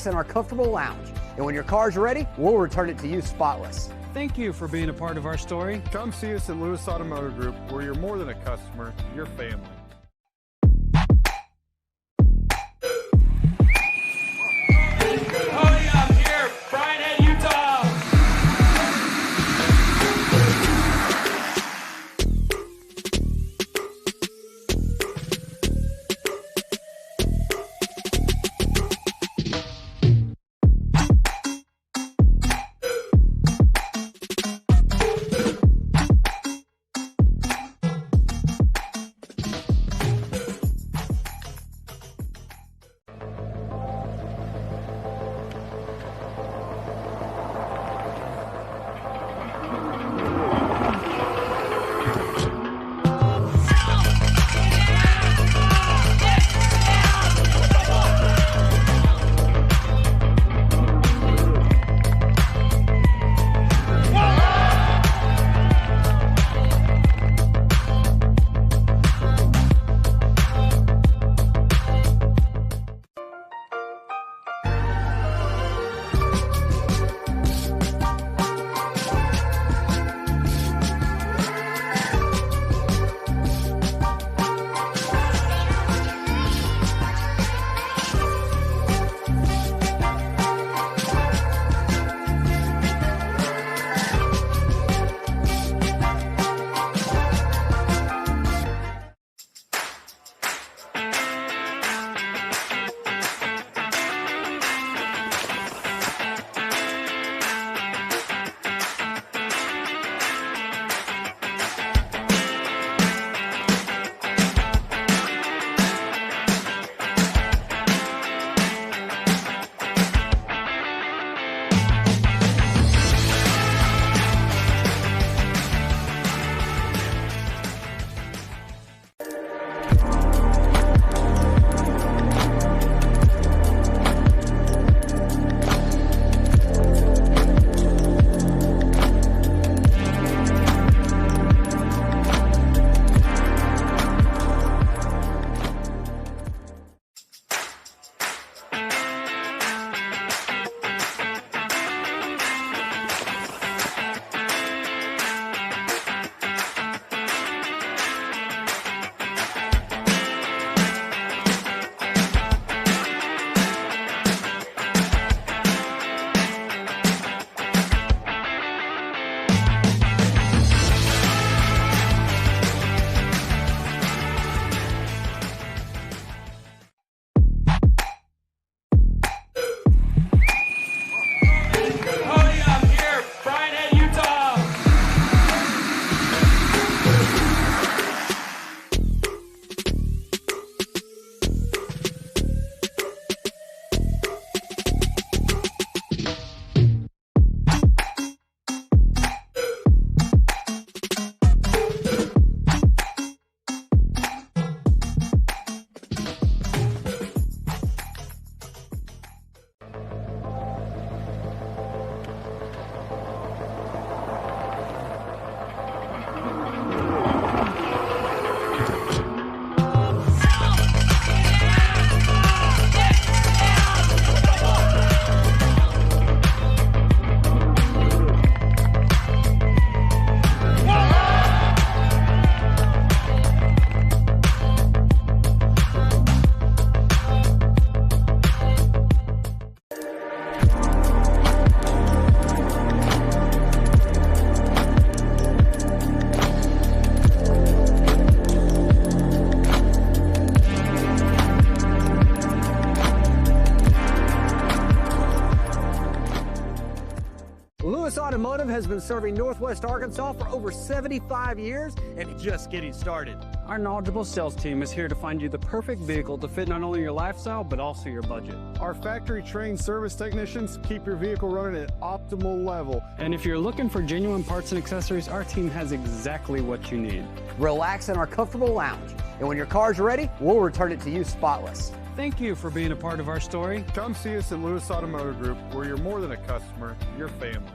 relax in our comfortable lounge. And when your car's ready, we'll return it to you spotless. Thank you for being a part of our story. Come see us at Lewis Automotive Group, where you're more than a customer, you're family. Podium here, Brian, Utah. Lewis Automotive has been serving Northwest Arkansas for over 75 years and just getting started. Our knowledgeable sales team is here to find you the perfect vehicle to fit not only your lifestyle, but also your budget. Our factory-trained service technicians keep your vehicle running at optimal level. And if you're looking for genuine parts and accessories, our team has exactly what you need. Relax in our comfortable lounge. And when your car's ready, we'll return it to you spotless. Thank you for being a part of our story. Come see us at Lewis Automotive Group, where you're more than a customer, you're family.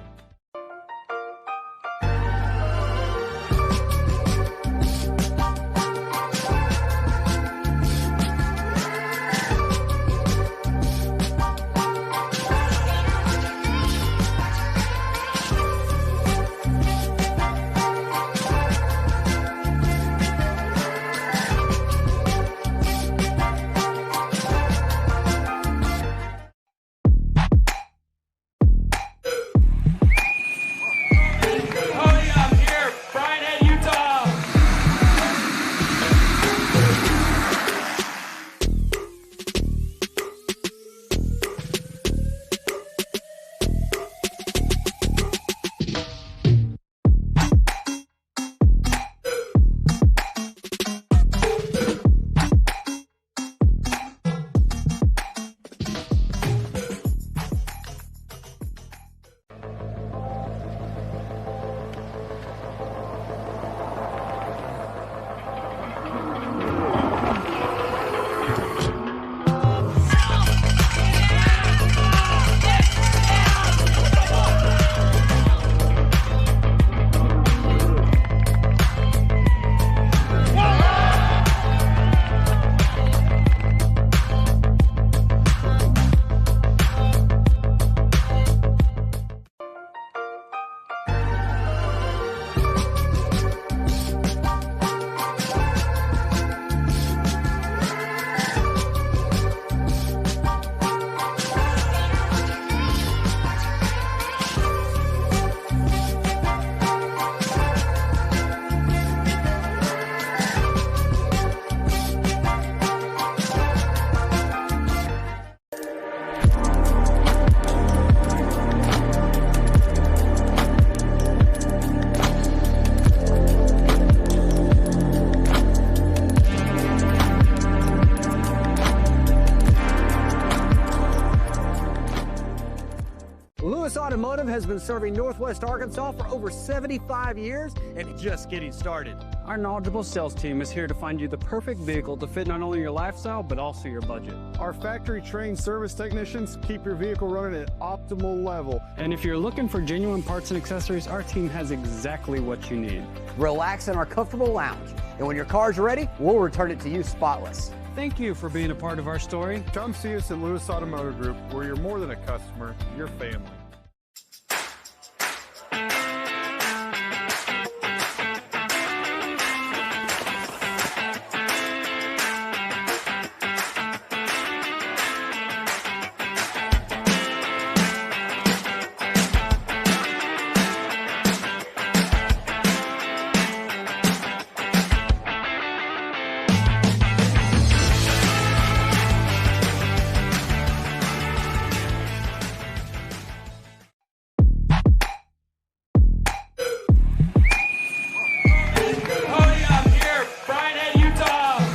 Lewis Automotive has been serving Northwest Arkansas for over 75 years and just getting started. Our knowledgeable sales team is here to find you the perfect vehicle to fit not only your lifestyle, but also your budget. Our factory-trained service technicians keep your vehicle running at optimal level. And if you're looking for genuine parts and accessories, our team has exactly what you need. Relax in our comfortable lounge, and when your car's ready, we'll return it to you spotless. Thank you for being a part of our story. Come see us at Lewis Automotive Group, where you're more than a customer, you're family. Podium here, Rnd.2, Utah.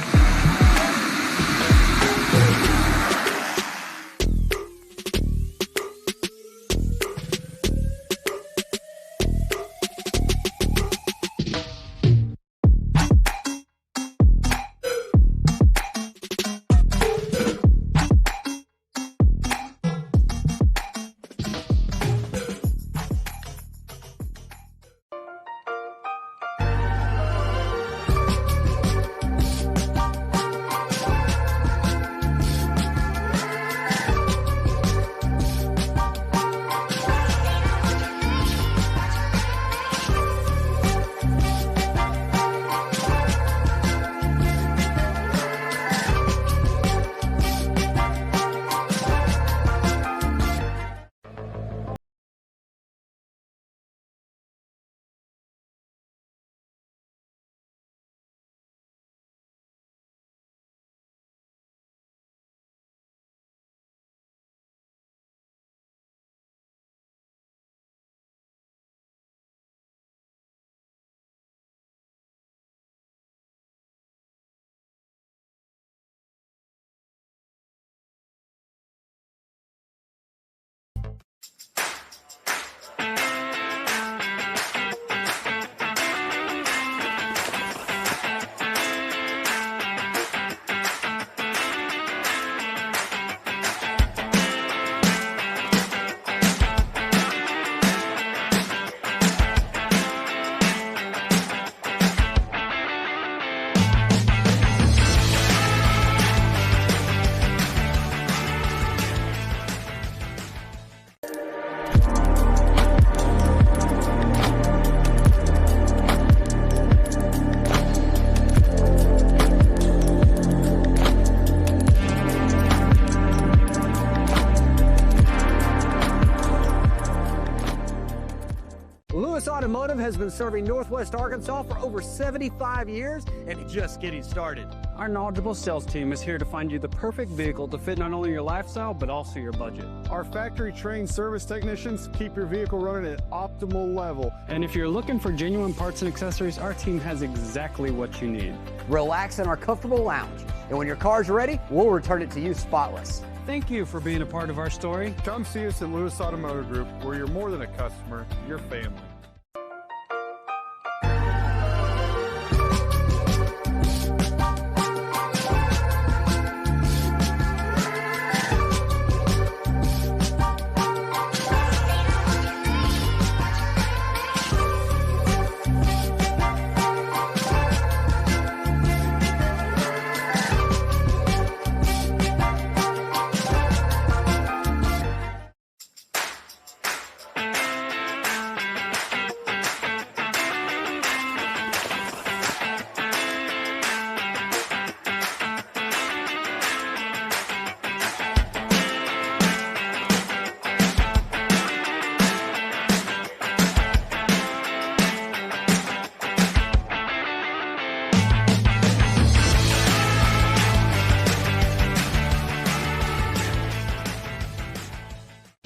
Lewis Automotive has been serving Northwest Arkansas for over 75 years and just getting started. Our knowledgeable sales team is here to find you the perfect vehicle to fit not only your lifestyle, but also your budget. Our factory-trained service technicians keep your vehicle running at optimal level. And if you're looking for genuine parts and accessories, our team has exactly what you need. Relax in our comfortable lounge, and when your car's ready, we'll return it to you spotless. Thank you for being a part of our story. Come see us at Lewis Automotive Group, where you're more than a customer, you're family.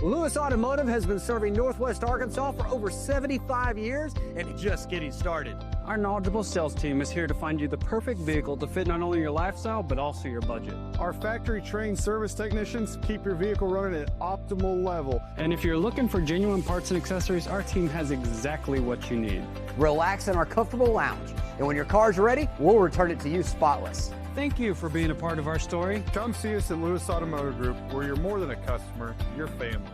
Lewis Automotive has been serving Northwest Arkansas for over 75 years and just getting started. Our knowledgeable sales team is here to find you the perfect vehicle to fit not only your lifestyle, but also your budget. Our factory-trained service technicians keep your vehicle running at optimal level. And if you're looking for genuine parts and accessories, our team has exactly what you need. Relax in our comfortable lounge, and when your car's ready, we'll return it to you spotless. Thank you for being a part of our story. Come see us at Lewis Automotive Group, where you're more than a customer, you're family.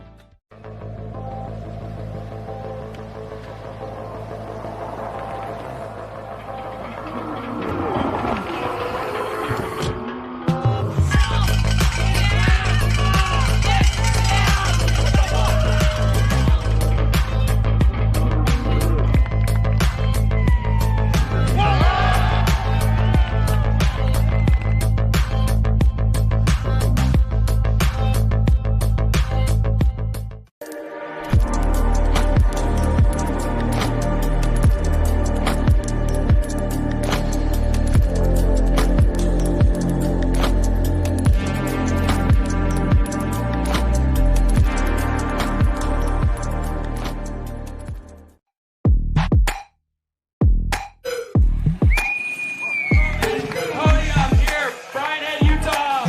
Podium here, Friday, Utah.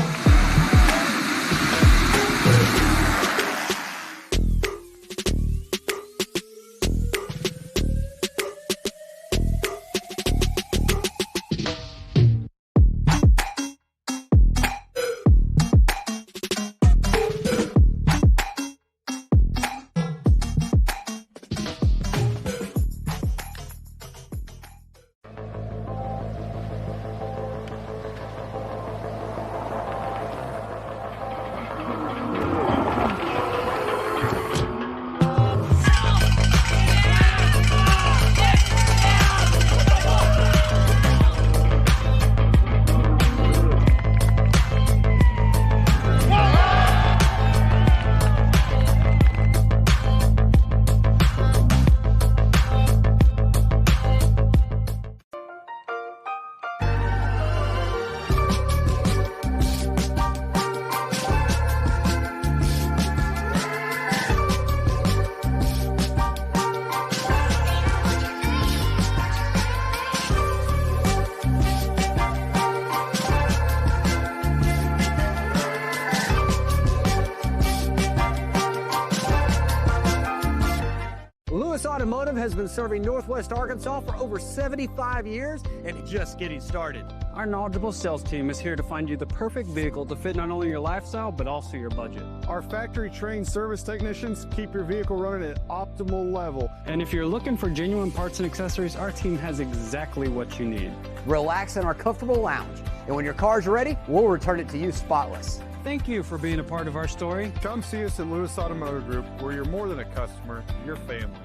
Lewis Automotive has been serving Northwest Arkansas for over 75 years and just getting started. Our knowledgeable sales team is here to find you the perfect vehicle to fit not only your lifestyle, but also your budget. Our factory-trained service technicians keep your vehicle running at optimal level. And if you're looking for genuine parts and accessories, our team has exactly what you need. Relax in our comfortable lounge, and when your car's ready, we'll return it to you spotless. Thank you for being a part of our story. Come see us at Lewis Automotive Group, where you're more than a customer, you're family.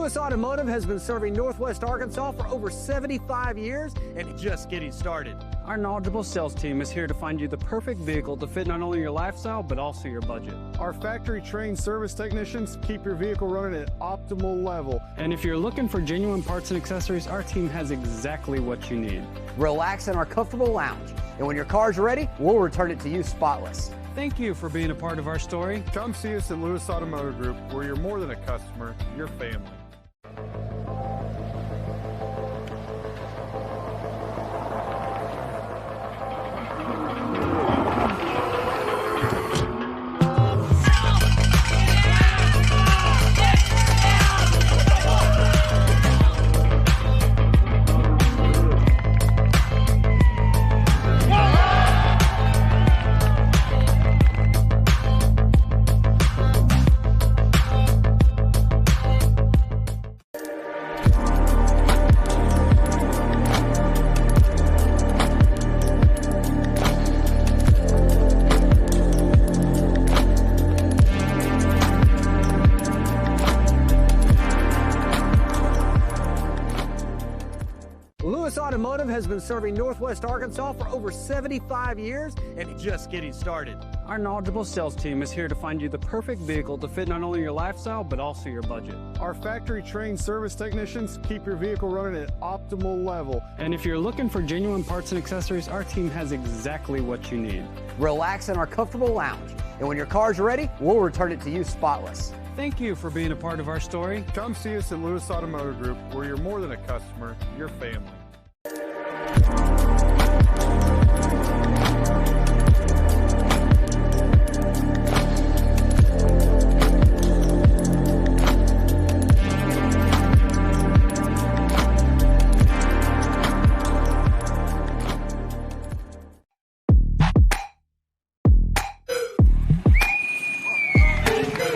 Lewis Automotive has been serving Northwest Arkansas for over 75 years and just getting started. Our knowledgeable sales team is here to find you the perfect vehicle to fit not only your lifestyle, but also your budget. Our factory-trained service technicians keep your vehicle running at optimal level. And if you're looking for genuine parts and accessories, our team has exactly what you need. Relax in our comfortable lounge, and when your car's ready, we'll return it to you spotless. Thank you for being a part of our story. Come see us at Lewis Automotive Group, where you're more than a customer, you're family. Lewis Automotive has been serving Northwest Arkansas for over 75 years and just getting started. Our knowledgeable sales team is here to find you the perfect vehicle to fit not only your lifestyle, but also your budget. Our factory-trained service technicians keep your vehicle running at optimal level. And if you're looking for genuine parts and accessories, our team has exactly what you need. Relax in our comfortable lounge, and when your car's ready, we'll return it to you spotless. Thank you for being a part of our story. Come see us at Lewis Automotive Group, where you're more than a customer, you're family.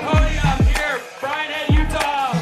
Podium here, Brian, Utah.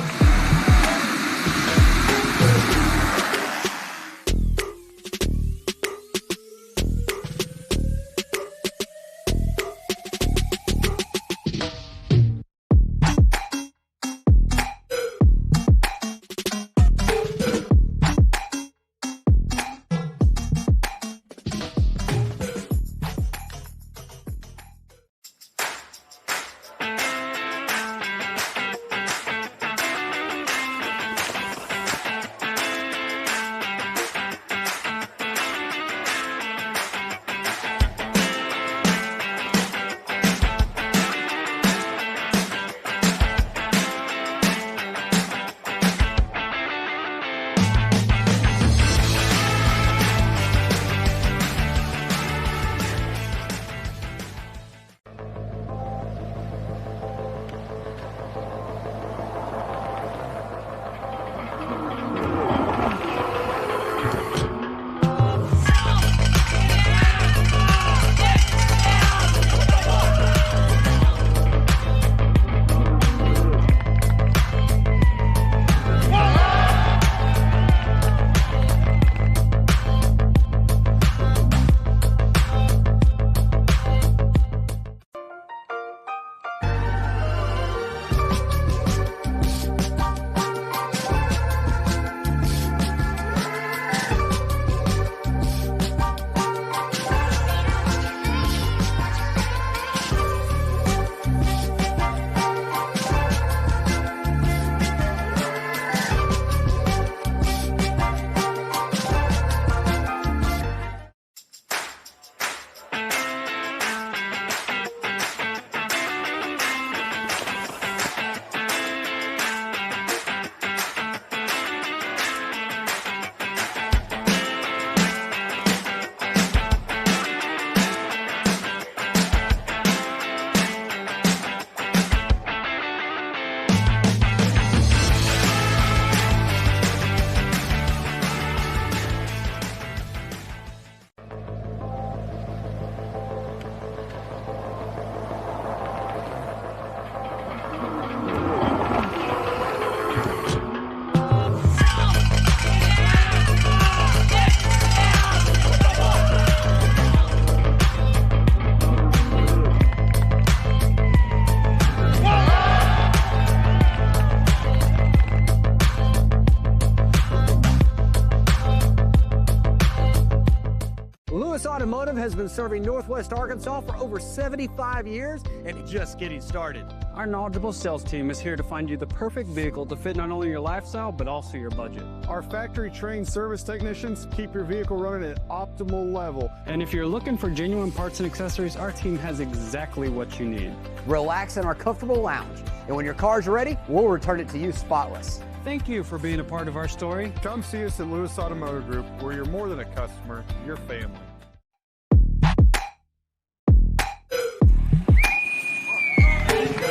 has been serving Northwest Arkansas for over 75 years and just getting started. Our knowledgeable sales team is here to find you the perfect vehicle to fit not only your lifestyle, but also your budget. Our factory-trained service technicians keep your vehicle running at optimal level. And if you're looking for genuine parts and accessories, our team has exactly what you need. Relax in our comfortable lounge. And when your car's ready, we'll return it to you spotless. Thank you for being a part of our story. Come see us at Lewis Automotive Group, where you're more than a customer, you're family.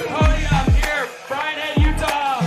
Podium here, Friday, Utah.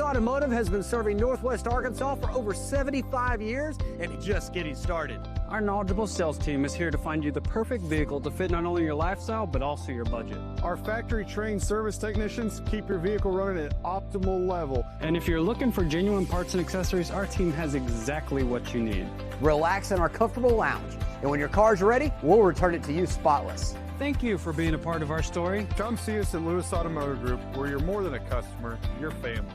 Automotive has been serving Northwest Arkansas for over 75 years and just getting started. Our knowledgeable sales team is here to find you the perfect vehicle to fit not only your lifestyle, but also your budget. Our factory-trained service technicians keep your vehicle running at optimal level. And if you're looking for genuine parts and accessories, our team has exactly what you need. Relax in our comfortable lounge. And when your car's ready, we'll return it to you spotless. Thank you for being a part of our story. Come see us at Lewis Automotive Group, where you're more than a customer, you're family.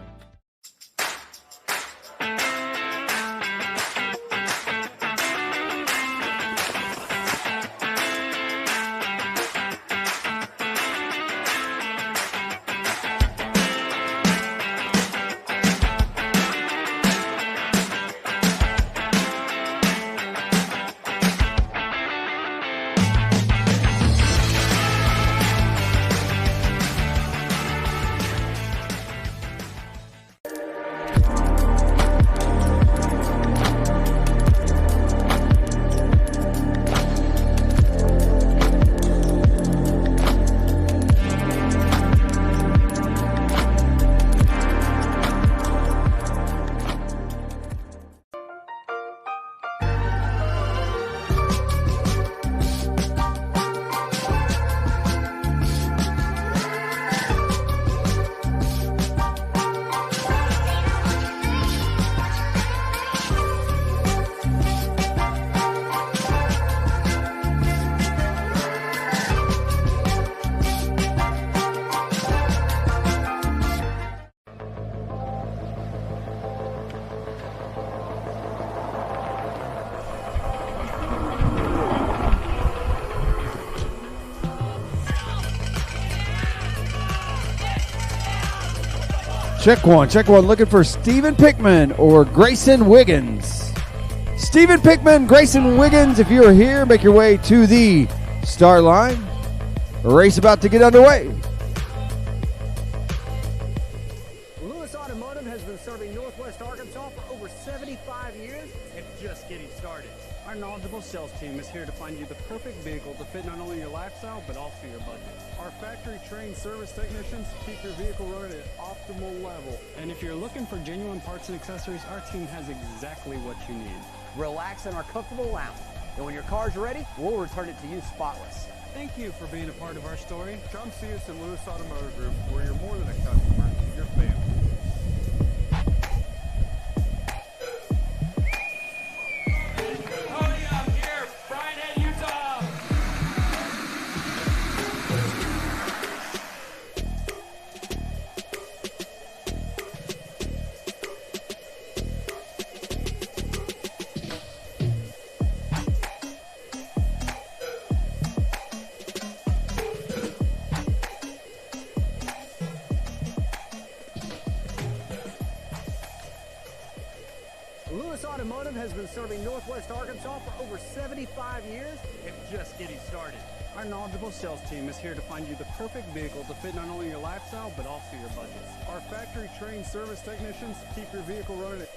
Check one. Looking for Stephen Pickman or Grayson Wiggins. Stephen Pickman, Grayson Wiggins, if you're here, make your way to the start line. Race about to get underway. Lewis Automotive has been serving Northwest Arkansas for over 75 years and just getting started. Our knowledgeable sales team is here to find you the perfect vehicle to fit not only your lifestyle, but also your budget. Our factory-trained service technicians keep your vehicle running at optimal level. And if you're looking for genuine parts and accessories, our team has exactly what you need. Relax in our comfortable lounge. And when your car's ready, we'll return it to you spotless. Thank you for being a part of our story. Come see us at Lewis Automotive Group, where you're more than a customer, you're family. Podium here, Friday, Utah. Lewis Automotive has been serving Northwest Arkansas for over 75 years and just getting started. Our knowledgeable sales team is here to find you the perfect vehicle to fit not only your lifestyle, but also your budget. Our factory-trained service technicians keep your vehicle running at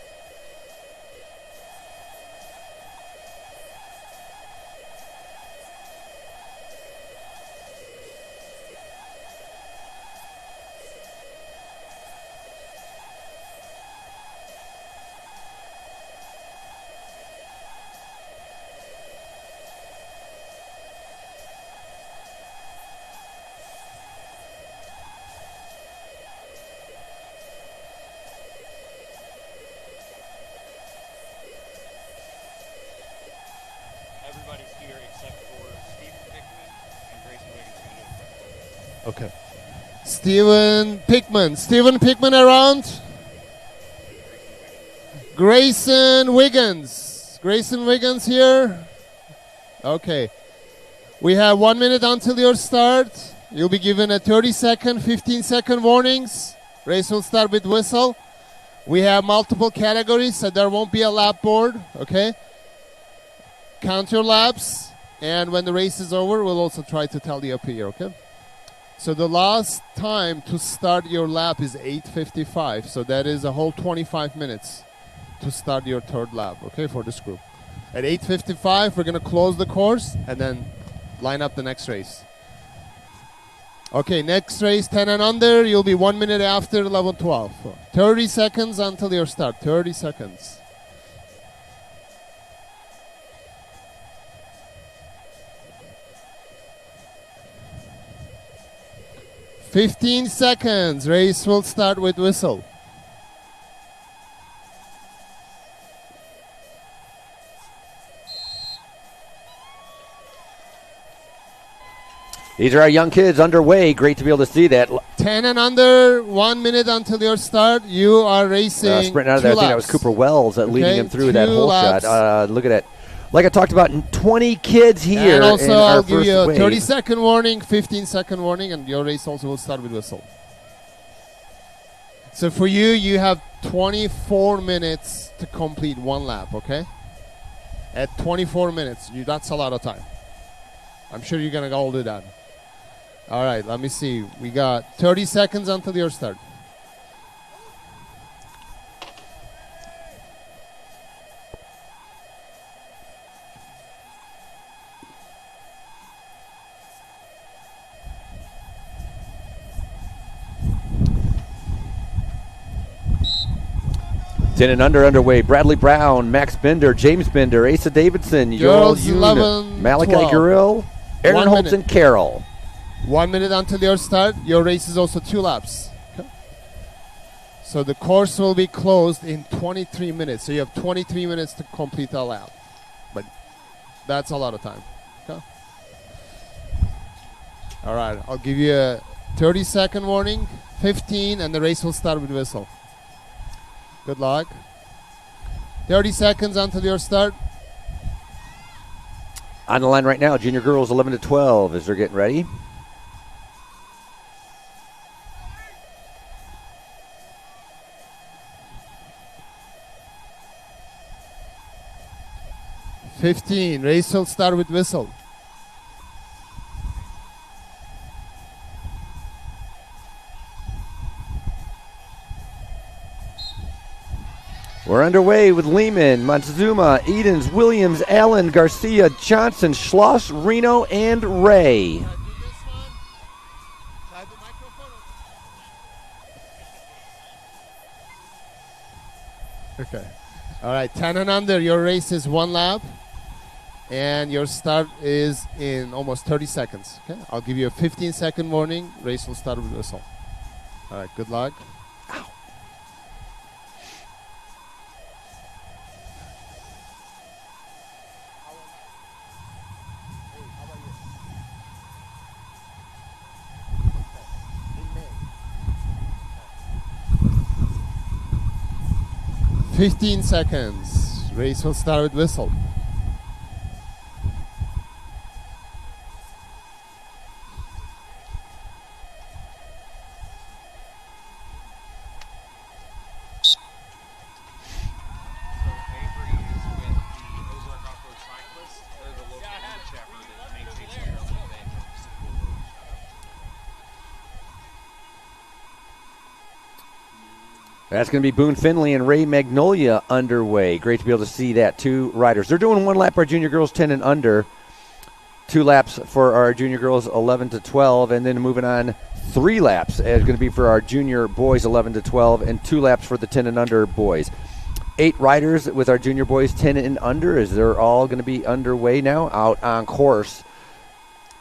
'Stephen Pickman around. Grayson Wiggins here. Okay. We have 1 minute until your start. You'll be given a 30-second, 15-second warnings. Race will start with whistle. We have multiple categories, so there won't be a lap board, okay? Count your laps, and when the race is over, we'll also try to tally up here, okay? So the last time to start your lap is 8:55, so that is a whole 25 minutes to start your third lap, okay, for this group. At 8:55, we're going to close the course and then line up the next race. Okay, next race, 10 and under. You'll be 1 minute after 11:12. 30 seconds until your start. 30 seconds. "15 seconds. Race will start with whistle. These are our young kids underway. Great to be able to see that. 10 and under, 1 minute until your start. You are racing sprinting out of there. I think that was Cooper Wells leading him through that whole shot. Look at that. Like I talked about, 20 kids here. And also, in our I'll give you a wave. 30-second warning, 15-second warning, and your race also will start with whistle. So for you, you have 24 minutes to complete one lap, okay? At 24 minutes, that's a lot of time. I'm sure you're going to all do that. All right, let me see. We got 30 seconds until your start. Ten and underway. Bradley Brown, Max Bender, James Bender, Asa Davidson, Joel Yoon, Malachi 12. Gurill, Aaron 1 Holtz, minute. and Carroll. 1 minute until your start. Your race is also 2 laps. Okay. So the course will be closed in 23 minutes. So you have 23 minutes to complete a lap. But that's a lot of time. Okay. All right. I'll give you a 30-second warning, 15, and the race will start with whistle. Good luck. 30 seconds until your start. On the line right now, junior girls 11 to 12 as they're getting ready. 15. Race will start with whistle. We're underway with Lehman, Montezuma, Edens, Williams, Allen, Garcia, Johnson, Schloss, Reno, and Ray. Okay. All right, 10 and under. Your race is 1 lap, and your start is in almost 30 seconds. Okay, I'll give you a 15-second warning. Race will start with whistle. All right, good luck. Ow. Okay. 15 seconds. Race will start with whistle. That's going to be Boone Finley and Ray Magnolia underway. Great to be able to see that. 2 riders. They're doing 1 lap for our junior girls 10 and under. 2 laps for our junior girls 11 to 12. And then moving on, 3 laps is going to be for our junior boys 11 to 12. And 2 laps for the 10 and under boys. 8 riders with our junior boys 10 and under, as they're all going to be underway now out on course.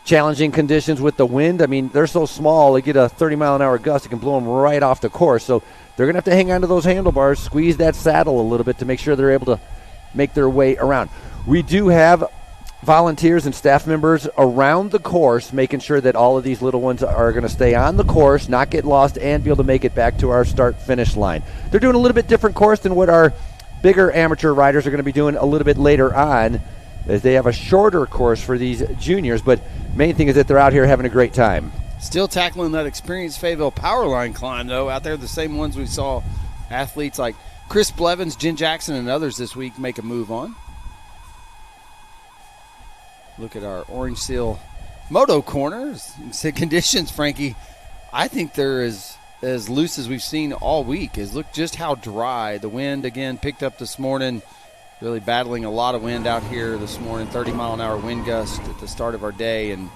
Challenging conditions with the wind. I mean, they're so small, they get a 30-mile-an-hour gust. It can blow them right off the course. So they're going to have to hang on to those handlebars, squeeze that saddle a little bit to make sure they're able to make their way around. We do have volunteers and staff members around the course making sure that all of these little ones are going to stay on the course, not get lost, and be able to make it back to our start-finish line. They're doing a little bit different course than what our bigger amateur riders are going to be doing a little bit later on, as they have a shorter course for these juniors, but main thing is that they're out here having a great time. Still tackling that experienced Fayetteville powerline climb, though. Out there, the same ones we saw athletes like Chris Blevins, Jen Jackson, and others this week make a move on. Look at our Orange Seal Moto corners. Conditions, Frankie, I think they're as loose as we've seen all week. Look just how dry. The wind, again, picked up this morning. Really battling a lot of wind out here this morning. 30-mile-an-hour wind gust at the start of our day, and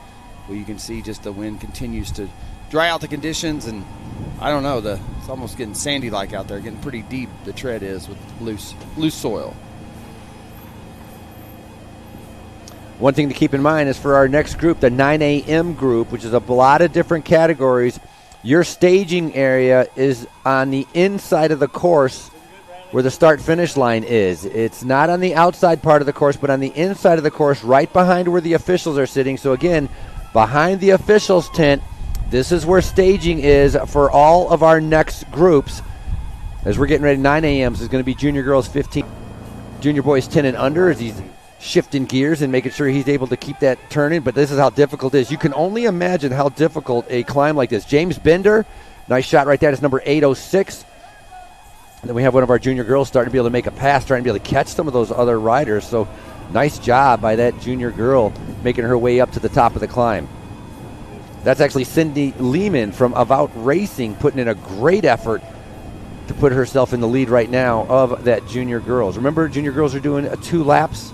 well, you can see just the wind continues to dry out the conditions, and I don't know, it's almost getting sandy-like out there, getting pretty deep, the tread is, with loose soil. One thing to keep in mind is for our next group, the 9 a.m. group, which is a lot of different categories, your staging area is on the inside of the course where the start-finish line is. It's not on the outside part of the course, but on the inside of the course, right behind where the officials are sitting. So again, behind the officials' tent, this is where staging is for all of our next groups. As we're getting ready, 9 a.m.s is going to be junior girls 15, junior boys 10 and under, as he's shifting gears and making sure he's able to keep that turning. But this is how difficult it is. You can only imagine how difficult a climb like this. James Bender, nice shot right there. That's number 806. And then we have one of our junior girls starting to be able to make a pass, trying to be able to catch some of those other riders. So nice job by that junior girl making her way up to the top of the climb. That's actually Cindy Lehman from About Racing putting in a great effort to put herself in the lead right now of that junior girls. Remember, junior girls are doing 2 laps.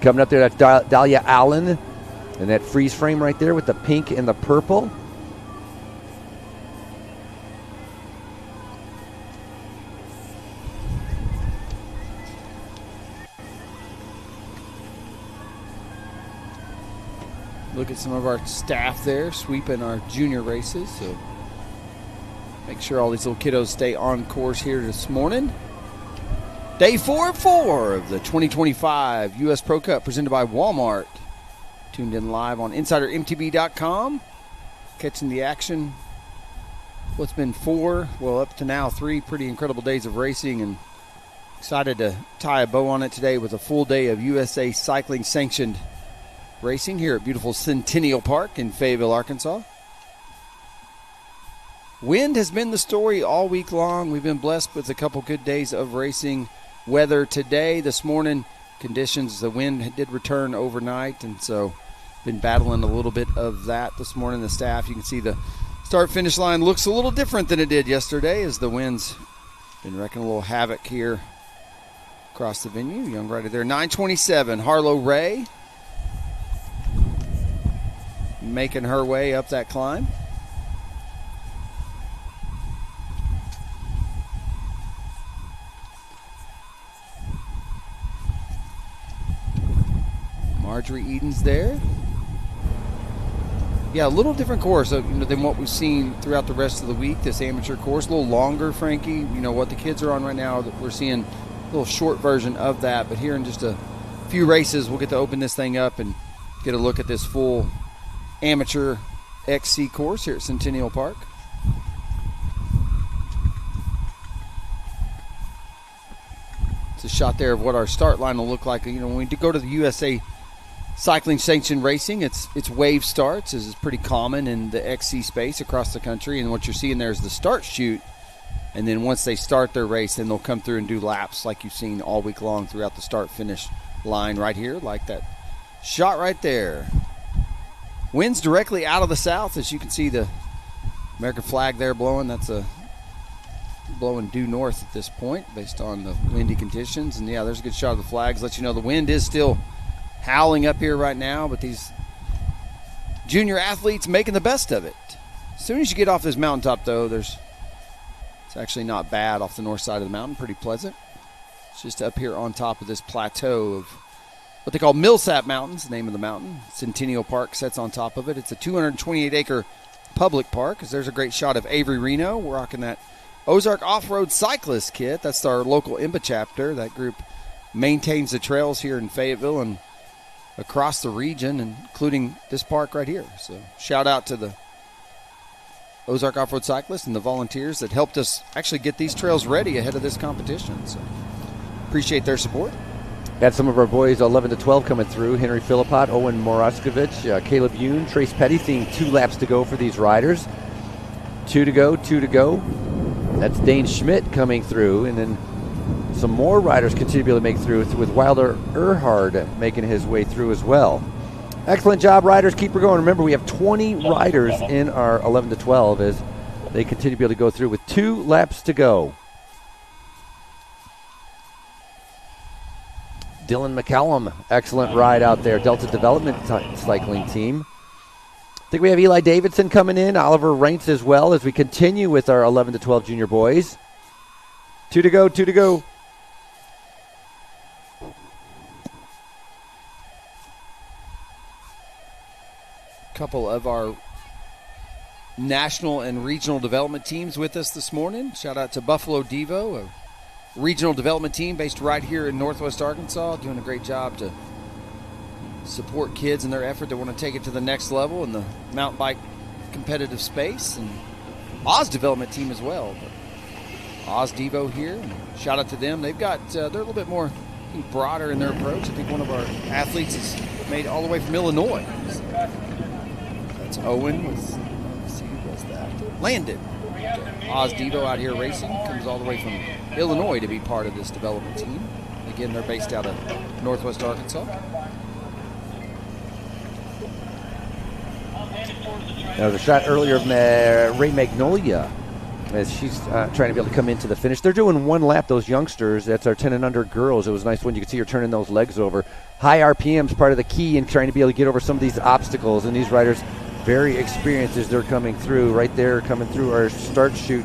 Coming up there, that's Dahlia Allen. And that freeze frame right there with the pink and the purple. Look at some of our staff there sweeping our junior races. So make sure all these little kiddos stay on course here this morning. Day 4 of the 2025 U.S. Pro Cup presented by Walmart. Tuned in live on InsiderMTB.com. Catching the action. What's been 4, well, up to now 3 pretty incredible days of racing, and excited to tie a bow on it today with a full day of USA Cycling sanctioned racing here at beautiful Centennial Park in Fayetteville, Arkansas. Wind has been the story all week long. We've been blessed with a couple good days of racing. weather today. This morning, conditions, the wind did return overnight, and so been battling a little bit of that this morning. The staff, you can see the start-finish line looks a little different than it did yesterday as the wind's been wrecking a little havoc here across the venue. Young rider there, 927, Harlow Ray making her way up that climb. Marjorie Eden's there. Yeah, a little different course than what we've seen throughout the rest of the week. This amateur course, a little longer, Frankie. What the kids are on right now, we're seeing a little short version of that. But here in just a few races, we'll get to open this thing up and get a look at this full amateur XC course here at Centennial Park. It's a shot there of what our start line will look like. When we go to the USA Cycling Sanctioned Racing, it's wave starts, as is pretty common in the XC space across the country. And what you're seeing there is the start chute, and then once they start their race, then they'll come through and do laps like you've seen all week long throughout the start-finish line right here, like that shot right there. Winds directly out of the south, as you can see the American flag there blowing. That's blowing due north at this point based on the windy conditions. And yeah, there's a good shot of the flags. Let you know the wind is still howling up here right now, but these junior athletes making the best of it. As soon as you get off this mountaintop, though, it's actually not bad off the north side of the mountain. Pretty pleasant. It's just up here on top of this plateau of what they call Millsap Mountains, the name of the mountain. Centennial Park sits on top of it. It's a 228-acre public park. There's a great shot of Avery Reno. We're rocking that Ozark Off-Road Cyclist kit. That's our local IMBA chapter. That group maintains the trails here in Fayetteville and across the region, including this park right here. So shout out to the Ozark Off-Road Cyclists and the volunteers that helped us actually get these trails ready ahead of this competition. So appreciate their support. Got some of our boys 11 to 12 coming through. Henry Philippot, Owen Moroskovich, Caleb Yoon, Trace Petty, seeing 2 laps to go for these riders. 2 to go. That's Dane Schmidt coming through, and then some more riders continue to be able to make through with Wilder Erhard making his way through as well. Excellent job, riders. Keep her going. Remember, we have 20 riders in our 11 to 12 as they continue to be able to go through with 2 laps to go. Dylan McCallum, excellent ride out there. Delta Development Cycling Team. I think we have Eli Davidson coming in. Oliver Reintz as well as we continue with our 11 to 12 junior boys. 2 to go. Couple of our national and regional development teams with us this morning. Shout out to Buffalo Devo, a regional development team based right here in Northwest Arkansas, doing a great job to support kids in their effort to want to take it to the next level in the mountain bike competitive space. And Oz development team as well. But Oz Devo here, and shout out to them. They've got they're a little bit more broader in their approach. I think one of our athletes is made all the way from Illinois. That's Owen with, let's see, who was that? Landon. Oz Devo out here racing, comes all the way from Illinois to be part of this development team. Again, they're based out of Northwest Arkansas. There was a shot earlier of Ray Magnolia as she's trying to be able to come into the finish. They're doing 1 lap, those youngsters. That's our 10 and under girls. It was nice when you could see her turning those legs over. High RPM's part of the key in trying to be able to get over some of these obstacles, and these riders very experienced as they're coming through. Right there, coming through our start chute.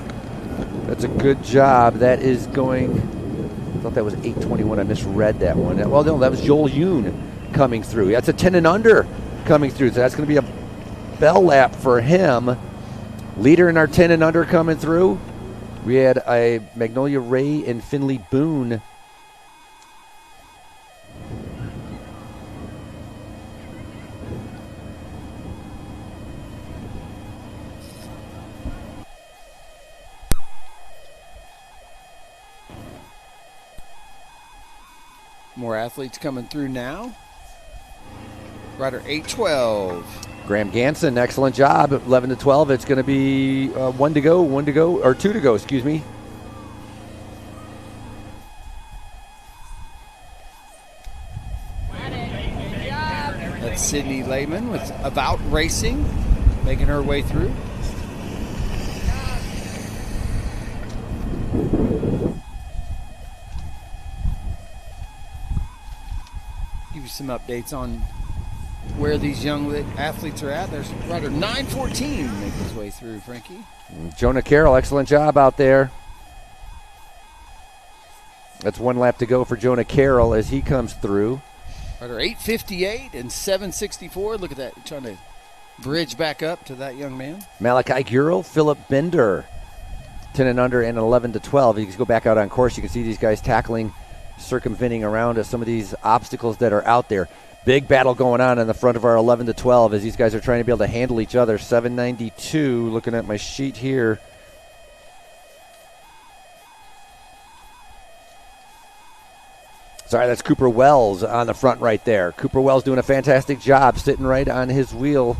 That's a good job. That is going, I thought that was 8:21. I misread that one. Well, no, that was Joel Yoon coming through. That's a 10 and under coming through. So that's going to be a bell lap for him. Leader in our 10 and under coming through. We had a Magnolia Ray and Finley Boone. More athletes coming through now. Rider 812. Graham Ganson, excellent job. 11 to 12. It's going to be 2 to go, excuse me. Sydney Lehman with About Racing, making her way through. Give you some updates on where these young athletes are at. There's rider 914 making his way through, Frankie. Jonah Carroll, excellent job out there. That's 1 lap to go for Jonah Carroll as he comes through. Rider 858 and 764. Look at that, trying to bridge back up to that young man. Malachi Gurel, Philip Bender, 10 and under and 11 to 12. You can go back out on course. You can see these guys tackling, circumventing around some of these obstacles that are out there. Big battle going on in the front of our 11 to 12 as these guys are trying to be able to handle each other. 792, looking at my sheet here. Sorry, that's Cooper Wells on the front right there. Cooper Wells doing a fantastic job sitting right on his wheel.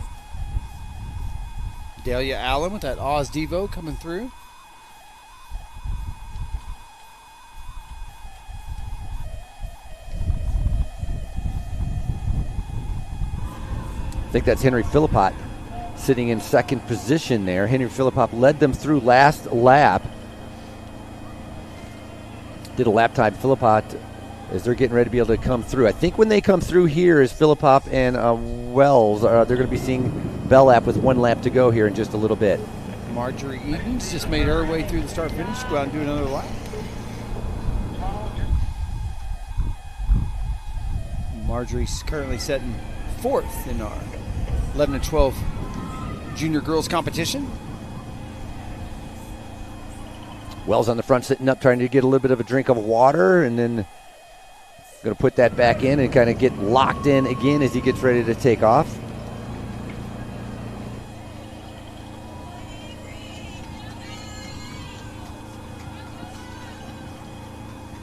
Delia Allen with that Oz Devo coming through. I think that's Henry Philippot sitting in second position there. Henry Philippot led them through last lap. Did a lap time. Philippot, as they're getting ready to be able to come through. I think when they come through here is Philippot and Wells. They're going to be seeing Bell Lap with 1 lap to go here in just a little bit. Marjorie Edens just made her way through the start finish. Go out and do another lap. Marjorie's currently setting 4th in our 11 to 12 junior girls competition. Wells on the front sitting up trying to get a little bit of a drink of water and then going to put that back in and kind of get locked in again as he gets ready to take off.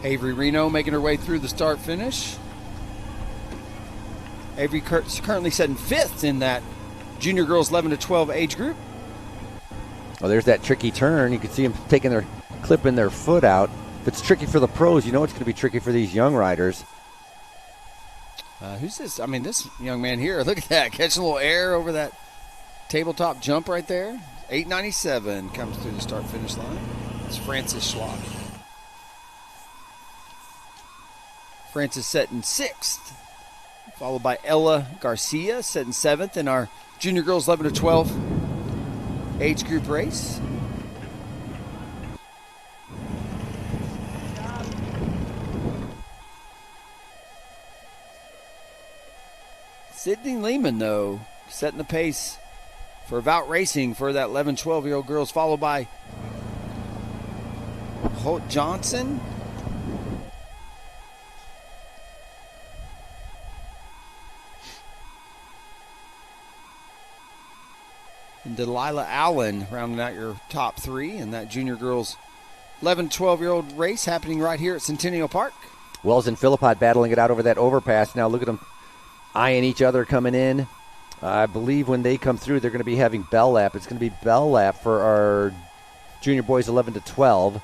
Avery Reno making her way through the start finish. Avery currently setting 5th in that junior girls 11 to 12 age group. Oh, there's that tricky turn. You can see them clipping their foot out. If it's tricky for the pros, you know it's going to be tricky for these young riders. Who's this? I mean, this young man here. Look at that. Catching a little air over that tabletop jump right there. 897 comes through the start-finish line. It's Francis Schlock. Francis setting 6th. Followed by Ella Garcia, setting 7th in our junior girls 11 to 12 age group race. Sydney Lehman, though, setting the pace for About Racing for that 11, 12-year-old girls, followed by Holt Johnson. And Delilah Allen rounding out your top 3 in that junior girls 11, 12-year-old race happening right here at Centennial Park. Wells and Philippot battling it out over that overpass. Now look at them eyeing each other coming in. I believe when they come through, they're going to be having Bell Lap. It's going to be Bell Lap for our junior boys 11 to 12.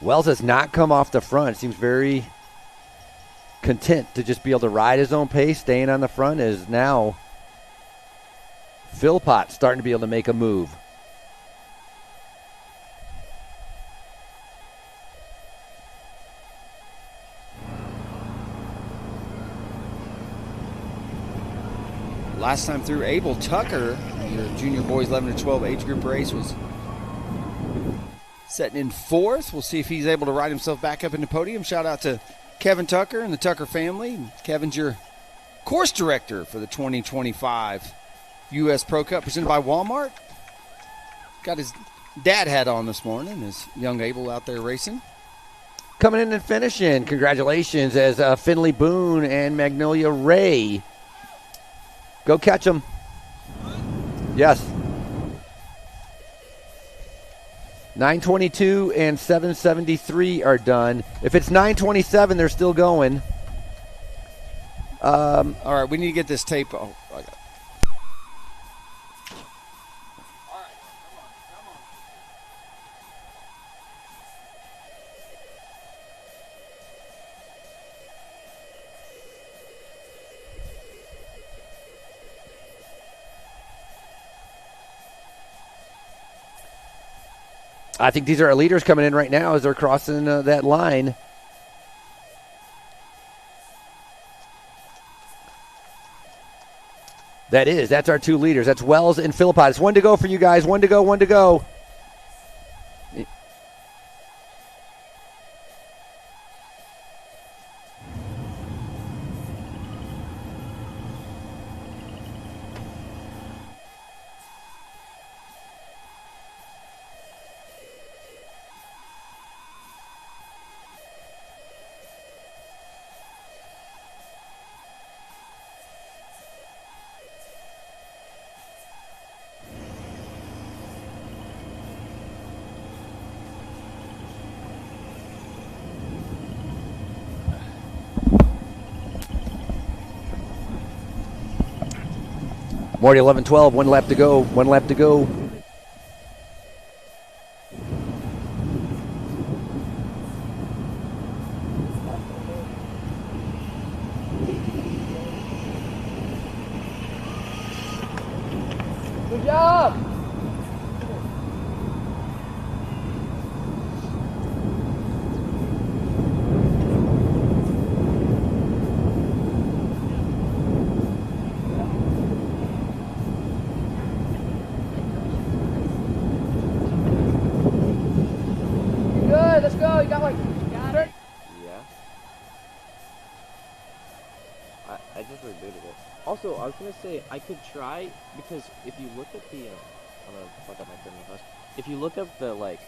Wells has not come off the front. Seems very content to just be able to ride his own pace. Staying on the front is now Philpott starting to be able to make a move. Last time through, Abel Tucker, your junior boys 11 to 12 age group race, was setting in 4th. We'll see if he's able to ride himself back up into Podium. Shout out to Kevin Tucker and the Tucker family. Kevin's your course director for the 2025 U.S. Pro Cup presented by Walmart. Got his dad hat on this morning as young Abel out there racing. Coming in and finishing, congratulations as Finley Boone and Magnolia Ray. Go catch them. Yes. 922 and 773 are done. If it's 927, they're still going. All right, we need to get this tape. Oh, I got it. I think these are our leaders coming in right now as they're crossing that line. That's our 2 leaders. That's Wells and Philippi. It's 1 to go for you guys. 1 to go, 1 to go. Morty 11-12, 1 lap to go, 1 lap to go. Good job. Let's go. You got like. Got it. Yeah. I just rebooted it. Also, I was gonna say I could try because if you look at the, I'm gonna fuck up my turn real fast. If you look up the like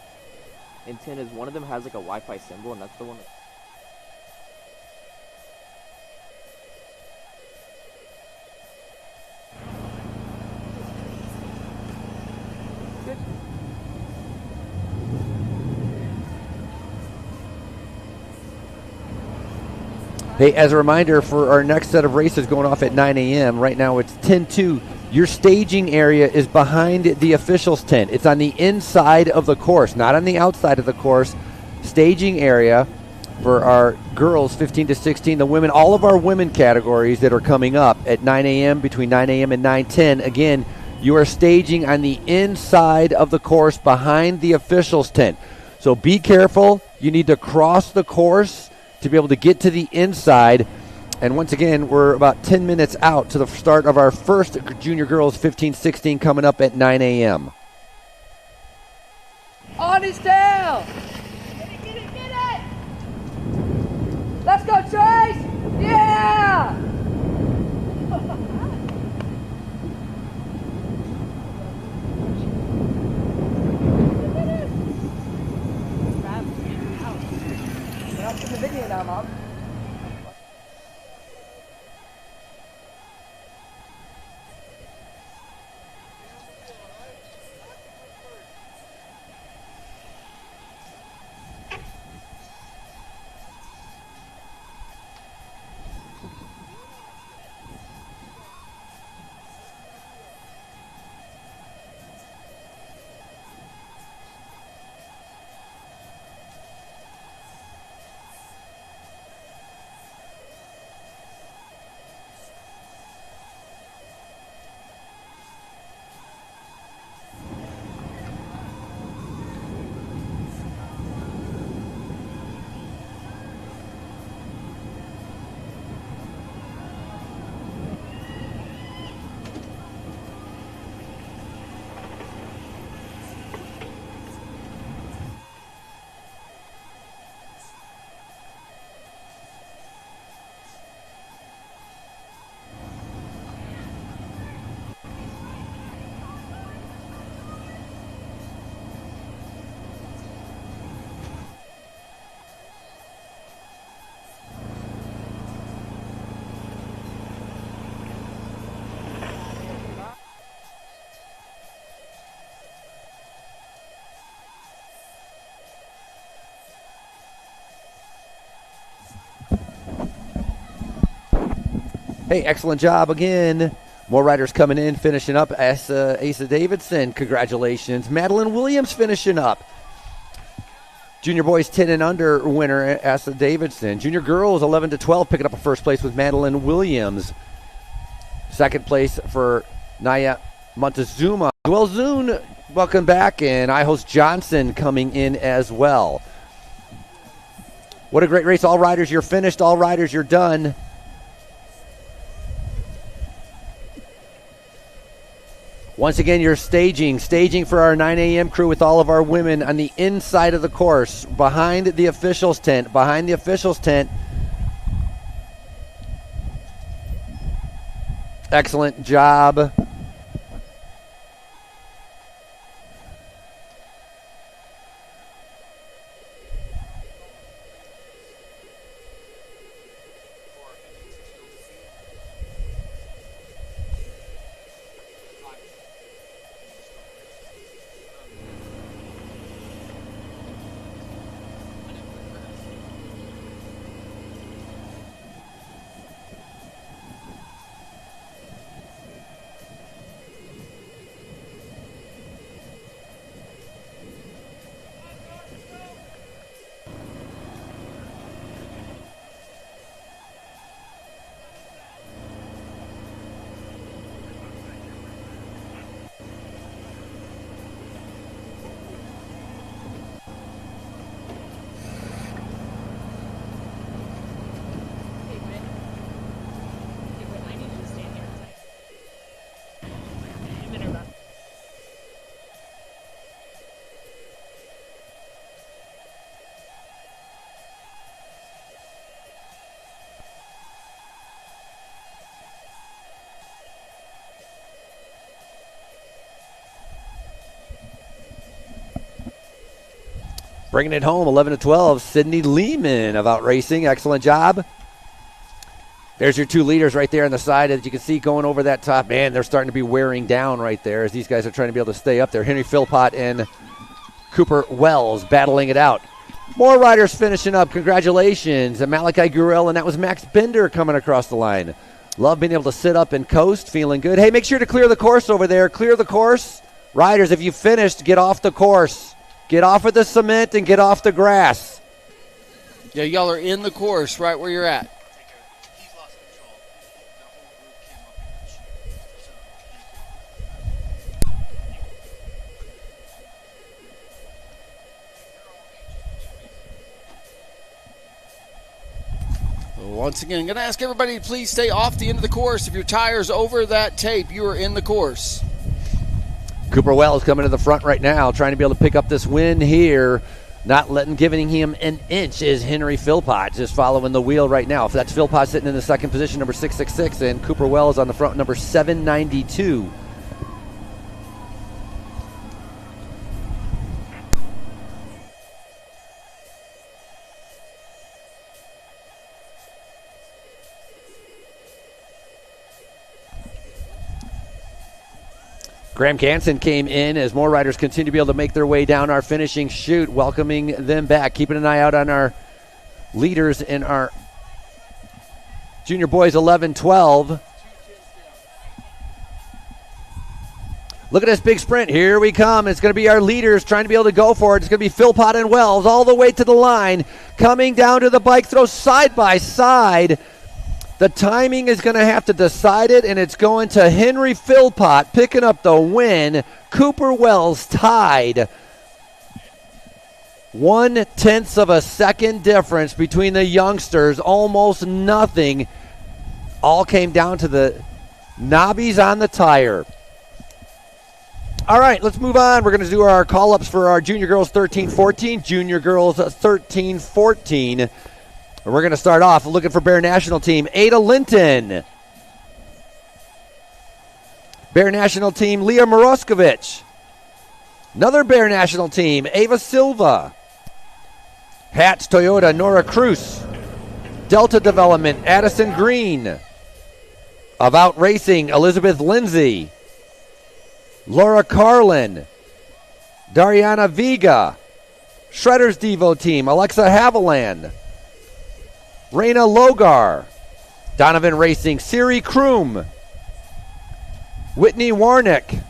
antennas, one of them has like a Wi-Fi symbol, and that's the one. Hey, as a reminder for our next set of races going off at 9 a.m., right now it's 10-2. Your staging area is behind the officials' tent. It's on the inside of the course, not on the outside of the course. Staging area for our girls, 15 to 16, the women, all of our women categories that are coming up at 9 a.m., between 9 a.m. and 9:10. Again, you are staging on the inside of the course behind the officials' tent. So be careful. You need to cross the course to be able to get to the inside. And once again, we're about 10 minutes out to the start of our first junior girls 15-16 coming up at 9 a.m. On his tail. Get it. Let's go, Trace. Yeah. I'm the video now, Mom. Hey, excellent job again. More riders coming in, finishing up. Asa Davidson, congratulations. Madeline Williams finishing up. Junior boys 10 and under winner, Asa Davidson. Junior girls 11-12, picking up a first place with Madeline Williams. Second place for Naya Montezuma. Well, Zune welcome back, and I host Johnson coming in as well. What a great race. All riders, you're finished. All riders, you're done. Once again, you're staging for our 9 a.m. crew with all of our women on the inside of the course, behind the officials' tent. Excellent job. Bringing it home, 11-12, Sydney Lehman of Out Racing. Excellent job. There's your two leaders right there on the side that you can see going over that top. Man, they're starting to be wearing down right there as these guys are trying to be able to stay up there. Henry Philpott and Cooper Wells battling it out. More riders finishing up. Congratulations. Malachi Gurel, and that was Max Bender coming across the line. Love being able to sit up and coast, feeling good. Hey, make sure to clear the course over there. Clear the course. Riders, if you finished, get off the course. Get off of the cement and get off the grass. Yeah, y'all are in the course right where you're at. Once again, I'm going to ask everybody to please stay off the end of the course. If your tire's over that tape, you are in the course. Cooper Wells coming to the front right now, trying to be able to pick up this win here. Not giving him an inch is Henry Philpott, just following the wheel right now. If that's Philpott sitting in the second position, number 666, and Cooper Wells on the front, number 792. Graham Canson came in as more riders continue to be able to make their way down our finishing chute, welcoming them back. Keeping an eye out on our leaders in our junior boys 11-12. Look at this big sprint. Here we come. It's going to be our leaders trying to be able to go for it. It's going to be Philpott and Wells all the way to the line, coming down to the bike throw side by side. The timing is going to have to decide it, and it's going to Henry Philpott picking up the win. Cooper Wells tied. 1/10 of a second difference between the youngsters. Almost nothing. All came down to the knobbies on the tire. All right, let's move on. We're going to do our call-ups for our junior girls 13-14, junior girls 13-14. We're going to start off looking for Bear National Team, Ada Linton. Bear National Team, Leah Moroskovich. Another Bear National Team, Ava Silva. Hatch Toyota, Nora Cruz. Delta Development, Addison Green. Of Out Racing, Elizabeth Lindsay. Laura Carlin. Dariana Viga. Shredder's Devo Team, Alexa Haviland. Raina Logar. Donovan Racing, Siri Kroom. Whitney Warnick.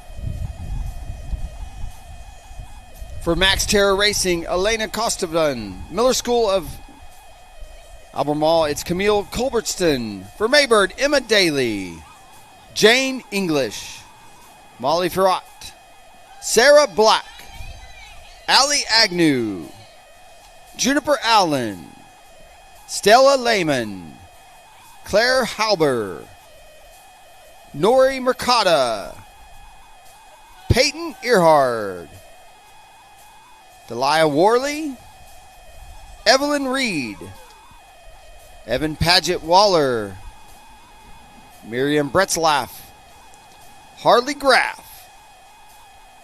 For Max Terra Racing, Elena Kostovan. Miller School of Albemarle, it's Camille Culbertston. For Maybird, Emma Daly. Jane English. Molly Farrat. Sarah Black, Allie Agnew, Juniper Allen, Stella Lehman, Claire Halber, Nori Mercada, Peyton Earhard, Delia Worley, Evelyn Reed, Evan Paget Waller, Miriam Bretzlaff, Harley Graff,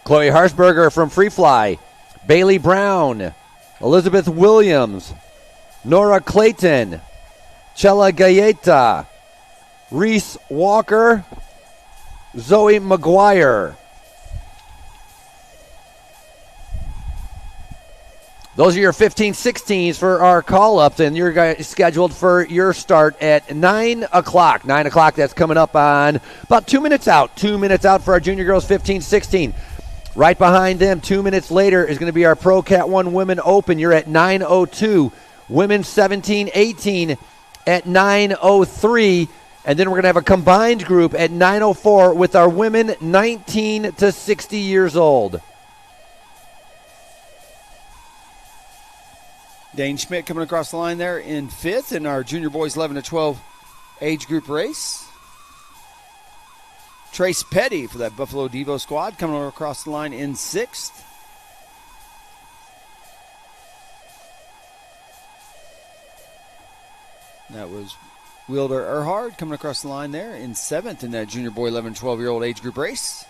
Chloe Harsberger from Free Fly, Bailey Brown, Elizabeth Williams, Nora Clayton, Chella Galleta, Reese Walker, Zoe McGuire. Those are your 15-16s for our call-ups, and you're guys scheduled for your start at 9 o'clock. 9 o'clock, that's coming up on about 2 minutes out. 2 minutes out for our junior girls 15-16. Right behind them, 2 minutes later, is going to be our Pro Cat 1 Women Open. You're at 9:02. Women's 17-18 at 9:03. And then we're going to have a combined group at 9:04 with our women 19 to 60 years old. Dane Schmidt coming across the line there in 5th in our junior boys 11 to 12 age group race. Trace Petty for that Buffalo Devo squad coming across the line in 6th. That was Wilder Earhart coming across the line there in 7th in that junior boy 11 to 12-year-old age group race.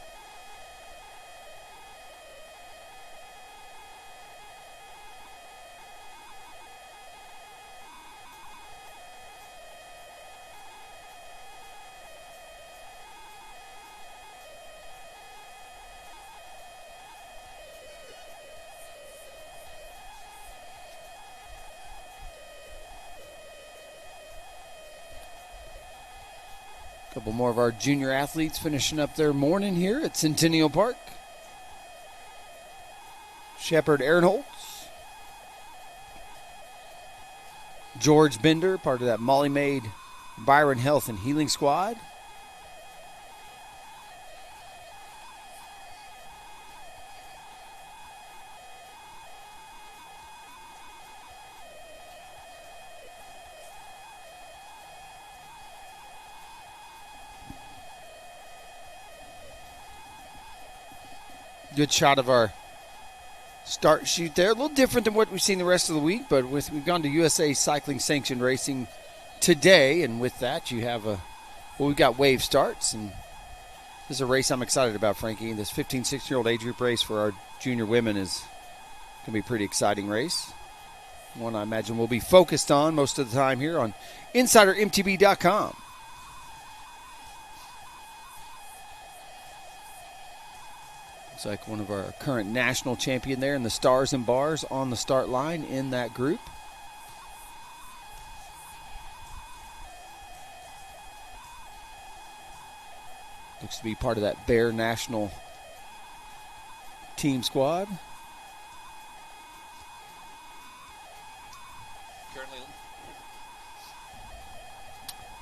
Couple more of our junior athletes finishing up their morning here at Centennial Park. Shepard Ehrenholtz. George Bender, part of that Molly Maid Byron Health and Healing Squad. Good shot of our start shoot there. A little different than what we've seen the rest of the week, but we've gone to USA Cycling Sanctioned Racing today, and with that you have we've got wave starts, and this is a race I'm excited about, Frankie. This 15-16-year-old age group race for our junior women is going to be a pretty exciting race. One I imagine we'll be focused on most of the time here on InsiderMTB.com. Looks like one of our current national champion there in the Stars and Bars on the start line in that group. Looks to be part of that Bear national team squad.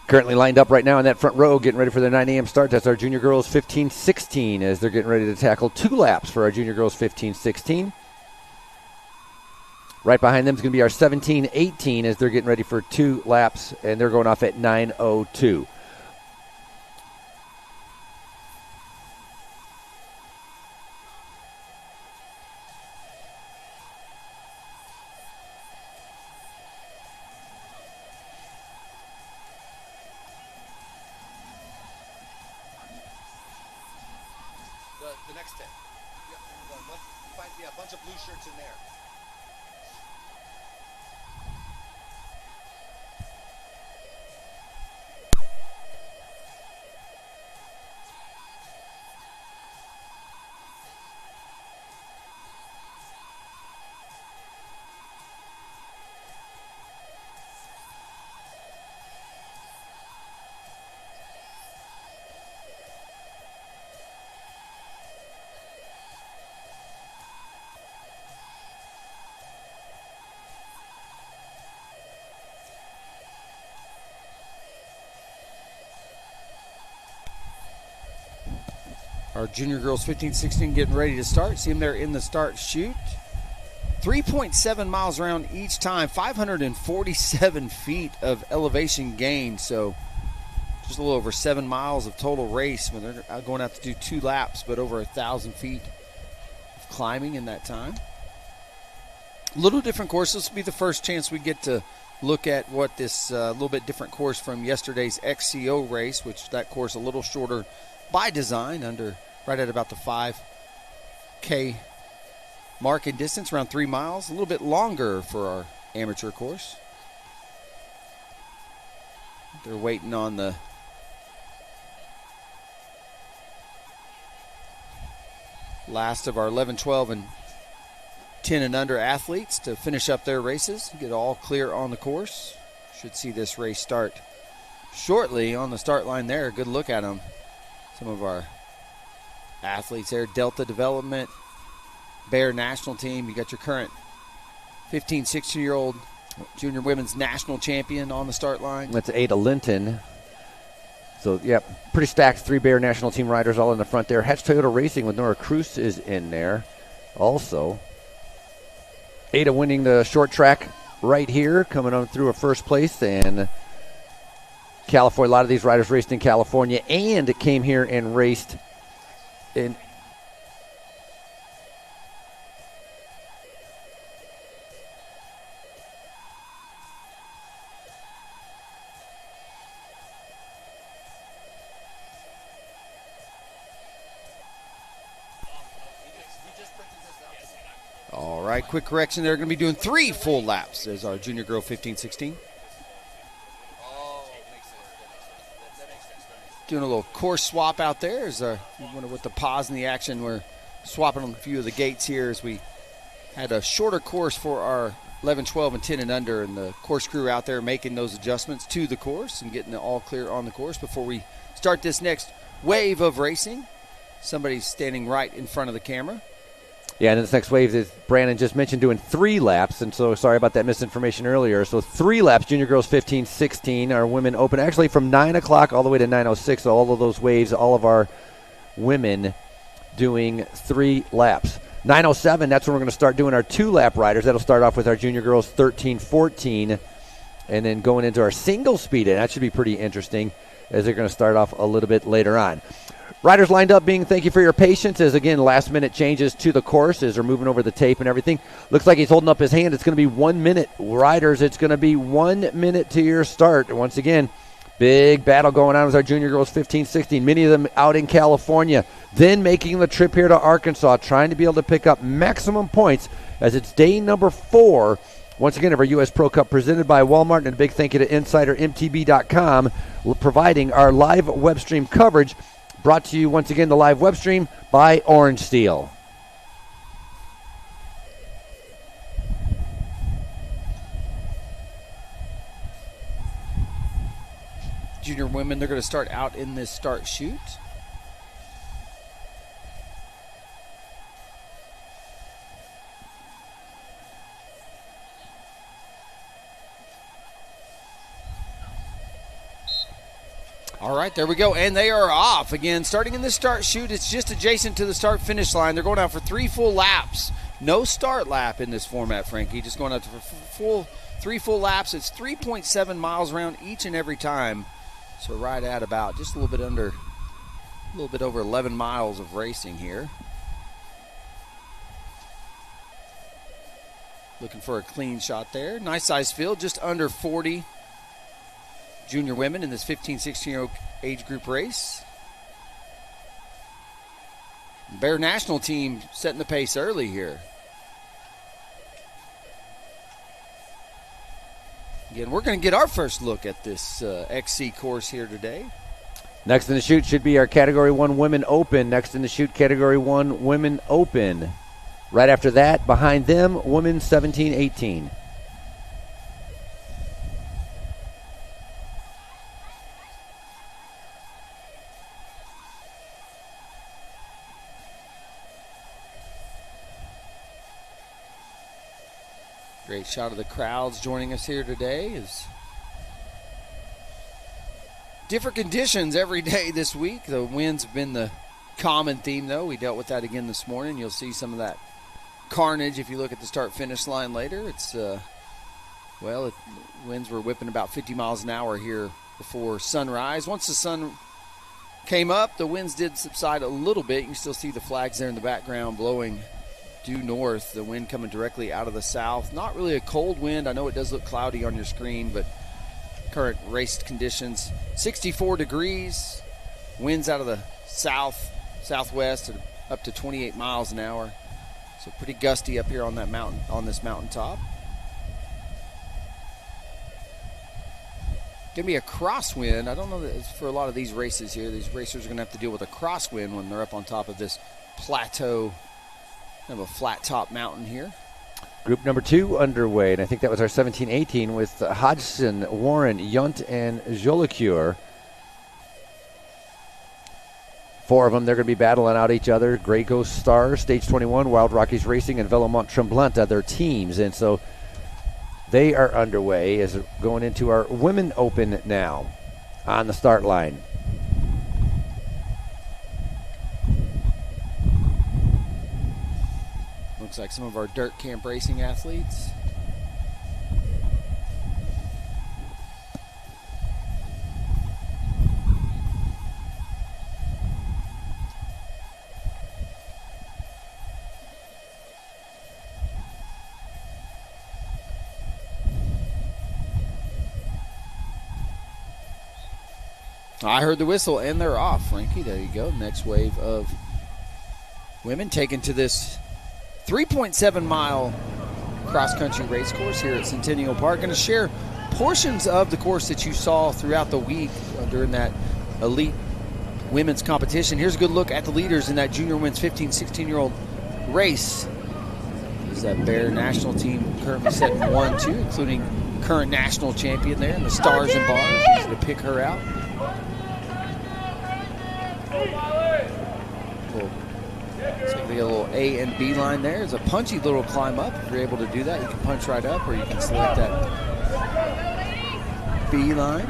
Currently lined up right now in that front row, getting ready for their 9 a.m. start. That's our junior girls 15-16 as they're getting ready to tackle 2 laps for our junior girls 15-16. Right behind them is going to be our 17-18 as they're getting ready for 2 laps, and they're going off at 9:02. The next 10. Yeah, a bunch of blue shirts in there. Our junior girls 15-16 getting ready to start. See them there in the start chute. 3.7 miles around each time, 547 feet of elevation gain. So just a little over 7 miles of total race when they're going out to do 2 laps, but over 1,000 feet of climbing in that time. A little different course. This will be the first chance we get to look at what this little bit different course from yesterday's XCO race, which that course a little shorter by design, right at about the 5K mark in distance, around 3 miles. A little bit longer for our amateur course. They're waiting on the last of our 11, 12, and 10 and under athletes to finish up their races, get all clear on the course. Should see this race start shortly on the start line there. Good look at them. Some of our athletes there, Delta Development, Bear National Team. You got your current 15, 16-year-old junior women's national champion on the start line. That's Ada Linton. So, yeah, pretty stacked 3 Bear National Team riders all in the front there. Hatch Toyota Racing with Nora Cruz is in there also. Ada winning the short track right here, coming on through a first place. And California, a lot of these riders raced in California and came here and raced in. All right, quick correction. They're going to be doing 3 full laps as our junior girl 15-16. Doing a little course swap out there. With the pause in the action, we're swapping on a few of the gates here as we had a shorter course for our 11, 12, and 10 and under, and the course crew out there making those adjustments to the course and getting it all clear on the course before we start this next wave of racing. Somebody's standing right in front of the camera. Yeah, and this next wave is Brandon just mentioned doing 3 laps, and so sorry about that misinformation earlier. So 3 laps, junior girls 15-16, our women open actually from 9 o'clock all the way to 9:06. So all of those waves, all of our women doing 3 laps. 9:07, that's when we're going to start doing our 2-lap riders. That'll start off with our junior girls 13-14, and then going into our single speed, and that should be pretty interesting as they're going to start off a little bit later on. Riders lined up being thank you for your patience as, again, last-minute changes to the course as they're moving over the tape and everything. Looks like he's holding up his hand. It's going to be 1 minute. Riders, it's going to be 1 minute to your start. And once again, big battle going on with our junior girls 15-16. Many of them out in California, then making the trip here to Arkansas, trying to be able to pick up maximum points as it's day number 4. Once again, of our U.S. Pro Cup presented by Walmart, and a big thank you to InsiderMTB.com providing our live web stream coverage. Brought to you, once again, the live web stream by Orange Steel. Junior women, they're going to start out in this start chute. All right, there we go, and they are off. Again, starting in the start chute, it's just adjacent to the start-finish line. They're going out for 3 full laps. No start lap in this format, Frankie. Just going out for 3 full laps. It's 3.7 miles around each and every time. So right at about just a little bit over 11 miles of racing here. Looking for a clean shot there. Nice size field, just under 40 junior women in this 15-16-year-old age group race. Bear National Team setting the pace early here. Again, we're going to get our first look at this XC course here today. Next in the chute should be our Category 1 Women Open. Next in the chute, Category 1 Women Open. Right after that, behind them, Women 17-18. Great shot of the crowds joining us here today. Is different conditions every day this week. The winds have been the common theme, though. We dealt with that again this morning. You'll see some of that carnage if you look at the start-finish line later. It's, winds were whipping about 50 miles an hour here before sunrise. Once the sun came up, the winds did subside a little bit. You can still see the flags there in the background blowing due north. The wind coming directly out of the south. Not really a cold wind. I know it does look cloudy on your screen, but current race conditions, 64 degrees. Winds out of the southwest at up to 28 miles an hour. So pretty gusty up here on that mountain, on this mountaintop. Going to be a crosswind. I don't know that it's for a lot of these races here. These racers are going to have to deal with a crosswind when they're up on top of this plateau, kind of a flat top mountain here. Group number 2 underway, and I think that was our 17-18 with Hodgson, Warren, Yunt, and Jolicoeur. 4 of them, they're going to be battling out each other. Grey Ghost Stars, Stage 21, Wild Rockies Racing, and Velomont Tremblant are their teams. And so they are underway as going into our Women Open now on the start line. Looks like some of our dirt camp racing athletes. I heard the whistle, and they're off, Frankie. There you go. Next wave of women taken to this 3.7-mile cross-country race course here at Centennial Park. Going to share portions of the course that you saw throughout the week during that elite women's competition. Here's a good look at the leaders in that junior women's 15, 16-year-old race. Is that Bear national team currently setting 1-2, including current national champion there, and the stars and bars. Easy to pick her out. So you get a little A and B line there. It's a punchy little climb up. If you're able to do that, you can punch right up, or you can select that B line.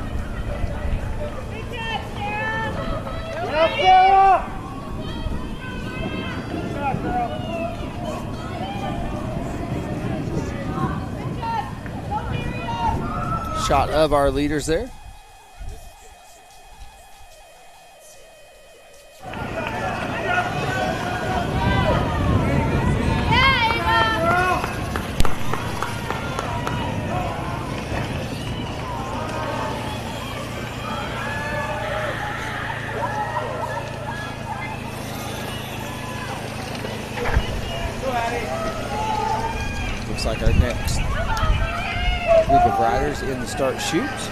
Shot of our leaders there. Looks like our next group of riders in the start chutes.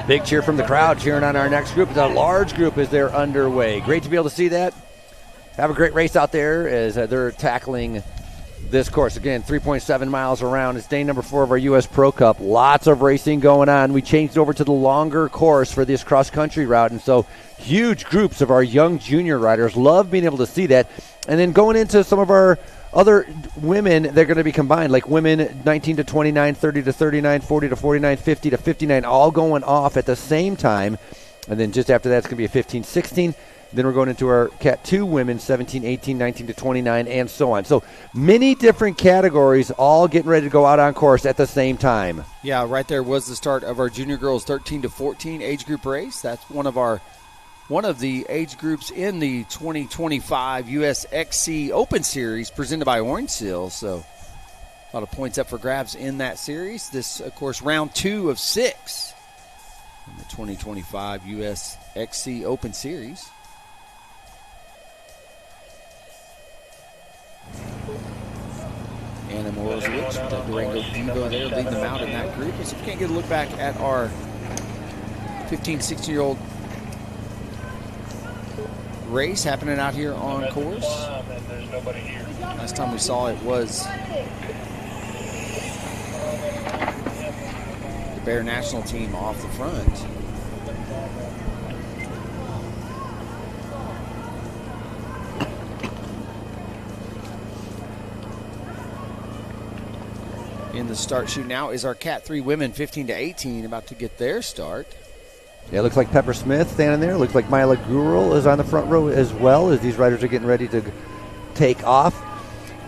Big cheer from the crowd cheering on our next group. It's a large group as they're underway. Great to be able to see that. Have a great race out there as they're tackling this course. Again, 3.7 miles around. It's day number 4 of our U.S. Pro Cup. Lots of racing going on. We changed over to the longer course for this cross-country route, and so huge groups of our young junior riders. Love being able to see that. And then going into some of our other women, they're going to be combined, like women 19 to 29, 30 to 39, 40 to 49, 50 to 59, all going off at the same time. And then just after that, it's going to be a 15, 16. Then we're going into our Cat 2 women, 17, 18, 19 to 29, and so on. So many different categories all getting ready to go out on course at the same time. Yeah, right there was the start of our junior girls 13 to 14 age group race. That's one of the age groups in the 2025 US XC Open Series presented by Orange Seal. So a lot of points up for grabs in that series. This, of course, round 2 of 6 in the 2025 US XC Open Series. Anna Morozowicz with that Durango Devo there leading them out in that group. So if you can't get a look back at our 15, 16-year-old race happening out here on course. Last time we saw it was the Bear National team off the front. In the start chute now is our Cat 3 women, 15 to 18, about to get their start. Yeah, it looks like Pepper Smith standing there. Looks like Mila Gurul is on the front row as well as these riders are getting ready to take off.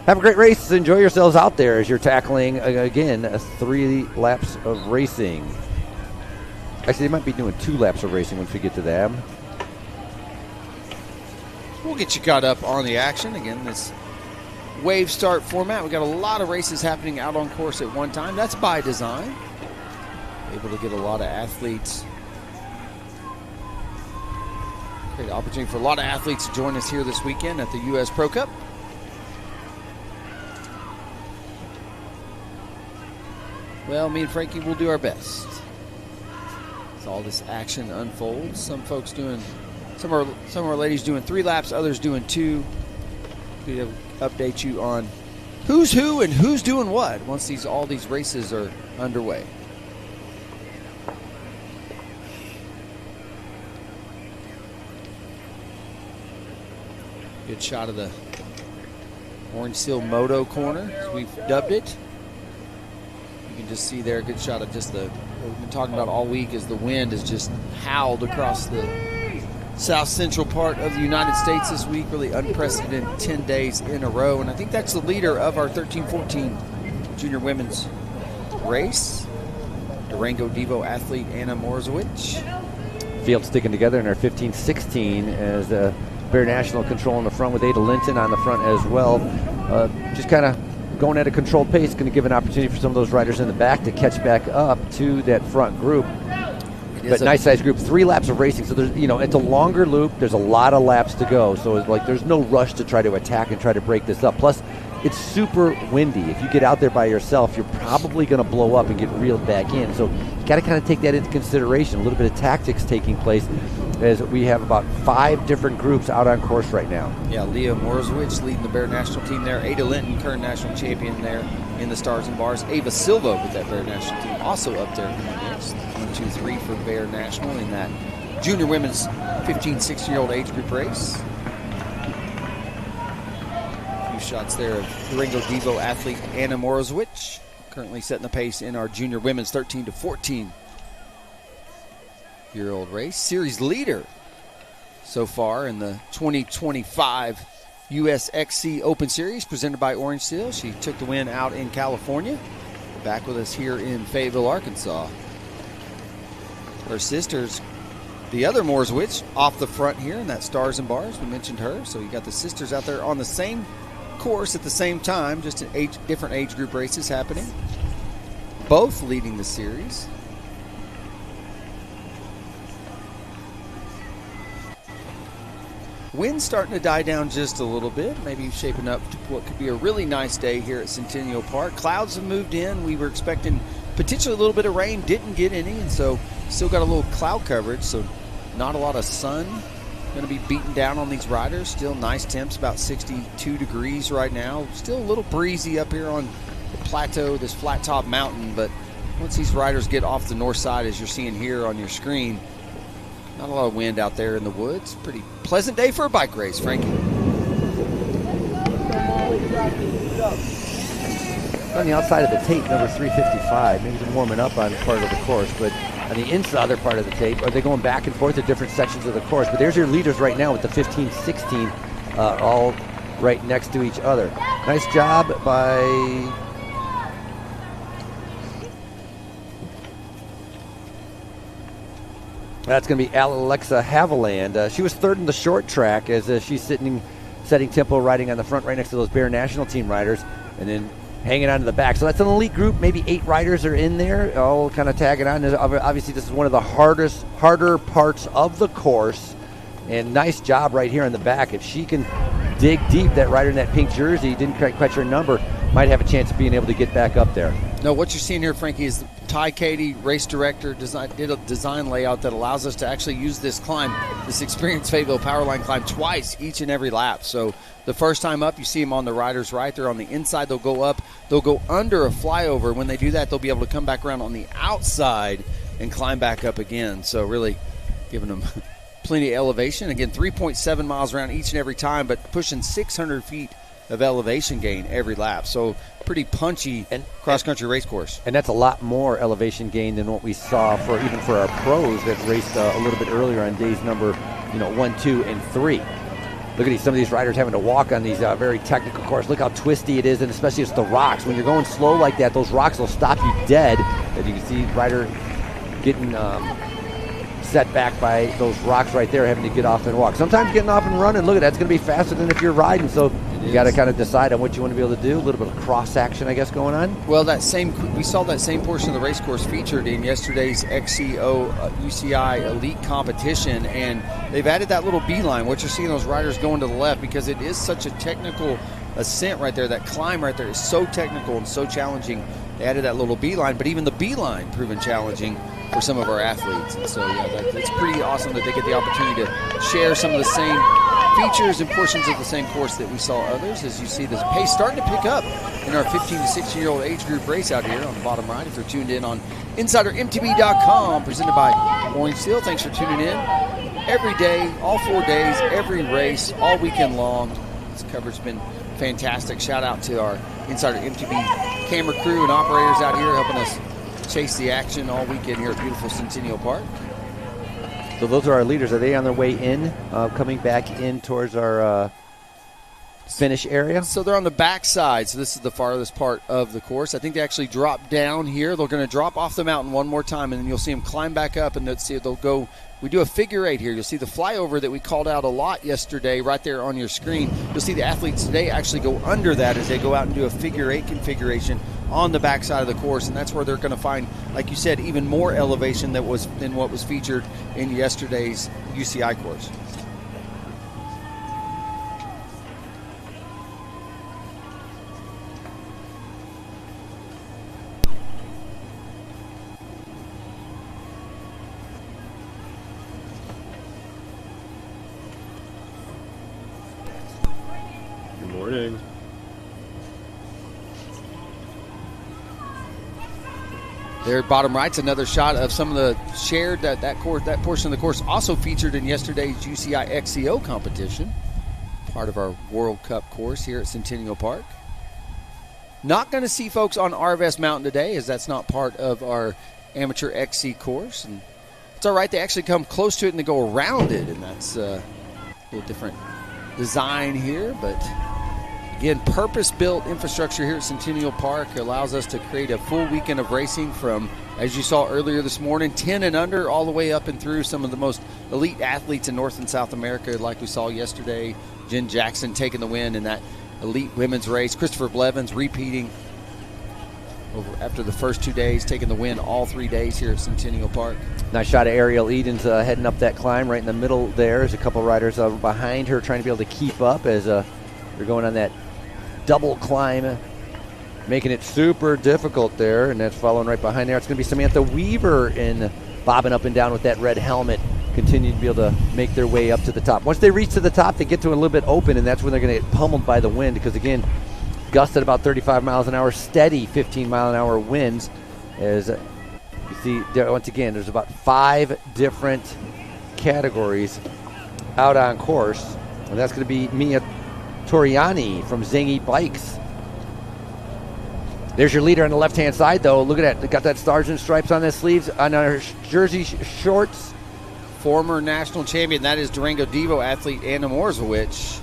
Have a great race. Enjoy yourselves out there as you're tackling, again, 3 laps of racing. Actually, they might be doing 2 laps of racing once we get to them. We'll get you caught up on the action. Again, this wave start format. We got a lot of races happening out on course at one time. That's by design. Able to get a lot of athletes. Great opportunity for a lot of athletes to join us here this weekend at the U.S. Pro Cup. Well, me and Frankie will do our best as all this action unfolds. Some folks doing, some of our ladies doing 3 laps, others doing 2. We'll update you on who's who and who's doing what once all these races are underway. Good shot of the Orange Seal Moto corner, as we've dubbed it. You can just see there a good shot of just what we've been talking about all week is the wind has just howled across the south central part of the United States this week. Really unprecedented 10 days in a row. And I think that's the leader of our 13-14 junior women's race, Durango Devo athlete Anna Morzowicz. Field sticking together in our 15-16 as Bear National control in the front with Ada Linton on the front as well. Just kind of going at a controlled pace, going to give an opportunity for some of those riders in the back to catch back up to that front group. But nice size group, 3 laps of racing. So there's, it's a longer loop. There's a lot of laps to go. So it's like there's no rush to try to attack and try to break this up. Plus, it's super windy. If you get out there by yourself, you're probably going to blow up and get reeled back in. So you got to kind of take that into consideration. A little bit of tactics taking place as we have about 5 different groups out on course right now. Yeah, Leah Morzowicz leading the Bear National team there. Ada Linton, current national champion there in the Stars and Bars. Ava Silva with that Bear National team also up there in the mix. 1, 2, 3 for Bear National in that junior women's 15, 16-year-old age group race. A few shots there of Durango Devo athlete Anna Morzowicz, currently setting the pace in our junior women's 13 to 14-year-old race. Series leader so far in the 2025 USXC Open Series presented by Orange Seal. She took the win out in California. Back with us here in Fayetteville, Arkansas. Her sisters, the other Morzowicz, off the front here in that Stars and Bars. We mentioned her. So you got the sisters out there on the same course at the same time, just in different age group races happening. Both leading the series. Wind's starting to die down just a little bit, maybe shaping up to what could be a really nice day here at Centennial Park. Clouds have moved in. We were expecting potentially a little bit of rain, didn't get any, and so still got a little cloud coverage, so not a lot of sun going to be beating down on these riders. Still nice temps, about 62 degrees right now. Still a little breezy up here on the plateau, this flat top mountain, but once these riders get off the north side, as you're seeing here on your screen, not a lot of wind out there in the woods. Pretty pleasant day for a bike race, Frankie. On the outside of the tape, number 355, maybe they're warming up on part of the course, but on the other part of the tape, are they going back and forth at different sections of the course? But there's your leaders right now with the 15-16 all right next to each other. Nice job by that's going to be Alexa Haviland. She was 3rd in the short track as she's setting tempo riding on the front right next to those Bear National team riders, and then hanging on to the back. So that's an elite group. Maybe 8 riders are in there, all kind of tagging on. Obviously, this is one of the harder parts of the course, and nice job right here in the back. If she can dig deep, that rider in that pink jersey, didn't quite catch her number, might have a chance of being able to get back up there. No, what you're seeing here, Frankie, is Ty Katie, race director, did a design layout that allows us to actually use this climb, this experienced Fayetteville powerline climb twice each and every lap. So the first time up, you see them on the rider's right. They're on the inside. They'll go up. They'll go under a flyover. When they do that, they'll be able to come back around on the outside and climb back up again. So really giving them plenty of elevation. Again, 3.7 miles around each and every time, but pushing 600 feet of elevation gain every lap. So pretty punchy cross-country race course. And that's a lot more elevation gain than what we saw for even for our pros that raced a little bit earlier on days number 1, 2, and 3. Look at some of these riders having to walk on these very technical courses. Look how twisty it is, and especially it's the rocks. When you're going slow like that, those rocks will stop you dead. As you can see, rider getting set back by those rocks right there, having to get off and walk. Sometimes getting off and running, look at that's going to be faster than if you're riding. So you got to kind of decide on what you want to be able to do. A little bit of cross action, I guess, going on. Well, we saw that same portion of the race course featured in yesterday's XCO UCI Elite competition, and they've added that little beeline. What you're seeing those riders going to the left, because it is such a technical ascent right there. That climb right there is so technical and so challenging. They added that little beeline, but even the beeline proven challenging for some of our athletes. And so, yeah, it's pretty awesome that they get the opportunity to share some of the same features and portions of the same course that we saw others. As you see, the pace starting to pick up in our 15 to 16-year-old age group race out here on the bottom right. If you're tuned in on InsiderMTB.com, presented by Orange Steel, thanks for tuning in. Every day, all 4 days, every race, all weekend long. This coverage has been fantastic. Shout out to our Insider MTB camera crew and operators out here helping us chase the action all weekend here at beautiful Centennial Park. So those are our leaders. Are they on their way in, coming back in towards our finish area? So they're on the back side. So this is the farthest part of the course. I think they actually drop down here. They're going to drop off the mountain one more time, and then you'll see them climb back up, and they'll go. We do a figure eight here. You'll see the flyover that we called out a lot yesterday right there on your screen. You'll see the athletes today actually go under that as they go out and do a figure eight configuration on the backside of the course, and that's where they're going to find, like you said, even more elevation than what was featured in yesterday's UCI course. Good morning. There at bottom right's another shot of some of the shared that portion of the course also featured in yesterday's UCI XCO competition, part of our World Cup course here at Centennial Park. Not going to see folks on Arvest Mountain today, as that's not part of our amateur XC course, and it's all right. They actually come close to it and they go around it, and that's a little different design here, but again, purpose-built infrastructure here at Centennial Park allows us to create a full weekend of racing from, as you saw earlier this morning, 10 and under all the way up and through some of the most elite athletes in North and South America, like we saw yesterday. Jen Jackson taking the win in that elite women's race. Christopher Blevins repeating after the first 2 days, taking the win all 3 days here at Centennial Park. Nice shot of Ariel Edens heading up that climb right in the middle there. There's a couple riders behind her trying to be able to keep up as they're going on that double climb, making it super difficult there, and that's following right behind there. It's going to be Samantha Weaver bobbing up and down with that red helmet, continuing to be able to make their way up to the top. Once they reach to the top, they get to a little bit open, and that's when they're going to get pummeled by the wind, because again, gusts at about 35 miles an hour, steady 15-mile-an-hour winds. As you see there, once again, there's about 5 different categories out on course, and that's going to be Mia Toriani from Zingy Bikes. There's your leader on the left-hand side, though. Look at that. They got that stars and stripes on their sleeves, on her jersey shorts. Former national champion, that is Durango Devo athlete Anna Morzowicz.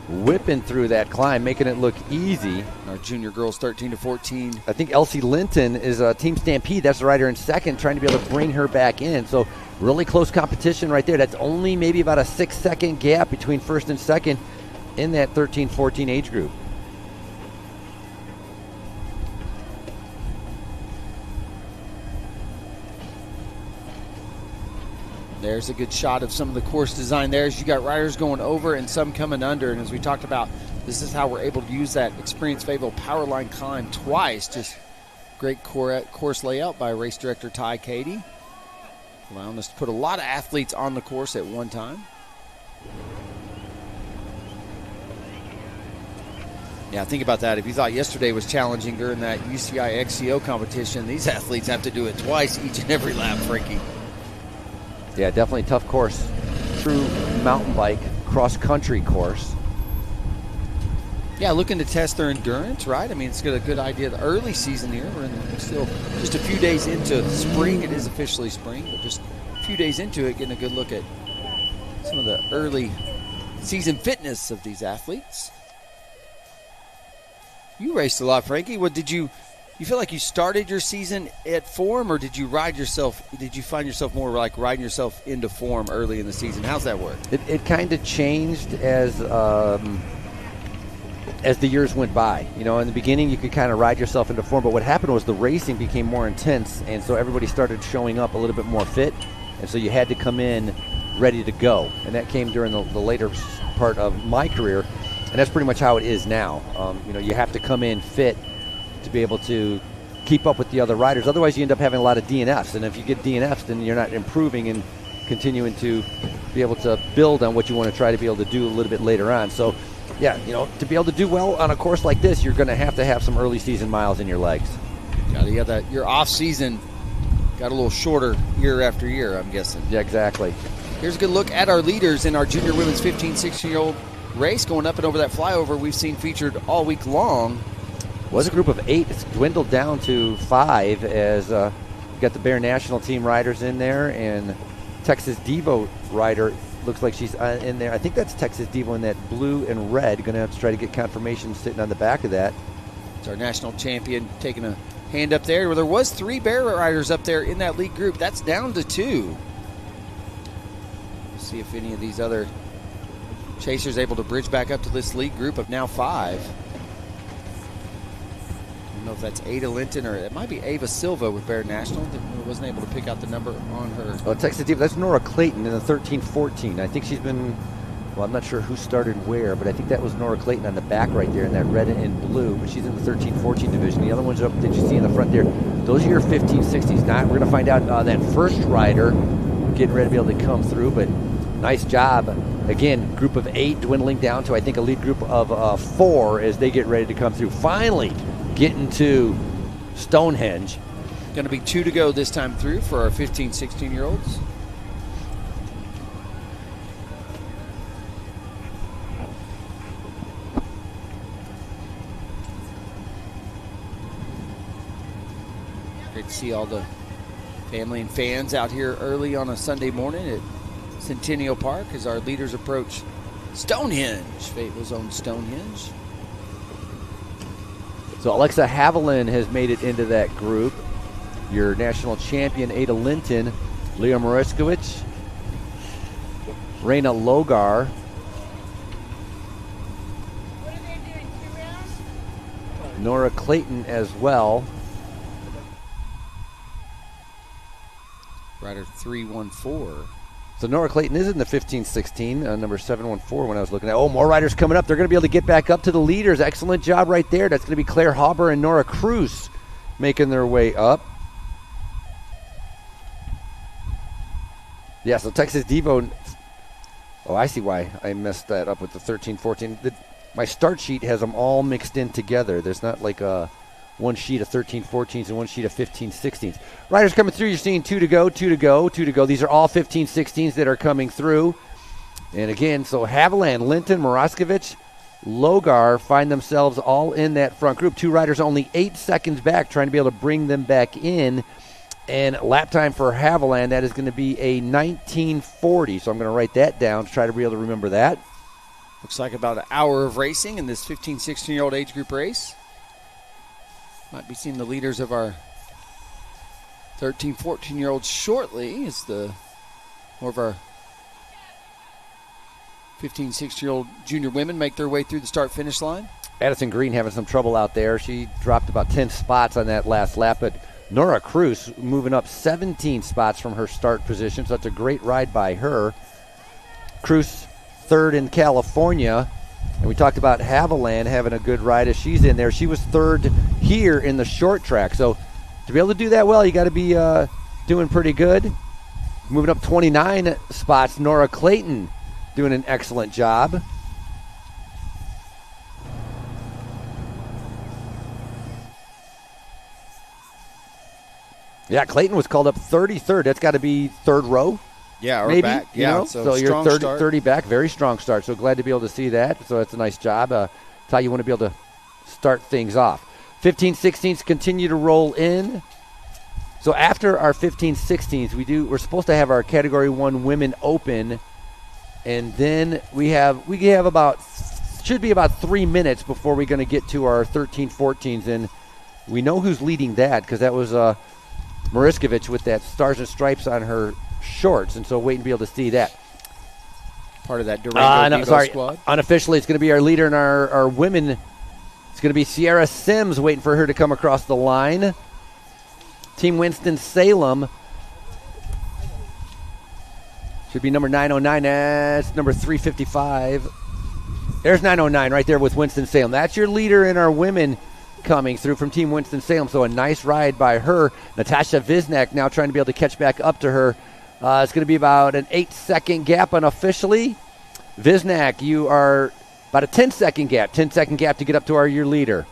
Whipping through that climb, making it look easy. Our junior girls 13 to 14. I think Elsie Linton is Team Stampede. That's the rider in second, trying to be able to bring her back in. So really close competition right there. That's only maybe about a 6-second gap between first and second in that 13-14 age group. There's a good shot of some of the course design there. As you got riders going over and some coming under. And as we talked about This is how we're able to use that experienced Fayetteville powerline climb twice. Just great course layout by race director Ty Cady, allowing us to put a lot of athletes on the course at one time. Yeah, think about that. If you thought yesterday was challenging during that UCI XCO competition, these athletes have to do it twice each and every lap, Frankie. Yeah, definitely tough course. True mountain bike, cross-country course. Yeah, looking to test their endurance, right? I mean, it's got a good idea. The early season here, we're still just a few days into spring. It is officially spring, but just a few days into it, getting a good look at some of the early season fitness of these athletes. You raced a lot, Frankie. What did you feel like you started your season at form, or did you find yourself more like riding yourself into form early in the season? How's that work? It kind of changed as the years went by. You know, in the beginning you could kind of ride yourself into form, but what happened was the racing became more intense, and so everybody started showing up a little bit more fit, and so you had to come in ready to go. And that came during the later part of my career, and that's pretty much how it is now. You know, you have to come in fit to be able to keep up with the other riders. Otherwise, you end up having a lot of DNFs, and if you get DNFs, then you're not improving and continuing to be able to build on what you want to try to be able to do a little bit later on. So, yeah, you know, to be able to do well on a course like this, you're going to have some early season miles in your legs. Yeah, that your off season got a little shorter year after year, I'm guessing. Yeah, exactly. Here's a good look at our leaders in our junior women's 15, 16-year-old race going up and over that flyover we've seen featured all week long. Was a group of 8. It's dwindled down to 5 as you got the Bear National Team riders in there, and Texas Devo rider looks like she's in there. I think that's Texas Devo in that blue and red. Going to have to try to get confirmation sitting on the back of that. It's our national champion taking a hand up there. Well, there was 3 Bear riders up there in that lead group. That's down to 2. Let's see if any of these other chasers able to bridge back up to this lead group of now 5. I don't know if that's Ada Linton or it might be Ava Silva with Bear National. Wasn't able to pick out the number on her. Oh, Texas Devo, that's Nora Clayton in the 13-14. I think she's been, well, I'm not sure who started where, but I think that was Nora Clayton on the back right there in that red and blue, but she's in the 13-14 division. The other ones up that you see in the front there, those are your 15-16s. Now we're going to find out that first rider getting ready to be able to come through, but nice job. Again, group of 8 dwindling down to, I think, a lead group of 4 as they get ready to come through. Finally getting to Stonehenge. Going to be 2 to go this time through for our 15, 16-year-olds. Great to see all the family and fans out here early on a Sunday morning at Centennial Park as our leaders approach Stonehenge, Fayetteville's own Stonehenge. So Alexa Haviland has made it into that group. Your national champion, Ada Linton, Leah Moriskowicz, Raina Logar. What are they doing, 2 rounds? Nora Clayton as well. Rider 314. So Nora Clayton is in the 15-16, number 714 when I was looking at. Oh, more riders coming up. They're going to be able to get back up to the leaders. Excellent job right there. That's going to be Claire Hauber and Nora Cruz making their way up. Yeah, so Texas Devo. Oh, I see why I messed that up with the 13-14. My start sheet has them all mixed in together. There's not like one sheet of 13-14s and one sheet of 15-16s. Riders coming through. You're seeing 2 to go, 2 to go, 2 to go. These are all 15-16s that are coming through. And again, so Haviland, Linton, Moroskovich, Logar find themselves all in that front group. 2 riders only 8 seconds back, trying to be able to bring them back in. And lap time for Haviland, that is going to be a 19:40. So I'm going to write that down to try to be able to remember that. Looks like about an hour of racing in this 15, 16-year-old age group race. Might be seeing the leaders of our 13, 14-year-olds shortly as the more of our 15, 16-year-old junior women make their way through the start-finish line. Addison Green having some trouble out there. She dropped about 10 spots on that last lap, but Nora Cruz moving up 17 spots from her start position, so that's a great ride by her. Cruz third in California, And we talked about Haviland having a good ride as she's in there. She was third here in the short track. So to be able to do that well, you got to be doing pretty good. Moving up 29 spots, Nora Clayton doing an excellent job. Yeah, Clayton was called up 33rd. That's got to be third row. Yeah, or maybe, back. You Yeah, know? So you're 30 back. Very strong start. So glad to be able to see that. So that's a nice job. It's how you want to be able to start things off. 15-16s continue to roll in. So after our 15-16s, we're supposed to have our Category 1 Women Open, and then we should be about 3 minutes before we're going to get to our 13-14s, and we know who's leading that because that was Mariskovich with that Stars and Stripes on her shorts, and so waiting to be able to see that. Part of that Durango squad. Unofficially, it's going to be our leader in our women. It's going to be Sierra Sims, waiting for her to come across the line. Team Winston-Salem should be number 909. That's number 355. There's 909 right there with Winston-Salem. That's your leader in our women coming through from Team Winston-Salem. So a nice ride by her. Natasha Visnak now trying to be able to catch back up to her. It's going to be about an 8-second gap unofficially. Visnak, you are about a 10-second gap. 10-second gap to get up to your leader.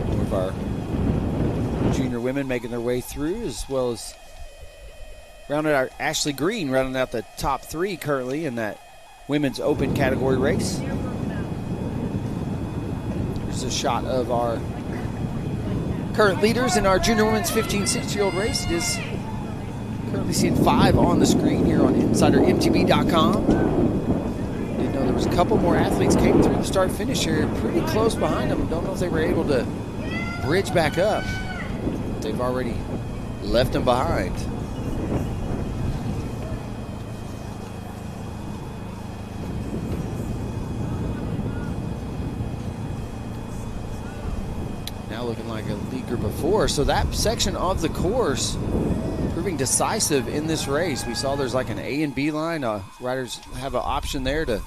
More of our junior women making their way through, as well as rounded out Ashley Green, rounding out the top three currently in that women's open category race. Here's a shot of our current leaders in our junior women's 15-16-year-old race. It is currently seeing 5 on the screen here on InsiderMTB.com. Didn't know there was a couple more athletes came through the start-finish here, pretty close behind them. Don't know if they were able to bridge back up. They've already left them behind. Now looking like a lead group of 4. So that section of the course proving decisive in this race. We saw there's like an A and B line. Riders have an option there to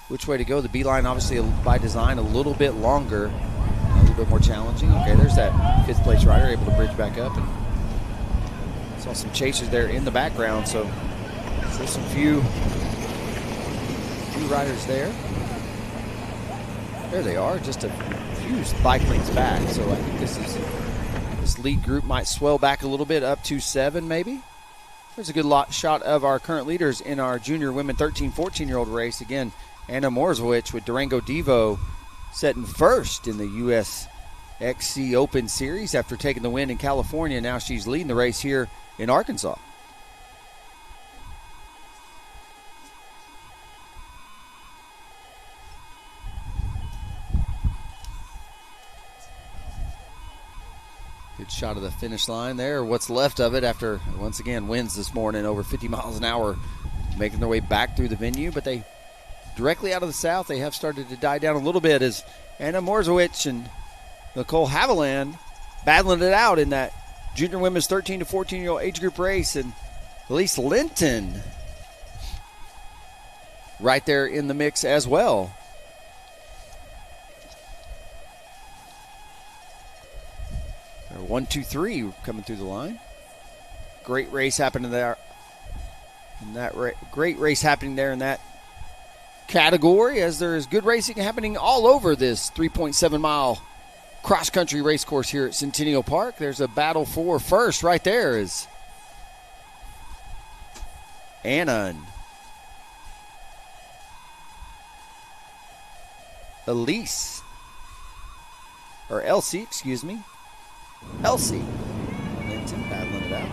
which way to go. The B line obviously by design a little bit longer, a little bit more challenging. Okay, there's that 5th place rider able to bridge back up, and saw some chasers there in the background. So there's some few riders there. There they are, just a few bike lanes back. So I think this lead group might swell back a little bit, up to 7 maybe. There's a good shot of our current leaders in our junior women 13-14-year-old race. Again, Anna Morzowicz with Durango Devo setting first in the US XC Open Series after taking the win in California. Now she's leading the race here in Arkansas. Good shot of the finish line there, what's left of it after, once again, winds this morning over 50 miles an hour, making their way back through the venue. But they, directly out of the south, they have started to die down a little bit as Anna Morzowicz and Nicole Haviland battling it out in that junior women's 13 to 14-year-old age group race. And Elise Linton right there in the mix as well. 1, 2, 3 coming through the line. Great race happening there. Great race happening there in that category, as there is good racing happening all over this 3.7-mile cross-country race course here at Centennial Park. There's a battle for first right there is Anna and Elsie, excuse me. Elsie Linton battling it out.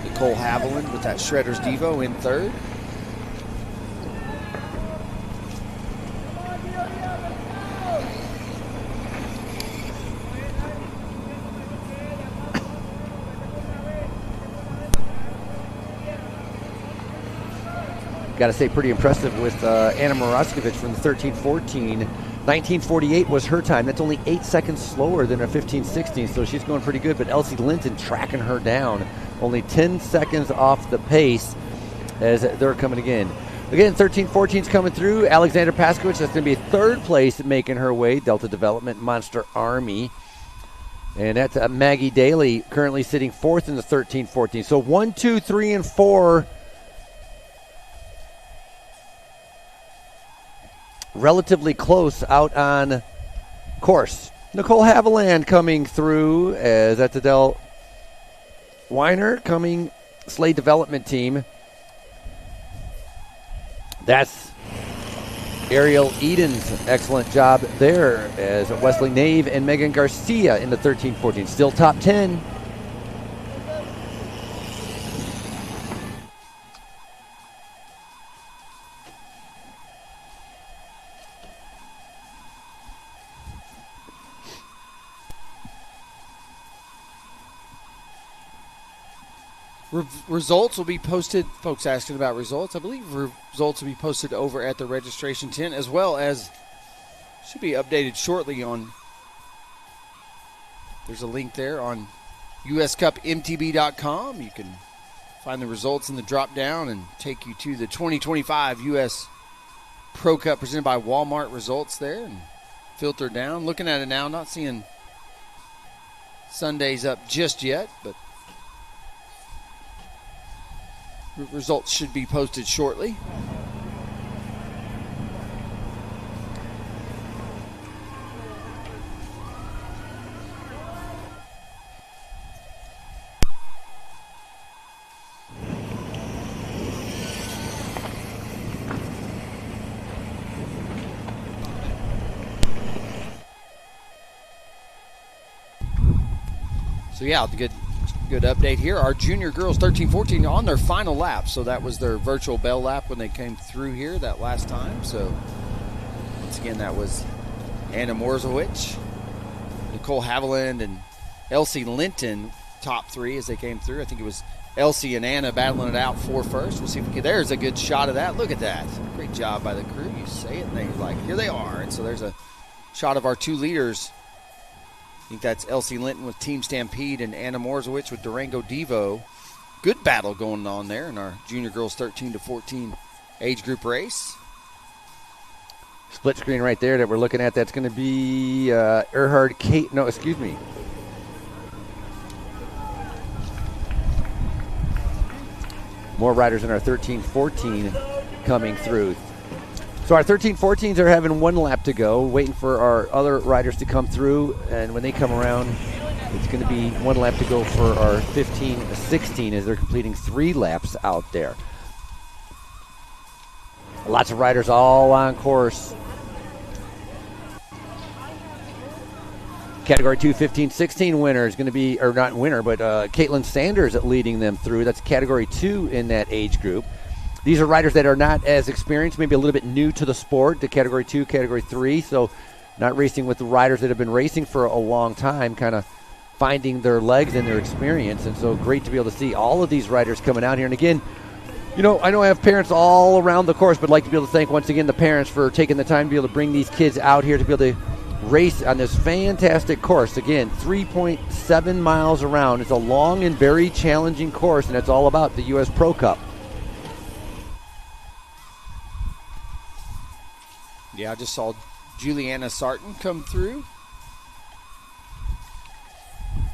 Nicole Haviland with that Shredder's Devo in third. got to say, pretty impressive with Anna Moroskovic from the 13-14. 1948 was her time. That's only 8 seconds slower than a 15-16, so she's going pretty good. But Elsie Linton tracking her down, only 10 seconds off the pace as they're coming again. Again, 13-14's coming through. Alexander Paskowicz, that's going to be third place making her way. Delta Development Monster Army. And that's Maggie Daly currently sitting fourth in the 13-14. So 1, 2, 3, and 4 relatively close out on course. Nicole Haviland coming through as that's Adele Weiner coming, Slade Development Team. That's Ariel Eden's excellent job there as Wesley Nave and Megan Garcia in the 13-14. Still top 10. Results will be posted. Folks asking about results. I believe results will be posted over at the registration tent, as well as should be updated shortly on. There's a link there on uscupmtb.com. You can find the results in the drop down and take you to the 2025 U.S. Pro Cup presented by Walmart results there and filter down. Looking at it now, not seeing Sundays up just yet, but results should be posted shortly. So yeah, good update here. Our junior girls 13-14 on their final lap. So that was their virtual bell lap when they came through here that last time. So once again, that was Anna Morzowicz, Nicole Haviland, and Elsie Linton top three as they came through. I think it was Elsie and Anna battling it out for first. We'll see if we can. There's a good shot of that. Look at that. Great job by the crew. You say it and they're like, here they are. And so there's a shot of our two leaders. I think that's Elsie Linton with Team Stampede and Anna Morzowicz with Durango Devo. Good battle going on there in our junior girls 13-14 age group race. Split screen right there that we're looking at. That's going to be Erhard Kate. No, excuse me. More riders in our 13-14 coming through. So our 13-14s are having one lap to go, waiting for our other riders to come through. And when they come around, it's going to be one lap to go for our 15-16 as they're completing 3 laps out there. Lots of riders all on course. Category 2 15-16 winner is going to be, or not winner, but Caitlin Sanders leading them through. That's Category 2 in that age group. These are riders that are not as experienced, maybe a little bit new to the sport, to Category 2, Category 3, so not racing with the riders that have been racing for a long time, kind of finding their legs and their experience. And so great to be able to see all of these riders coming out here. And again, you know, I know I have parents all around the course, but I'd like to be able to thank once again the parents for taking the time to be able to bring these kids out here to be able to race on this fantastic course. Again, 3.7 miles around. It's a long and very challenging course, and it's all about the U.S. Pro Cup. Yeah, I just saw Juliana Sarton come through.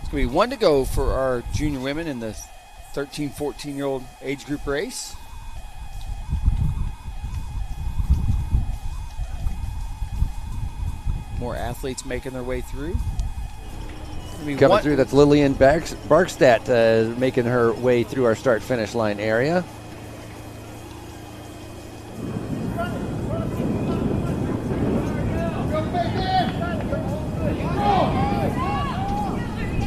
It's going to be one to go for our junior women in the 13-14-year-old age group race. More athletes making their way through. Coming through, that's Lillian Barkstadt making her way through our start-finish line area.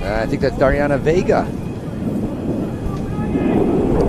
I think that's Dariana Vega.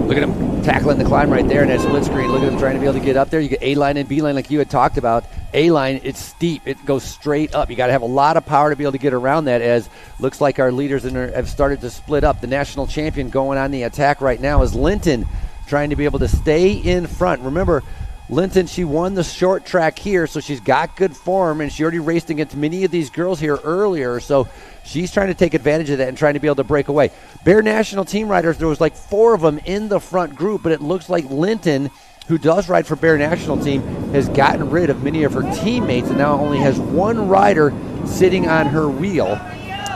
Look at him tackling the climb right there in that split screen. Look at him trying to be able to get up there. You get A-line and B-line like you had talked about. A-line, it's steep. It goes straight up. You got to have a lot of power to be able to get around that, as looks like our leaders have started to split up. The national champion going on the attack right now is Linton, trying to be able to stay in front. Remember, Linton, she won the short track here, so she's got good form, and she already raced against many of these girls here earlier, so she's trying to take advantage of that and trying to be able to break away. Bear National team riders, there was like 4 of them in the front group, but it looks like Linton, who does ride for Bear National team, has gotten rid of many of her teammates and now only has 1 rider sitting on her wheel,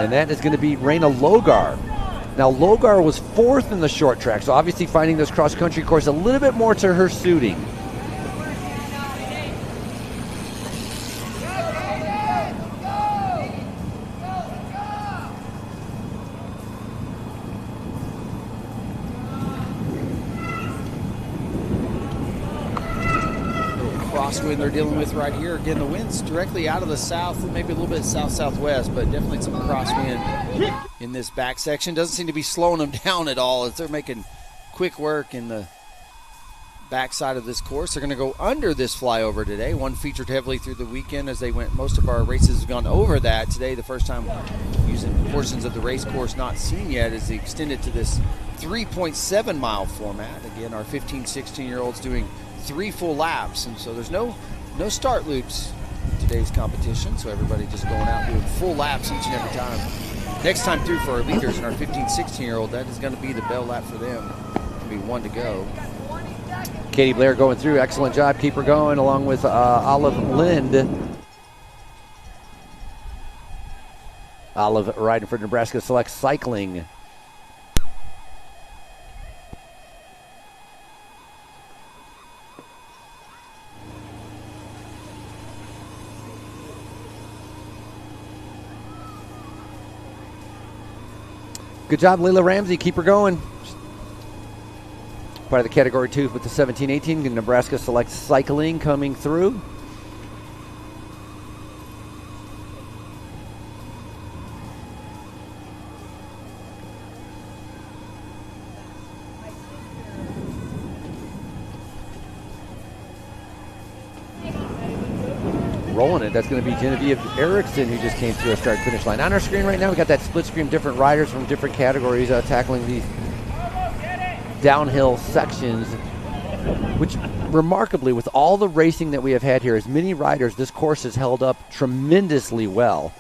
and that is going to be Raina Logar. Now, Logar was 4th in the short track, so obviously finding this cross-country course a little bit more to her suiting. Crosswind they're dealing with right here. Again, the wind's directly out of the south, maybe a little bit south-southwest, but definitely some crosswind in this back section. Doesn't seem to be slowing them down at all as they're making quick work in the backside of this course. They're going to go under this flyover today. One featured heavily through the weekend as they went. Most of our races have gone over that. Today, the first time using portions of the race course not seen yet is extended to this 3.7 mile format. Again, our 15, 16-year-olds doing 3 full laps, and so there's no start loops in today's competition, so everybody just going out doing full laps each and every time. Next time through for our leaders and our 15, 16-year-old, that is going to be the bell lap for them. It'll be 1 to go. Katie Blair going through. Excellent job. Keep her going along with Olive Lind. Olive riding for Nebraska Select Cycling. Good job, Leila Ramsey. Keep her going. Part of the Category 2 with the 17-18. Nebraska Select Cycling coming through. Rolling it, that's going to be Genevieve Erickson, who just came through a start-finish line. On our screen right now, we got that split screen, different riders from different categories tackling these downhill sections, which remarkably, with all the racing that we have had here, as many riders, this course has held up tremendously well.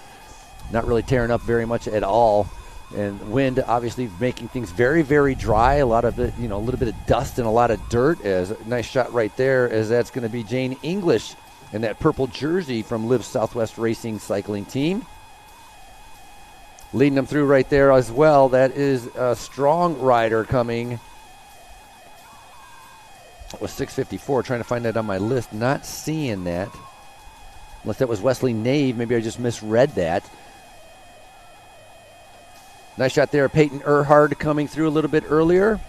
Not really tearing up very much at all. And wind obviously making things very, very dry. A lot of it, a little bit of dust and a lot of dirt. As a nice shot right there, as that's going to be Jane English in that purple jersey from Live Southwest Racing Cycling Team. Leading them through right there as well, that is a strong rider coming. It was 6:54, trying to find that on my list. Not seeing that. Unless that was Wesley Nave, maybe I just misread that. Nice shot there, Peyton Erhard coming through a little bit earlier.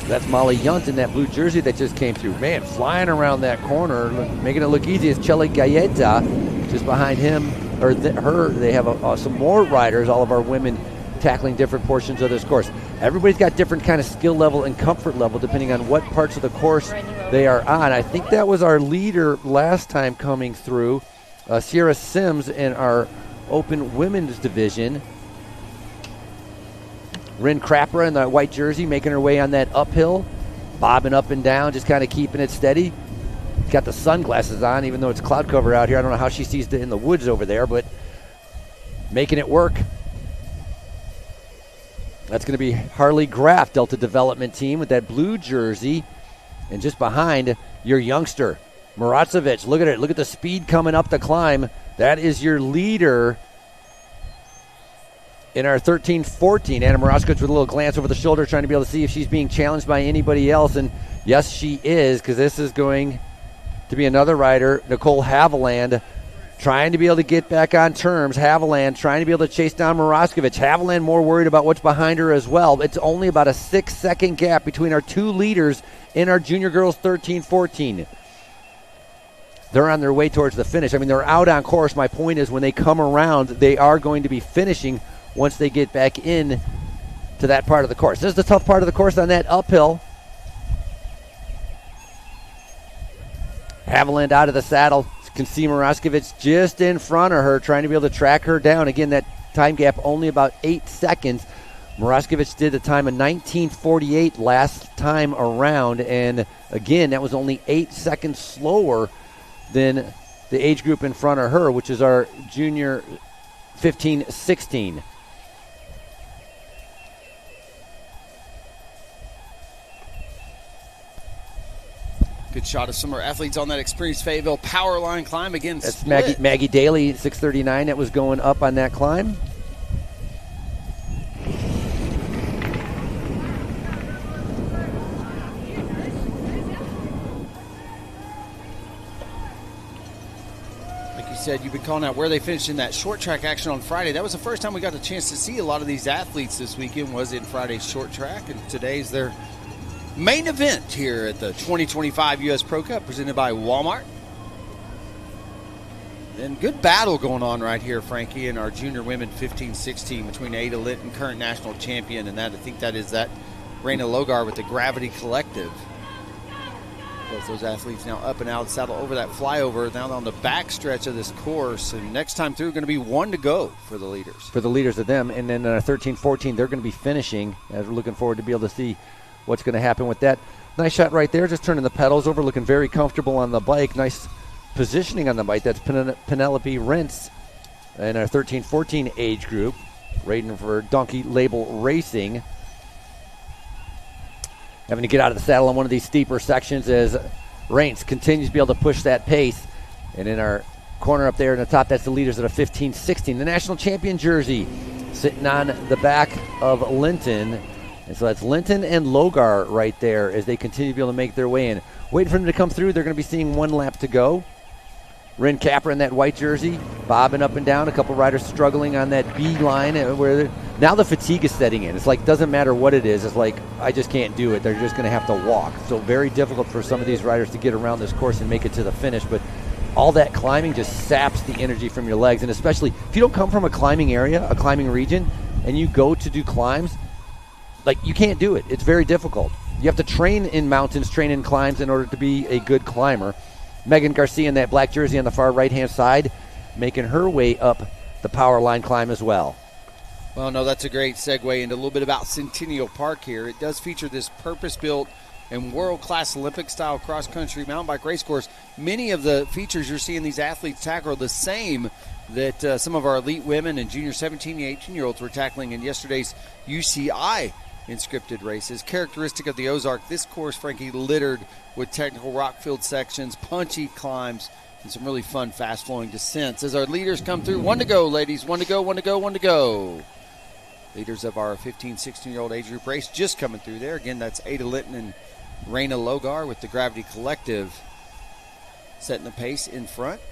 That's Molly Yunt in that blue jersey that just came through. Man, flying around that corner, making it look easy is Chele Galleta. Just behind him, or her, they have some more riders, all of our women tackling different portions of this course. Everybody's got different kind of skill level and comfort level depending on what parts of the course they are on. I think that was our leader last time coming through, Sierra Sims in our open women's division. Rin Crapra in the white jersey making her way on that uphill, bobbing up and down, just kind of keeping it steady. Got the sunglasses on, even though it's cloud cover out here. I don't know how she sees it in the woods over there, but making it work. That's going to be Harley Graff, Delta Development Team, with that blue jersey. And just behind, your youngster, Moracevic. Look at it. Look at the speed coming up the climb. That is your leader in our 13-14. Anna Moracevic with a little glance over the shoulder, trying to be able to see if she's being challenged by anybody else. And yes, she is, because this is going to be another rider, Nicole Haviland, trying to be able to get back on terms. Haviland trying to be able to chase down Moracevic. Haviland more worried about what's behind her as well. It's only about a 6-second gap between our two leaders in our junior girls 13-14. They're on their way towards the finish. I mean, they're out on course. My point is, when they come around, they are going to be finishing once they get back in to that part of the course. This is the tough part of the course on that uphill. Haviland out of the saddle. can see Moroskevich just in front of her, trying to be able to track her down. Again, that time gap only about 8 seconds. Moroskevich did a time of 19:48 last time around, and again, that was only 8 seconds slower than the age group in front of her, which is our junior 15-16. Good shot of some of our athletes on that experienced Fayetteville power line climb. Again, that's split. Maggie Daly, 6:39, that was going up on that climb. Said you've been calling out where they finished in that short track action on Friday. That was the first time we got the chance to see a lot of these athletes this weekend, was in Friday's short track, and today's their main event here at the 2025 U.S. Pro Cup presented by Walmart. And good battle going on right here, Frankie, in our junior women 15-16 between Ada Linton, current national champion, and that I think that is that Raina Logar with the Gravity Collective. Both those athletes now up and out of the saddle over that flyover, now on the back stretch of this course. And next time through, going to be 1 to go for the leaders. For the leaders of them. And then 13-14, they're going to be finishing. As we're looking forward to be able to see what's going to happen with that. Nice shot right there, just turning the pedals over, looking very comfortable on the bike. Nice positioning on the bike. That's Penelope Rentz in our 13-14 age group, rating for Donkey Label Racing. Having to get out of the saddle on one of these steeper sections as Rentz continues to be able to push that pace. And in our corner up there in the top, that's the leaders at a 15-16. The national champion jersey sitting on the back of Linton. And so that's Linton and Logar right there as they continue to be able to make their way in. Waiting for them to come through. They're going to be seeing 1 lap to go. Ren Capper in that white jersey, bobbing up and down. A couple riders struggling on that B line where now the fatigue is setting in. It's like, doesn't matter what it is. It's like, I just can't do it. They're just going to have to walk. So very difficult for some of these riders to get around this course and make it to the finish. But all that climbing just saps the energy from your legs. And especially if you don't come from a climbing area, a climbing region, and you go to do climbs, like, you can't do it. It's very difficult. You have to train in mountains, train in climbs in order to be a good climber. Megan Garcia in that black jersey on the far right-hand side, making her way up the power line climb as well. Well, no, that's a great segue into a little bit about Centennial Park here. It does feature this purpose-built and world-class Olympic-style cross-country mountain bike race course. Many of the features you're seeing these athletes tackle are the same that some of our elite women and junior 17 and 18-year-olds were tackling in yesterday's UCI inscripted races. Characteristic of the Ozark, this course, Frankie, littered with technical rock-filled sections, punchy climbs, and some really fun, fast-flowing descents. As our leaders come through, 1 to go, ladies. 1 to go, 1 to go, 1 to go. Leaders of our 15, 16-year-old age group race just coming through there. Again, that's Ada Linton and Raina Logar with the Gravity Collective setting the pace in front.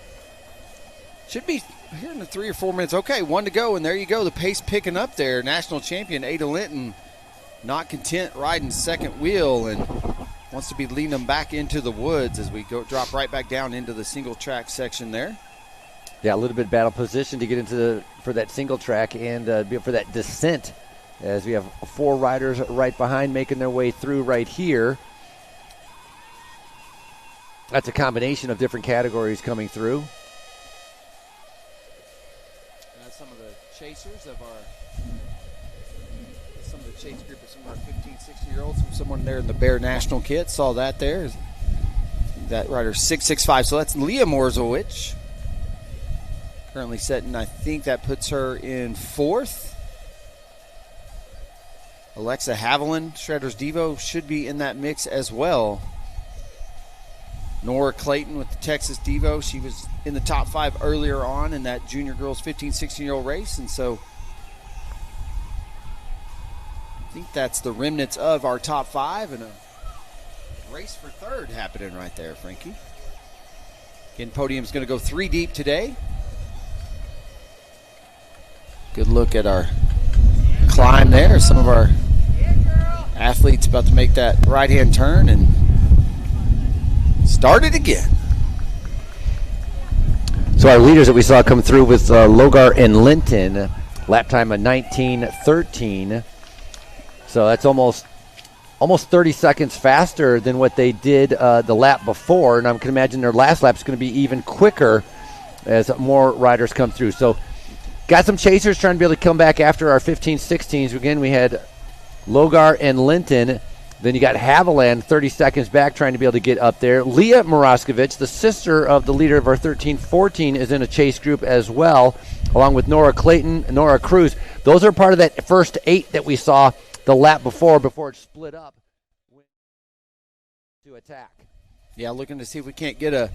Should be here in the 3 or 4 minutes. Okay, 1 to go, and there you go. The pace picking up there. National champion Ada Linton not content riding second wheel and wants to be leading them back into the woods as we go drop right back down into the single track section there. Yeah, a little bit battle position to get into for that single track and for that descent, as we have 4 riders right behind making their way through right here. That's a combination of different categories coming through. That's some of the chasers of our chase group of some of our 15, 16-year-olds. Someone there in the Bear National kit saw that there. That rider 6'5", so that's Leah Morzowicz. Currently setting, I think that puts her in 4th. Alexa Haviland, Shredder's Devo, should be in that mix as well. Nora Clayton with the Texas Devo. She was in the top 5 earlier on in that junior girls 15, 16-year-old race, and so I think that's the remnants of our top 5 and a race for 3rd happening right there, Frankie. Again, Podium's going to go 3 deep today. Good look at our climb there. Some of our athletes about to make that right-hand turn and start it again. So our leaders that we saw come through with Logar and Linton, lap time of 19:13. So that's almost almost 30 seconds faster than what they did the lap before, and I can imagine their last lap is going to be even quicker as more riders come through. So got some chasers trying to be able to come back after our 15-16s. Again, we had Logar and Linton. Then you got Haviland 30 seconds back trying to be able to get up there. Leah Moroskovich, the sister of the leader of our 13-14, is in a chase group as well, along with Nora Clayton and Nora Cruz. Those are part of that first 8 that we saw the lap before it split up to attack. Yeah, looking to see if we can't get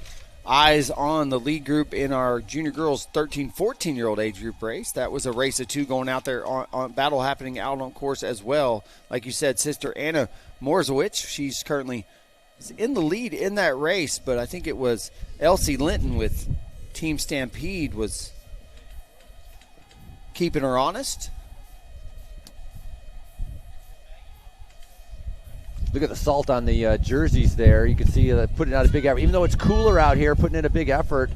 eyes on the lead group in our junior girls 13-14-year-old age group race. That was a race of 2 going out there on battle happening out on course as well. Like you said, sister Anna Morzowicz, she's currently in the lead in that race, but I think it was Elsie Linton with Team Stampede was keeping her honest. Look at the salt on the jerseys there. You can see putting out a big effort. Even though it's cooler out here, putting in a big effort.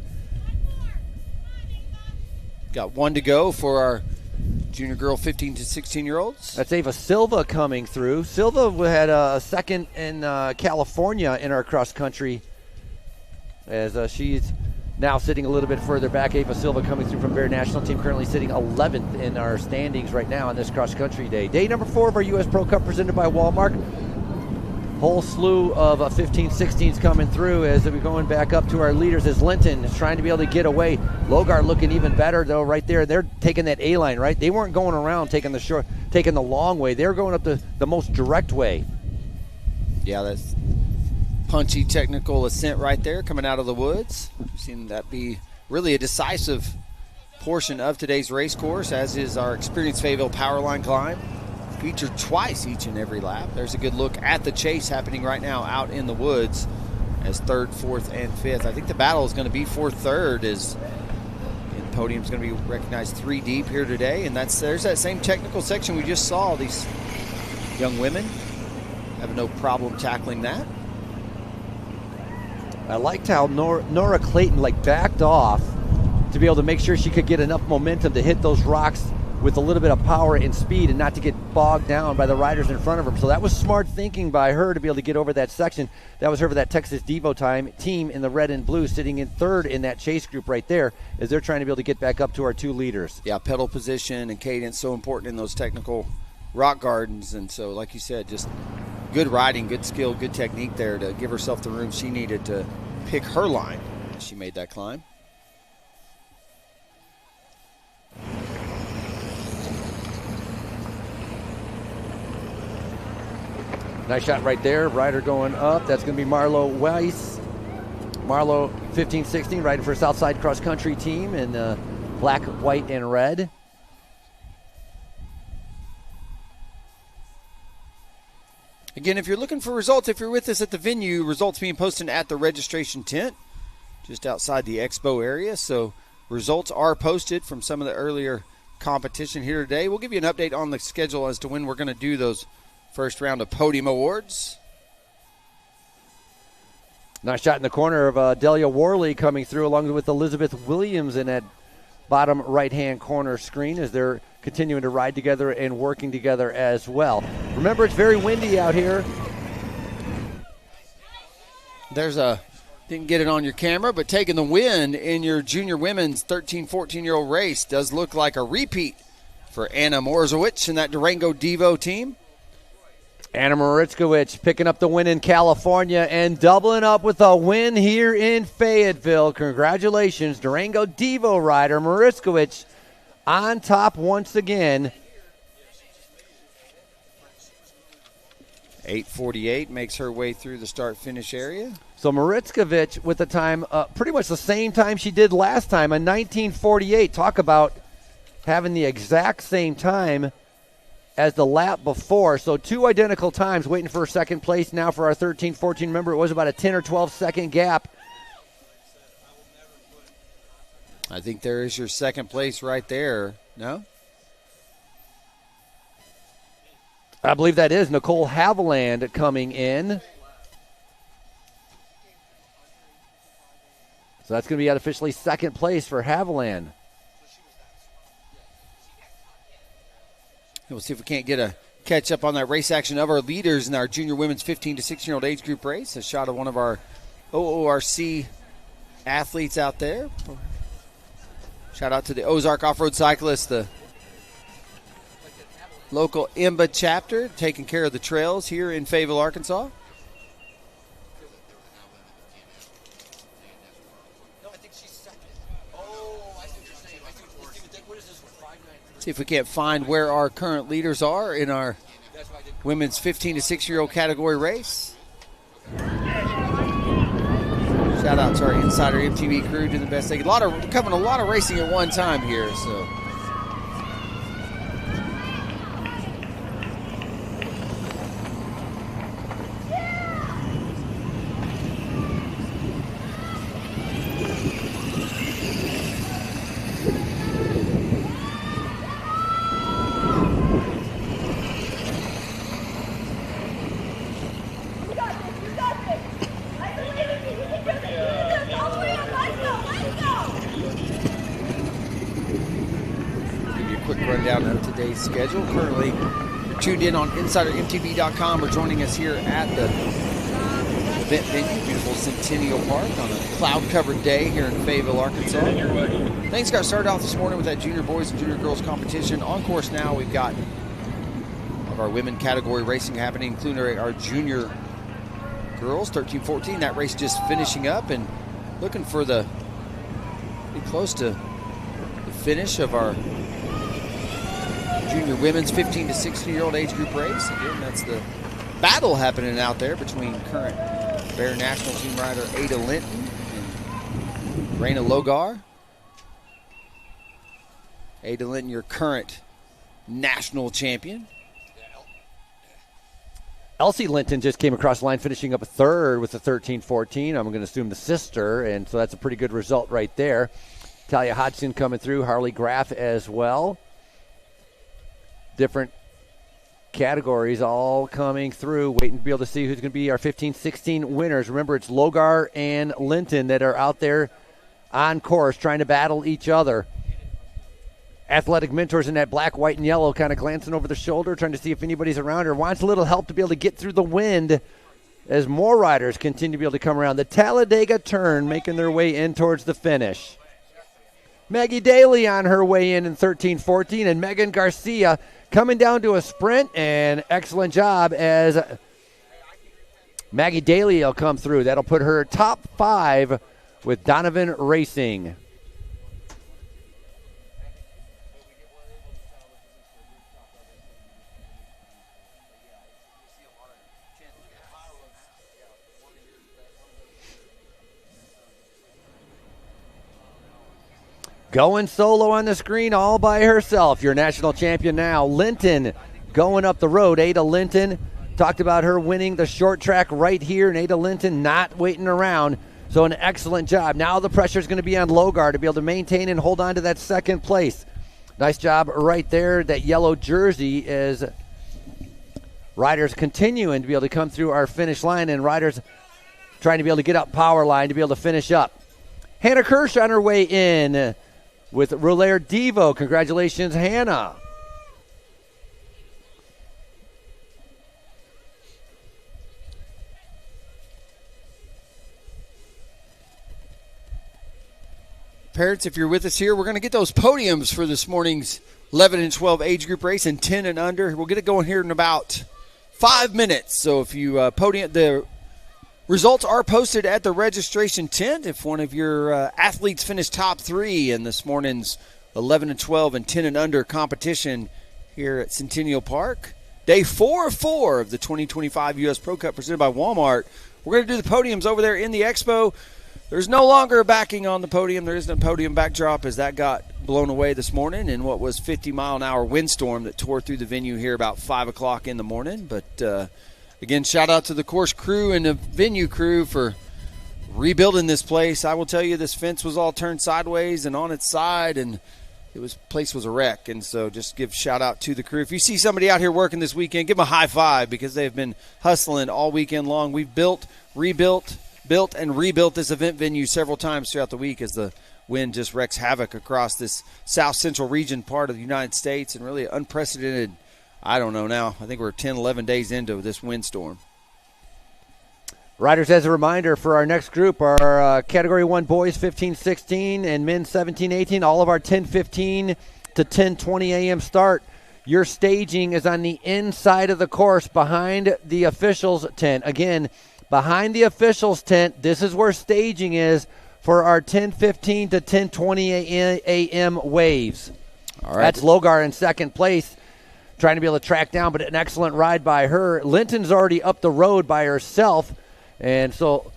Got 1 to go for our junior girl 15 to 16-year-olds. That's Ava Silva coming through. Silva had a second in California in our cross country, as she's now sitting a little bit further back. Ava Silva coming through from Bear National Team, currently sitting 11th in our standings right now on this cross country day. Day number 4 of our U.S. Pro Cup presented by Walmart. Whole slew of 15-16s coming through as we're going back up to our leaders as Linton is trying to be able to get away. Logar looking even better though right there. They're taking that A-line, right? They weren't going around taking the long way. They're going up the most direct way. Yeah, that's punchy technical ascent right there coming out of the woods. We've seen that be really a decisive portion of today's race course, as is our experienced Fayetteville powerline climb. Featured twice each and every lap. There's a good look at the chase happening right now out in the woods as 3rd, 4th, and 5th. I think the battle is going to be for 3rd, as Podium is going to be recognized 3 deep here today, and there's that same technical section we just saw. These young women have no problem tackling that. I liked how Nora Clayton backed off to be able to make sure she could get enough momentum to hit those rocks with a little bit of power and speed and not to get bogged down by the riders in front of her. So that was smart thinking by her to be able to get over that section. That was her for that Texas Devo team in the red and blue, sitting in 3rd in that chase group right there, as they're trying to be able to get back up to our 2 leaders. Yeah, pedal position and cadence so important in those technical rock gardens. And so, like you said, just good riding, good skill, good technique there to give herself the room she needed to pick her line as she made that climb. Nice shot right there. Rider going up. That's going to be Marlo Weiss. Marlo 15-16, riding for Southside Cross Country team in black, white, and red. Again, if you're looking for results, if you're with us at the venue, results being posted at the registration tent just outside the expo area. So results are posted from some of the earlier competition here today. We'll give you an update on the schedule as to when we're going to do those first round of Podium Awards. Nice shot in the corner of Delia Worley coming through along with Elizabeth Williams in that bottom right-hand corner screen as they're continuing to ride together and working together as well. Remember, it's very windy out here. There's didn't get it on your camera, but taking the win in your junior women's 13-14-year-old race does look like a repeat for Anna Morzowicz and that Durango Devo team. Anna Maritzkowicz picking up the win in California and doubling up with a win here in Fayetteville. Congratulations, Durango Devo rider Maritzkowicz on top once again. 8:48 makes her way through the start-finish area. So Maritzkowicz with the time, pretty much the same time she did last time, a 19:48. Talk about having the exact same time as the lap before. So 2 identical times, waiting for second place now for our 13-14. Remember, it was about a 10 or 12 second gap. I think there is your second place right there. No? I believe that is Nicole Haviland coming in. So that's going to be officially second place for Haviland. We'll see if we can't get a catch up on that race action of our leaders in our junior women's 15 to 16-year-old age group race. A shot of one of our OORC athletes out there. Shout out to the Ozark Off-Road Cyclists, the local IMBA chapter, taking care of the trails here in Fayetteville, Arkansas. See if we can't find where our current leaders are in our women's 15 to 6-year-old category race. Shout out to our Insider MTB crew doing the best they can. Covering a lot of racing at one time here, so. Schedule. Currently, you're tuned in on InsiderMTB.com or joining us here at the event venue, beautiful Centennial Park, on a cloud-covered day here in Fayetteville, Arkansas. Things got started off this morning with that junior boys and junior girls competition. On course now, we've got of our women category racing happening, including our junior girls, 13-14. That race just finishing up and looking for pretty close to the finish of our junior women's 15 to 16-year-old age group race. Again, that's the battle happening out there between current Bear National Team rider Ada Linton and Raina Logar. Ada Linton, your current national champion. Elsie Linton just came across the line, finishing up a third with the 13-14. I'm going to assume the sister, and so that's a pretty good result right there. Talia Hodgson coming through, Harley Graff as well. Different categories all coming through, waiting to be able to see who's going to be our 15-16 winners. Remember, it's Logar and Linton that are out there on course trying to battle each other. Athletic mentors in that black, white, and yellow kind of glancing over the shoulder, trying to see if anybody's around or wants a little help to be able to get through the wind as more riders continue to be able to come around. The Talladega turn making their way in towards the finish. Maggie Daly on her way in 13-14, and Megan Garcia coming down to a sprint, and excellent job as Maggie Daly will come through. That'll put her top 5 with Donovan Racing. Going solo on the screen all by herself. Your national champion now, Linton, going up the road. Ada Linton, talked about her winning the short track right here, and Ada Linton not waiting around. So an excellent job. Now the pressure is going to be on Logar to be able to maintain and hold on to that second place. Nice job right there. That yellow jersey is riders continuing to be able to come through our finish line, and riders trying to be able to get up power line to be able to finish up. Hannah Kirsch on her way in with Roulaire Devo. Congratulations, Hannah. Parents, if you're with us here, we're going to get those podiums for this morning's 11 and 12 age group race and 10 and under. We'll get it going here in about 5 minutes. So if you podium, the results are posted at the registration tent. If one of your athletes finished top 3 in this morning's 11 and 12 and 10 and under competition here at Centennial Park, day 4 of 4 of the 2025 U.S. Pro Cup presented by Walmart, we're going to do the podiums over there in the expo. There's no longer a backing on the podium. There isn't a podium backdrop as that got blown away this morning in what was 50-mile-an-hour windstorm that tore through the venue here about 5 o'clock in the morning. But, again, shout out to the course crew and the venue crew for rebuilding this place. I will tell you, this fence was all turned sideways and on its side, and place was a wreck. And so just give shout out to the crew. If you see somebody out here working this weekend, give them a high five because they've been hustling all weekend long. We've built and rebuilt this event venue several times throughout the week as the wind just wreaks havoc across this south central region part of the United States, and really unprecedented I don't know now. I think we're 10, 11 days into this windstorm. Riders, as a reminder, for our next group, our Category 1 boys 15-16 and men 17-18, all of our 10-15 to 10-20 a.m. start. Your staging is on the inside of the course behind the officials' tent. Again, behind the officials' tent, this is where staging is for our 10-15 to 10-20 a.m. waves. All right. That's Logar in second place, trying to be able to track down, but an excellent ride by her. Linton's already up the road by herself, and so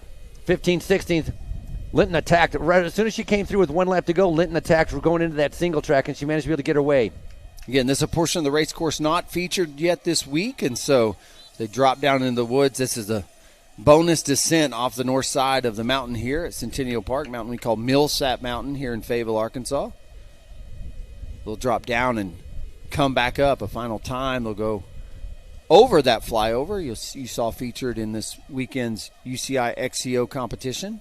15-16th, Linton attacked. Right as soon as she came through with one lap to go, Linton attacked. We're going into that single track, and she managed to be able to get her way. Again, this is a portion of the race course not featured yet this week, and so they drop down into the woods. This is a bonus descent off the north side of the mountain here at Centennial Park, mountain we call Millsap Mountain here in Fayetteville, Arkansas. They'll drop down and come back up a final time. They'll go over that flyover you saw featured in this weekend's UCI XCO competition.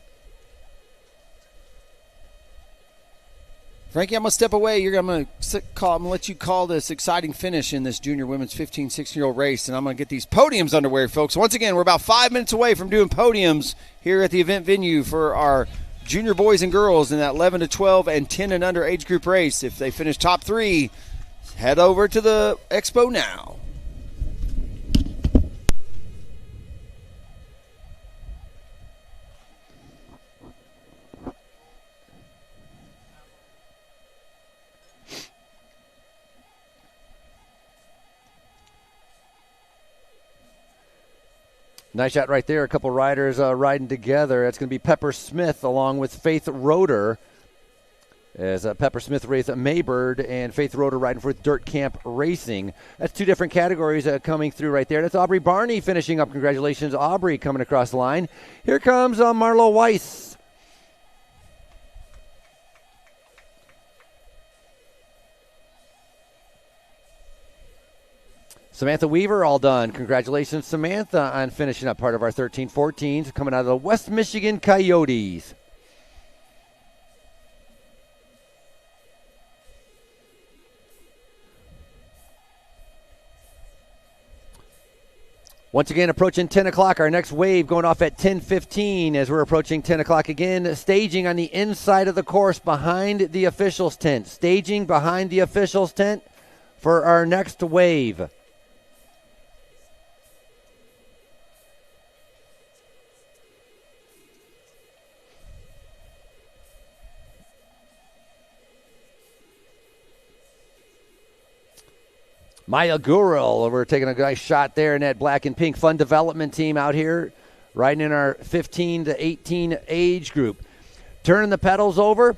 Frankie, I'm going to step away. I'm going to let you call this exciting finish in this junior women's 15, 16-year-old race, and I'm going to get these podiums underway, folks. Once again, we're about 5 minutes away from doing podiums here at the event venue for our junior boys and girls in that 11 to 12 and 10 and under age group race. If they finish top 3, head over to the expo now. Nice shot right there. A couple riders riding together. That's going to be Pepper Smith along with Faith Roeder. As Pepper Smith races Maybird and Faith Roeder riding for Dirt Camp Racing. That's two different categories coming through right there. That's Aubrey Barney finishing up. Congratulations, Aubrey, coming across the line. Here comes Marlo Weiss. Samantha Weaver, all done. Congratulations, Samantha, on finishing up part of our 13-14s, coming out of the West Michigan Coyotes. Once again, approaching 10 o'clock. Our next wave going off at 10:15 as we're approaching 10 o'clock again. Staging on the inside of the course behind the officials' tent. Staging behind the officials' tent for our next wave. Maya Gurul, we're taking a nice shot there in that black and pink fun development team out here, riding in our 15 to 18 age group. Turning the pedals over.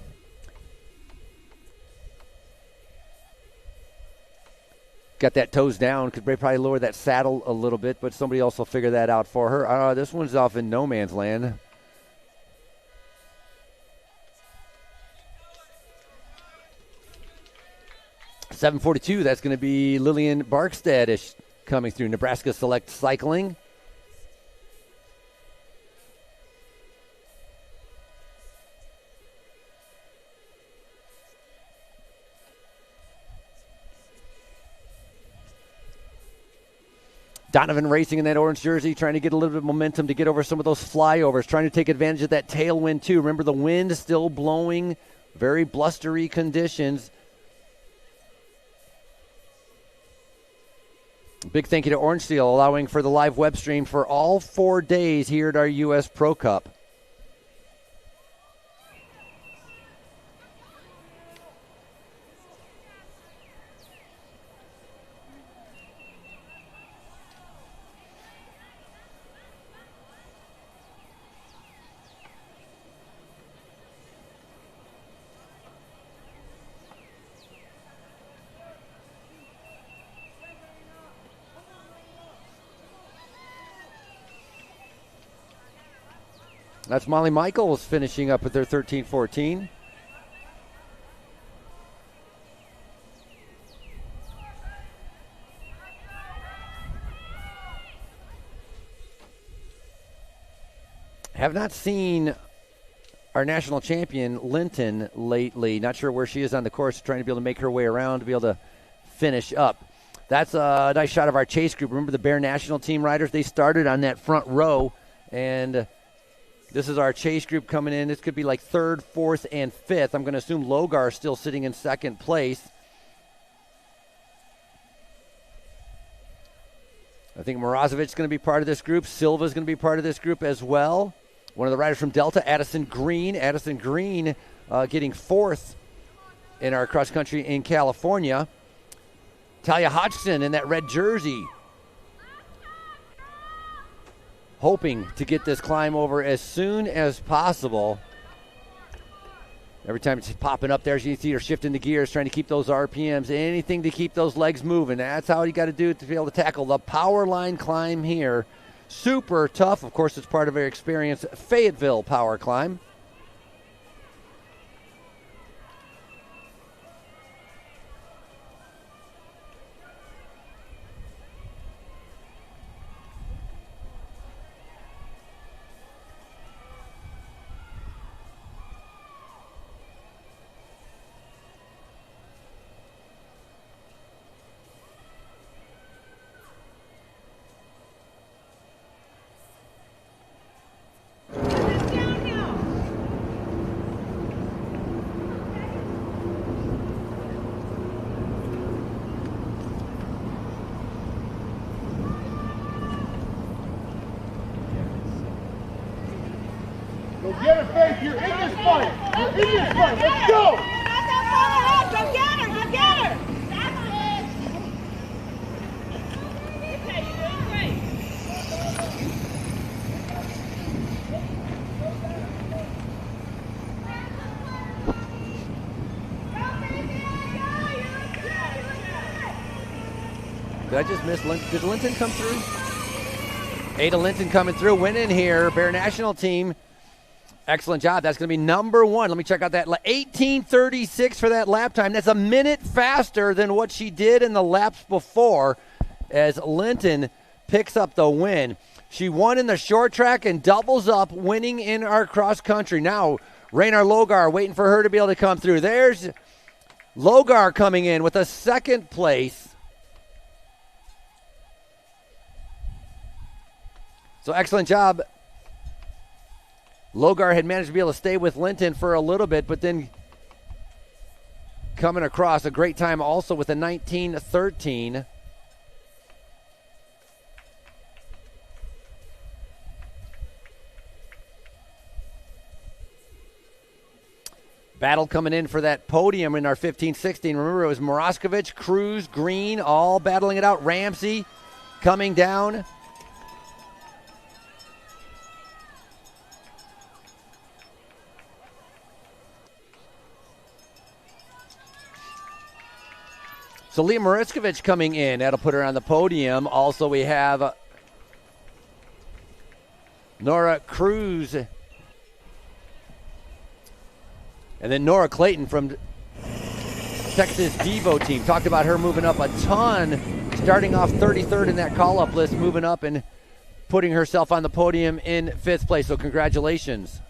Got that toes down. Could probably lower that saddle a little bit, but somebody else will figure that out for her. This one's off in no man's land. .742, that's going to be Lillian Barkstead coming through. Nebraska Select Cycling. Donovan racing in that orange jersey, trying to get a little bit of momentum to get over some of those flyovers, trying to take advantage of that tailwind too. Remember, the wind is still blowing, very blustery conditions. Big thank you to Orange Seal, allowing for the live web stream for all 4 days here at our U.S. Pro Cup. That's Molly Michaels finishing up with their 13-14. Have not seen our national champion, Linton, lately. Not sure where she is on the course, trying to be able to make her way around to be able to finish up. That's a nice shot of our chase group. Remember the Bear National Team riders? They started on that front row, and this is our chase group coming in. This could be like 3rd, 4th, and 5th. I'm going to assume Logar is still sitting in 2nd place. I think Morozovic is going to be part of this group. Silva is going to be part of this group as well. One of the riders from Delta, Addison Green. Addison Green getting 4th in our cross country in California. Talia Hodgson in that red jersey, hoping to get this climb over as soon as possible. Every time it's popping up there, as you see her shifting the gears, trying to keep those RPMs, anything to keep those legs moving. That's how you got to do it to be able to tackle the power line climb here. Super tough. Of course, it's part of our experience, Fayetteville power climb. Get her, Faith. You're in this fight. You're in this fight. Let's go. Go get her. Go get her. That's it. Okay, you're doing great. Did I just miss Linton? Did Linton come through? Ada Linton coming through, winning here. Bear National Team. Excellent job. That's going to be number 1. Let me check out that 18:36 for that lap time. That's a minute faster than what she did in the laps before as Linton picks up the win. She won in the short track and doubles up, winning in our cross country. Now, Raynar Logar waiting for her to be able to come through. There's Logar coming in with a 2nd place. So excellent job. Logar had managed to be able to stay with Linton for a little bit, but then coming across a great time also with a 19:13. Battle coming in for that podium in our 15-16. Remember, it was Morozovic, Cruz, Green, all battling it out. Ramsey coming down. So Leah Morozovic coming in. That'll put her on the podium. Also, we have Nora Cruz. And then Nora Clayton from Texas Devo team. Talked about her moving up a ton, starting off 33rd in that call-up list, moving up and putting herself on the podium in 5th place. So congratulations.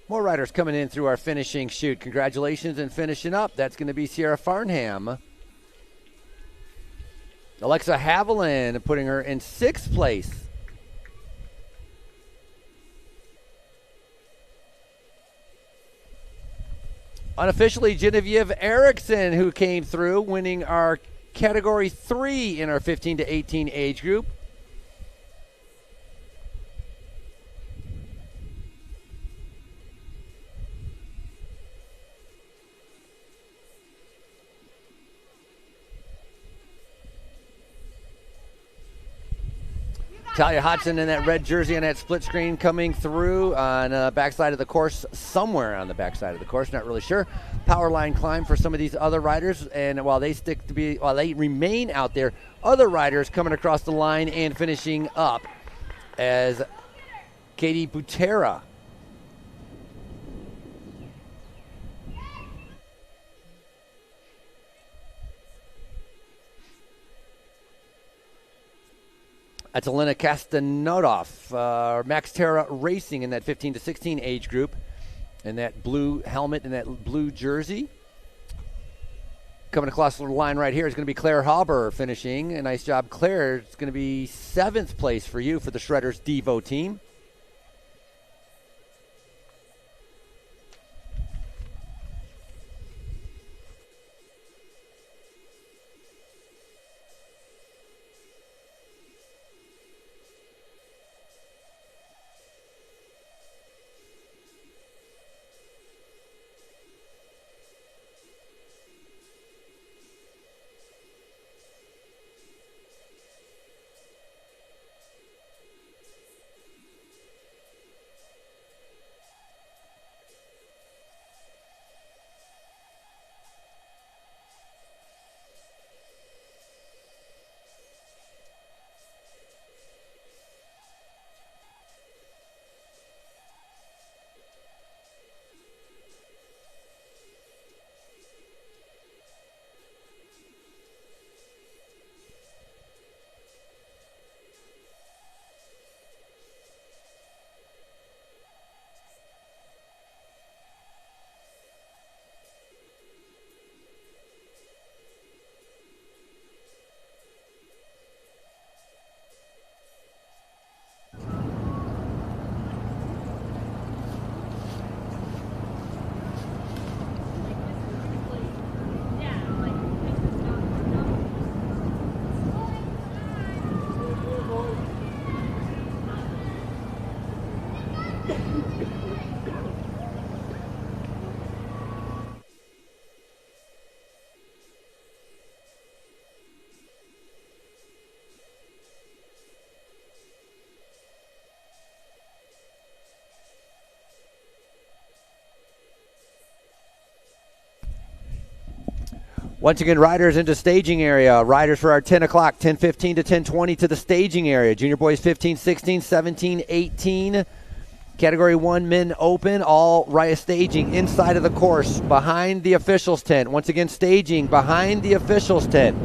More riders coming in through our finishing chute. Congratulations and finishing up. That's going to be Sierra Farnham. Alexa Haviland putting her in 6th place. Unofficially, Genevieve Erickson, who came through, winning our Category 3 in our 15 to 18 age group. Talia Hodgson in that red jersey on that split screen coming through on the backside of the course, somewhere on the backside of the course, not really sure. Power line climb for some of these other riders, and while they remain out there, other riders coming across the line and finishing up as Katie Butera. That's Elena Kastanodov, Max Terra Racing in that 15 to 16 age group, in that blue helmet and that blue jersey. Coming across the line right here is going to be Claire Hauber finishing. A nice job, Claire. It's going to be 7th place for you for the Shredders Devo team. Once again, riders into staging area. Riders for our 10 o'clock, 10:15 to 10:20 to the staging area. Junior boys 15, 16, 17, 18. Category 1 men open, all right staging inside of the course behind the officials tent. Once again, staging behind the officials tent.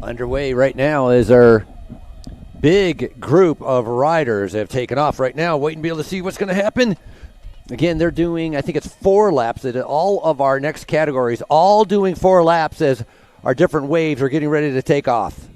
Underway right now is our big group of riders have taken off right now, waiting to be able to see what's going to happen. Again, they're doing, I think it's 4 laps. All of our next categories, all doing 4 laps as our different waves are getting ready to take off.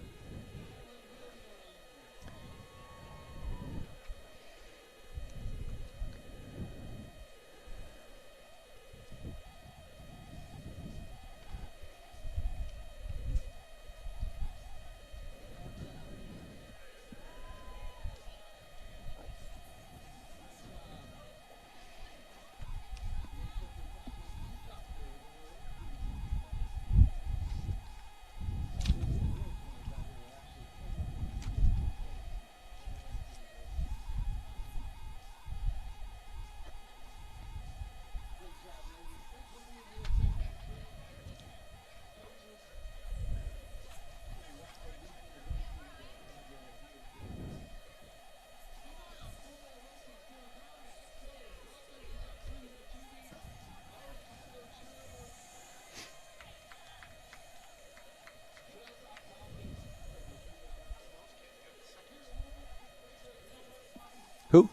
Who?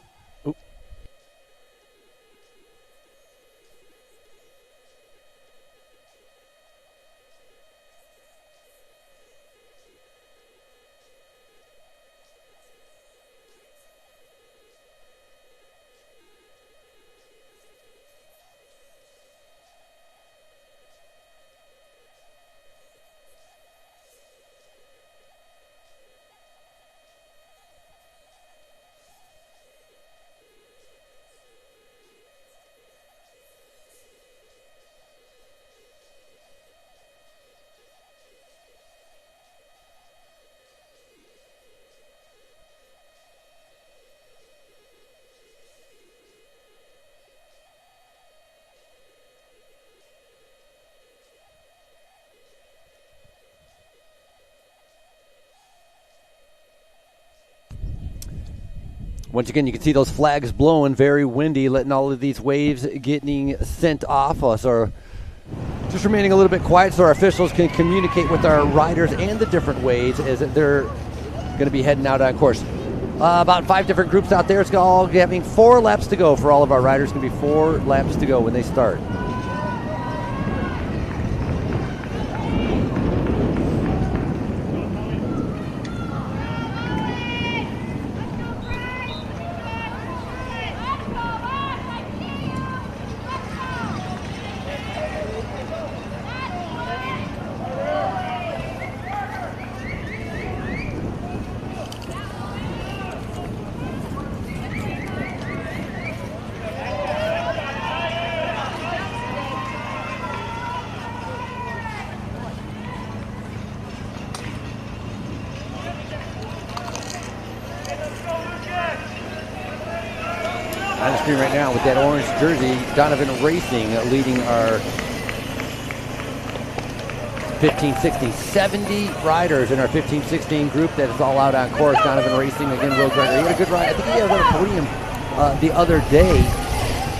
Ooh. Once again, you can see those flags blowing, very windy, letting all of these waves getting sent off us, or just remaining a little bit quiet so our officials can communicate with our riders and the different waves as they're going to be heading out on course. About 5 different groups out there. It's all having 4 laps to go for all of our riders. It's going to be 4 laps to go when they start. On the screen right now with that orange jersey, Donovan Racing leading our 15-16. 70 riders in our 15-16 group that is all out on course. Donovan Racing, again, road rider. He had a good ride. I think he had a podium the other day.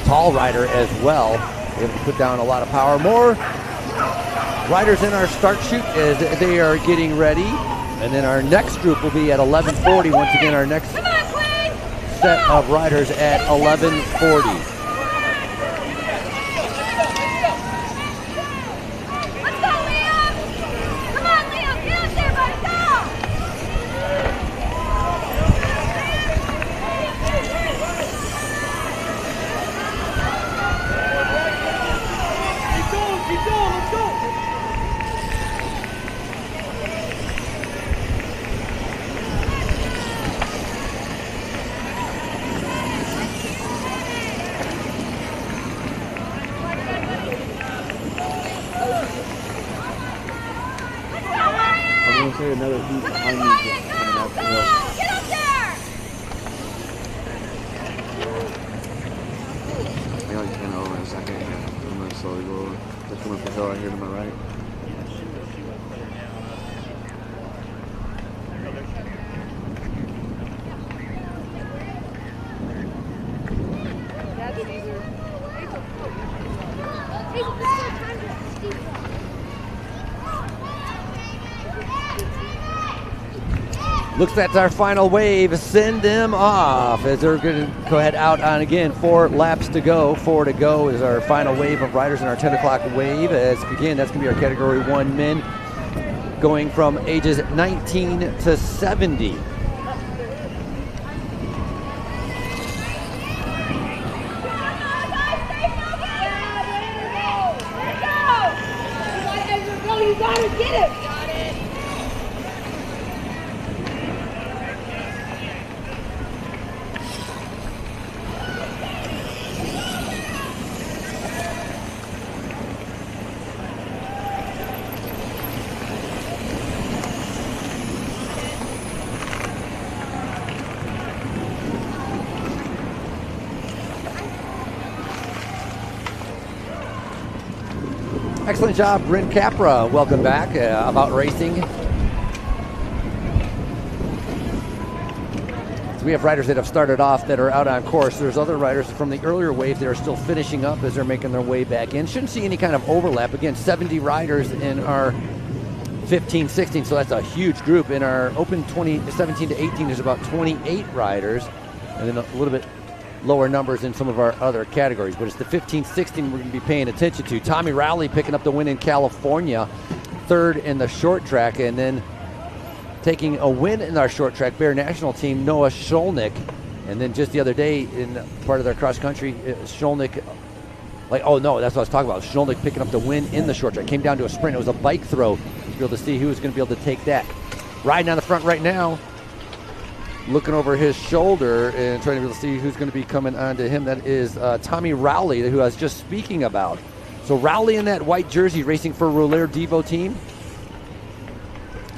Tall rider as well. Able to put down a lot of power. More riders in our start chute as they are getting ready. And then our next group will be at 11:40. Once again, our next set of riders at 11:40. Another heat behind me just coming out the hill. Get up there! I got like 10 over in a second. I'm going to slowly go over. Just coming up the hill right here to my right. Looks like our final wave. Send them off as they're going to go ahead out on again. 4 laps to go. 4 to go is our final wave of riders in our 10 o'clock wave. As again, that's going to be our Category 1 men going from ages 19 to 70. You gotta get it! Excellent job, Bryn Capra. Welcome back. About racing. So we have riders that have started off that are out on course. There's other riders from the earlier wave that are still finishing up as they're making their way back in. Shouldn't see any kind of overlap. Again, 70 riders in our 15-16, so that's a huge group. In our open 17 to 18, there's about 28 riders, and then a little bit lower numbers in some of our other categories, but it's the 15-16 we're going to be paying attention to. Tommy Rowley picking up the win in California, 3rd in the short track, and then taking a win in our short track Bear National team, Noah Sholnick. And then just the other day in part of their cross country, Sholnick, that's what I was talking about. Sholnick picking up the win in the short track. Came down to a sprint. It was a bike throw to be able to see who was going to be able to take that. Riding on the front right now, looking over his shoulder and trying to be able to see who's going to be coming on to him. That is Tommy Rowley, who I was just speaking about. So Rowley in that white jersey racing for Rouleur Devo team.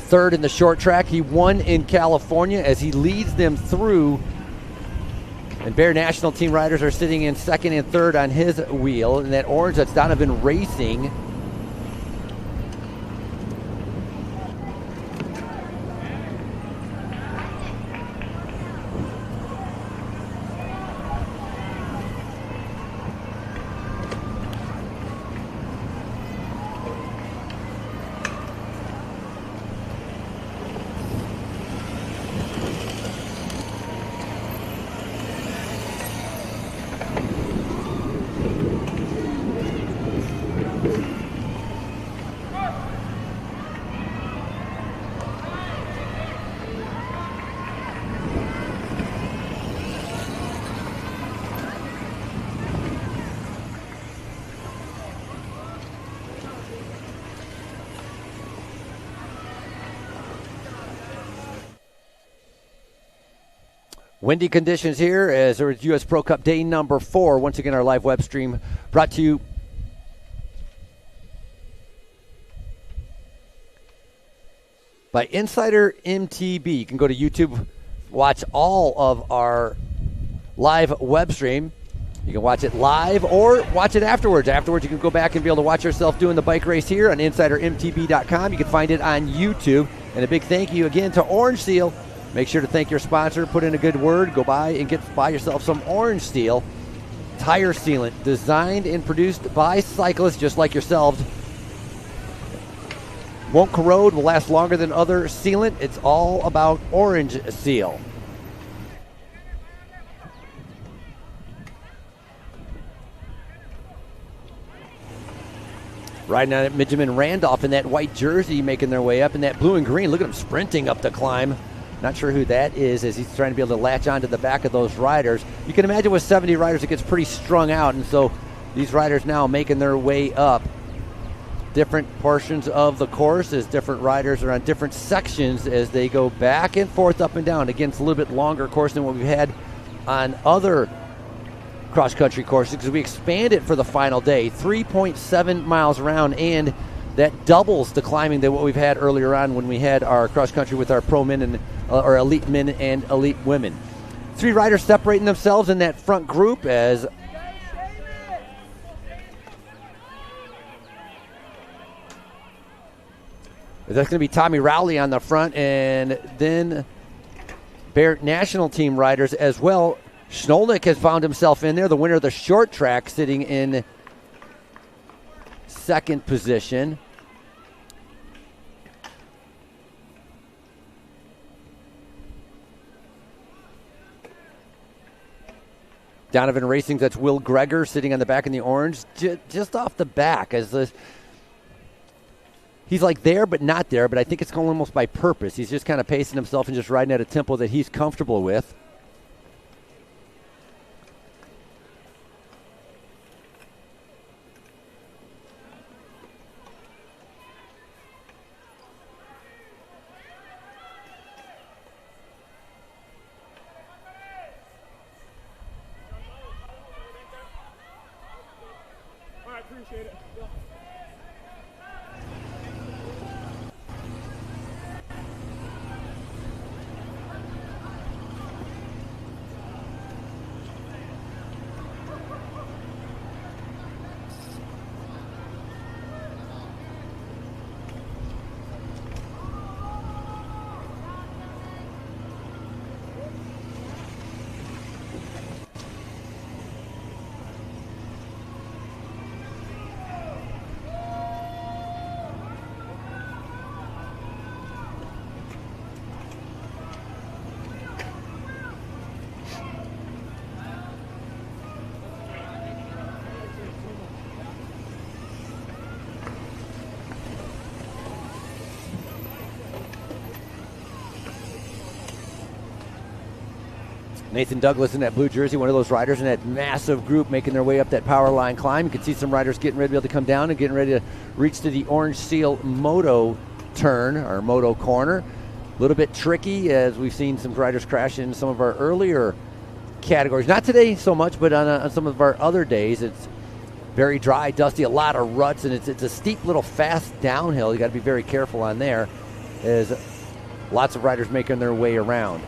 3rd in the short track. He won in California as he leads them through. And Bear National team riders are sitting in 2nd and 3rd on his wheel. And that orange, that's Donovan Racing. Windy conditions here as there is U.S. Pro Cup day number 4. Once again, our live web stream brought to you by Insider MTB. You can go to YouTube, watch all of our live web stream. You can watch it live or watch it afterwards. Afterwards, you can go back and be able to watch yourself doing the bike race here on InsiderMTB.com. You can find it on YouTube. And a big thank you again to Orange Seal. Make sure to thank your sponsor. Put in a good word. Go by and buy yourself some Orange Seal tire sealant, designed and produced by cyclists just like yourselves. Won't corrode, will last longer than other sealant. It's all about Orange Seal. Riding on it, Benjamin Randolph in that white jersey making their way up in that blue and green. Look at him sprinting up the climb. Not sure who that is as he's trying to be able to latch onto the back of those riders. You can imagine with 70 riders it gets pretty strung out, and so these riders now making their way up different portions of the course as different riders are on different sections as they go back and forth up and down. Again, it's a little bit longer course than what we've had on other cross-country courses because we expanded for the final day, 3.7 miles around, and that doubles the climbing than what we've had earlier on when we had our cross-country with our pro men and or elite men and elite women. 3 riders separating themselves in that front group as that's going to be Tommy Rowley on the front, and then Bear National team riders as well. Schnolnick has found himself in there, the winner of the short track, sitting in 2nd position. Donovan Racing, that's Will Greger sitting on the back in the orange, just off the back. He's like there but not there, but I think it's going almost by purpose. He's just kind of pacing himself and just riding at a tempo that he's comfortable with. Appreciate it. Nathan Douglas in that blue jersey, one of those riders in that massive group making their way up that power line climb. You can see some riders getting ready to be able to come down and getting ready to reach to the Orange Seal Moto turn, or Moto corner. A little bit tricky as we've seen some riders crash in some of our earlier categories. Not today so much, but on some of our other days. It's very dry, dusty, a lot of ruts, and it's a steep little fast downhill. You got to be very careful on there as lots of riders making their way around.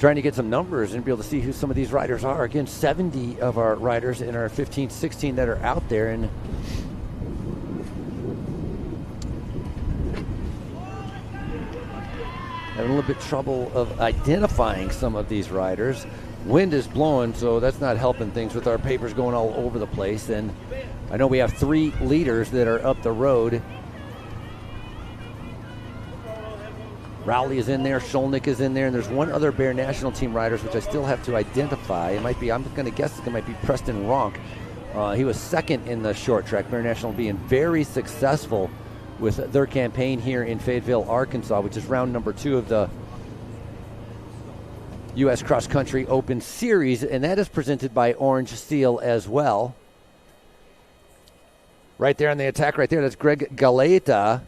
Trying to get some numbers and be able to see who some of these riders are. Again, 70 of our riders in our 15-16 that are out there, and having a little bit trouble of identifying some of these riders. Wind is blowing, so that's not helping things with our papers going all over the place. And I know we have 3 leaders that are up the road. Rowley is in there, Sholnick is in there, and there's one other Bear National Team riders which I still have to identify. It might be, I'm going to guess it might be Preston Ronk. He was second in the short track. Bear National being very successful with their campaign here in Fayetteville, Arkansas, which is round number 2 of the U.S. Cross Country Open Series, and that is presented by Orange Seal as well. Right there on the attack right there, that's Greg Gaeta.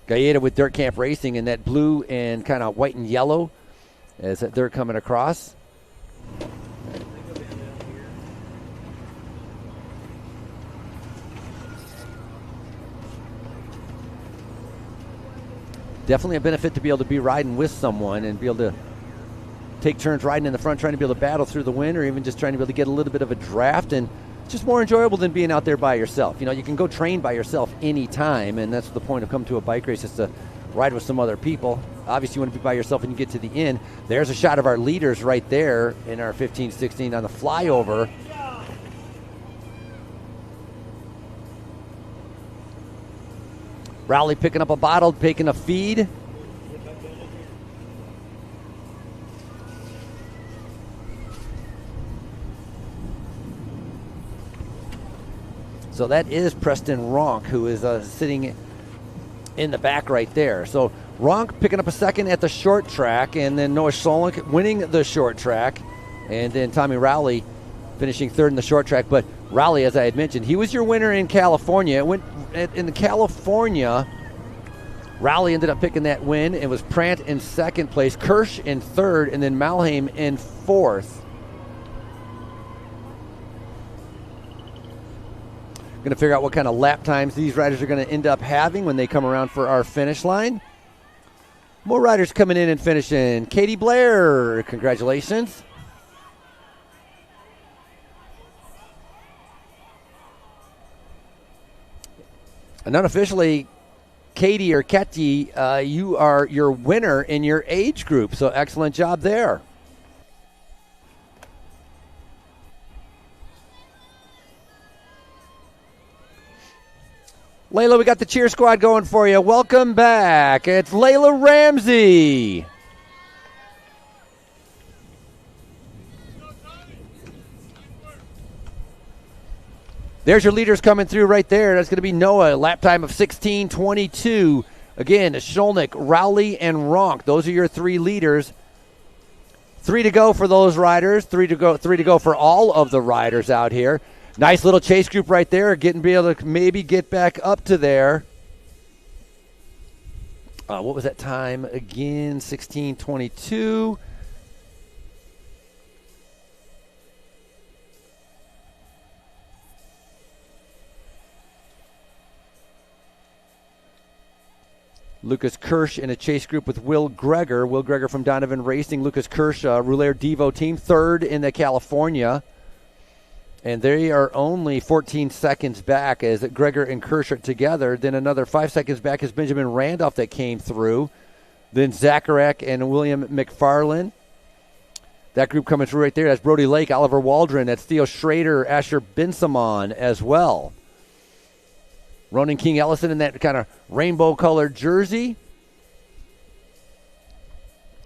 Gaeta with Dirt Camp Racing in that blue and kind of white and yellow as they're coming across. Definitely a benefit to be able to be riding with someone and be able to take turns riding in the front, trying to be able to battle through the wind, or even just trying to be able to get a little bit of a draft. And it's just more enjoyable than being out there by yourself. You know, you can go train by yourself anytime, and that's the point of coming to a bike race, is to ride with some other people. Obviously, you want to be by yourself when you get to the end. There's a shot of our leaders right there in our 15-16 on the flyover. Rowley picking up a bottle, taking a feed. So that is Preston Ronk, who is sitting in the back right there. So Ronk picking up a second at the short track, and then Noah Scholink winning the short track, and then Tommy Rowley finishing third in the short track. But Rowley, as I had mentioned, he was your winner in California. In California, Rowley ended up picking that win. It was Prant in second place, Kirsch in third, and then Malheim in fourth. Going to figure out what kind of lap times these riders are going to end up having when they come around for our finish line. More riders coming in and finishing. Katie Blair, congratulations. And unofficially, Katie or Ketty, you are your winner in your age group, so excellent job there. Layla, we got the cheer squad going for you. Welcome back. It's Layla Ramsey. There's your leaders coming through right there. That's going to be Noah, lap time of 16:22. Again, Scholnik, Rowley, and Ronk. Those are your three leaders. 3 to go for those riders. 3 to go for all of the riders out here. Nice little chase group right there. Be able to maybe get back up to there. What was that time again? 16:22. Lucas Kirsch in a chase group with Will Greger. Will Greger from Donovan Racing. Lucas Kirsch, Rouleur Devo team, third in the California. And they are only 14 seconds back as Greger and Kirsch are together. Then another 5 seconds back is Benjamin Randolph that came through. Then Zacharek and William McFarlane. That group coming through right there. That's Brody Lake, Oliver Waldron. That's Theo Schrader, Asher Bensamon as well. Ronan King Ellison in that kind of rainbow-colored jersey.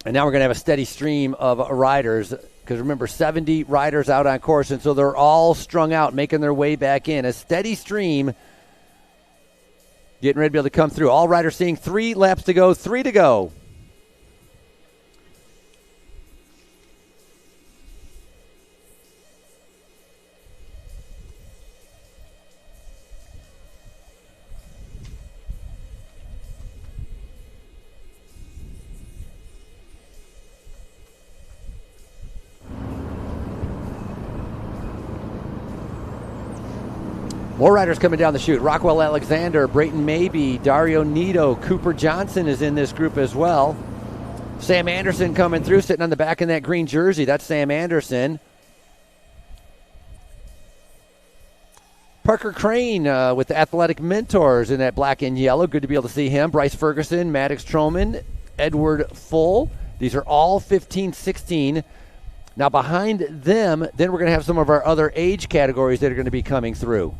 And now we're going to have a steady stream of riders, because remember, 70 riders out on course, and so they're all strung out, making their way back in. A steady stream getting ready to be able to come through. All riders seeing 3 laps to go, 3 to go. More riders coming down the chute. Rockwell Alexander, Brayton Maybe, Dario Nito, Cooper Johnson is in this group as well. Sam Anderson coming through, sitting on the back in that green jersey. That's Sam Anderson. Parker Crane with the Athletic Mentors in that black and yellow. Good to be able to see him. Bryce Ferguson, Maddox Troman, Edward Full. These are all 15, 16. Now behind them, then we're going to have some of our other age categories that are going to be coming through.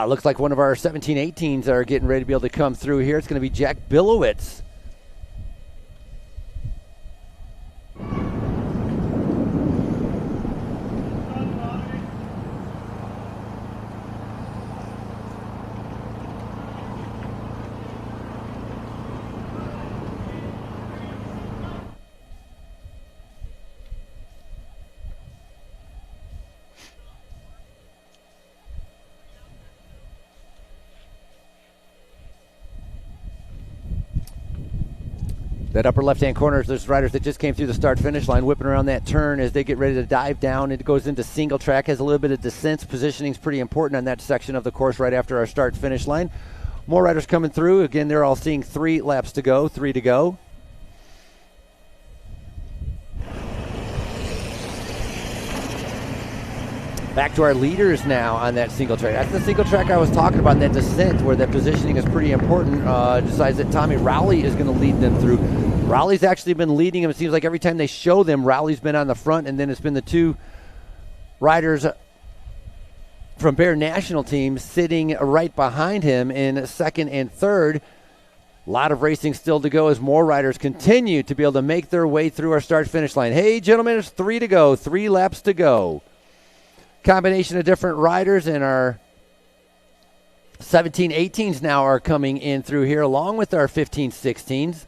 Looks like one of our 17-18s are getting ready to be able to come through here. It's going to be Jack Billowitz. That upper left-hand corner, there's riders that just came through the start-finish line, whipping around that turn as they get ready to dive down. It goes into single track, has a little bit of descents. Positioning is pretty important on that section of the course right after our start-finish line. More riders coming through. Again, they're all seeing 3 laps to go, 3 to go. Back to our leaders now on that single track. That's the single track I was talking about, that descent where that positioning is pretty important. Decides that Tommy Rowley is going to lead them through. Rowley's actually been leading him. It seems like every time they show them, Rowley's been on the front, and then it's been the two riders from Bear National Team sitting right behind him in second and third. A lot of racing still to go as more riders continue to be able to make their way through our start-finish line. Hey, gentlemen, it's 3 to go, 3 laps to go. Combination of different riders, and our 17-18s now are coming in through here along with our 15-16s.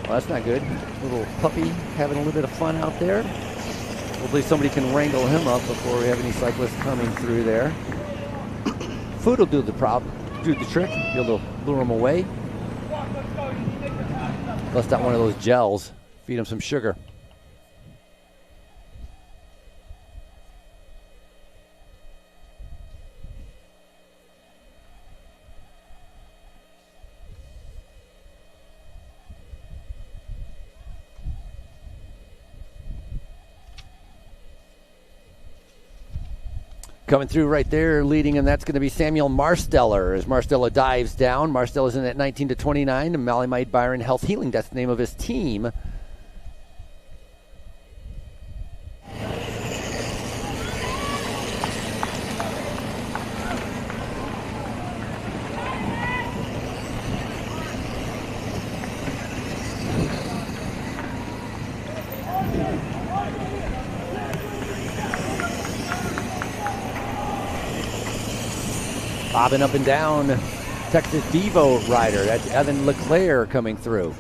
Well, that's not good. Little puppy having a little bit of fun out there. Hopefully somebody can wrangle him up before we have any cyclists coming through there. Food will do the trick. Be able to lure him away. Bust out one of those gels. Feed him some sugar. Coming through right there, leading, and that's going to be Samuel Marsteller as Marsteller dives down. Marsteller's in at 19-29. Malamite Byron Health Healing, that's the name of his team. Bobbing up and down, Texas Devo rider. That's Evan LeClaire coming through.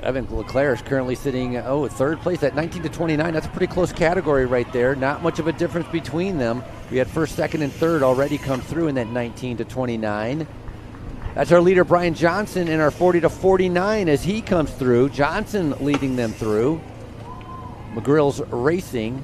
Evan LeClaire is currently sitting, third place at 19-29. That's a pretty close category right there. Not much of a difference between them. We had first, second, and third already come through in that 19-29. That's our leader, Brian Johnson, in our 40-49 as he comes through. Johnson leading them through. McGrill's Racing.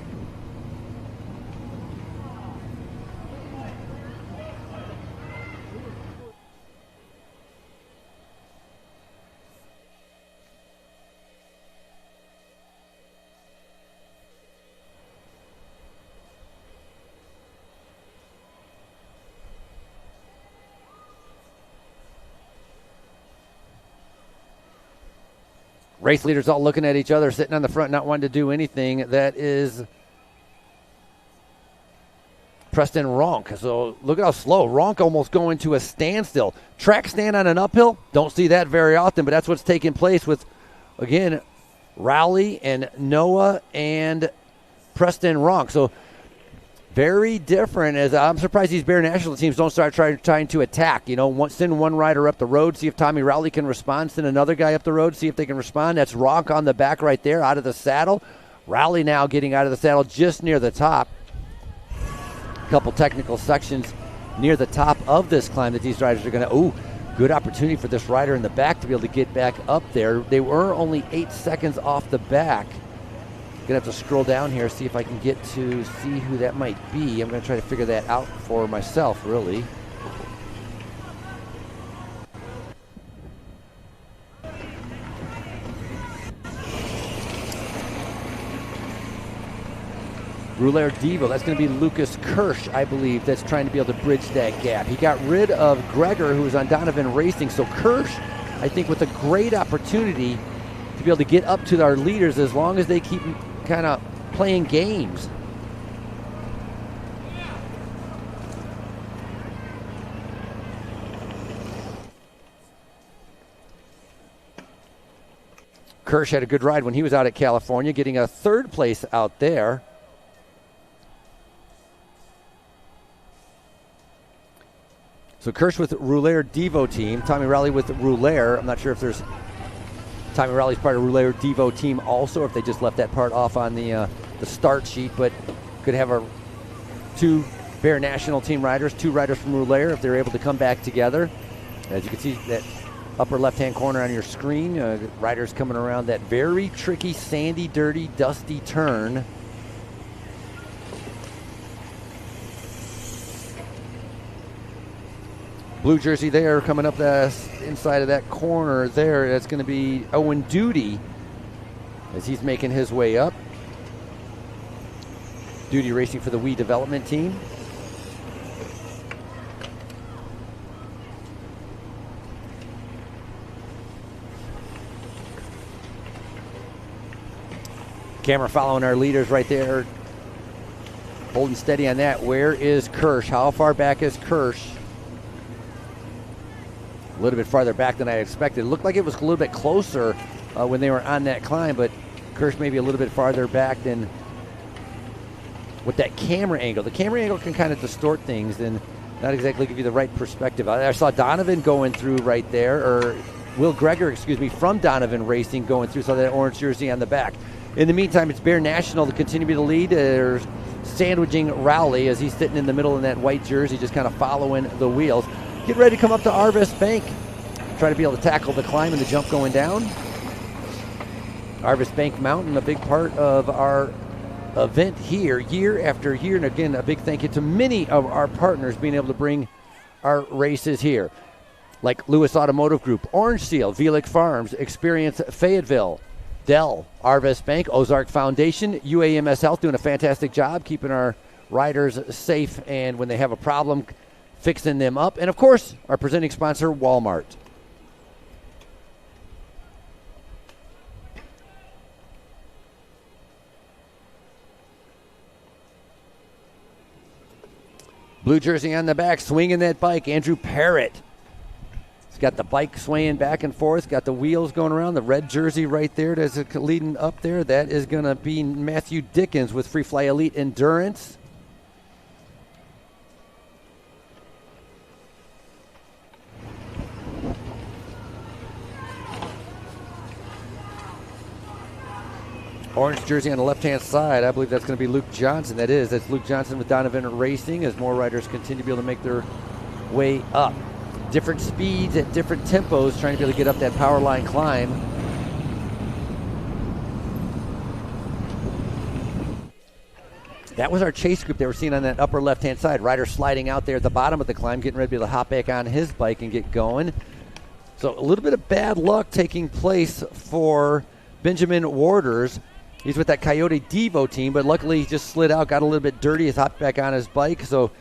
Race leaders all looking at each other, sitting on the front, not wanting to do anything. That is Preston Ronk. So look at how slow. Ronk almost going to a standstill. Track stand on an uphill. Don't see that very often, but that's what's taking place with, again, Rowley and Noah and Preston Ronk. So very different. As I'm surprised these Bear National teams don't start trying to attack. You know, send one rider up the road, see if Tommy Rowley can respond. Send another guy up the road, see if they can respond. That's Ronk on the back right there, out of the saddle. Rowley now getting out of the saddle just near the top. A couple technical sections near the top of this climb that these riders are going to. Good opportunity for this rider in the back to be able to get back up there. They were only 8 seconds off the back. Gonna have to scroll down here, see if I can get to see who that might be. I'm gonna try to figure that out for myself, really. Rouleur Devo, that's going to be Lucas Kirsch, I believe, that's trying to be able to bridge that gap. He got rid of Greger, who was on Donovan Racing, so Kirsch, I think, with a great opportunity to be able to get up to our leaders as long as they keep kind of playing games. Kirsch had a good ride when he was out at California, getting a third place out there. So Kirsch with Rouleur Devo team, Tommy Rowley with Rouleur. I'm not sure if there's Tommy Rowley's part of Rouleur Devo team also, if they just left that part off on the start sheet, but could have two Bear National team riders, 2 riders from Rouleur if they're able to come back together. As you can see, that upper left-hand corner on your screen, riders coming around that very tricky, sandy, dirty, dusty turn. Blue jersey there coming up the inside of that corner there. That's going to be Owen Duty as he's making his way up. Duty racing for the Wii development team. Camera following our leaders right there. Holding steady on that. Where is Kirsch? How far back is Kirsch? A little bit farther back than I expected. It looked like it was a little bit closer when they were on that climb, but Kirsch maybe a little bit farther back than with that camera angle. The camera angle can kind of distort things and not exactly give you the right perspective. I saw Donovan going through right there, or Will Greger, excuse me, from Donovan Racing going through, saw that orange jersey on the back. In the meantime, it's Bear National to continue to be the lead. They're sandwiching Rowley as he's sitting in the middle in that white jersey, just kind of following the wheels. Get ready to come up to Arvest Bank. Try to be able to tackle the climb and the jump going down. Arvest Bank Mountain, a big part of our event here, year after year. And again, a big thank you to many of our partners being able to bring our races here. Like Lewis Automotive Group, Orange Seal, Velick Farms, Experience Fayetteville, Dell, Arvest Bank, Ozark Foundation, UAMS Health doing a fantastic job keeping our riders safe and when they have a problem, fixing them up. And of course, our presenting sponsor, Walmart. Blue jersey on the back, swinging that bike, Andrew Parrott. He's got the bike swaying back and forth, got the wheels going around, the red jersey right there that's leading up there. That is going to be Matthew Dickens with Free Fly Elite Endurance. Orange jersey on the left-hand side. I believe that's going to be Luke Johnson. That's Luke Johnson with Donovan Racing as more riders continue to be able to make their way up. Different speeds at different tempos, trying to be able to get up that power line climb. That was our chase group they were seeing on that upper left-hand side. Rider sliding out there at the bottom of the climb, getting ready to be able to hop back on his bike and get going. So a little bit of bad luck taking place for Benjamin Warders. He's with that Coyote Devo team, but luckily he just slid out, got a little bit dirty, has hopped back on his bike, so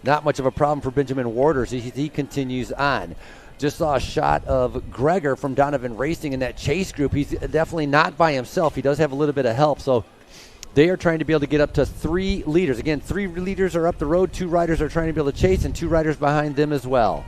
not much of a problem for Benjamin Warders. He continues on. Just saw a shot of Greger from Donovan Racing in that chase group. He's definitely not by himself. He does have a little bit of help, so they are trying to be able to get up to 3 leaders. Again, 3 leaders are up the road, 2 riders are trying to be able to chase, and 2 riders behind them as well.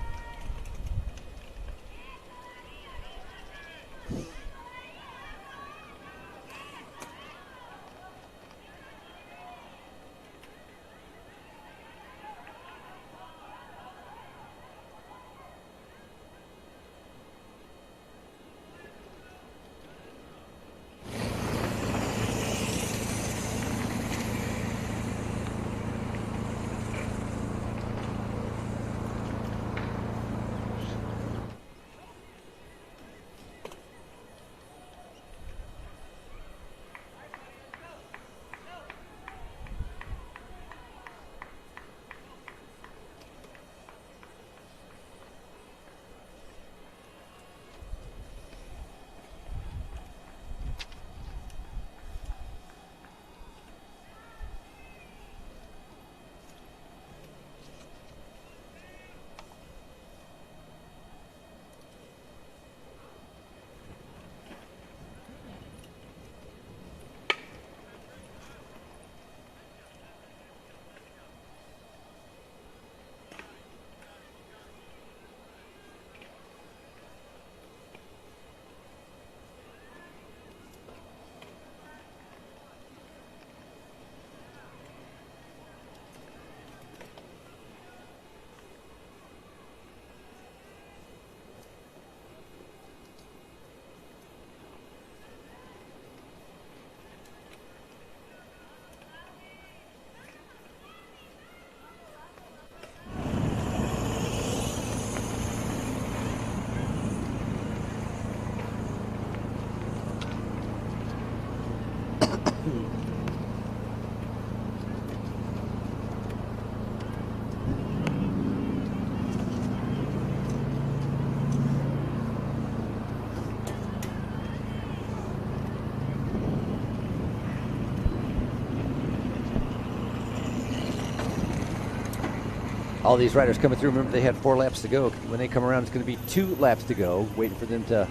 All these riders coming through, remember they had 4 laps to go. When they come around, it's going to be 2 laps to go, waiting for them to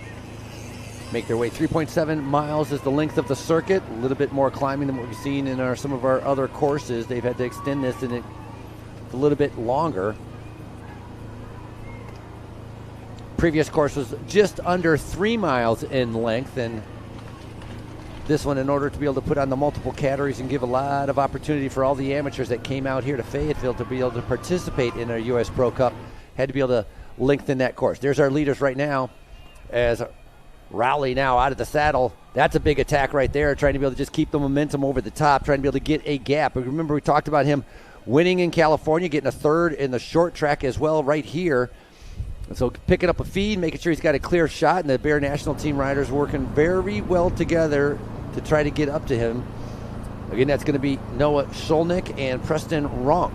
make their way. 3.7 miles is the length of the circuit. A little bit more climbing than what we've seen in some of our other courses. They've had to extend this and a little bit longer. Previous course was just under 3 miles in length, and this one, in order to be able to put on the multiple categories and give a lot of opportunity for all the amateurs that came out here to Fayetteville to be able to participate in our U.S. Pro Cup, had to be able to lengthen that course. There's our leaders right now as Rowley now out of the saddle. That's a big attack right there, trying to be able to just keep the momentum over the top, trying to be able to get a gap. But remember, we talked about him winning in California, getting a 3rd in the short track as well right here. And so picking up a feed, making sure he's got a clear shot, and the Bear National Team riders working very well together to try to get up to him. Again, that's going to be Noah Sholnick and Preston Ronk.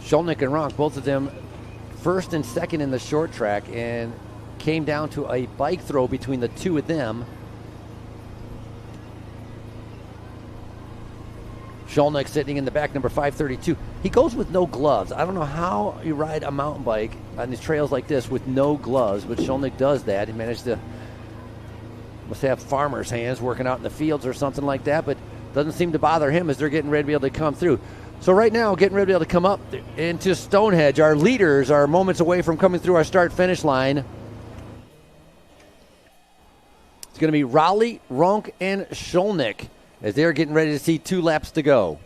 Sholnick and Ronk, both of them 1st and 2nd in the short track, and came down to a bike throw between the 2 of them. Sholnick sitting in the back, number 532. He goes with no gloves. I don't know how you ride a mountain bike on these trails like this with no gloves, but Sholnick does that. He managed to, must have farmer's hands working out in the fields or something like that, but doesn't seem to bother him as they're getting ready to be able to come through. So right now, getting ready to be able to come up into Stonehenge. Our leaders are moments away from coming through our start-finish line. It's going to be Rowley, Ronk, and Sholnick as they're getting ready to see 2 laps to go.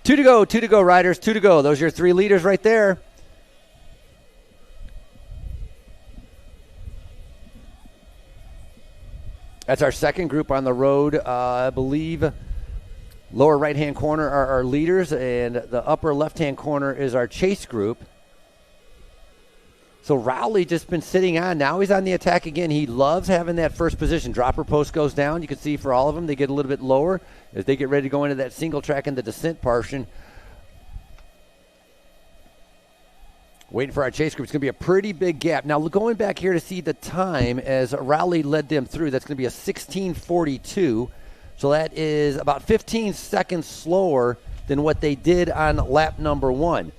Two to go, riders, 2 to go. Those are your 3 leaders right there. That's our second group on the road. I believe lower right-hand corner are our leaders, and the upper left-hand corner is our chase group. So Rowley just been sitting on. Now he's on the attack again. He loves having that first position. Dropper post goes down. You can see for all of them, they get a little bit lower as they get ready to go into that single track in the descent portion. Waiting for our chase group. It's going to be a pretty big gap. Now, going back here to see the time as Rowley led them through, that's going to be a 16:42. So that is about 15 seconds slower than what they did on lap number 1.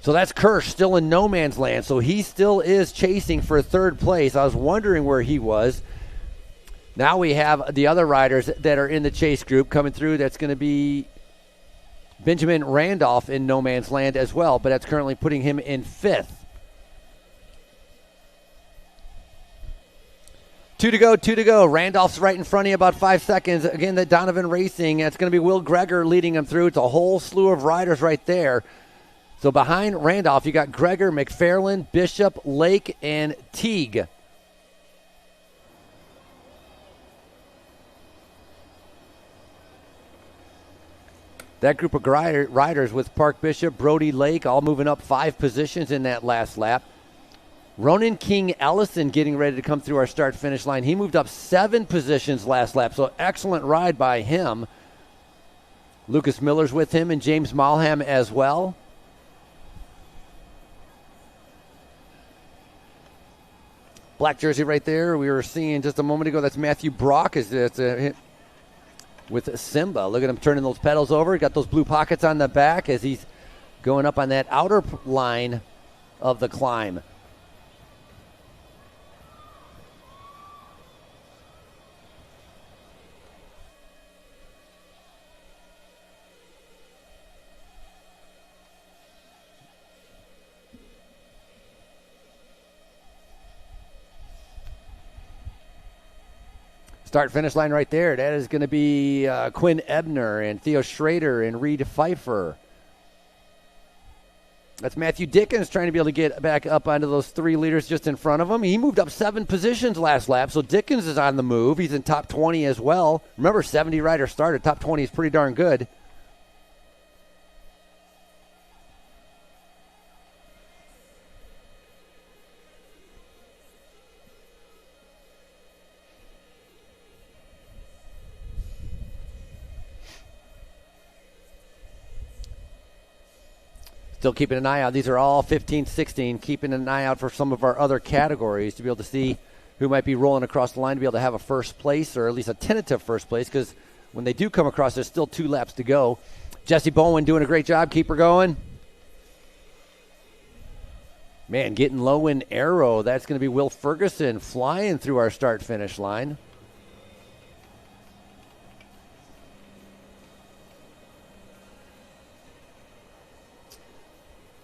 So that's Kirsch still in no man's land. So he still is chasing for 3rd place. I was wondering where he was. Now we have the other riders that are in the chase group coming through. That's going to be Benjamin Randolph in no man's land as well, but that's currently putting him in 5th. 2 to go. Randolph's right in front of you, about 5 seconds. Again, the Donovan Racing. It's going to be Will Greger leading him through. It's a whole slew of riders right there. So behind Randolph, you got Greger, McFarland, Bishop, Lake, and Teague. That group of riders with Park Bishop, Brody Lake, all moving up 5 positions in that last lap. Ronan King Ellison getting ready to come through our start-finish line. He moved up 7 positions last lap, so excellent ride by him. Lucas Miller's with him and James Malham as well. Black jersey right there. We were seeing just a moment ago. That's Matthew Brock. With Simba. Look at him turning those pedals over. Got those blue pockets on the back as he's going up on that outer line of the climb. Start-finish line right there. That is going to be Quinn Ebner and Theo Schrader and Reed Pfeiffer. That's Matthew Dickens trying to be able to get back up onto those 3 leaders just in front of him. He moved up 7 positions last lap, so Dickens is on the move. He's in top 20 as well. Remember, 70 rider started. Top 20 is pretty darn good. Still keeping an eye out. These are all 15, 16. Keeping an eye out for some of our other categories to be able to see who might be rolling across the line to be able to have a first place or at least a tentative first place, because when they do come across, there's still 2 laps to go. Jesse Bowen doing a great job. Keep her going. Man, getting low in aero. That's going to be Will Ferguson flying through our start-finish line.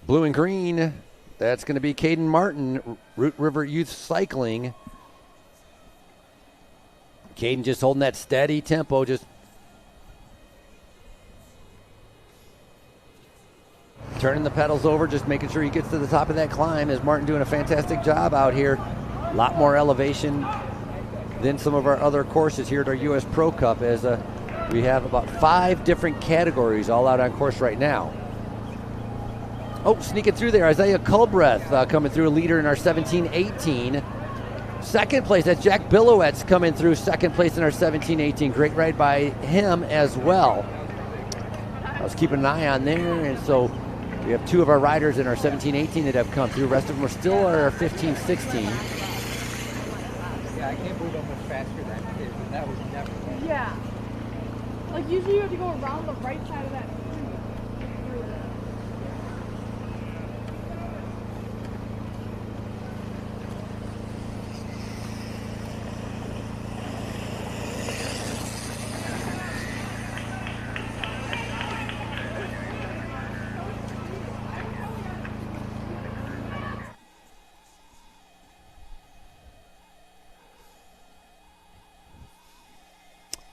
Blue and green, that's going to be Caden Martin, Root River Youth Cycling. Caden just holding that steady tempo, just turning the pedals over, just making sure he gets to the top of that climb. As Martin doing a fantastic job out here. A lot more elevation than some of our other courses here at our U.S. Pro Cup, as we have about 5 different categories all out on course right now. Oh, sneaking through there, Isaiah Culbreth coming through, a leader in our 17-18. Second place, that's Jack Billowetz coming through second place in our 17-18. Great ride by him as well. I was keeping an eye on there, and so we have 2 of our riders in our 17-18 that have come through. The rest of them are still our 15-16. Yeah, I can't believe how much faster that is. That was never fast. Yeah. Like, usually you have to go around the right side of that street.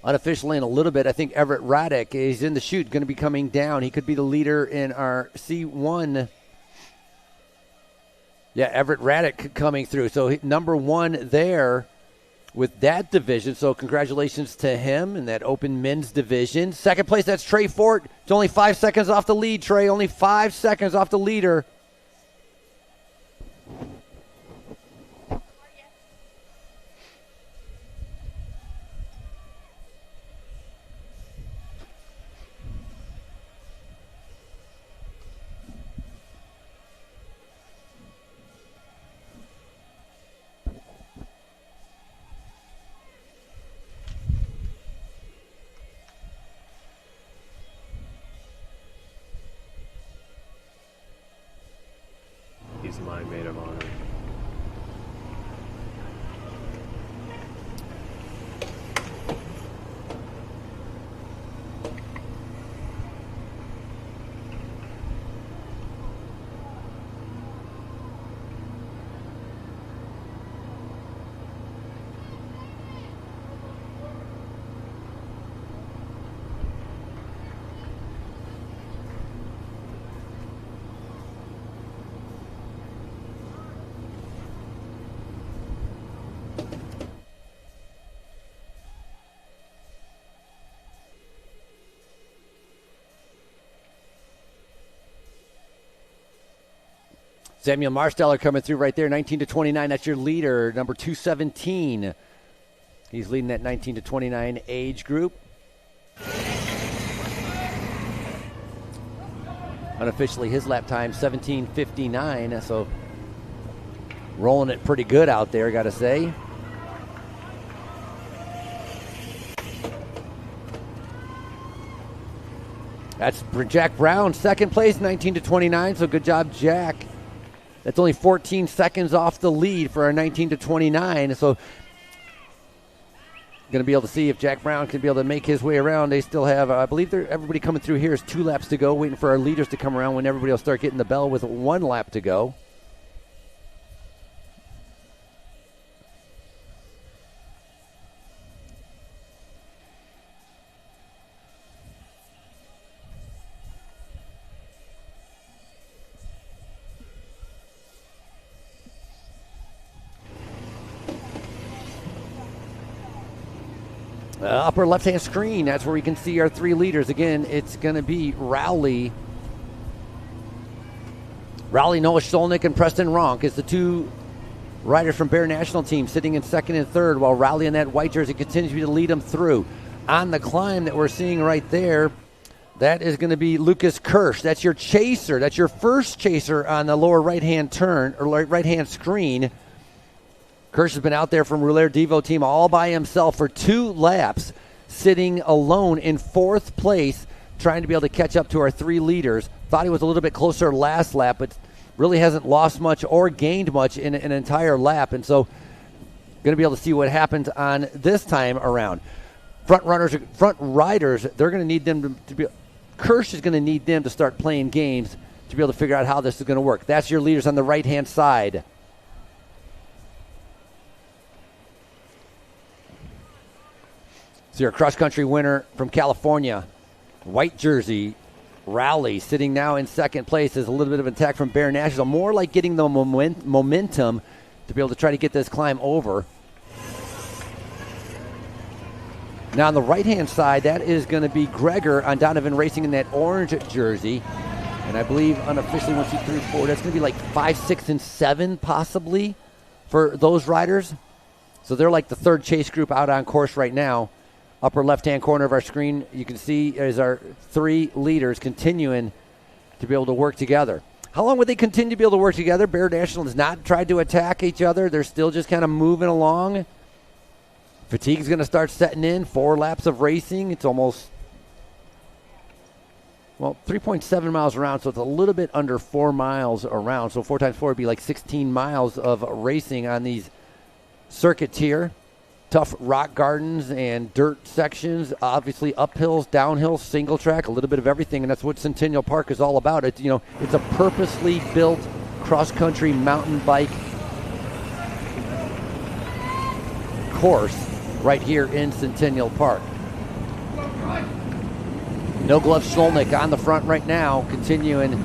Unofficially in a little bit, I think Everett Raddick is in the chute, going to be coming down. He could be the leader in our C1. Yeah, Everett Raddick coming through. So number 1 there with that division. So congratulations to him in that open men's division. Second place, that's Trey Fort. It's only 5 seconds off the lead, Trey. Only 5 seconds off the leader. He's my maid of honor. Samuel Marsteller coming through right there, 19 to 29. That's your leader, number 217. He's leading that 19 to 29 age group. Unofficially, his lap time 17:59. So rolling it pretty good out there, got to say. That's Jack Brown, second place, 19 to 29. So good job, Jack. That's only 14 seconds off the lead for our 19 to 29. So going to be able to see if Jack Brown can be able to make his way around. They still have, I believe everybody coming through here is 2 laps to go, waiting for our leaders to come around when everybody will start getting the bell with 1 lap to go. Upper left-hand screen, that's where we can see our 3 leaders. Again, it's going to be Rowley, Noah Sholnick, and Preston Ronk is the 2 riders from Bear National Team sitting in 2nd and 3rd, while Rowley in that white jersey continues to lead them through. On the climb that we're seeing right there, that is going to be Lucas Kirsch. That's your chaser. That's your first chaser on the lower right-hand turn, or right-hand screen. Kirsch has been out there from Rouleur Devo team all by himself for 2 laps, sitting alone in 4th place, trying to be able to catch up to our 3 leaders. Thought he was a little bit closer last lap, but really hasn't lost much or gained much in an entire lap. And so going to be able to see what happens on this time around. Front riders, they're going to need them to be, Kirsch is going to need them to start playing games to be able to figure out how this is going to work. That's your leaders on the right-hand side. So your cross-country winner from California, white jersey, Rowley, sitting now in 2nd place. Is a little bit of an attack from Bear National, more like getting the momentum to be able to try to get this climb over. Now on the right-hand side, that is going to be Gregor on Donovan Racing in that orange jersey. And I believe unofficially 1, 2, 3, 4, that's going to be like 5, 6, and 7 possibly for those riders. So they're like the 3rd chase group out on course right now. Upper left-hand corner of our screen, you can see is our 3 leaders continuing to be able to work together. How long would they continue to be able to work together? Bear National has not tried to attack each other. They're still just kind of moving along. Fatigue's going to start setting in. 4 laps of racing. It's almost, 3.7 miles around, so it's a little bit under 4 miles around. So 4 times 4 would be like 16 miles of racing on these circuit tier. Tough rock gardens and dirt sections, obviously uphills, downhills, single track, a little bit of everything, and that's what Centennial Park is all about. It's a purposely built cross-country mountain bike course right here in Centennial Park. No Glove Sholnick on the front right now, continuing.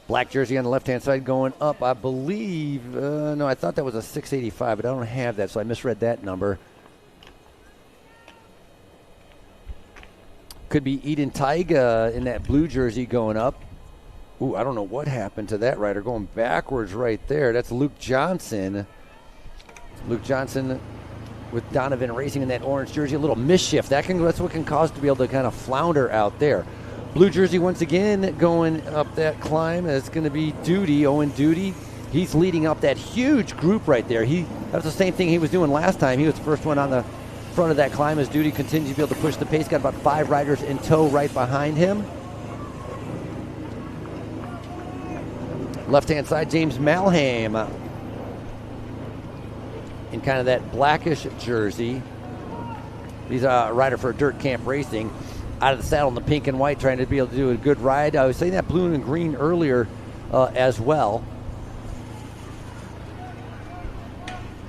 Black jersey on the left-hand side going up, I believe. No, I thought that was a 685, but I don't have that, so I misread that number. Could be Eden Taiga in that blue jersey going up. Ooh, I don't know what happened to that rider going backwards right there. That's Luke Johnson. Luke Johnson with Donovan Racing in that orange jersey. A little mischief. That's what can cause to be able to kind of flounder out there. Blue jersey once again going up that climb. It's going to be Duty, Owen Duty. He's leading up that huge group right there. That's the same thing he was doing last time. He was the first one on the front of that climb as Duty continues to be able to push the pace. Got about 5 riders in tow right behind him. Left-hand side, James Malham in kind of that blackish jersey. He's a rider for Dirt Camp Racing. Out of the saddle in the pink and white, trying to be able to do a good ride. I was saying that blue and green earlier as well.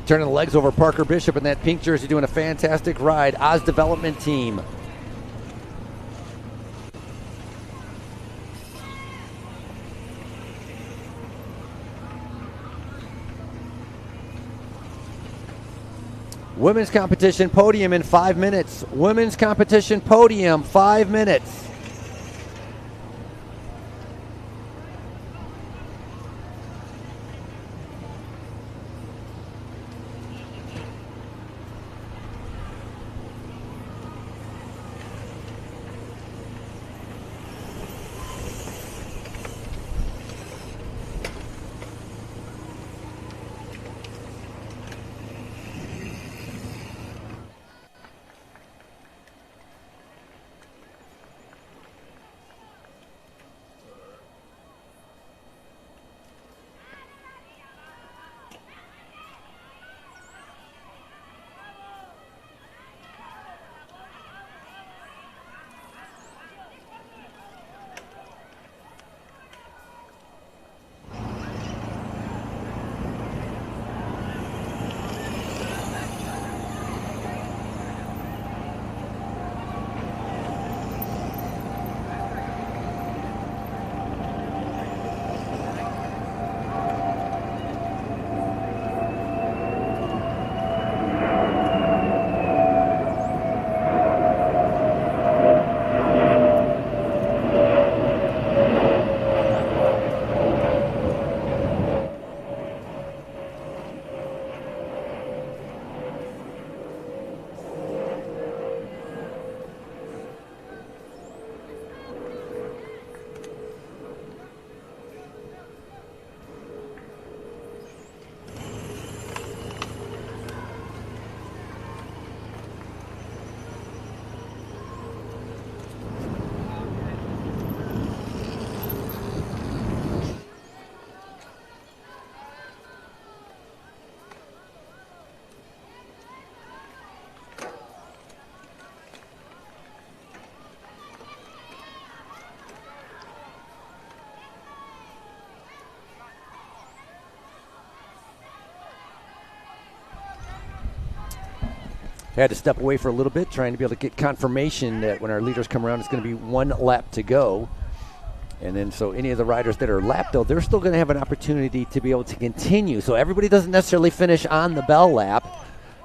Turning the legs over, Parker Bishop in that pink jersey doing a fantastic ride. Oz Development Team. Women's competition podium in 5 minutes. Women's competition podium, 5 minutes. had to step away for a little bit, trying to be able to get confirmation that when our leaders come around, it's going to be 1 lap to go. And then so any of the riders that are lapped, though, they're still going to have an opportunity to be able to continue. So everybody doesn't necessarily finish on the bell lap.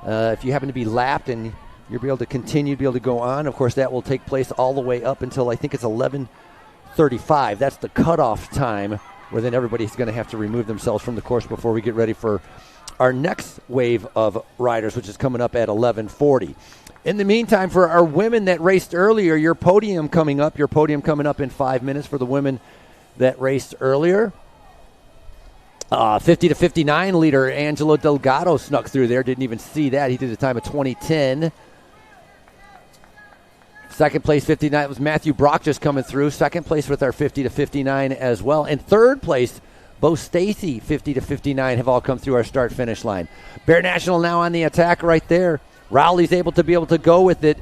If you happen to be lapped and you'll be able to continue to be able to go on, of course, that will take place all the way up until I think it's 11:35. That's the cutoff time where then everybody's going to have to remove themselves from the course before we get ready for our next wave of riders, which is coming up at 11:40. In the meantime, for our women that raced earlier, your podium coming up in 5 minutes for the women that raced earlier. 50 to 59 leader Angelo Delgado snuck through there. Didn't even see that. He did a time of 20:10. Second place, 59, was Matthew Brock just coming through. Second place with our 50 to 59 as well. And third place, Bo Stacy, 50 to 59, have all come through our start-finish line. Bear National now on the attack right there. Rowley's able to go with it.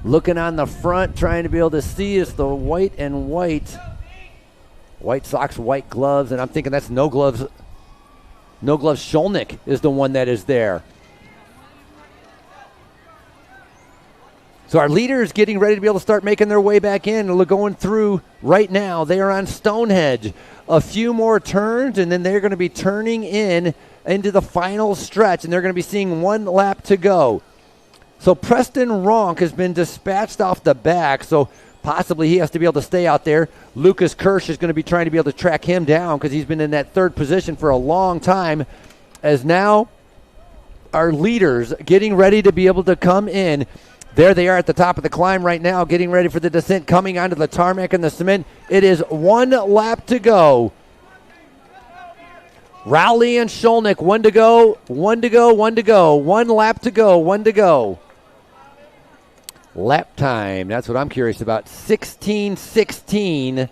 Looking on the front, trying to be able to see is the white and white. White socks, white gloves, and I'm thinking that's no gloves. No gloves. Sholnick is the one that is there. So our leaders getting ready to be able to start making their way back in. They're going through right now. They are on Stonehenge. A few more turns, and then they're going to be turning into the final stretch, and they're going to be seeing 1 lap to go. So Preston Ronk has been dispatched off the back, so possibly he has to be able to stay out there. Lucas Kirsch is going to be trying to be able to track him down because he's been in that third position for a long time, as now our leaders getting ready to be able to come in. There they are at the top of the climb right now, getting ready for the descent, coming onto the tarmac and the cement. It is 1 lap to go. Rowley and Sholnick, 1 to go, 1 to go, 1 to go. 1 lap to go, 1 to go. Lap time, that's what I'm curious about. 16:16.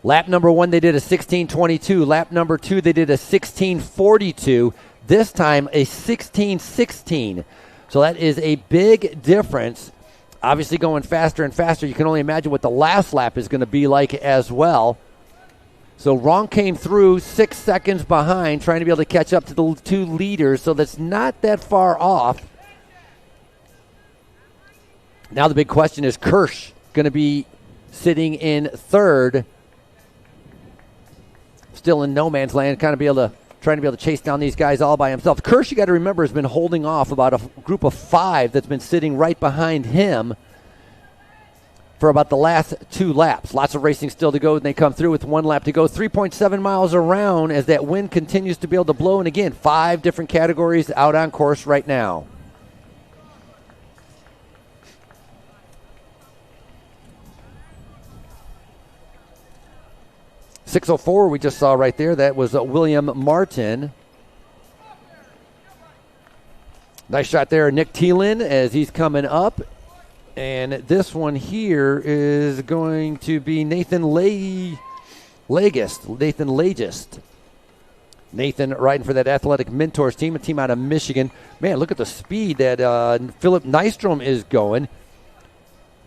Lap number 1, they did a 16:22. Lap number 2, they did a 16:42. This time, a 16:16. So that is a big difference. Obviously going faster and faster. You can only imagine what the last lap is going to be like as well. So Ron came through 6 seconds behind, trying to be able to catch up to the 2 leaders. So that's not that far off. Now the big question is Kirsch going to be sitting in third. Still in no man's land, trying to be able to chase down these guys all by himself. Kirsch, you got to remember, has been holding off about a group of 5 that's been sitting right behind him for about the last 2 laps. Lots of racing still to go, and they come through with 1 lap to go. 3.7 miles around as that wind continues to be able to blow. And again, 5 different categories out on course right now. .604 we just saw right there. That was William Martin. Nice shot there, Nick Thielen, as he's coming up. And this one here is going to be Nathan Legist. Nathan riding for that Athletic Mentors team, a team out of Michigan. Man, look at the speed that Philip Nystrom is going.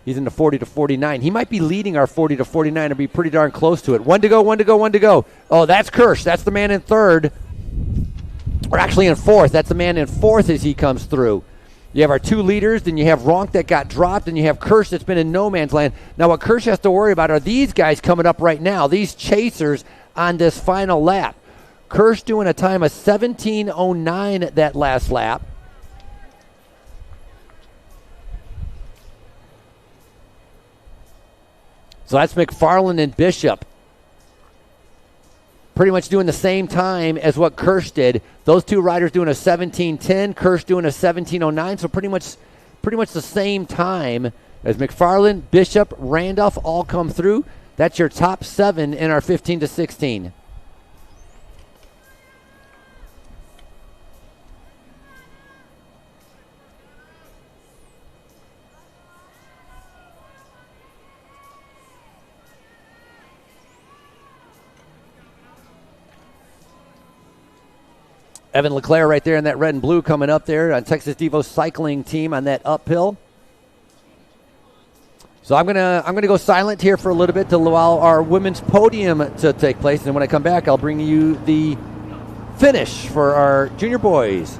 He's in the 40 to 49. He might be leading our 40 to 49 and be pretty darn close to it. 1 to go, 1 to go, 1 to go. Oh, that's Kirsch. That's the man in third. Or actually in fourth. That's the man in fourth as he comes through. You have our 2 leaders, then you have Ronk that got dropped, and you have Kirsch that's been in no man's land. Now what Kirsch has to worry about are these guys coming up right now, these chasers on this final lap. Kirsch doing a time of 17:09 that last lap. So that's McFarland and Bishop. Pretty much doing the same time as what Kirsch did. Those 2 riders doing a 17:10, Kirsch doing a 17:09, so pretty much the same time as McFarland, Bishop, Randolph all come through. That's your top 7 in our 15 to 16. Evan LeClaire right there in that red and blue coming up there on Texas Devo cycling team on that uphill. So I'm gonna go silent here for a little bit to allow our women's podium to take place, and when I come back, I'll bring you the finish for our junior boys.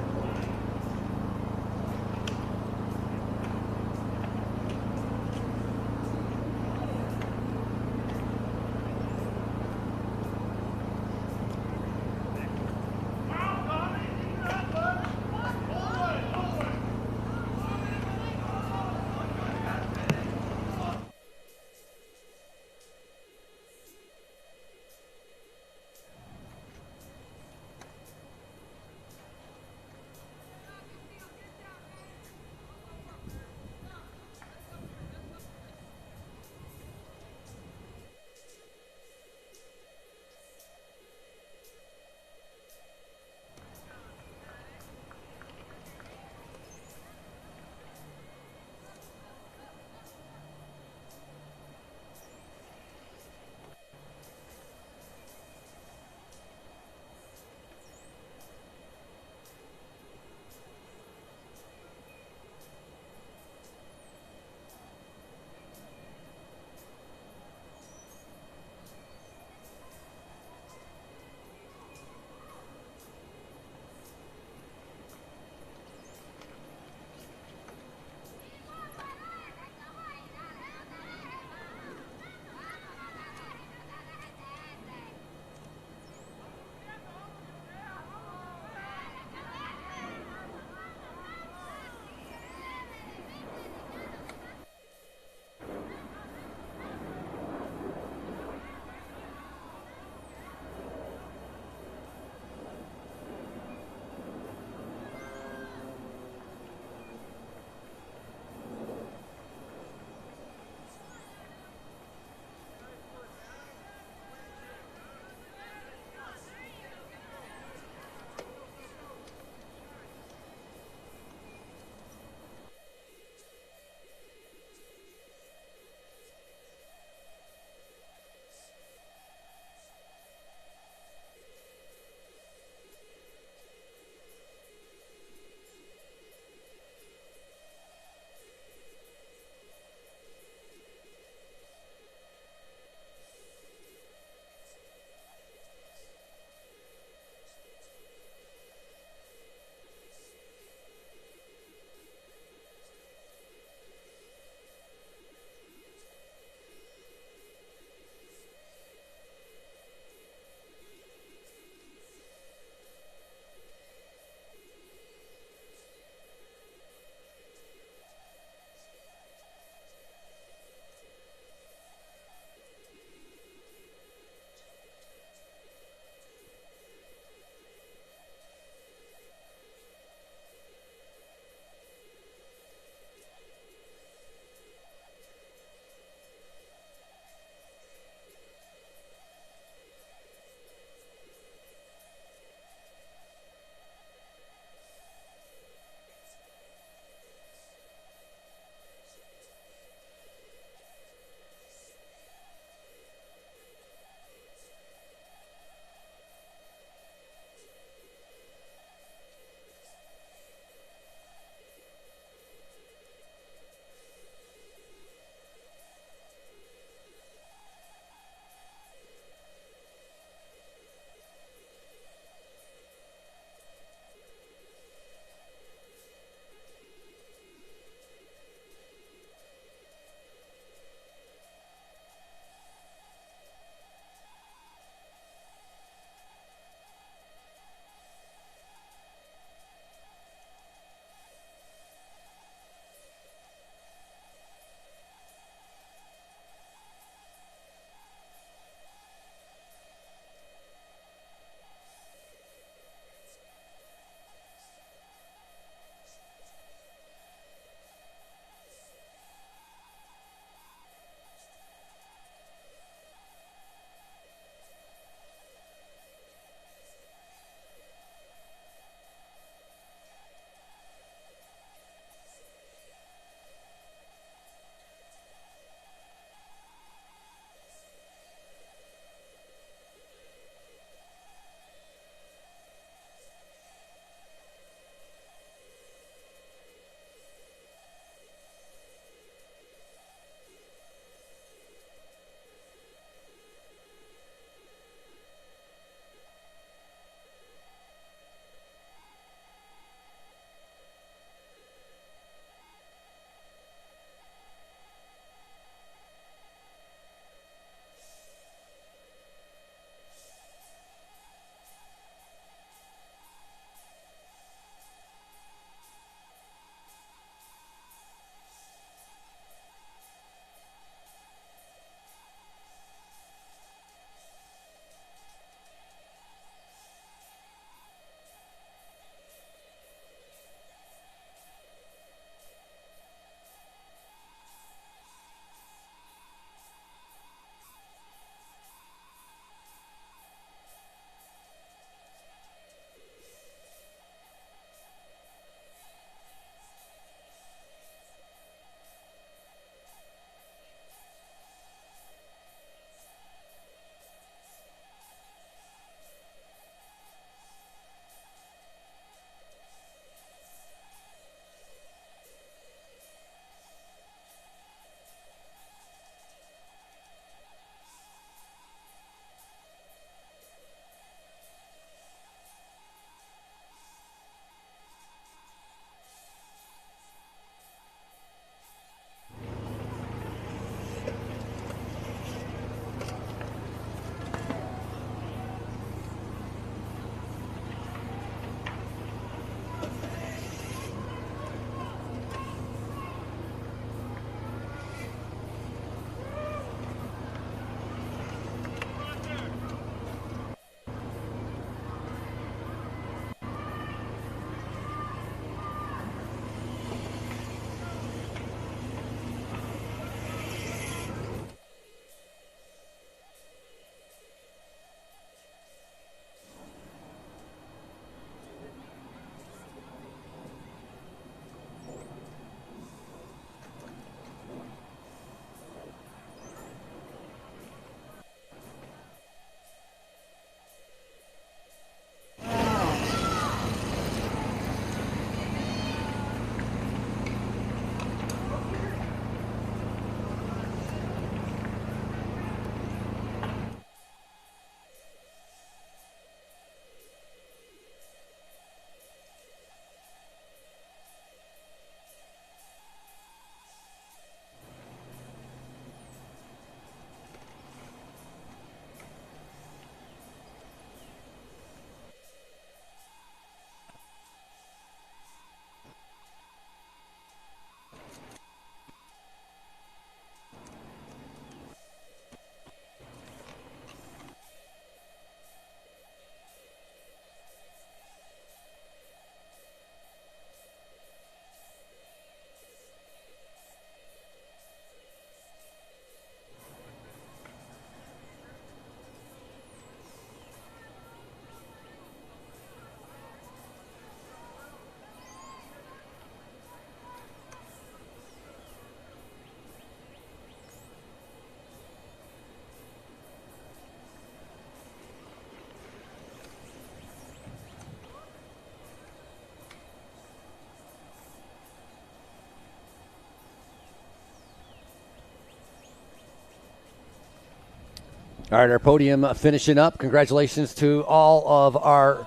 All right, our podium finishing up. Congratulations to all of our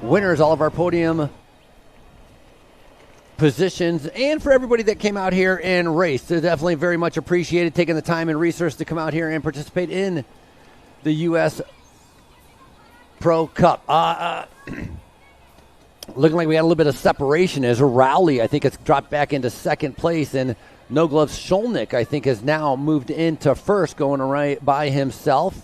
winners, all of our podium positions, and for everybody that came out here and raced. They're definitely very much appreciated, taking the time and resource to come out here and participate in the U.S. Pro Cup. Looking like we had a little bit of separation as Rowley, I think, has dropped back into second place, and No Gloves Sholnick, I think, has now moved into first, going right by himself.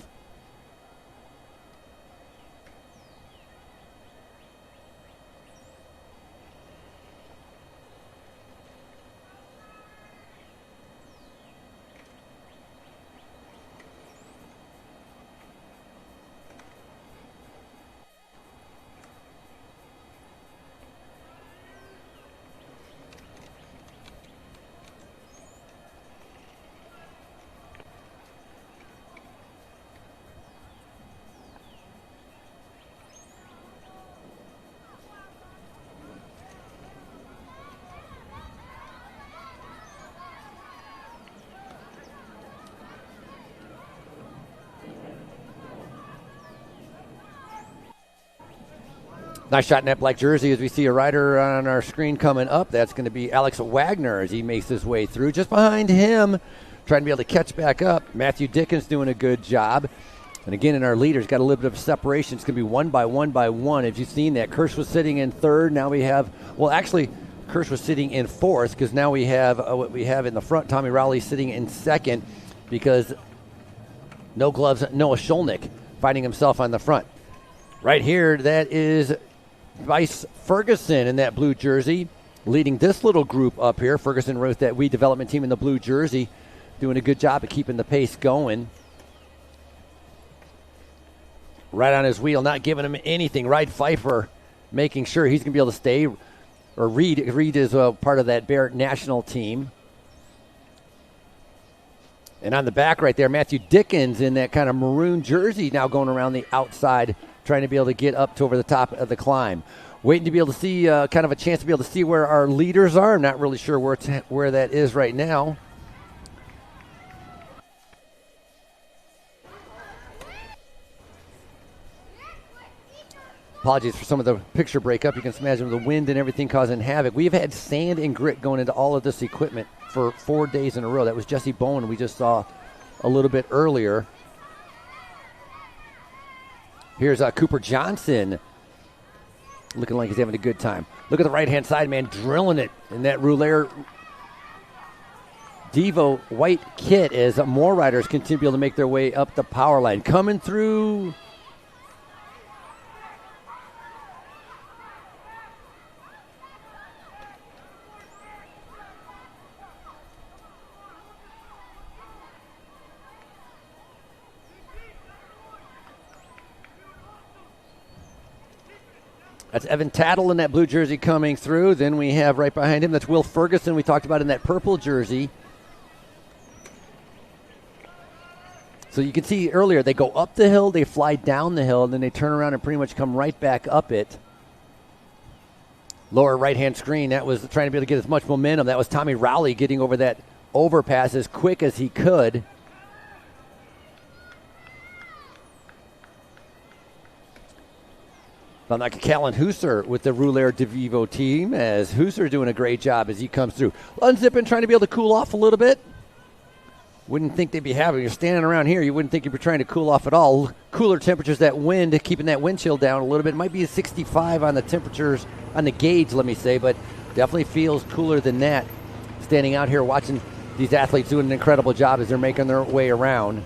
Nice shot in that black jersey as we see a rider on our screen coming up. That's going to be Alex Wagner as he makes his way through. Just behind him, trying to be able to catch back up, Matthew Dickens doing a good job. And again, in our leaders, got a little bit of separation. It's going to be one by one. If you've seen that, Kirsch was sitting in third. Now we have, well, actually, Kirsch was sitting in fourth because now we have what we have in the front. Tommy Rowley sitting in second because No Gloves, Noah Sholnick finding himself on the front. Right here, that is Vice Ferguson in that blue jersey, leading this little group up here. Ferguson wrote that We development team in the blue jersey, doing a good job of keeping the pace going. Right on his wheel, not giving him anything. Right Pfeiffer making sure he's going to be able to stay. Or Reed is part of that Barrett national team. And on the back right there, Matthew Dickens in that kind of maroon jersey now going around the outside, trying to be able to get up to over the top of the climb. Waiting to be able to see kind of a chance to be able to see where our leaders are. I'm not really sure where that is right now. Apologies for some of the picture breakup. You can imagine the wind and everything causing havoc. We've had sand and grit going into all of this equipment for 4 days in a row. That was Jesse Bowen we just saw a little bit earlier. Here's Cooper Johnson looking like he's having a good time. Look at the right-hand side, man, drilling it in that Roulaire Devo white kit as more riders continue to be able to make their way up the power line. Coming through. That's Evan Tattle in that blue jersey coming through. Then we have right behind him, that's Will Ferguson we talked about in that purple jersey. So you can see earlier, they go up the hill, they fly down the hill, and then they turn around and pretty much come right back up it. Lower right-hand screen, that was trying to be able to get as much momentum. That was Tommy Rowley getting over that overpass as quick as he could. Like Callan Husser with the Roulaire DeVivo team, as Husser doing a great job as he comes through. Unzipping, trying to be able to cool off a little bit. Wouldn't think they'd be having. You're standing around here, you wouldn't think you'd be trying to cool off at all. Cooler temperatures, that wind, keeping that wind chill down a little bit. Might be a 65 on the temperatures, on the gauge, let me say, but definitely feels cooler than that. Standing out here watching these athletes doing an incredible job as they're making their way around.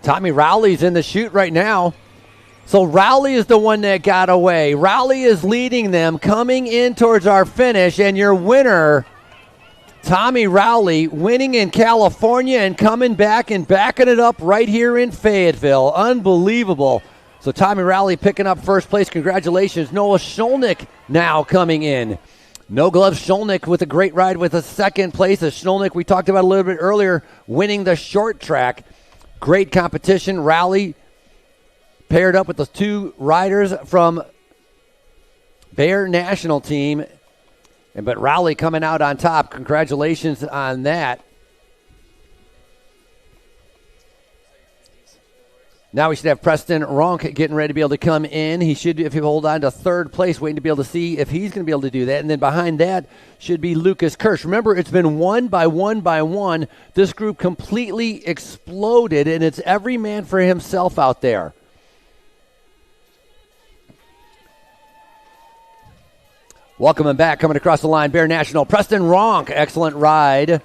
Tommy Rowley's in the chute right now. So Rowley is the one that got away. Rowley is leading them coming in towards our finish. And your winner, Tommy Rowley, winning in California and coming back and backing it up right here in Fayetteville. Unbelievable. So Tommy Rowley picking up first place. Congratulations. Noah Sholnick now coming in. No Gloves Sholnick with a great ride with a second place. As Sholnick, we talked about a little bit earlier, winning the short track. Great competition. Rowley paired up with the two riders from Bear National Team. But Rowley coming out on top. Congratulations on that. Now we should have Preston Ronk getting ready to be able to come in. He should, if he hold on to third place, waiting to be able to see if he's going to be able to do that. And then behind that should be Lucas Kirsch. Remember, it's been one by one. This group completely exploded, and it's every man for himself out there. Welcome him back, coming across the line, Bear National. Preston Ronk, excellent ride.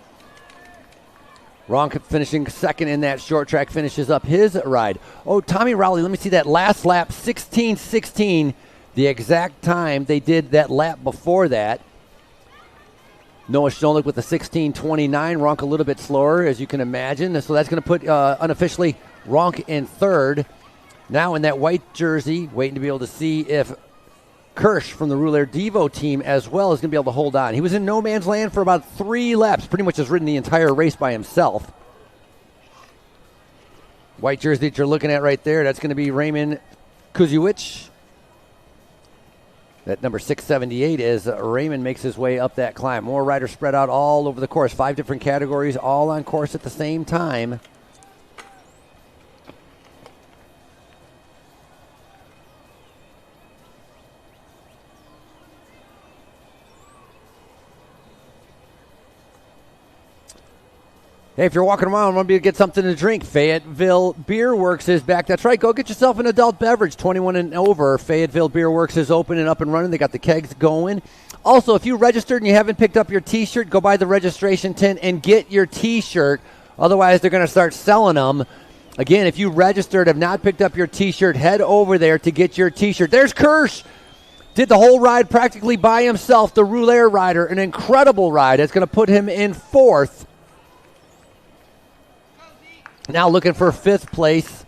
Ronk finishing second in that short track, finishes up his ride. Oh, Tommy Rowley, let me see that last lap, 16:16, the exact time they did that lap before that. Noah Scholich with the 16:29, Ronk a little bit slower, as you can imagine. So that's going to put, unofficially, Ronk in third. Now in that white jersey, waiting to be able to see if Kirsch from the Rouleur Devo team as well is going to be able to hold on. He was in no man's land for about 3 laps, pretty much has ridden the entire race by himself. White jersey that you're looking at right there, that's going to be Raymond Kuziewicz. That number 678 as Raymond makes his way up that climb. More riders spread out all over the course. 5 different categories, all on course at the same time. Hey, if you're walking around and want to get something to drink, Fayetteville Beer Works is back. That's right. Go get yourself an adult beverage, 21 and over. Fayetteville Beer Works is open and up and running. They got the kegs going. Also, if you registered and you haven't picked up your T-shirt, go by the registration tent and get your T-shirt. Otherwise, they're going to start selling them. Again, if you registered, have not picked up your T-shirt, head over there to get your T-shirt. There's Kirsch. Did the whole ride practically by himself, the Rouleur rider. An incredible ride. It's going to put him in fourth. Now looking for 5th place.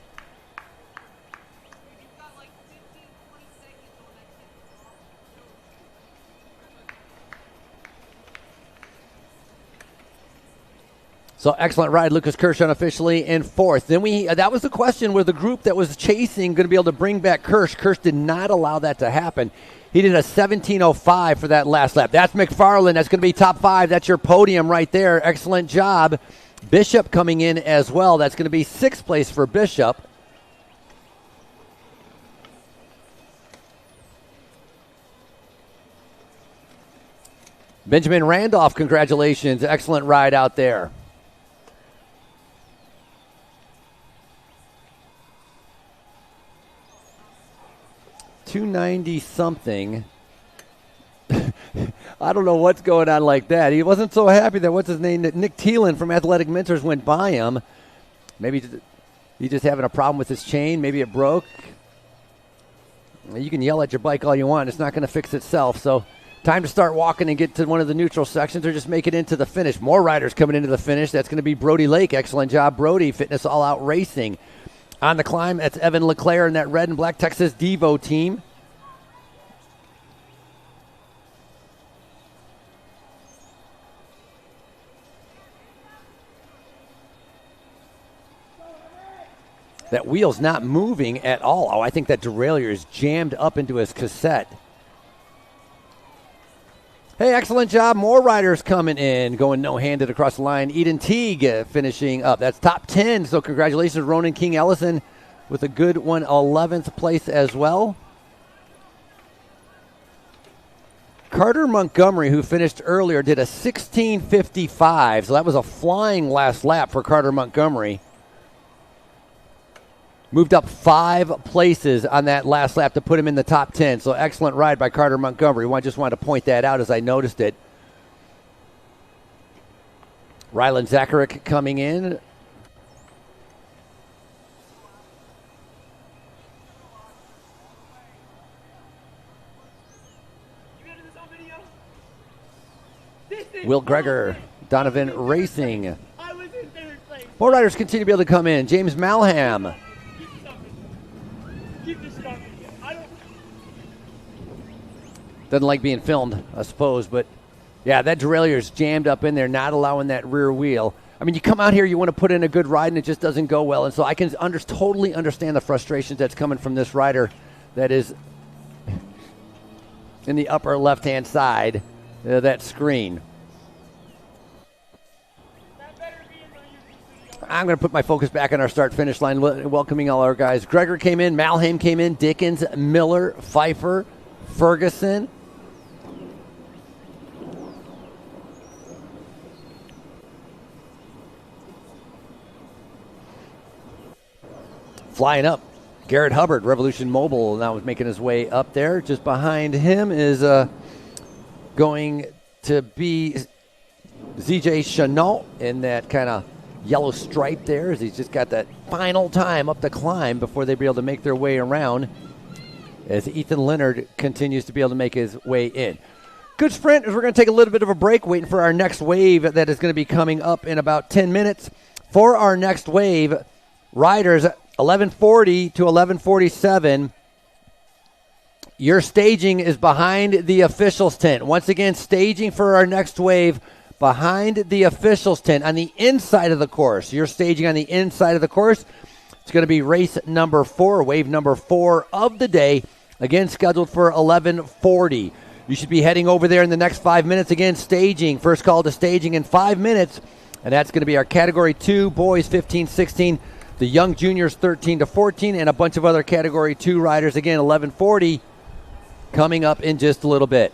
So excellent ride, Lucas Kirsch unofficially in 4th. Then that was the question, where the group that was chasing going to be able to bring back Kirsch. Kirsch did not allow that to happen. He did a 17:05 for that last lap. That's McFarland. That's going to be top 5. That's your podium right there. Excellent job. Bishop coming in as well. That's going to be 6th place for Bishop. Benjamin Randolph, congratulations. Excellent ride out there. $290 something. I don't know what's going on like that. He wasn't so happy that, what's his name, that Nick Thielen from Athletic Mentors went by him. Maybe he's just having a problem with his chain. Maybe it broke. You can yell at your bike all you want. It's not going to fix itself. So time to start walking and get to one of the neutral sections or just make it into the finish. More riders coming into the finish. That's going to be Brody Lake. Excellent job, Brody. Fitness All Out Racing. On the climb, that's Evan LeClaire and that red and black Texas Devo team. That wheel's not moving at all. Oh, I think that derailleur is jammed up into his cassette. Hey, excellent job. More riders coming in, going no-handed across the line. Eden Teague finishing up. That's top 10, so congratulations, Ronan King-Ellison, with a good one, 11th place as well. Carter Montgomery, who finished earlier, did a 16:55, so that was a flying last lap for Carter Montgomery. Moved up 5 places on that last lap to put him in the top 10. So excellent ride by Carter Montgomery. I just wanted to point that out as I noticed it. Rylan Zacharek coming in. Will Greger, Donovan Racing. More riders continue to be able to come in. James Malham. Doesn't like being filmed, I suppose, but yeah, that derailleur is jammed up in there, not allowing that rear wheel. I mean, you come out here, you want to put in a good ride, and it just doesn't go well. And so I can totally understand the frustrations that's coming from this rider that is in the upper left-hand side of that screen. I'm going to put my focus back on our start-finish line, welcoming all our guys. Gregor came in, Malheim came in, Dickens, Miller, Pfeiffer, Ferguson. Flying up, Garrett Hubbard, Revolution Mobile, now is making his way up there. Just behind him is going to be ZJ Chanot in that kind of yellow stripe there, as he's just got that final time up the climb before they be able to make their way around, as Ethan Leonard continues to be able to make his way in. Good sprint, as we're going to take a little bit of a break, waiting for our next wave that is going to be coming up in about 10 minutes. For our next wave, riders 11:40 to 11:47. Your staging is behind the officials' tent. Once again, staging for our next wave behind the officials' tent on the inside of the course. You're staging on the inside of the course. It's going to be race number 4, wave number 4 of the day, again scheduled for 11:40. You should be heading over there in the next 5 minutes. Again, staging, first call to staging in 5 minutes, and that's going to be our Category 2 boys 15-16, the young juniors 13 to 14, and a bunch of other Category 2 riders. Again, 11:40 coming up in just a little bit.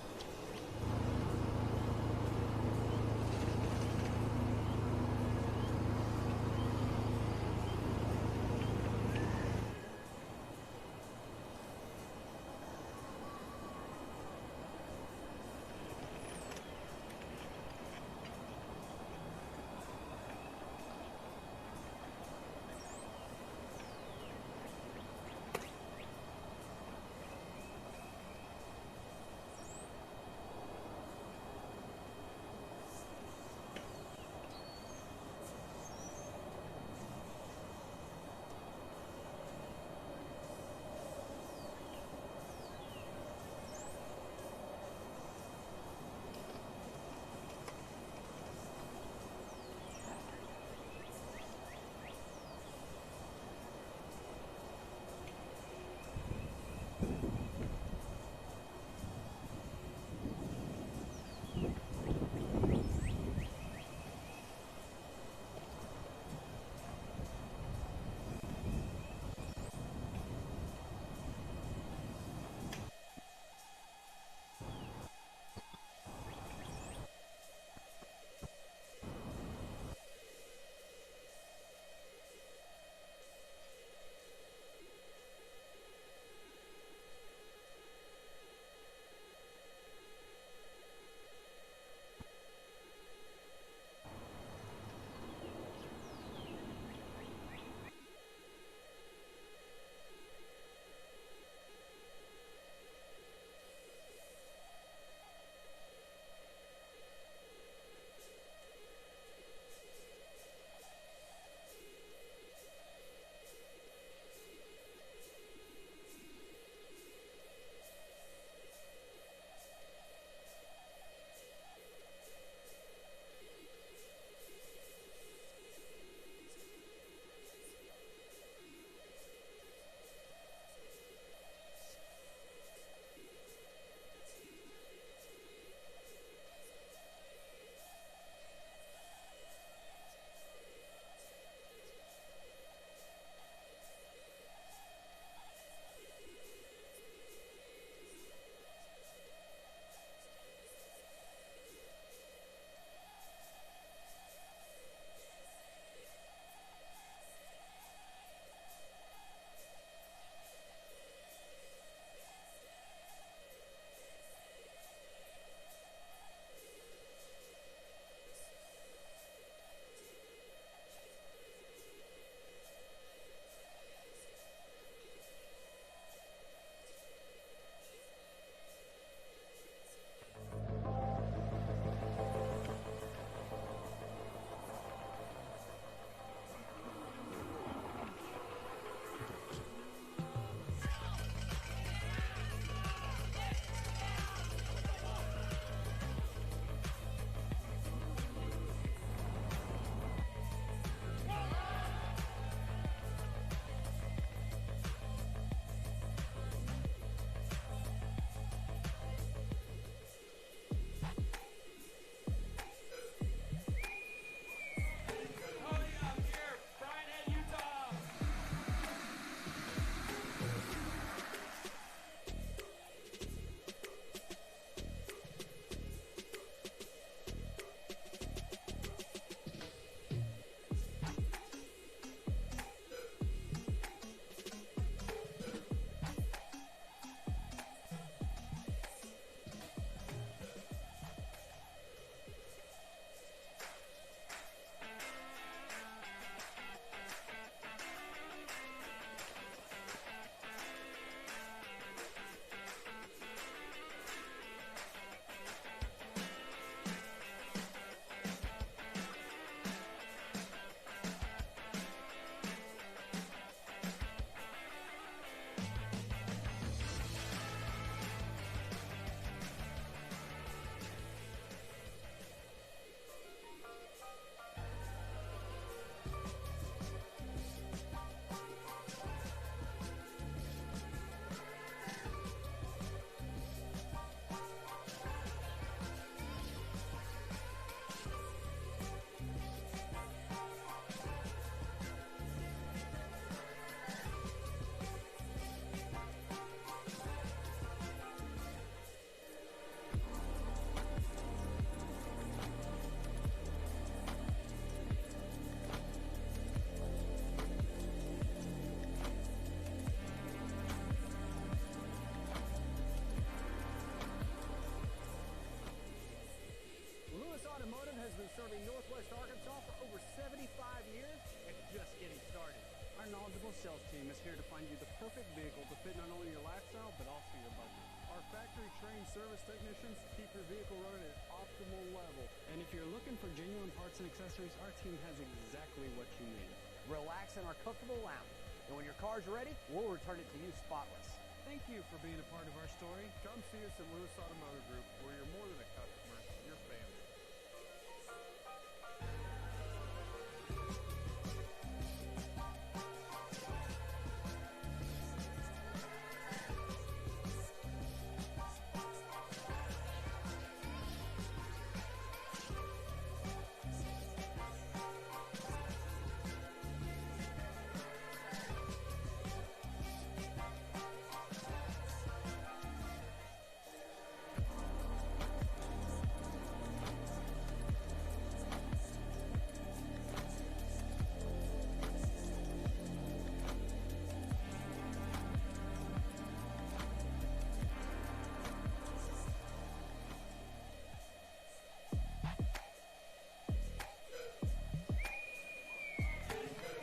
sales team is here to find you the perfect vehicle to fit not only your lifestyle, but also your budget. Our factory-trained service technicians keep your vehicle running at optimal level. And if you're looking for genuine parts and accessories, our team has exactly what you need. Relax in our comfortable lounge. And when your car's ready, we'll return it to you spotless. Thank you for being a part of our story. Come see us at Lewis Automotive Group, where you're more than a customer, you're family.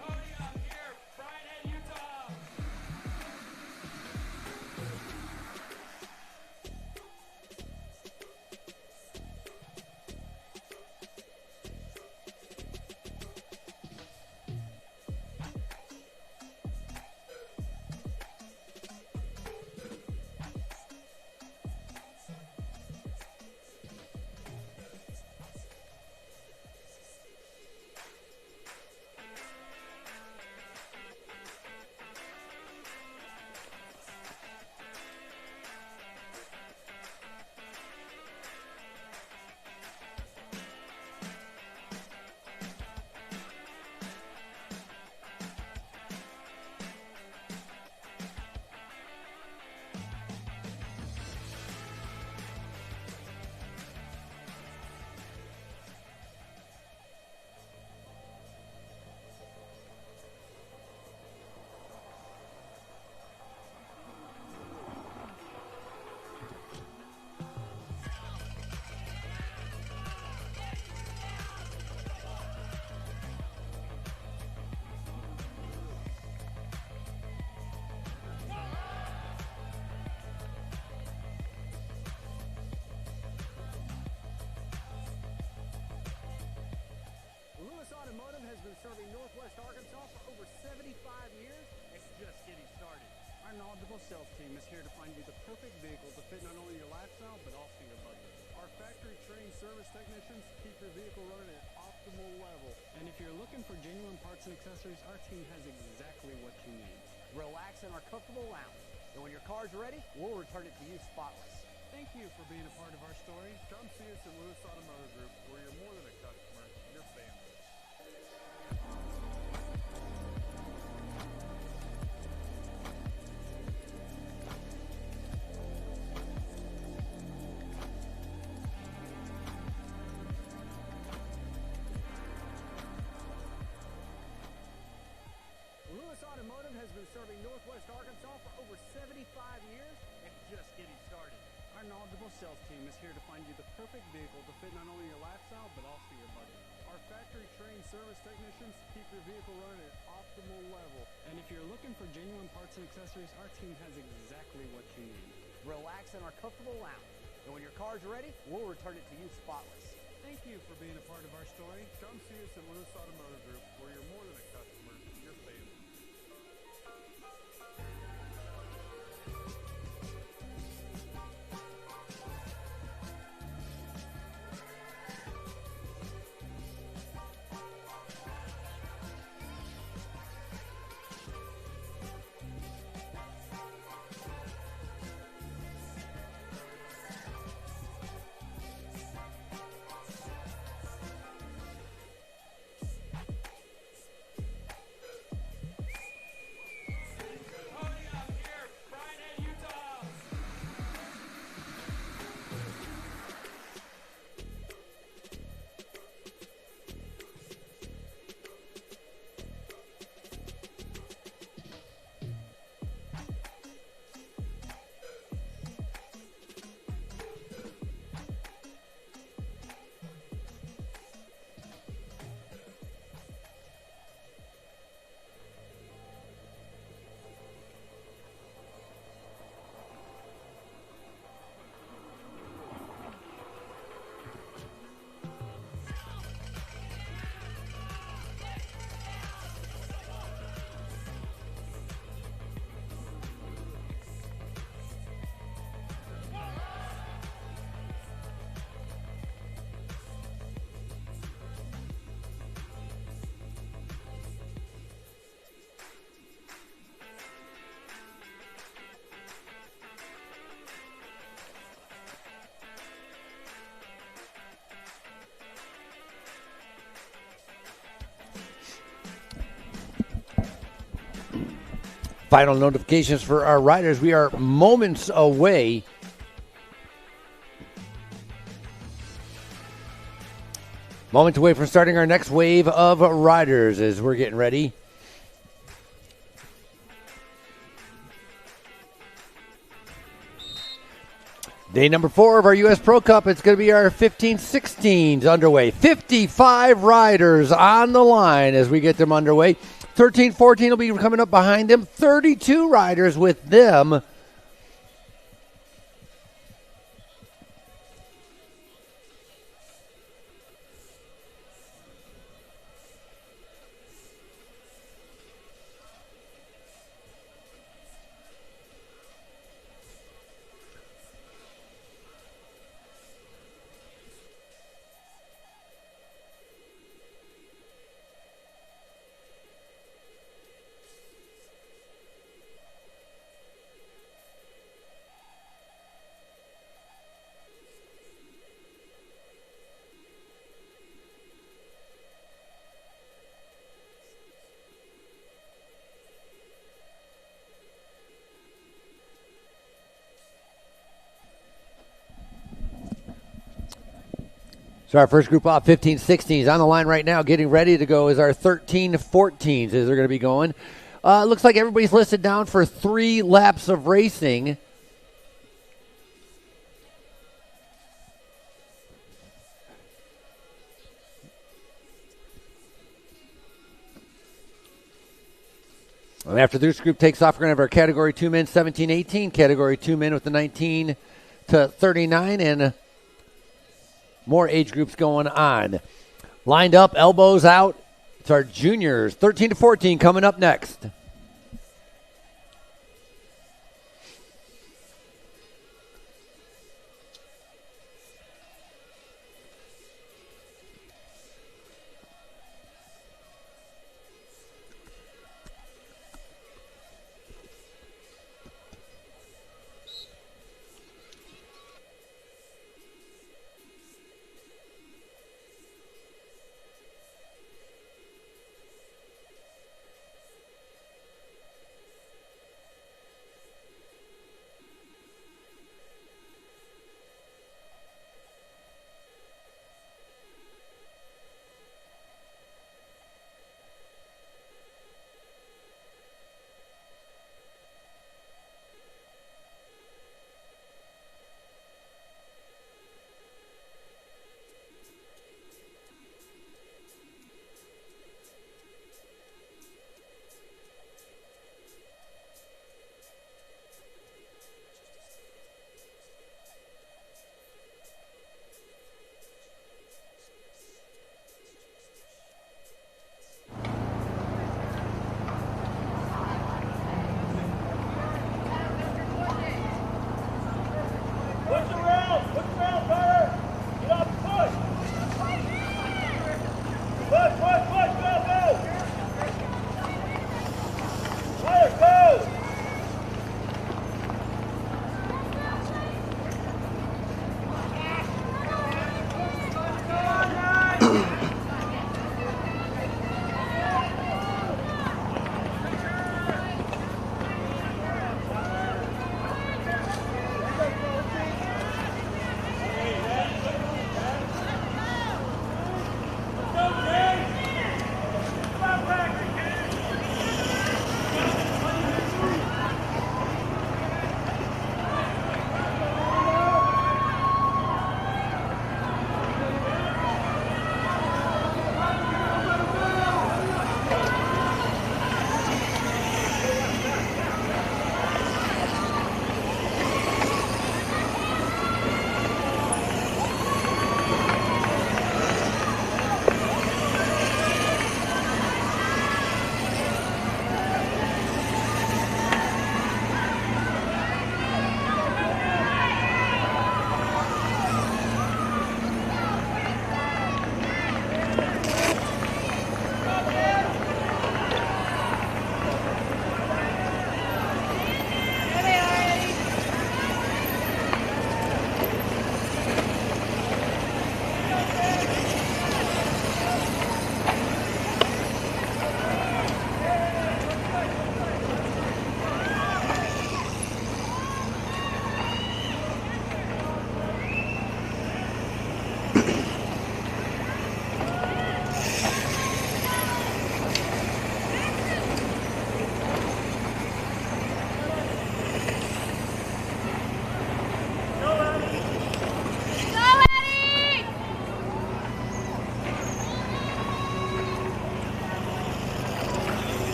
Podium here, Brian and Utah. Lewis Automotive has been serving Northwest Arkansas for over 75 years and just getting started. Our knowledgeable sales team is here to find you the perfect vehicle to fit not only your lifestyle, but also your budget. Our factory-trained service technicians keep your vehicle running at optimal level. And if you're looking for genuine parts and accessories, our team has exactly what you need. Relax in our comfortable lounge. And when your car's ready, we'll return it to you spotless. Thank you for being a part of our story. Come see us at Lewis Automotive Group, where you're more than a customer, you're family. Lewis Automotive has been serving Northwest Arkansas for over 75 years and just getting started. Our knowledgeable sales team is here to find you the perfect vehicle to fit not only your lifestyle, but also your budget. Our factory-trained service technicians keep your vehicle running at optimal level. And if you're looking for genuine parts and accessories, our team has exactly what you need. Relax in our comfortable lounge. And when your car's ready, we'll return it to you spotless. Thank you for being a part of our story. Come see us at Lewis Automotive Group, where you're more than a customer, you're family. Final notifications for our riders. We are moments away. Moments away from starting our next wave of riders as we're getting ready. Day number 4 of our U.S. Pro Cup. It's going to be our 15-16s underway. 55 riders on the line as we get them underway. 13-14 will be coming up behind them. 32 riders with them. So our first group off, 15-16s on the line right now. Getting ready to go is our 13-14s as they're going to be going. Looks like everybody's listed down for 3 laps of racing. And after this group takes off, we're going to have our Category 2 men 17-18, Category 2 men with the 19 to 39, and more age groups going on. Lined up, elbows out. It's our juniors, 13-14, coming up next.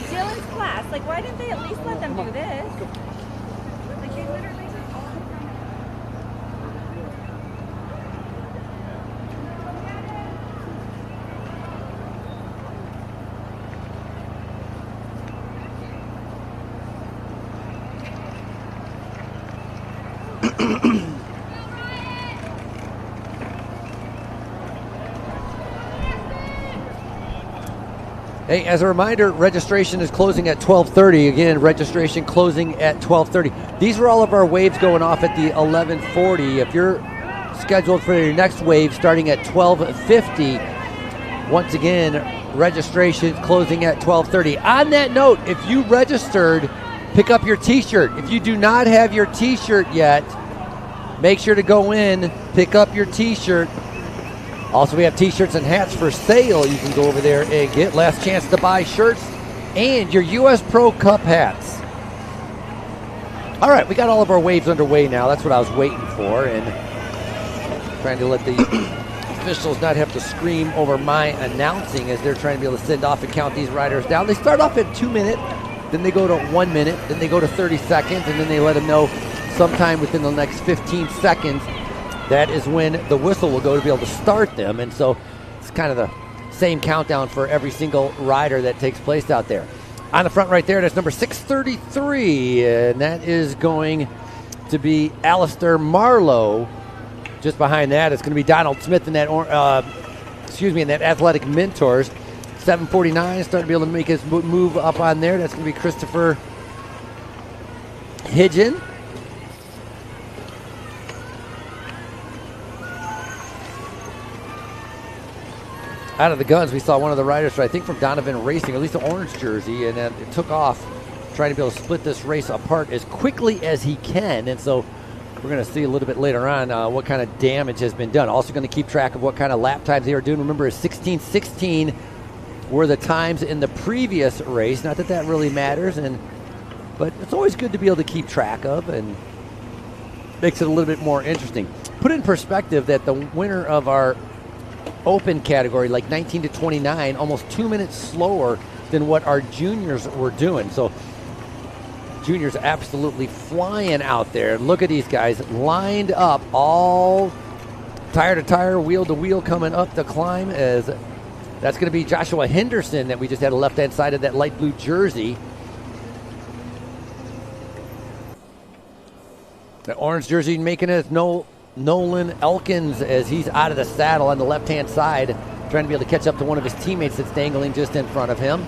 Dylan's class, like, why didn't they at least let them do this? Like, they literally just all Hey, as a reminder, registration is closing at 12:30. Again, registration closing at 12:30. These are all of our waves going off at the 11:40. If you're scheduled for your next wave starting at 12:50, once again, registration closing at 12:30. On that note, if you registered, pick up your T-shirt. If you do not have your T-shirt yet, make sure to go in, pick up your T-shirt. Also, we have T-shirts and hats for sale. You can go over there and get last chance to buy shirts and your U.S. Pro Cup hats. All right, we got all of our waves underway now. That's what I was waiting for, and trying to let the officials not have to scream over my announcing as they're trying to be able to send off and count these riders down. They start off at 2 minutes, then they go to 1 minute, then they go to 30 seconds, and then they let them know sometime within the next 15 seconds. That is when the whistle will go to be able to start them. And so it's kind of the same countdown for every single rider that takes place out there. On the front right there, that's number 633, and that is going to be Alistair Marlowe. Just behind that, it's going to be Donald Smith in that, in that Athletic Mentors. 749, starting to be able to make his move up on there. That's going to be Christopher Hidgen. Out of the guns, we saw one of the riders, I think from Donovan Racing, at least the orange jersey, and it took off trying to be able to split this race apart as quickly as he can. And so we're going to see a little bit later on what kind of damage has been done. Also going to keep track of what kind of lap times they are doing. Remember, 16:16 were the times in the previous race. Not that that really matters, but it's always good to be able to keep track of and makes it a little bit more interesting. Put in perspective that the winner of our open category, like 19 to 29, almost 2 minutes slower than what our juniors were doing. So juniors absolutely flying out there. Look at these guys lined up, all tire to tire, wheel to wheel, coming up the climb. As that's going to be Joshua Henderson that we just had a left-hand side of that light blue jersey. The orange jersey making it Nolan Elkins as he's out of the saddle on the left-hand side, trying to be able to catch up to one of his teammates that's dangling just in front of him.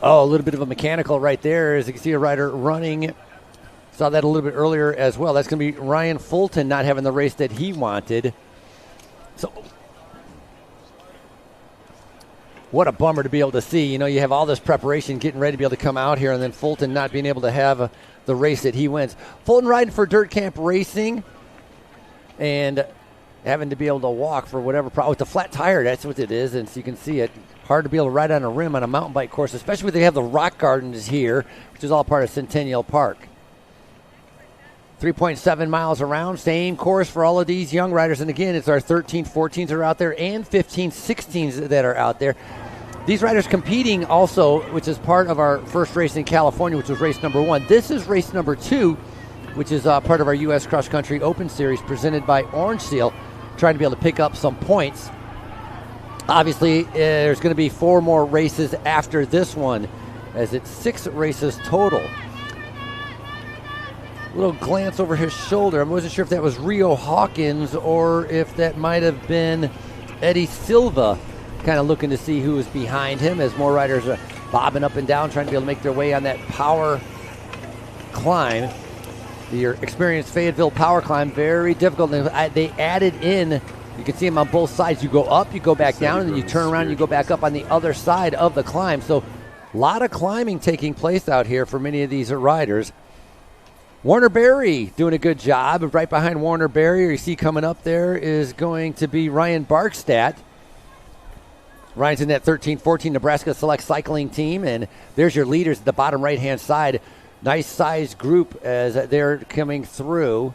Oh, a little bit of a mechanical right there. As you can see, a rider running. Saw that a little bit earlier as well. That's going to be Ryan Fulton not having the race that he wanted. So, what a bummer to be able to see. You know, you have all this preparation, getting ready to be able to come out here, and then Fulton not being able to have the race that he wins. Fulton riding for Dirt Camp Racing and having to be able to walk for whatever problem. With the flat tire, that's what it is, and so you can see it. Hard to be able to ride on a rim on a mountain bike course, especially when they have the rock gardens here, which is all part of Centennial Park. 3.7 miles around, same course for all of these young riders. And again, it's our 13, 14s that are out there and 15, 16s that are out there. These riders competing also, which is part of our first race in California, which was race number 1. This is race number 2, which is part of our U.S. Cross Country Open Series presented by Orange Seal, trying to be able to pick up some points. Obviously, there's going to be 4 more races after this one, as it's 6 races total. A little glance over his shoulder. I wasn't sure if that was Rio Hawkins or if that might have been Eddie Silva, kind of looking to see who was behind him as more riders are bobbing up and down, trying to be able to make their way on that power climb. Your experienced Fayetteville power climb, very difficult. They added in, you can see them on both sides. You go up, you go back down, and then you turn around and you go back up on the other side of the climb. So a lot of climbing taking place out here for many of these riders. Warner Berry doing a good job. Right behind Warner Berry, you see coming up there is going to be Ryan Barkstadt. Ryan's in that 13-14 Nebraska Select Cycling team, and there's your leaders at the bottom right-hand side. Nice sized group as they're coming through.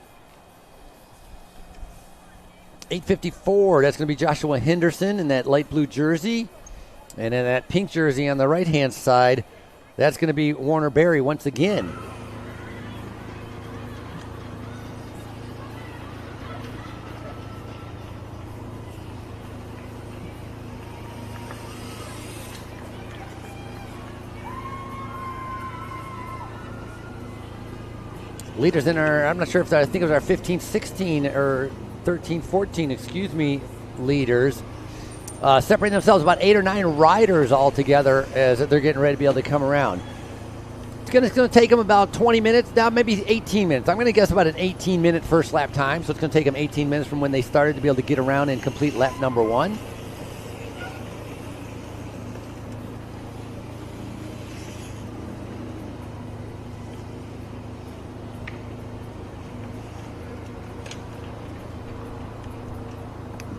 8:54, that's going to be Joshua Henderson in that light blue jersey. And in that pink jersey on the right-hand side, that's going to be Warner Berry once again. Leaders in our, I'm not sure if I think it was our 15-16 or 13-14, leaders. Separating themselves about 8 or 9 riders all together as they're getting ready to be able to come around. It's going to take them about 20 minutes, now maybe 18 minutes. I'm going to guess about an 18-minute first lap time, so it's going to take them 18 minutes from when they started to be able to get around and complete lap number 1.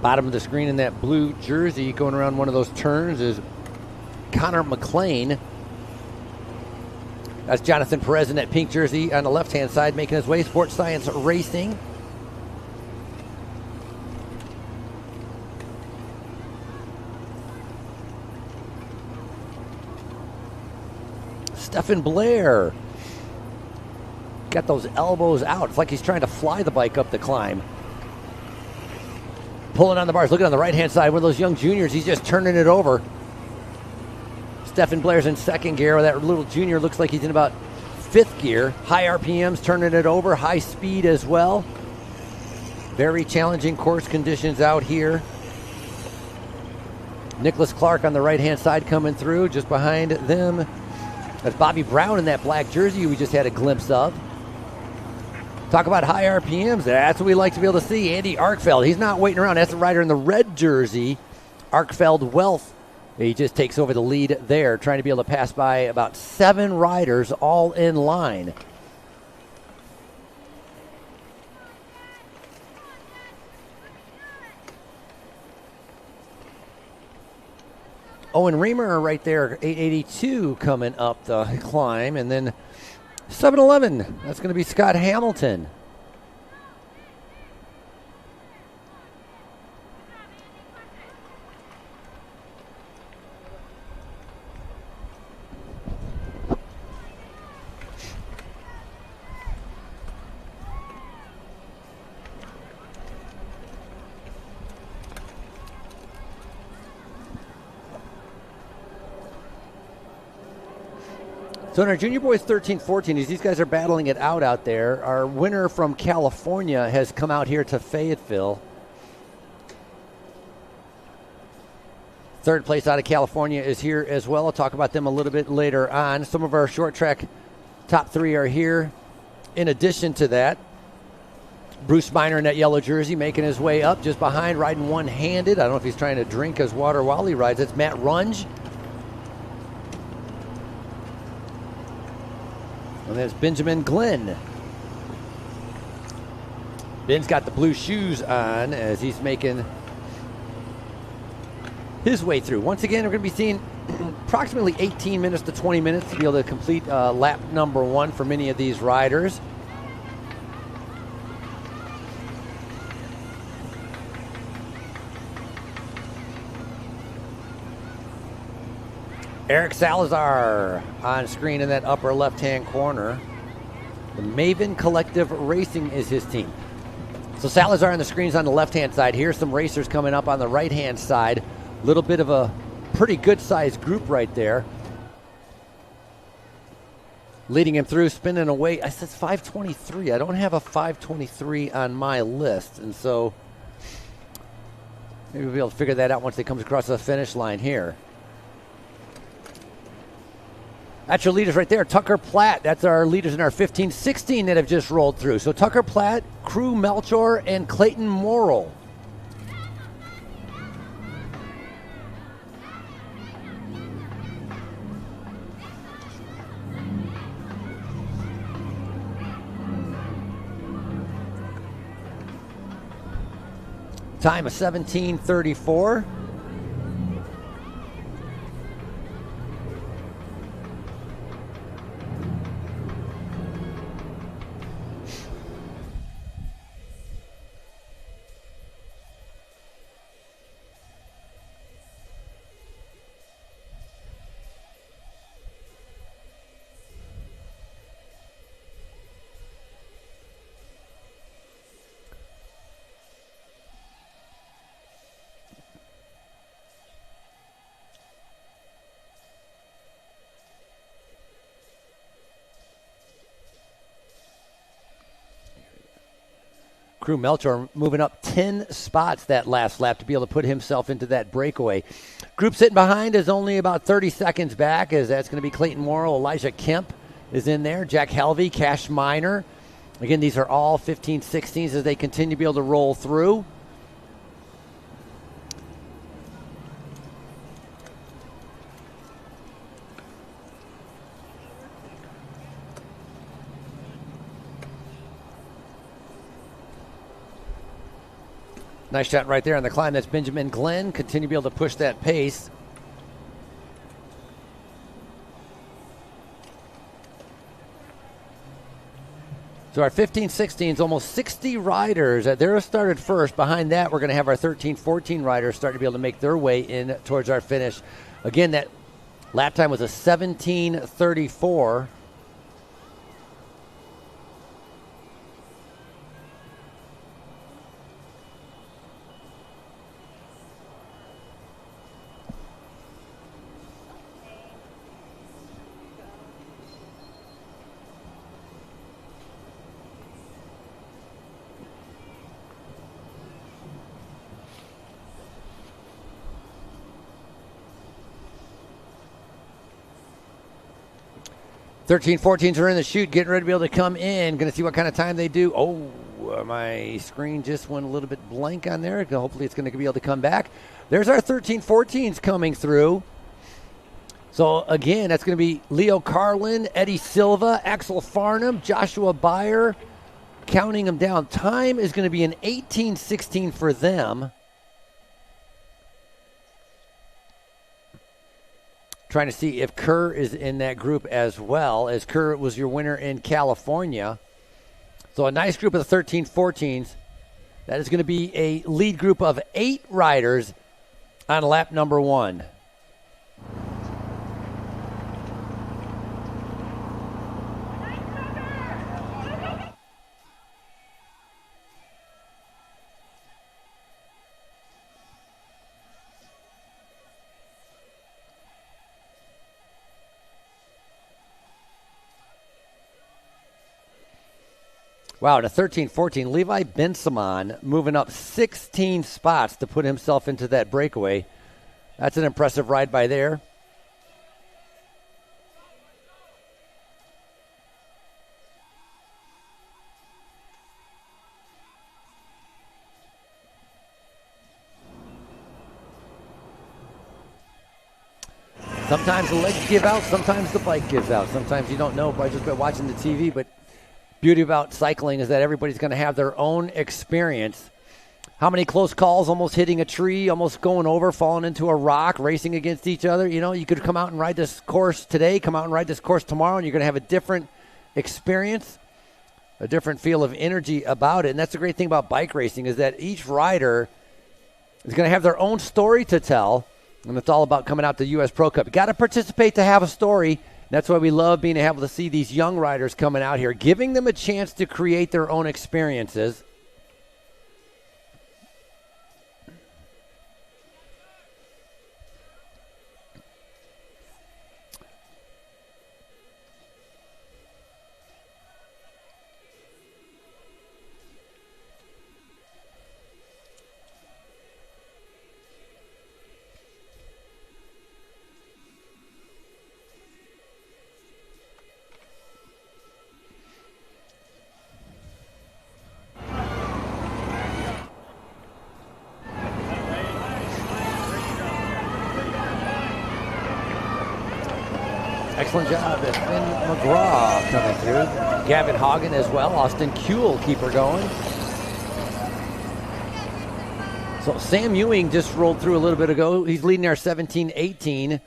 Bottom of the screen in that blue jersey going around one of those turns is Connor McLean. That's Jonathan Perez in that pink jersey on the left-hand side making his way. Sports Science Racing. Stephen Blair. Got those elbows out. It's like he's trying to fly the bike up the climb. Pulling on the bars, looking on the right-hand side. One of those young juniors, he's just turning it over. Stephen Blair's in second gear. That little junior looks like he's in about 5th gear. High RPMs, turning it over. High speed as well. Very challenging course conditions out here. Nicholas Clark on the right-hand side coming through. Just behind them, that's Bobby Brown in that black jersey we just had a glimpse of. Talk about high RPMs. That's what we like to be able to see. Andy Arkfeld, he's not waiting around. That's the rider in the red jersey, Arkfeld Wealth. He just takes over the lead there, trying to be able to pass by about 7 riders all in line. Owen Reamer right there, 882 coming up the climb. And then 7-11, that's going to be Scott Hamilton. So in our junior boys 13-14, as these guys are battling it out there, our winner from California has come out here to Fayetteville. Third place out of California is here as well. I'll talk about them a little bit later on. Some of our short track top 3 are here. In addition to that, Bruce Miner in that yellow jersey making his way up just behind, riding one-handed. I don't know if he's trying to drink his water while he rides. It's Matt Runge. And there's Benjamin Glenn. Ben's got the blue shoes on as he's making his way through. Once again, we're going to be seeing approximately 18 minutes to 20 minutes to be able to complete lap number 1 for many of these riders. Eric Salazar on screen in that upper left-hand corner. The Maven Collective Racing is his team. So Salazar on the screens on the left-hand side. Here's some racers coming up on the right-hand side. A little bit of a pretty good-sized group right there. Leading him through, spinning away. I said 5:23. I don't have a 5:23 on my list. And so maybe we'll be able to figure that out once he comes across the finish line here. That's your leaders right there. Tucker Platt. That's our leaders in our 15-16 that have just rolled through. So Tucker Platt, Crew Melchor, and Clayton Morrill. Time of 17:34. Crew Melchor moving up 10 spots that last lap to be able to put himself into that breakaway. Group sitting behind is only about 30 seconds back, as that's going to be Clayton Morrill. Elijah Kemp is in there. Jack Halvey, Cash Miner. Again, these are all 15-16s as they continue to be able to roll through. Nice shot right there on the climb. That's Benjamin Glenn. Continue to be able to push that pace. So our 15-16s, almost 60 riders. They're started first. Behind that, we're going to have our 13-14 riders start to be able to make their way in towards our finish. Again, that lap time was a 17:34. Thirteen, 14s are in the chute, getting ready to be able to come in. Going to see what kind of time they do. Oh, my screen just went a little bit blank on there. Hopefully it's going to be able to come back. There's our 13, 14s coming through. So, again, that's going to be Leo Carlin, Eddie Silva, Axel Farnham, Joshua Byer. Counting them down. Time is going to be an 18-16 for them. Trying to see if Kerr is in that group as well, as Kerr was your winner in California. So a nice group of the 13-14s. That is going to be a lead group of 8 riders on lap number 1. Wow, to 13-14, Levi Bensimon moving up 16 spots to put himself into that breakaway. That's an impressive ride by there. Sometimes the legs give out, sometimes the bike gives out. Sometimes you don't know by just by watching the TV, but beauty about cycling is that everybody's going to have their own experience. How many close calls, almost hitting a tree, almost going over, falling into a rock, racing against each other. You know, you could come out and ride this course today, come out and ride this course tomorrow, and you're going to have a different experience, a different feel of energy about it. And that's the great thing about bike racing is that each rider is going to have their own story to tell. And it's all about coming out to the U.S. Pro Cup. You got to participate to have a story. That's why we love being able to see these young riders coming out here, giving them a chance to create their own experiences. Excellent job. Finn McGraw coming through. Gavin Hagen as well. Austin Kuehl keep her going. So Sam Ewing just rolled through a little bit ago. He's leading our 17-18.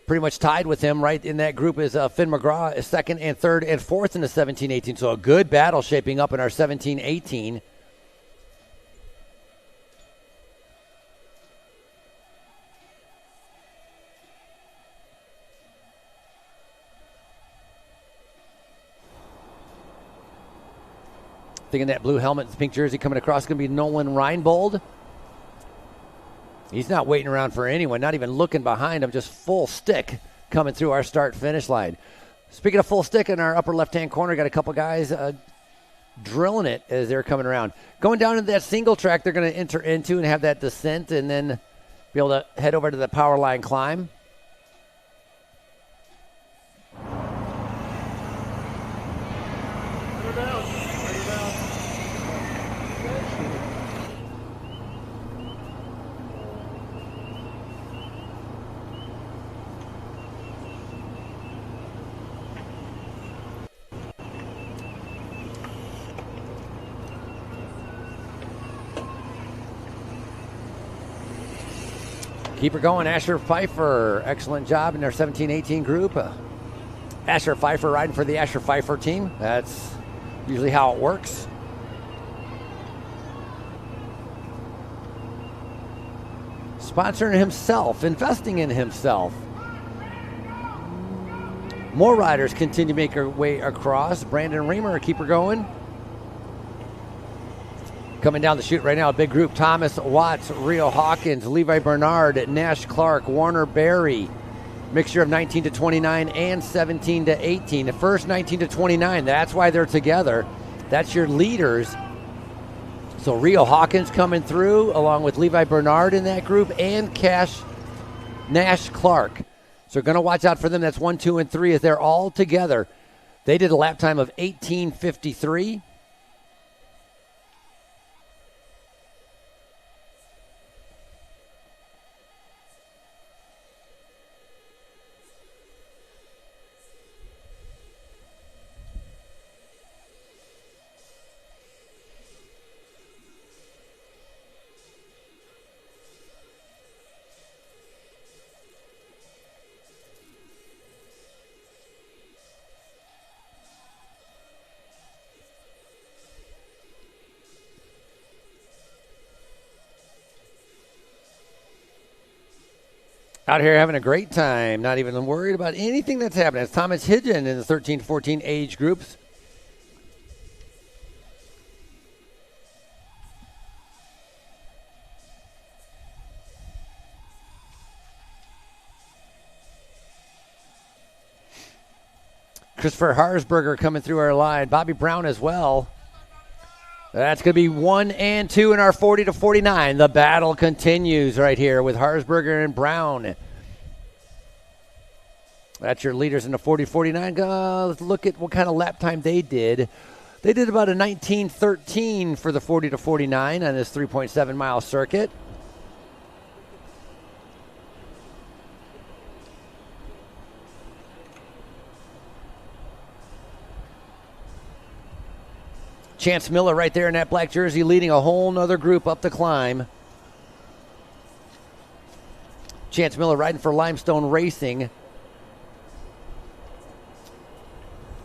Pretty much tied with him right in that group is Finn McGraw is second and third and fourth in the 17-18. So a good battle shaping up in our 17-18. Thinking that blue helmet and pink jersey coming across is going to be Nolan Reinbold. He's not waiting around for anyone, not even looking behind him, just full stick coming through our start-finish line. Speaking of full stick, in our upper left-hand corner, got a couple guys drilling it as they're coming around. Going down into that single track they're going to enter into and have that descent and then be able to head over to the power line climb. Keep her going, Asher Pfeiffer. Excellent job in their 17-18 group. Asher Pfeiffer riding for the Asher Pfeiffer team. That's usually how it works. Sponsoring himself, investing in himself. More riders continue to make their way across. Brandon Reamer, keep her going. Coming down the chute right now, a big group. Thomas Watts, Rio Hawkins, Levi Bernard, Nash Clark, Warner Berry. Mixture of 19 to 29 and 17 to 18. The first 19 to 29, that's why they're together. That's your leaders. So Rio Hawkins coming through along with Levi Bernard in that group and Nash Clark. So going to watch out for them. That's 1, 2, and 3 as they're all together. They did a lap time of 18:53. Out here having a great time, not even worried about anything that's happening. It's Thomas Hidden in the 13-14 age groups. Christopher Harsberger coming through our line. Bobby Brown as well. That's going to be 1 and 2 in our 40 to 49. The battle continues right here with Harsberger and Brown. That's your leaders in the 40-49. Let's look at what kind of lap time they did. They did about a 19:13 for the 40 to 49 on this 3.7-mile circuit. Chance Miller right there in that black jersey leading a whole nother group up the climb. Chance Miller riding for Limestone Racing.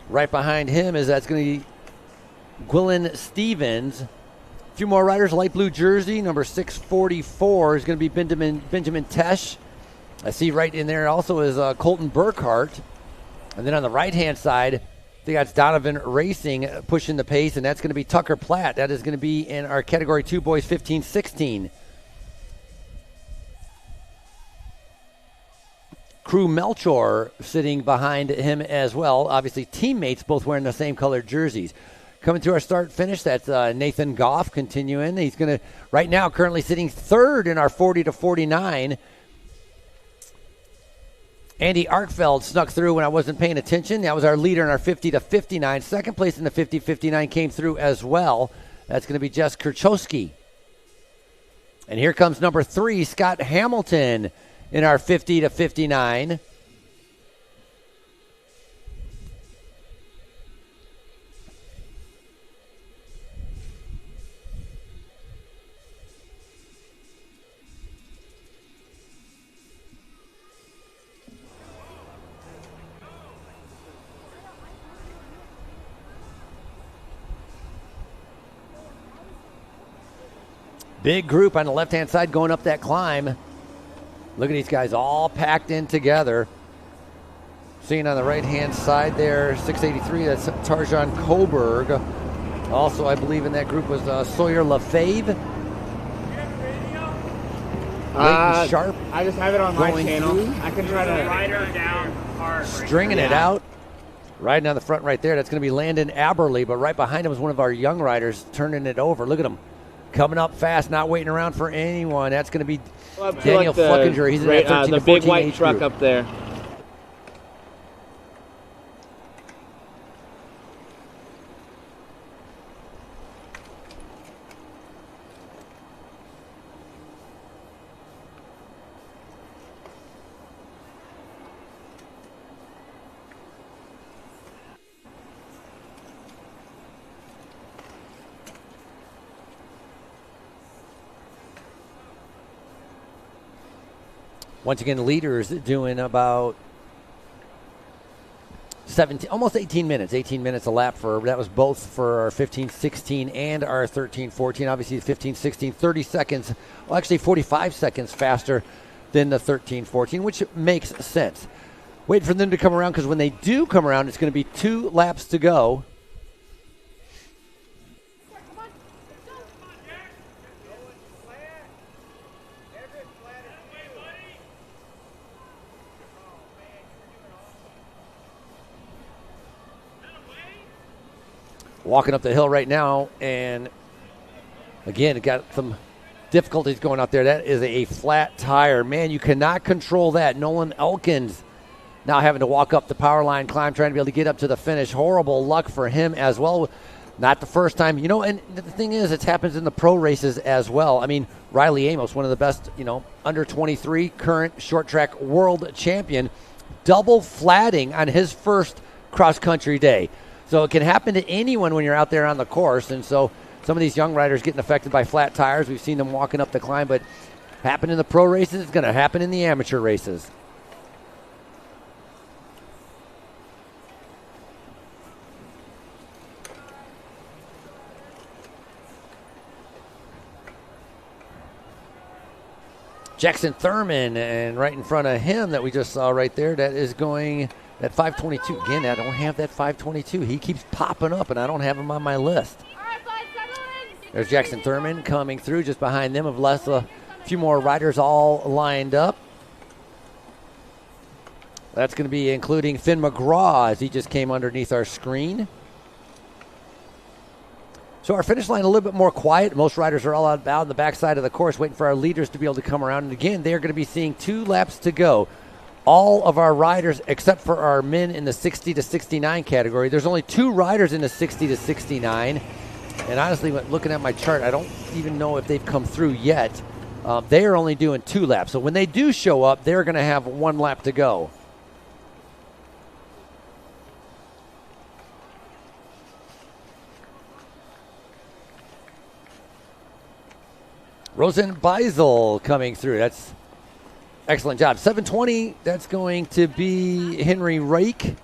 Right behind him that's going to be Gwilyn Stevens. A few more riders, light blue jersey, number 644 is going to be Benjamin Tesh. I see right in there also is Colton Burkhart. And then on the right-hand side, they got Donovan Racing pushing the pace, and that's going to be Tucker Platt. That is going to be in our Category 2 boys 15-16. Crew Melchor sitting behind him as well. Obviously, teammates both wearing the same colored jerseys. Coming to our start finish, that's Nathan Goff continuing. He's going to, right now, currently sitting third in our 40 to 49. Andy Arkfeld snuck through when I wasn't paying attention. That was our leader in our 50 to 59. Second place in the 50-59 came through as well. That's going to be Jess Kerchowski. And here comes number 3, Scott Hamilton, in our 50 to 59. Big group on the left-hand side going up that climb. Look at these guys all packed in together. Seeing on the right-hand side there, 683, that's Tarjan Coburg. Also, I believe in that group was Sawyer Lefebvre. Sharp. I just have it on my channel. I can try to write her down. Stringing it out. Riding on the front right there, that's going to be Landon Aberley, but right behind him is one of our young riders turning it over. Look at him. Coming up fast, not waiting around for anyone. That's going to be Daniel Fluckinger. He's in that 13 the to 14 big white age truck group. up there. Once again, the leaders doing about 17, almost 18 minutes. 18 minutes a lap for, that was both for our 15-16 and our 13-14. Obviously, the 15-16, 30 seconds, well, actually 45 seconds faster than the 13-14, which makes sense. Wait for them to come around, because when they do come around, it's going to be 2 laps to go. Walking up the hill right now, and again, it got some difficulties going out there. That is a flat tire. Man, you cannot control that. Nolan Elkins now having to walk up the power line climb, trying to be able to get up to the finish. Horrible luck for him as well. Not the first time. You know, and the thing is, it happens in the pro races as well. I mean, Riley Amos, one of the best, under 23, current short track world champion, double flatting on his first cross-country day. So it can happen to anyone when you're out there on the course. And so some of these young riders getting affected by flat tires. We've seen them walking up the climb, but happen in the pro races, it's going to happen in the amateur races. Jackson Thurman, and right in front of him that we just saw right there, that is going... That 522, again, I don't have that 522. He keeps popping up, and I don't have him on my list. There's Jackson Thurman coming through. Just behind them, a few more riders all lined up. That's going to be including Finn McGraw, as he just came underneath our screen. So our finish line a little bit more quiet. Most riders are all out on the backside of the course waiting for our leaders to be able to come around. And again, they're going to be seeing 2 laps to go. All of our riders, except for our men in the 60 to 69 category, there's only 2 riders in the 60 to 69. And honestly, looking at my chart, I don't even know if they've come through yet. They are only doing 2 laps. So when they do show up, they're going to have 1 lap to go. Rosen Beisel coming through. That's excellent job. 720, that's going to be Henry Rake.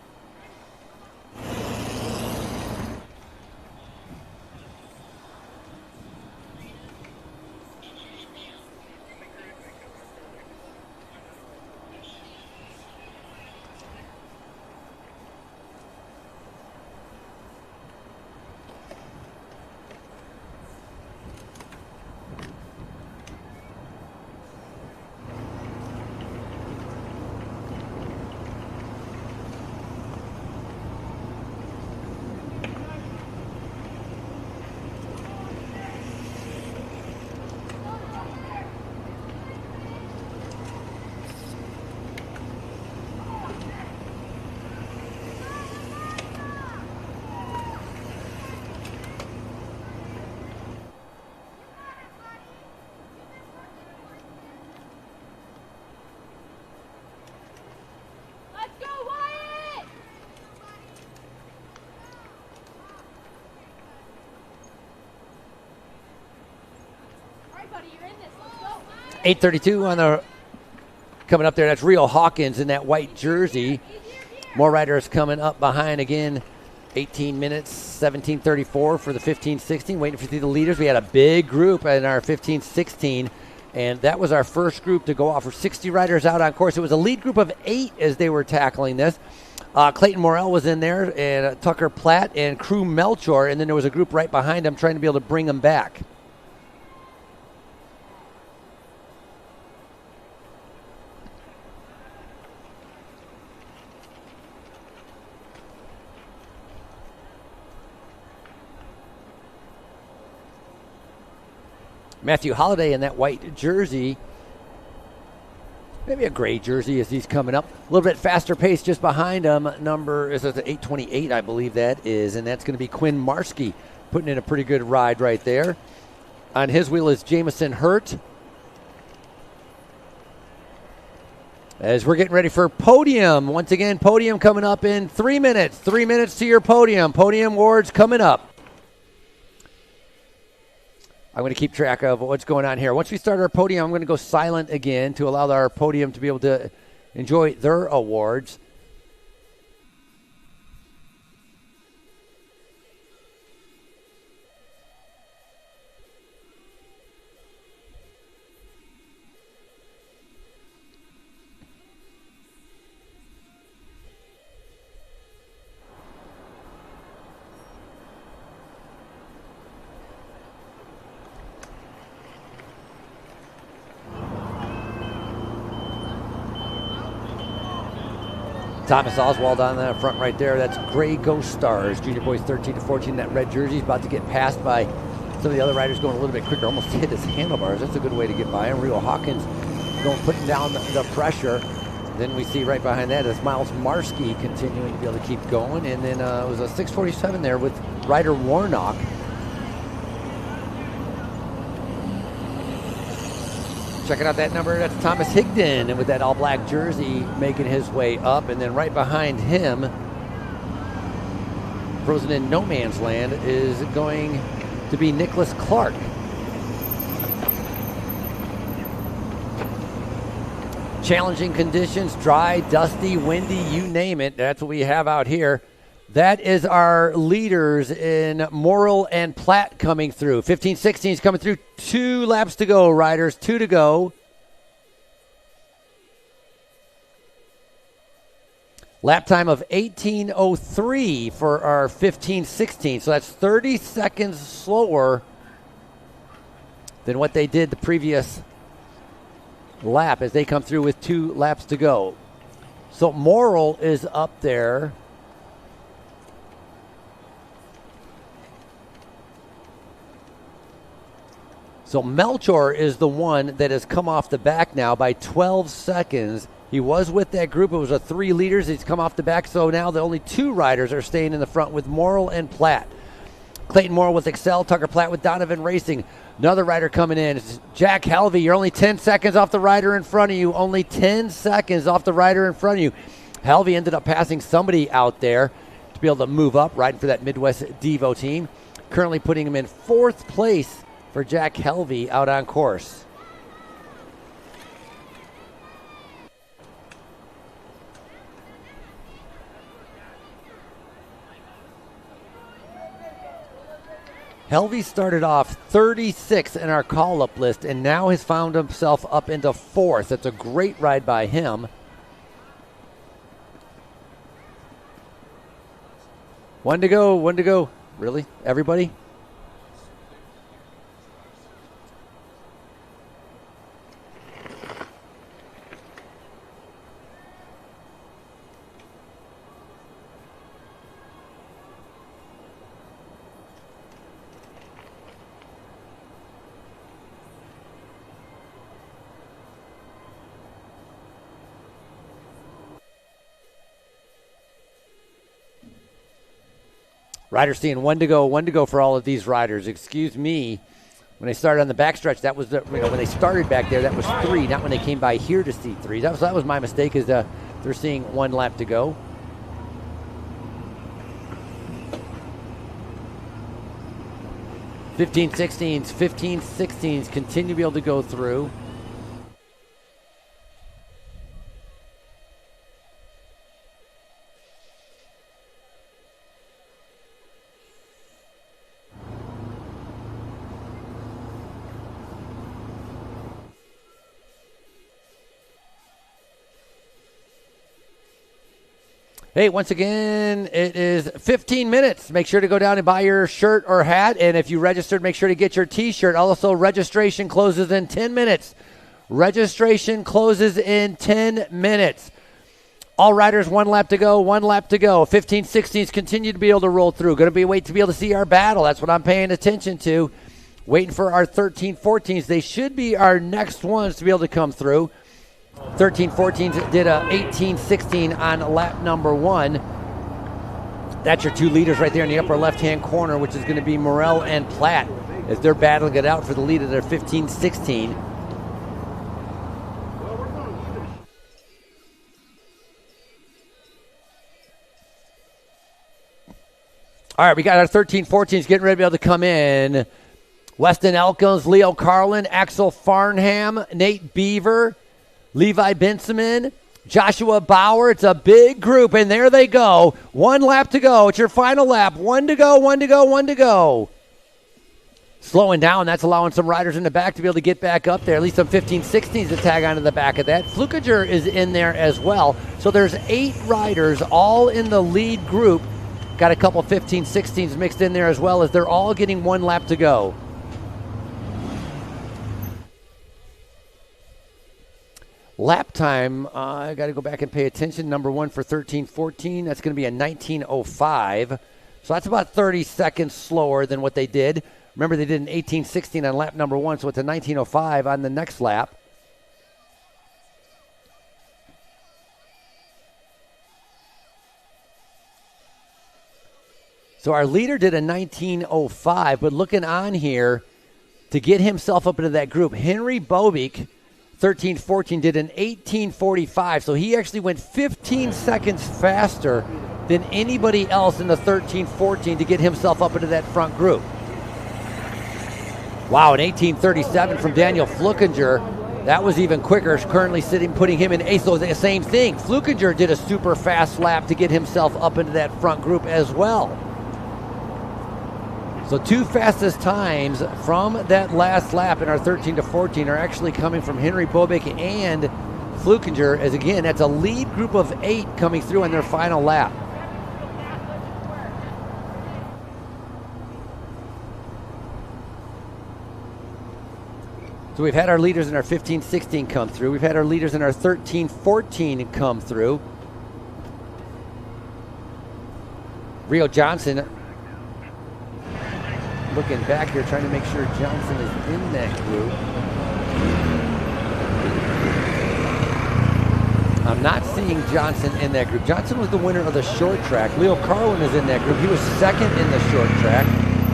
buddy, you're in this. Let's go. 8:32 on the coming up there. That's Rio Hawkins in that white jersey. More riders coming up behind again. 18 minutes, 17:34 for the 15-16. Waiting for the leaders. We had a big group in our 15-16, and that was our first group to go off. For 60 riders out on course. It was a lead group of 8 as they were tackling this. Clayton Morrell was in there, and Tucker Platt and Crew Melchor, and then there was a group right behind them trying to be able to bring them back. Matthew Holliday in that white jersey. Maybe a gray jersey as he's coming up. A little bit faster pace just behind him. Number is 828, I believe that is. And that's going to be Quinn Marski putting in a pretty good ride right there. On his wheel is Jamison Hurt. As we're getting ready for Podium. Once again, Podium coming up in 3 minutes. 3 minutes to your Podium. Podium Awards coming up. I'm going to keep track of what's going on here. Once we start our Podium, I'm going to go silent again to allow our Podium to be able to enjoy their awards. Thomas Oswald on the front right there. That's Gray Ghost Stars. Junior boys 13 to 14. That red jersey is about to get passed by some of the other riders going a little bit quicker. Almost hit his handlebars. That's a good way to get by him. Rio Hawkins putting down the pressure. Then we see right behind that is Miles Marski continuing to be able to keep going. And then it was a 6:47 there with Ryder Warnock. Checking out that number, that's Thomas Higdon, and with that all-black jersey making his way up. And then right behind him, frozen in no man's land, is going to be Nicholas Clark. Challenging conditions, dry, dusty, windy, you name it. That's what we have out here. That is our leaders in Morrill and Platt coming through. 15-16 is coming through. 2 laps to go, riders. 2 to go. Lap time of 18:03 for our 15-16. So that's 30 seconds slower than what they did the previous lap as they come through with 2 laps to go. So Morrill is up there. So Melchor is the one that has come off the back now by 12 seconds. He was with that group. It was a 3 leaders. He's come off the back, so now the only 2 riders are staying in the front with Morrill and Platt. Clayton Morrill with Excel, Tucker Platt with Donovan Racing. Another rider coming in. It's Jack Helvey. You're only 10 seconds off the rider in front of you. Only 10 seconds off the rider in front of you. Helvey ended up passing somebody out there to be able to move up, riding for that Midwest Devo team. Currently putting him in 4th place for Jack Helvey out on course. Helvey started off 36th in our call-up list and now has found himself up into 4th. That's a great ride by him. One to go. Really? Everybody? Riders seeing one to go for all of these riders. Excuse me. When they started on the backstretch, that was when they started back there, that was 3, not when they came by here to see 3. That was my mistake, is they're seeing 1 lap to go. Fifteen 16s continue to be able to go through. Hey, once again, it is 15 minutes. Make sure to go down and buy your shirt or hat. And if you registered, make sure to get your T-shirt. Also, registration closes in 10 minutes. Registration closes in 10 minutes. All riders, 1 lap to go, 1 lap to go. 15, 16s continue to be able to roll through. Going to be wait to be able to see our battle. That's what I'm paying attention to. Waiting for our 13, 14s. They should be our next ones to be able to come through. 13, 14s did a 18, 16 on lap number 1. That's your 2 leaders right there in the upper left-hand corner, which is going to be Morrill and Platt as they're battling it out for the lead of their 15, 16. All right, we got our 13, 14s getting ready to be able to come in. Weston Elkins, Leo Carlin, Axel Farnham, Nate Beaver, Levi Benjamin, Joshua Bauer. It's a big group, and there they go. 1 lap to go. It's your final lap. 1 to go, 1 to go, 1 to go. Slowing down, that's allowing some riders in the back to be able to get back up there. At least some 15, 16s to tag onto the back of that. Flukiger is in there as well. So there's 8 riders all in the lead group. Got a couple 15, 16s mixed in there as well, as they're all getting 1 lap to go. Lap time, I got to go back and pay attention. Number 1 for 13-14, that's going to be a 19:05. So that's about 30 seconds slower than what they did. Remember, they did an 18:16 on lap number 1, so it's a 19:05 on the next lap. So our leader did a 19:05, but looking on here to get himself up into that group, Henry Bobik, 13-14, did an 18:45. So he actually went 15 seconds faster than anybody else in the 13-14 to get himself up into that front group. Wow, an 18:37 from Daniel Flukiger. That was even quicker, currently putting him in 8th. So the same thing. Flukiger did a super fast lap to get himself up into that front group as well. So 2 fastest times from that last lap in our 13-14 are actually coming from Henry Bobik and Flukiger, as again, that's a lead group of 8 coming through on their final lap. So we've had our leaders in our 15-16 come through. We've had our leaders in our 13-14 come through. Rio Johnson looking back here, trying to make sure Johnson is in that group. I'm not seeing Johnson in that group. Johnson was the winner of the short track. Leo Carlin is in that group. He was second in the short track.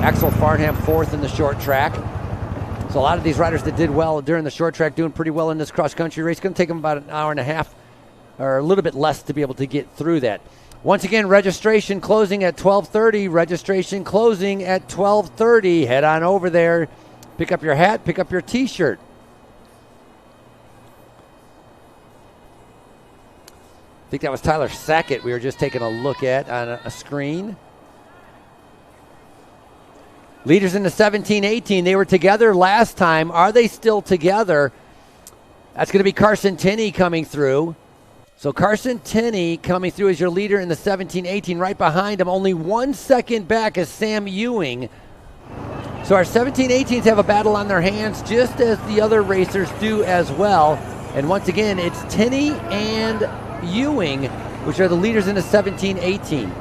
Axel Farnham fourth in the short track. So a lot of these riders that did well during the short track doing pretty well in this cross-country race. It's going to take them about an hour and a half or a little bit less to be able to get through that. Once again, registration closing at 12:30. Registration closing at 12:30. Head on over there. Pick up your hat. Pick up your T-shirt. I think that was Tyler Sackett we were just taking a look at on a screen. Leaders in the 17-18. They were together last time. Are they still together? That's going to be Carson Tenney coming through. So Carson Tenney coming through as your leader in the 17-18. Right behind him, only 1 second back, is Sam Ewing. So our 17-18s have a battle on their hands, just as the other racers do as well. And once again, it's Tenney and Ewing, which are the leaders in the 17-18.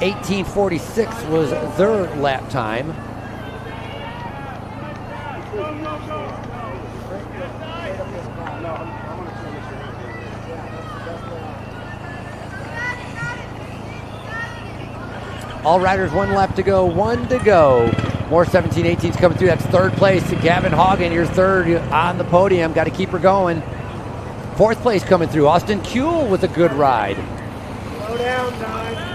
18:46 was their lap time. All riders, 1 lap to go, 1 to go. More 17-18s coming through. That's third place. Gavin Hagen, you're third on the podium. Got to keep her going. Fourth place coming through. Austin Kuehl with a good ride. Slow down, guys.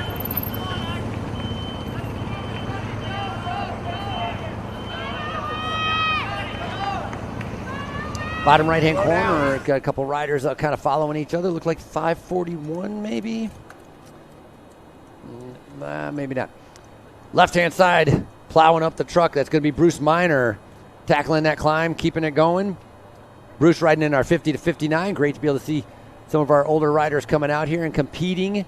Bottom right-hand corner, got a couple riders kind of following each other. Look like 541 maybe. Maybe not. Left-hand side, plowing up the truck. That's going to be Bruce Miner tackling that climb, keeping it going. Bruce riding in our 50 to 59. Great to be able to see some of our older riders coming out here and competing.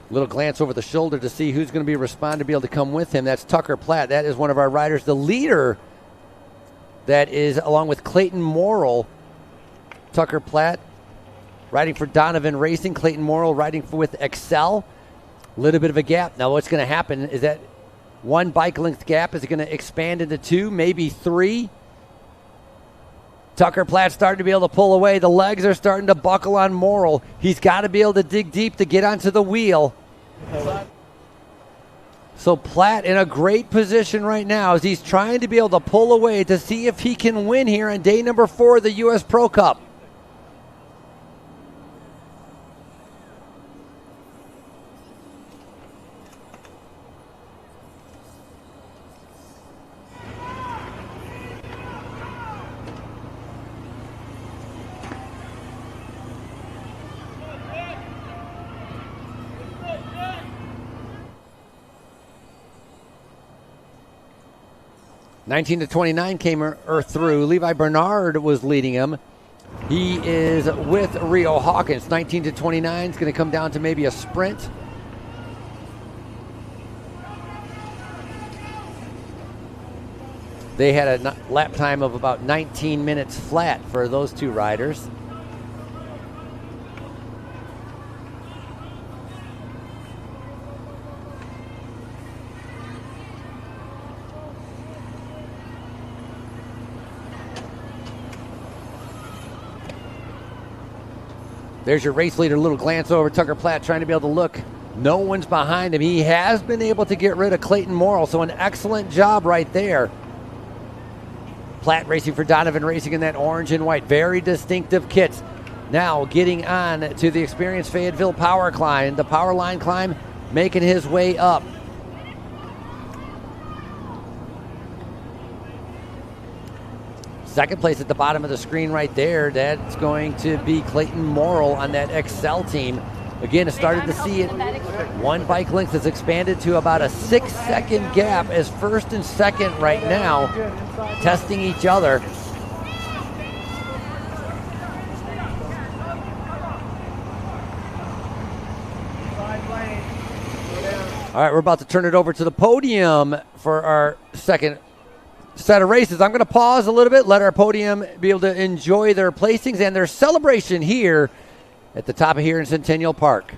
Little glance over the shoulder to see who's going to be responding to be able to come with him. That's Tucker Platt. That is one of our riders, the leader. That is along with Clayton Morrill. Tucker Platt riding for Donovan Racing. Clayton Morrill riding with Excel. A little bit of a gap. Now what's going to happen is that 1 bike length gap is going to expand into 2, maybe 3. Tucker Platt starting to be able to pull away. The legs are starting to buckle on Morrill. He's got to be able to dig deep to get onto the wheel. So Platt in a great position right now as he's trying to be able to pull away to see if he can win here on day number 4 of the U.S. Pro Cup. (19-29) came through. Levi Bernard was leading him. He is with Rio Hawkins. 19-29 is going to come down to maybe a sprint. They had a lap time of about 19 minutes flat for those two riders. There's your race leader, little glance over. Tucker Platt trying to be able to look. No one's behind him. He has been able to get rid of Clayton Morrill, so an excellent job right there. Platt racing for Donovan Racing in that orange and white. Very distinctive kits. Now getting on to the experienced Fayetteville power climb. The power line climb making his way up. Second place at the bottom of the screen right there. That's going to be Clayton Morrill on that Excel team. Again, I started to see it. 1 bike length has expanded to about a 6-second gap as first and second right now, testing each other. All right, we're about to turn it over to the podium for our second set of races. I'm going to pause a little bit, let our podium be able to enjoy their placings and their celebration here at the top of here in Centennial Park.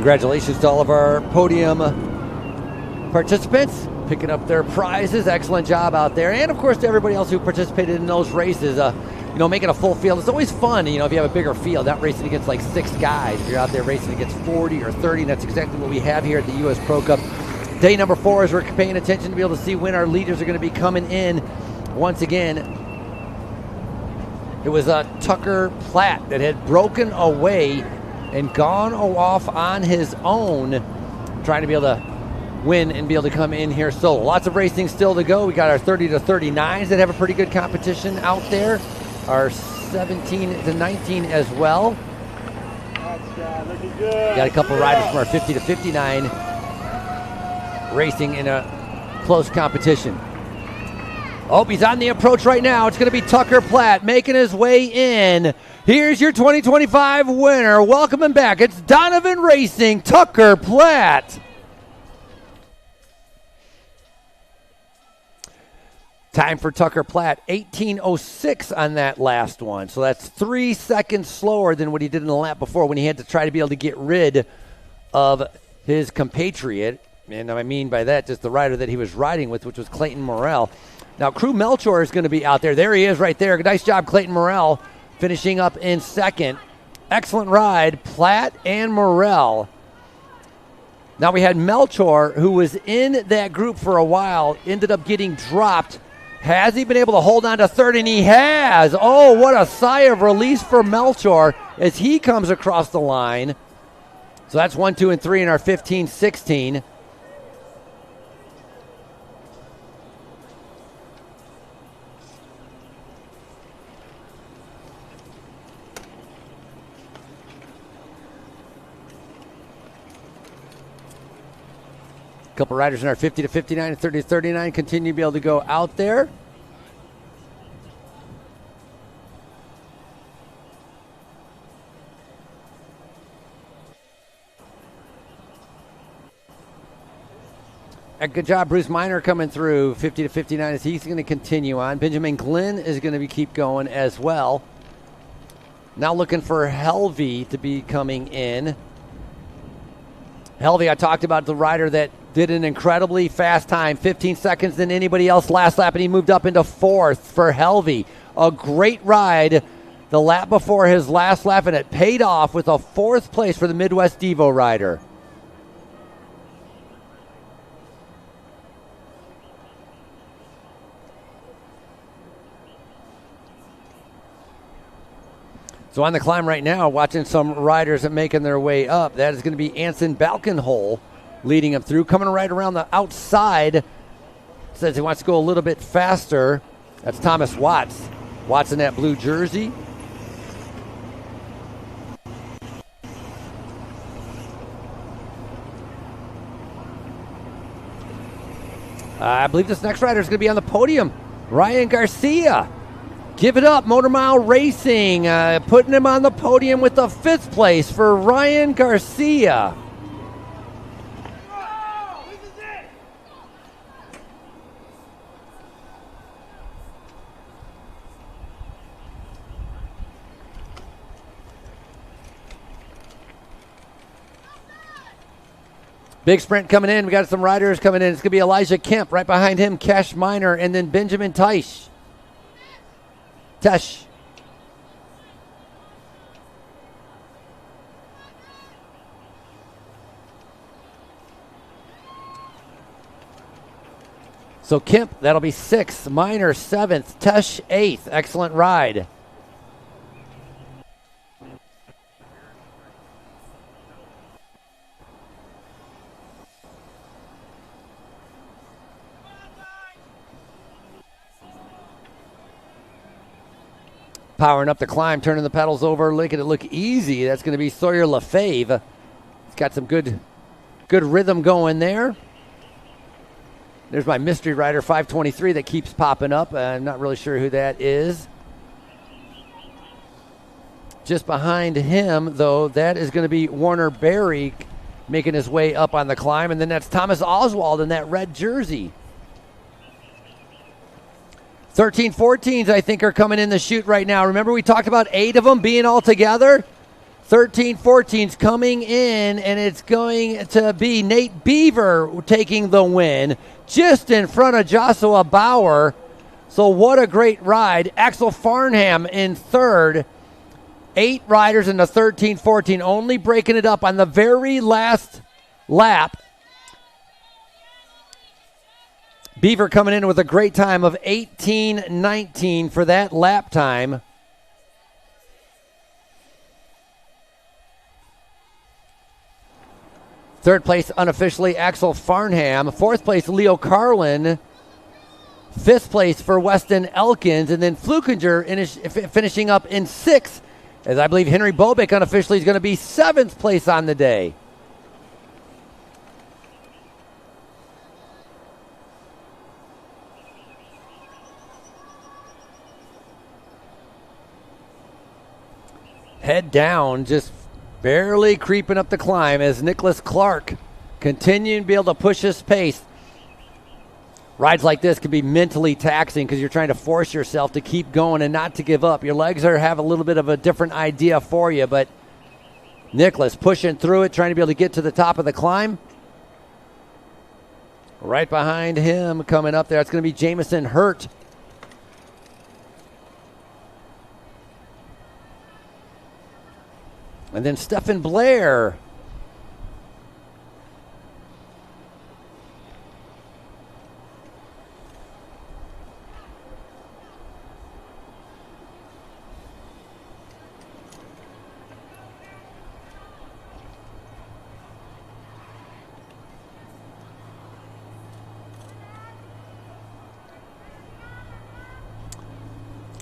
Congratulations to all of our podium participants picking up their prizes. Excellent job out there. And, of course, to everybody else who participated in those races. Making a full field. It's always fun, if you have a bigger field, not racing against like 6 guys. If you're out there racing against 40 or 30, and that's exactly what we have here at the U.S. Pro Cup. Day number 4, as we're paying attention to be able to see when our leaders are going to be coming in. Once again, it was Tucker Platt that had broken away and gone off on his own, trying to be able to win and be able to come in here solo. Lots of racing still to go. We got our 30 to 39s that have a pretty good competition out there. Our 17 to 19 as well. Got a couple riders from our 50 to 59 racing in a close competition. Oh, he's on the approach right now. It's going to be Tucker Platt making his way in. Here's your 2025 winner. Welcome him back. It's Donovan Racing, Tucker Platt. Time for Tucker Platt, 18:06 on that last one. So that's 3 seconds slower than what he did in the lap before when he had to try to be able to get rid of his compatriot. And I mean by that just the rider that he was riding with, which was Clayton Morrell. Now, Crew Melchor is going to be out there. There he is right there. Nice job, Clayton Morrell, finishing up in second. Excellent ride, Platt and Morrell. Now we had Melchor, who was in that group for a while, ended up getting dropped. Has he been able to hold on to third? And he has. Oh, what a sigh of release for Melchor as he comes across the line. So that's 1, 2, and 3 in our 15-16. Couple riders in our 50 to 59 and 30 to 39 continue to be able to go out there. Good job, Bruce Miner coming through 50 to 59 as he's going to continue on. Benjamin Glenn is going to keep going as well. Now looking for Helvey to be coming in. Helvey, I talked about the rider that did an incredibly fast time, 15 seconds than anybody else last lap, and he moved up into 4th for Helvey. A great ride the lap before his last lap, and it paid off with a 4th place for the Midwest Devo rider. So on the climb right now, watching some riders that making their way up. That is going to be Anson Balkenhol leading him through, coming right around the outside. Says he wants to go a little bit faster. That's Thomas Watts. Watts in that blue jersey. I believe this next rider is going to be on the podium. Ryan Garcia. Give it up, Motor Mile Racing, putting him on the podium with the 5th place for Ryan Garcia. Big sprint coming in. We got some riders coming in. It's going to be Elijah Kemp. Right behind him, Cash Miner, and then Benjamin Tesh. So Kemp, that'll be 6th. Miner 7th. Tesh 8th. Excellent ride. Powering up the climb, turning the pedals over, making it look easy. That's going to be Sawyer Lefebvre. He's got some good rhythm going there. There's my mystery rider, 523, that keeps popping up. I'm not really sure who that is. Just behind him, though, that is going to be Warner Berry making his way up on the climb. And then that's Thomas Oswald in that red jersey. 13-14s, I think, are coming in the chute right now. Remember we talked about 8 of them being all together? 13-14's coming in, and it's going to be Nate Beaver taking the win just in front of Joshua Bauer. So what a great ride. Axel Farnham in third. 8 riders in the 13-14, only breaking it up on the very last lap. Beaver coming in with a great time of 18:19 for that lap time. Third place unofficially Axel Farnham. Fourth place Leo Carlin. Fifth place for Weston Elkins. And then Flukinger finishing up in sixth, as I believe Henry Bobick unofficially is going to be seventh place on the day. Head down, just barely creeping up the climb as Nicholas Clark continuing to be able to push his pace. Rides like this can be mentally taxing because you're trying to force yourself to keep going and not to give up. Your legs have a little bit of a different idea for you, but Nicholas pushing through it, trying to be able to get to the top of the climb. Right behind him coming up there, it's going to be Jamison Hurt. And then Stephen Blair.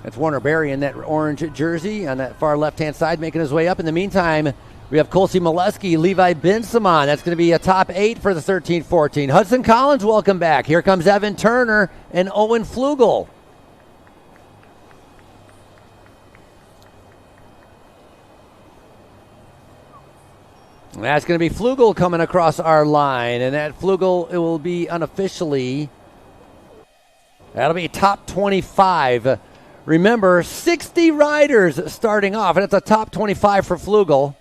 That's Warner Berry in that orange jersey on that far left-hand side, making his way up. In the meantime, we have Colsey Molesky, Levi Bensimon. That's going to be a top 8 for the 13-14. Hudson Collins, welcome back. Here comes Evan Turner and Owen Flugel. That's going to be Flugel coming across our line, and that Flugel, it will be unofficially, that'll be top 25. Remember, 60 riders starting off, and it's a top 25 for Flugel.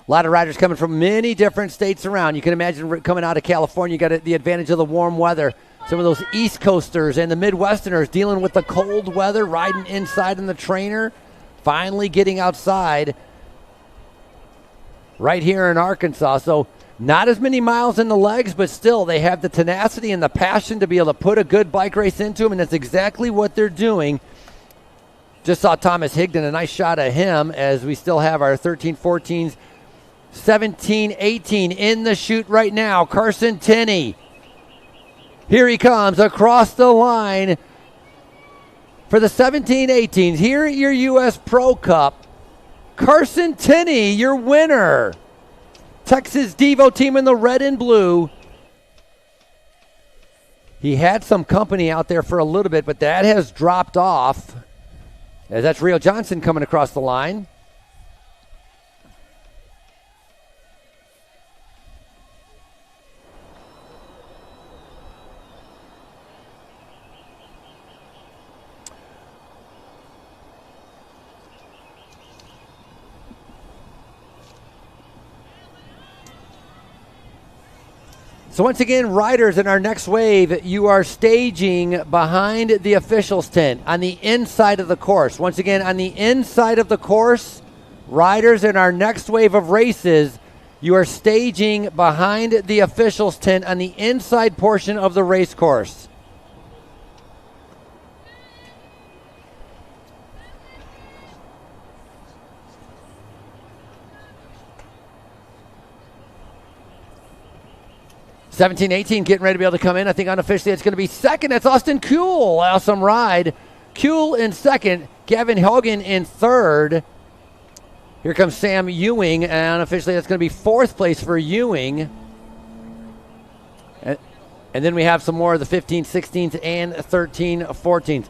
A lot of riders coming from many different states around. You can imagine coming out of California, you got the advantage of the warm weather. Some of those East Coasters and the Midwesterners dealing with the cold weather, riding inside in the trainer, finally getting outside right here in Arkansas. So not as many miles in the legs, but still they have the tenacity and the passion to be able to put a good bike race into them, and that's exactly what they're doing. Just saw Thomas Higdon, a nice shot of him as we still have our 13-14s, 17-18 in the chute right now. Carson Tenney. Here he comes across the line for the 17-18s. Here at your U.S. Pro Cup, Carson Tenney, your winner. Texas Devo team in the red and blue. He had some company out there for a little bit, but that has dropped off. As that's Rio Johnson coming across the line. So once again, riders in our next wave, you are staging behind the officials tent on the inside of the course. Once again, on the inside of the course, riders in our next wave of races, you are staging behind the officials tent on the inside portion of the race course. (17-18) getting ready to be able to come in. I think unofficially it's going to be second. That's Austin Kuhl. Awesome ride. Kuhl in second. Gavin Hogan in third. Here comes Sam Ewing. And unofficially that's going to be fourth place for Ewing. And then we have some more of the 15, 16s and 13, 14s.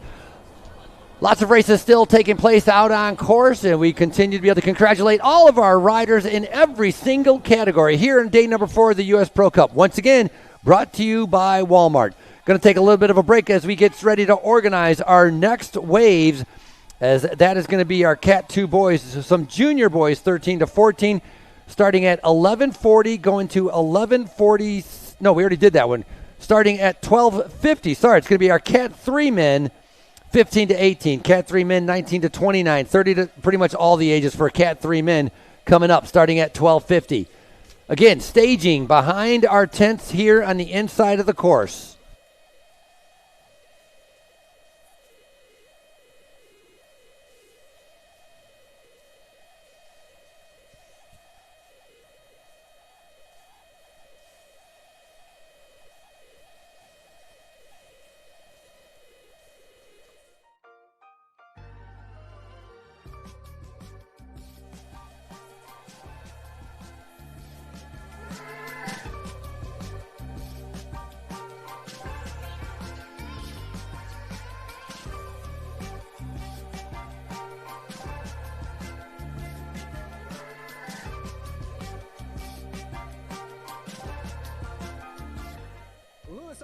Lots of races still taking place out on course, and we continue to be able to congratulate all of our riders in every single category here in day number 4 of the U.S. Pro Cup. Once again, brought to you by Walmart. Going to take a little bit of a break as we get ready to organize our next waves, as that is going to be our Cat 2 boys, some junior boys, 13 to 14, starting at 11:40, going to 11:40. No, we already did that one. Starting at 12:50. Sorry, it's going to be our Cat 3 men, 15 to 18. Cat 3 men, 19 to 29. 30 to pretty much all the ages for Cat 3 men coming up, starting at 12:50. Again, staging behind our tents here on the inside of the course.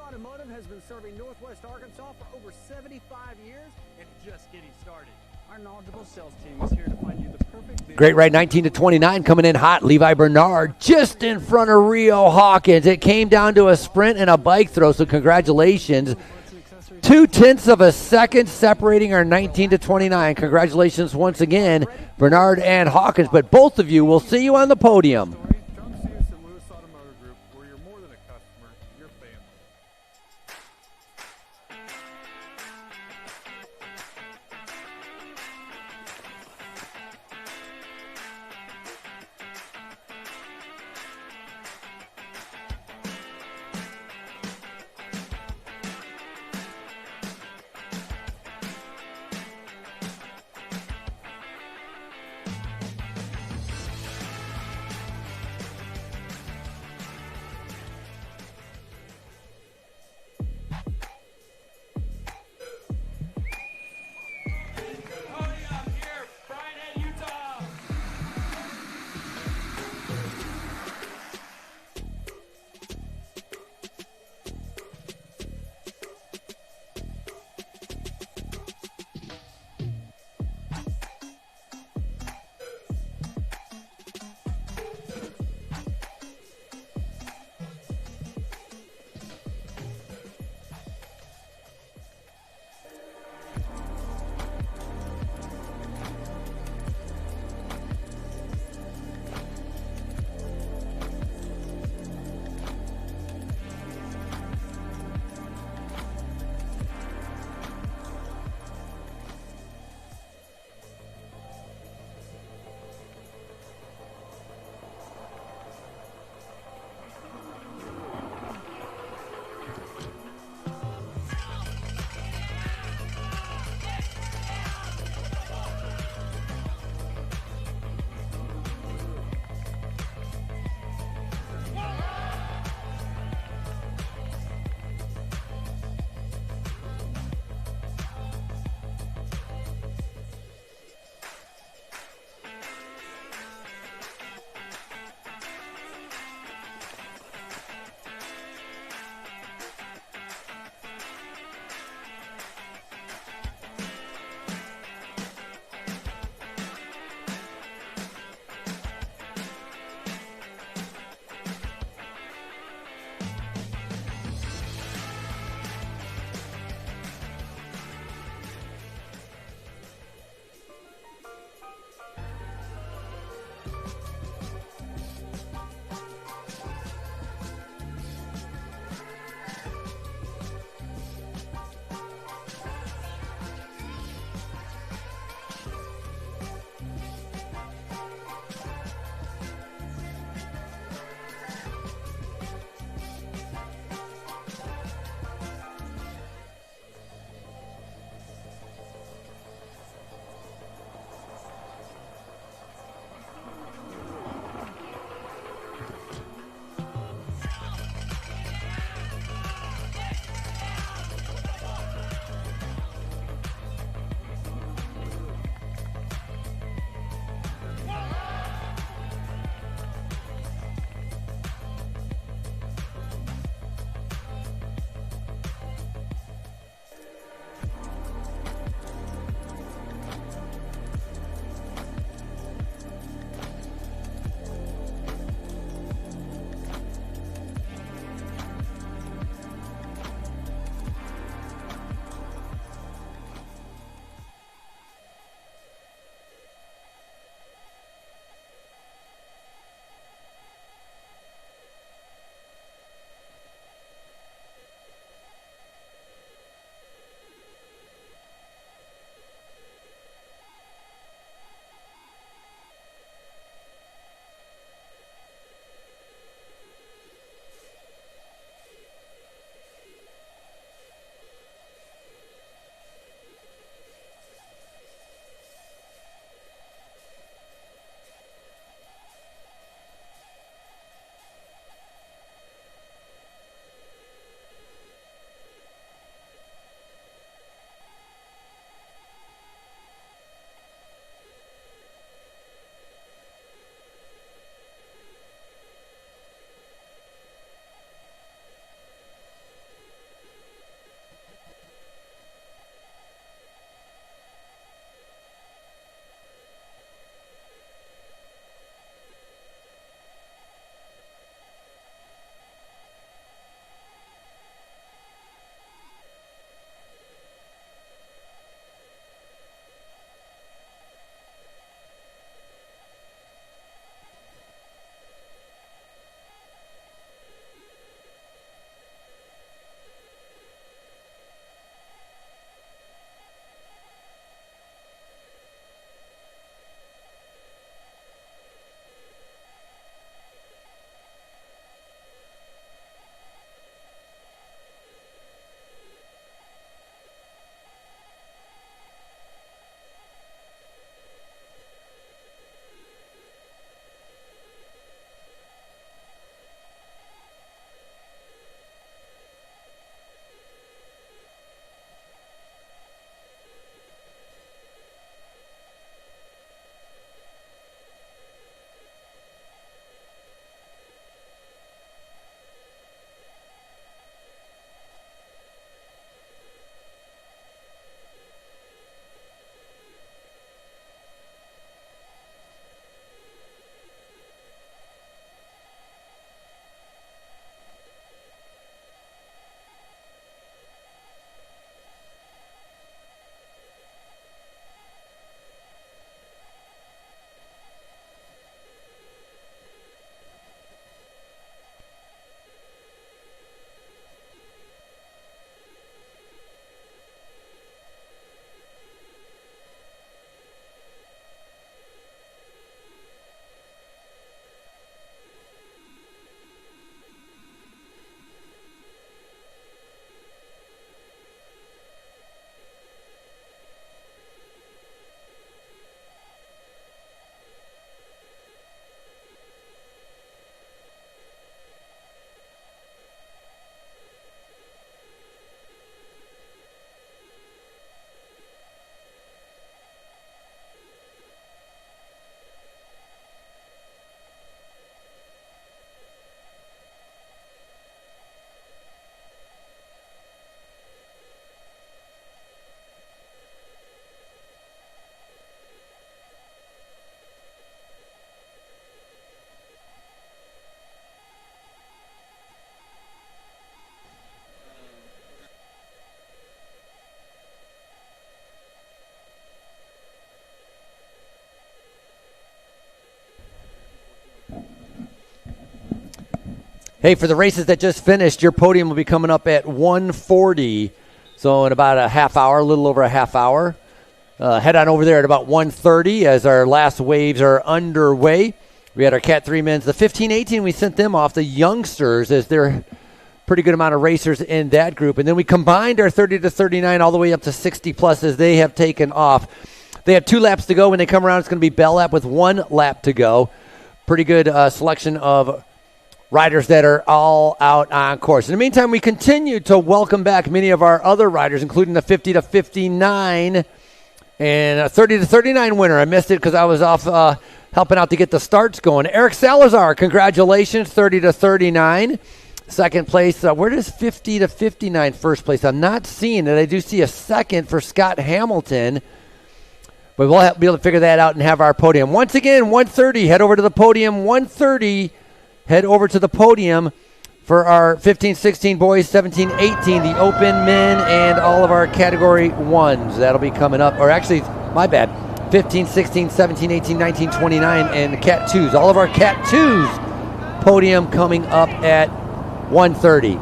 Automotive has been serving Northwest Arkansas for over 75 years and just getting started. Our knowledgeable sales team is here to find you the perfect vehicle. Great ride, 19 to 29, coming in hot. Levi Bernard just in front of Rio Hawkins. It came down to a sprint and a bike throw, so congratulations. 0.2 of a second separating our 19 to 29. Congratulations once again, Bernard and Hawkins. But both of you, we'll see you on the podium. Hey, for the races that just finished, your podium will be coming up at 1:40. So in about a half hour, a little over a half hour. Head on over there at about 1:30 as our last waves are underway. We had our Cat 3 men's. The 15-18, we sent them off, the youngsters, as they're pretty good amount of racers in that group. And then we combined our 30 to 39 all the way up to 60 plus as they have taken off. They have 2 laps to go. When they come around, it's going to be Bell Lap with 1 lap to go. Pretty good selection of riders that are all out on course. In the meantime, we continue to welcome back many of our other riders, including the 50 to 59 and a 30 to 39 winner. I missed it because I was off helping out to get the starts going. Eric Salazar, congratulations, 30 to 39. Second place. Where does 50 to 59 first place? I'm not seeing it. I do see a second for Scott Hamilton. But we'll be able to figure that out and have our podium. Once again, 1:30. Head over to the podium. 1:30. Head over to the podium for our 15-16 boys, 17-18, the open men, and all of our category 1s. That'll be coming up. Or actually, my bad, 15, 16, 17, 18, 19, 29, and Cat 2s. All of our Cat 2s podium coming up at 1:30.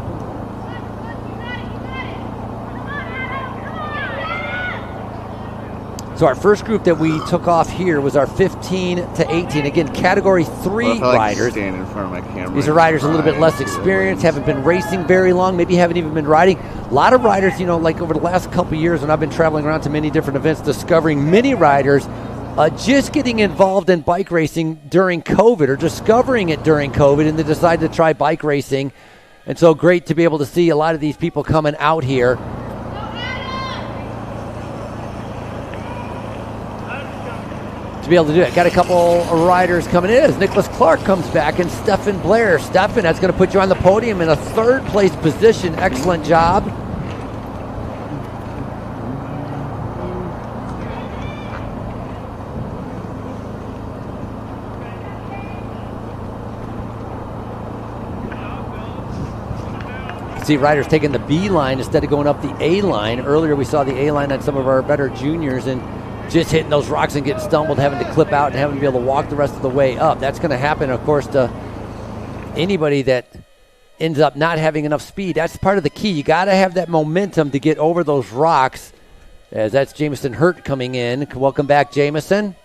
So our first group that we took off here was our 15 to 18. Again, category 3 riders. Stand in front of my camera. These are riders a little bit less experienced, haven't been racing very long, maybe haven't even been riding. A lot of riders, like over the last couple of years when I've been traveling around to many different events, discovering many riders just getting involved in bike racing during COVID or discovering it during COVID, and they decided to try bike racing. And so great to be able to see a lot of these people coming out here. To be able to do it. Got a couple riders coming in as Nicholas Clark comes back and Stephen Blair. Stephen, that's going to put you on the podium in a 3rd place position. Excellent job. See riders taking the B line instead of going up the A line. Earlier we saw the A line on some of our better juniors and just hitting those rocks and getting stumbled, having to clip out and having to be able to walk the rest of the way up. That's going to happen, of course, to anybody that ends up not having enough speed. That's part of the key. You got to have that momentum to get over those rocks. As that's Jameson Hurt coming in. Welcome back, Jameson.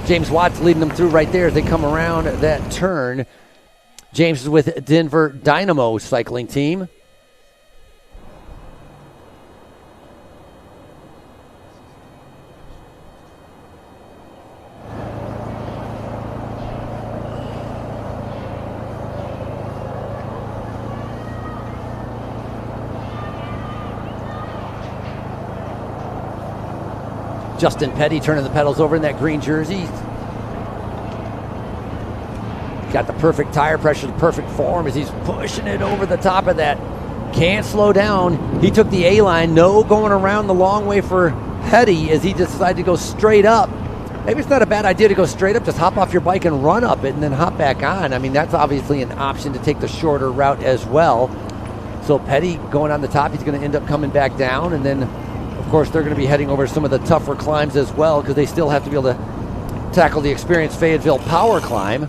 James Watts leading them through right there as they come around that turn. James is with Denver Dynamo cycling team. Justin Petty turning the pedals over in that green jersey. Got the perfect tire pressure, the perfect form as he's pushing it over the top of that. Can't slow down. He took the A-line. No going around the long way for Petty as he decided to go straight up. Maybe it's not a bad idea to go straight up. Just hop off your bike and run up it and then hop back on. I mean, that's obviously an option to take the shorter route as well. So Petty going on the top. He's going to end up coming back down, and then of course, they're going to be heading over some of the tougher climbs as well because they still have to be able to tackle the experienced Fayetteville power climb.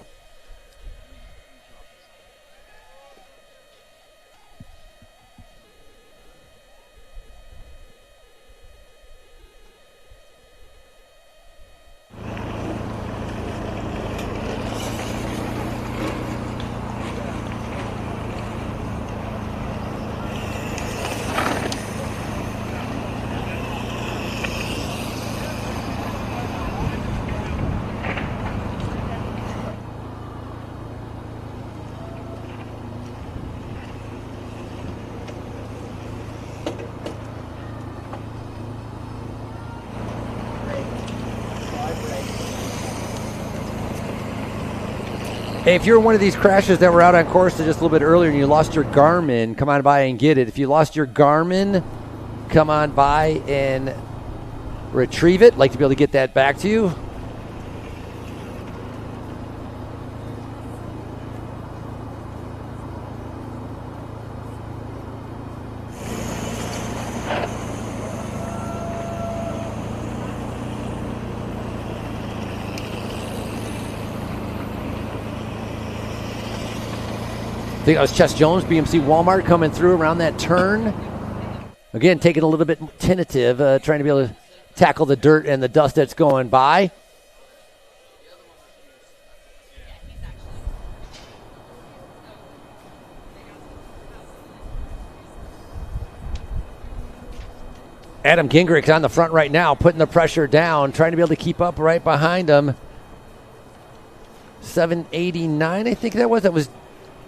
Hey, if you're one of these crashes that were out on course just a little bit earlier and you lost your Garmin, come on by and get it. If you lost your Garmin, come on by and retrieve it. Like to be able to get that back to you. think that was Chess Jones, BMC Walmart coming through around that turn. Again, taking a little bit tentative, trying to be able to tackle the dirt and the dust that's going by. Adam Gingrich on the front right now, putting the pressure down, trying to be able to keep up right behind him. 789, I think that was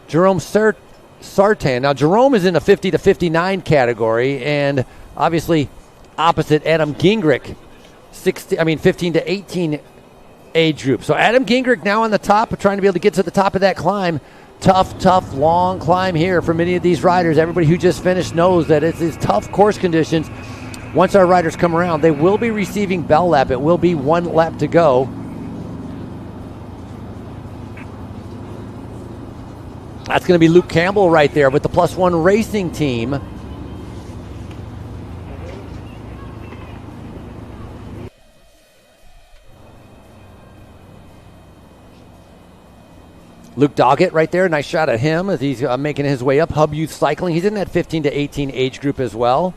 Jerome Sartan. Now, Jerome is in the 50 to 59 category, and obviously opposite Adam Gingrich, 15 to 18 age group. So Adam Gingrich now on the top, trying to be able to get to the top of that climb. Tough, long climb here for many of these riders. Everybody who just finished knows that it's tough course conditions. Once our riders come around, they will be receiving bell lap. It will be 1 lap to go. That's going to be Luke Campbell right there with the +1 racing team. Luke Doggett right there. Nice shot at him as he's making his way up. Hub Youth Cycling. He's in that 15 to 18 age group as well.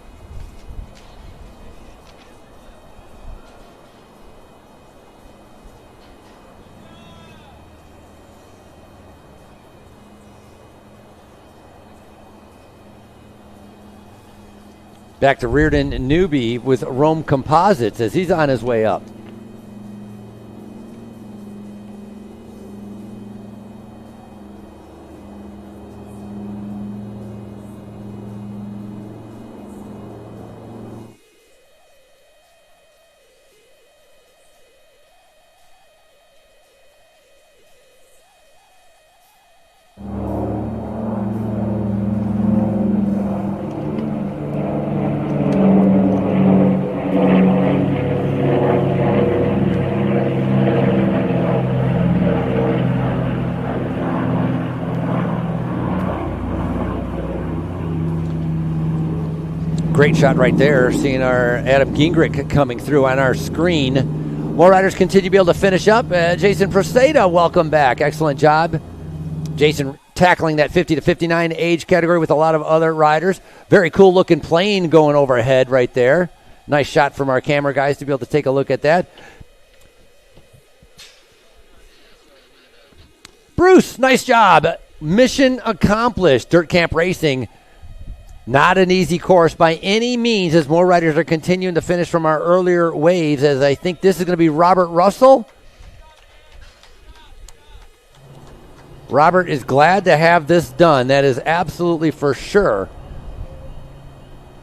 Back to Rnd.2 with Rome Composites as he's on his way up. Great shot right there, seeing our Adam Gingrich coming through on our screen. More riders continue to be able to finish up. Jason Proceda, welcome back. Excellent job. Jason tackling that 50 to 59 age category with a lot of other riders. Very cool looking plane going overhead right there. Nice shot from our camera guys to be able to take a look at that. Bruce, nice job. Mission accomplished. Dirt Camp Racing. Not an easy course by any means as more riders are continuing to finish from our earlier waves, as I think this is going to be Robert Russell. Robert is glad to have this done. That is absolutely for sure.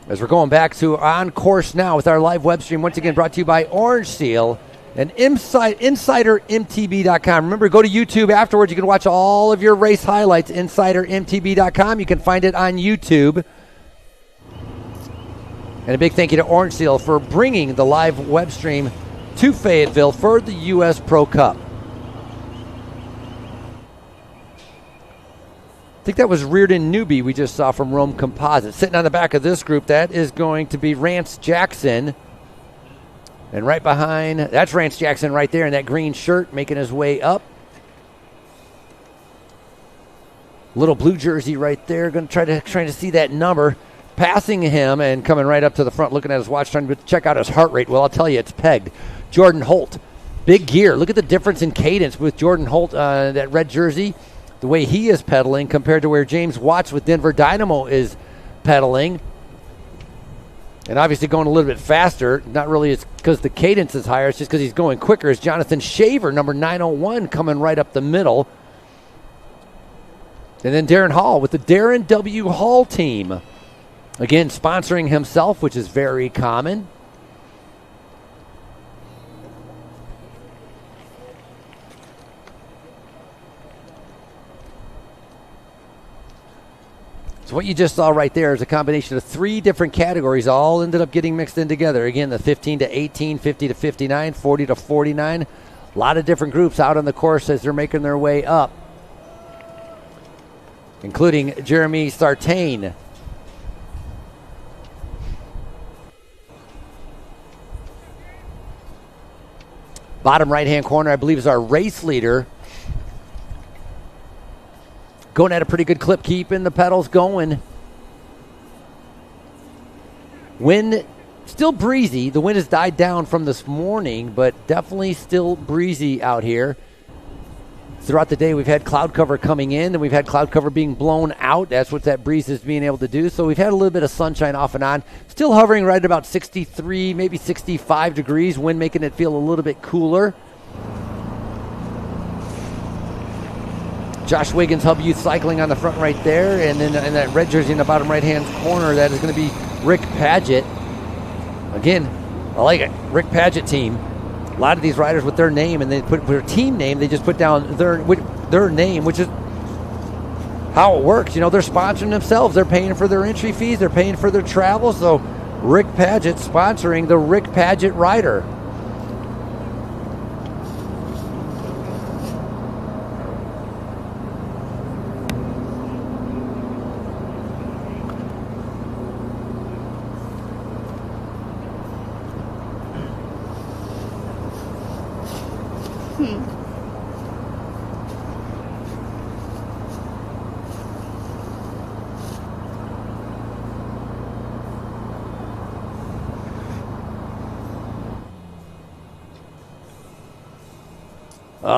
As we're going back to On Course Now with our live web stream, once again brought to you by Orange Seal and InsiderMTB.com. Remember, go to YouTube afterwards. You can watch all of your race highlights, InsiderMTB.com. You can find it on YouTube. And a big thank you to Orange Seal for bringing the live web stream to Fayetteville for the U.S. Pro Cup. I think that was Rnd.2 we just saw from Rome Composites. Sitting on the back of this group, that is going to be Rance Jackson. And right behind, that's Rance Jackson right there in that green shirt making his way up. Little blue jersey right there, going to trying to see that number. Passing him and coming right up to the front, looking at his watch, trying to check out his heart rate. Well, I'll tell you, it's pegged. Jordan Holt, big gear. Look at the difference in cadence with Jordan Holt, that red jersey, the way he is pedaling compared to where James Watts with Denver Dynamo is pedaling. And obviously going a little bit faster. Not really because the cadence is higher. It's just because he's going quicker. It's Jonathan Shaver, number 901, coming right up the middle. And then Darren Hall with the Darren W. Hall team. Again, sponsoring himself, which is very common. So what you just saw right there is a combination of 3 different categories, all ended up getting mixed in together. Again, the 15 to 18, 50 to 59, 40 to 49. A lot of different groups out on the course as they're making their way up, including Jeremy Sartain. Bottom right-hand corner, I believe, is our race leader. going at a pretty good clip, keeping the pedals going. Wind still breezy. The wind has died down from this morning, but definitely still breezy out here. Throughout the day, we've had cloud cover coming in, and we've had cloud cover being blown out. That's what that breeze is being able to do. So we've had a little bit of sunshine off and on. Still hovering right at about 63, maybe 65 degrees. Wind making it feel a little bit cooler. Josh Wiggins, Hub Youth Cycling on the front right there. And then in that red jersey in the bottom right-hand corner, that is going to be Rick Padgett. Again, I like it. Rick Padgett team. A lot of these riders with their name, and they put their team name, they just put down their name, which is how it works. You know, they're sponsoring themselves. They're paying for their entry fees. They're paying for their travel. So Rick Padgett sponsoring the Rick Padgett rider.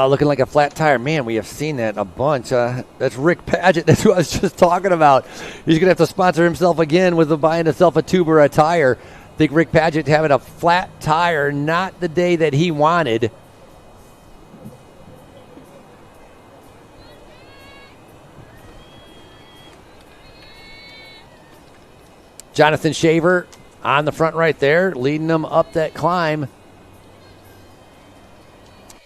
Looking like a flat tire. Man, we have seen that a bunch. That's Rick Padgett. That's who I was just talking about. He's going to have to sponsor himself again with buying himself a tube or a tire. I think Rick Padgett having a flat tire, not the day that he wanted. Jonathan Shaver on the front right there, leading them up that climb.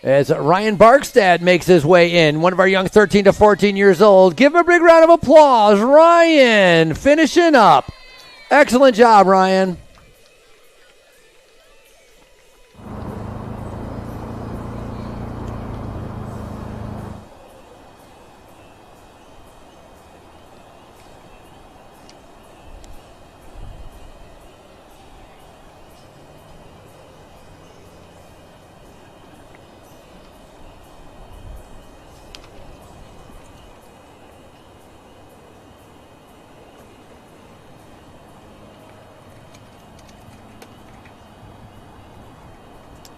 As Ryan Barkstad makes his way in, one of our young 13 to 14 years old. Give him a big round of applause. Ryan finishing up. Excellent job, Ryan.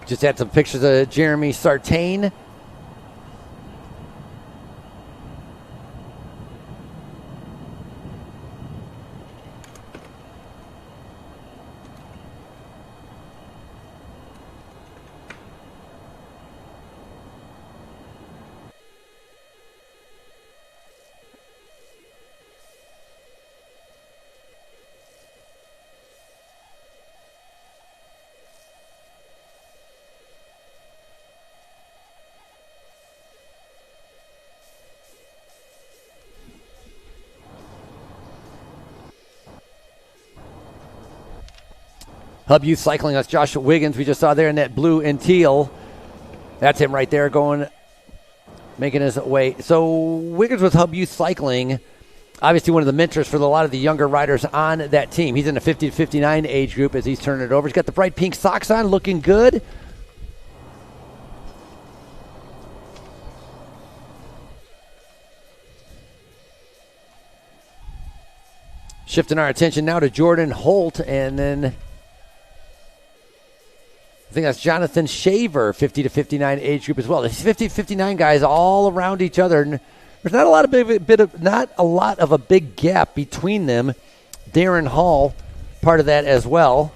Just had some pictures of Jeremy Sartain. Hub Youth Cycling, that's Joshua Wiggins. We just saw there in that blue and teal. That's him right there going, making his way. So Wiggins with Hub Youth Cycling, obviously one of the mentors for a lot of the younger riders on that team. He's in the 50 to 59 age group as he's turning it over. He's got the bright pink socks on, looking good. Shifting our attention now to Jordan Holt, and then I think that's Jonathan Shaver, 50 to 59 age group as well. These 50 to 59 guys all around each other. And there's not a lot of a big gap between them. Darren Hall, part of that as well.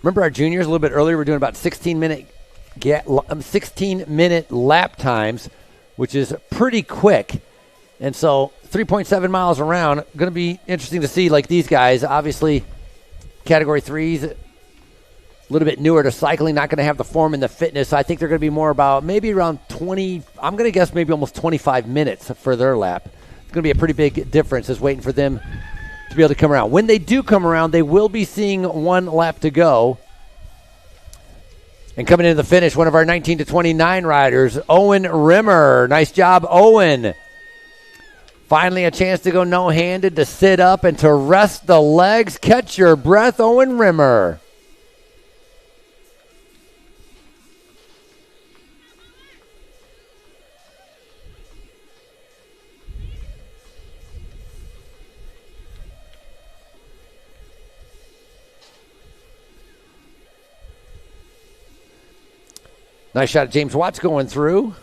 Remember our juniors a little bit earlier? We're doing about 16-minute lap times, which is pretty quick. And so 3.7 miles around, going to be interesting to see, like these guys. Obviously, Category 3s, a little bit newer to cycling, not going to have the form and the fitness. So I think they're going to be more about maybe around 20, I'm going to guess maybe almost 25 minutes for their lap. It's going to be a pretty big difference is waiting for them to be able to come around. When they do come around, they will be seeing one lap to go. And coming into the finish, one of our 19 to 29 riders, Owen Rimmer. Nice job, Owen. Finally a chance to go no-handed, to sit up and to rest the legs. Catch your breath, Owen Rimmer. Nice shot of James Watts going through.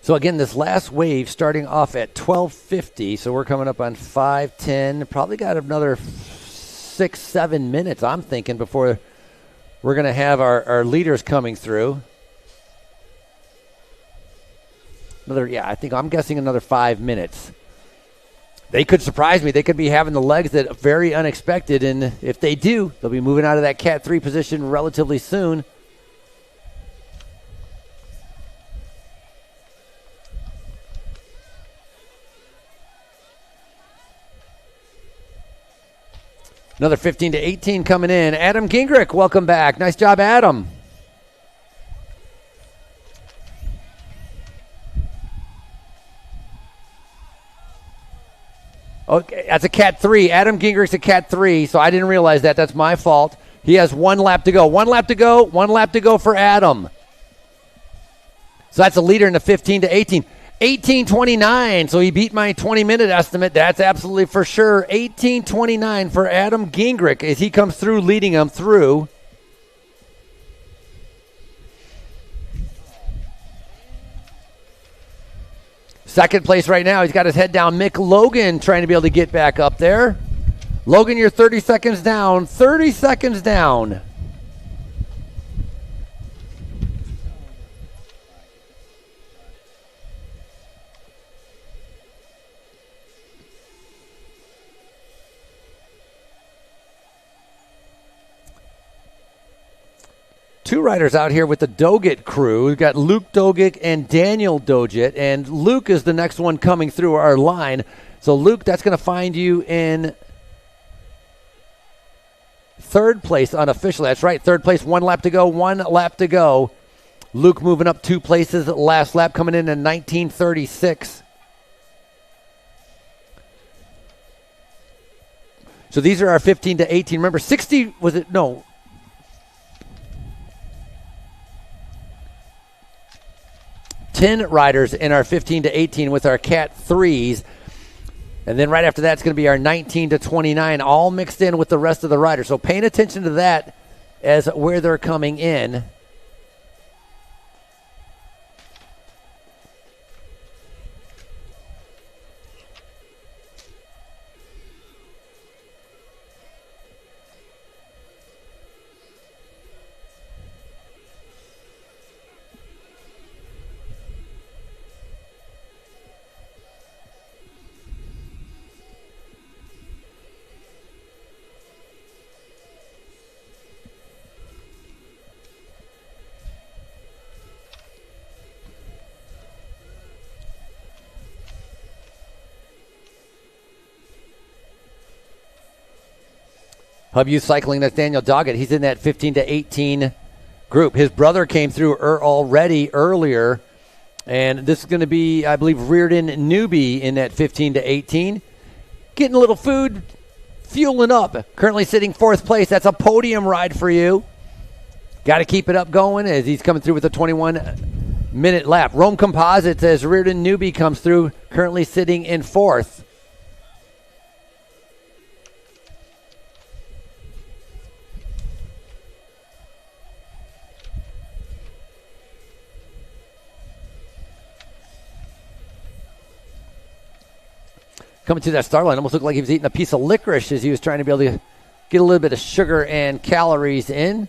So again, this last wave starting off at 12:50, so we're coming up on 5:10. Probably got another 6-7 minutes, I'm thinking, before we're going to have our leaders coming through. I'm guessing another 5 minutes. They could surprise me. They could be having the legs that are very unexpected, and if they do, they'll be moving out of that Cat 3 position relatively soon. Another 15-18 coming in. Adam Gingrich, welcome back. Nice job, Adam. Okay, that's a Cat 3. Adam Gingrich's a Cat 3, so I didn't realize that. That's my fault. He has 1 lap to go. 1 lap to go. 1 lap to go for Adam. So that's a leader in the 15-18. 18:29, so he beat my 20-minute estimate. That's absolutely for sure. 18:29 for Adam Gingrich as he comes through, leading him through. Second place right now, he's got his head down. Mick Logan trying to be able to get back up there. Logan, you're 30 seconds down. 30 seconds down. Two riders out here with the Doggett crew. We've got Luke Doggett and Daniel Doggett, and Luke is the next one coming through our line. So, Luke, that's going to find you in third place unofficially. That's right, third place, 1 lap to go, 1 lap to go. Luke moving up 2 places, last lap coming in 1936. So these are our 15-18. Remember, 60, was it? No. 10 riders in our 15-18 with our Cat 3s. And then right after that, it's going to be our 19-29, all mixed in with the rest of the riders. So paying attention to that as where they're coming in. Hub Youth Cycling, that's Daniel Doggett. He's in that 15-18 group. His brother came through already earlier, and this is going to be, I believe, Rnd.2 newbie in that 15-18. Getting a little food, fueling up. Currently sitting 4th place. That's a podium ride for you. Got to keep it up going as he's coming through with a 21-minute lap. Rome Composites as Rnd.2 newbie comes through, currently sitting in 4th. Coming to that start line, almost looked like he was eating a piece of licorice as he was trying to be able to get a little bit of sugar and calories in.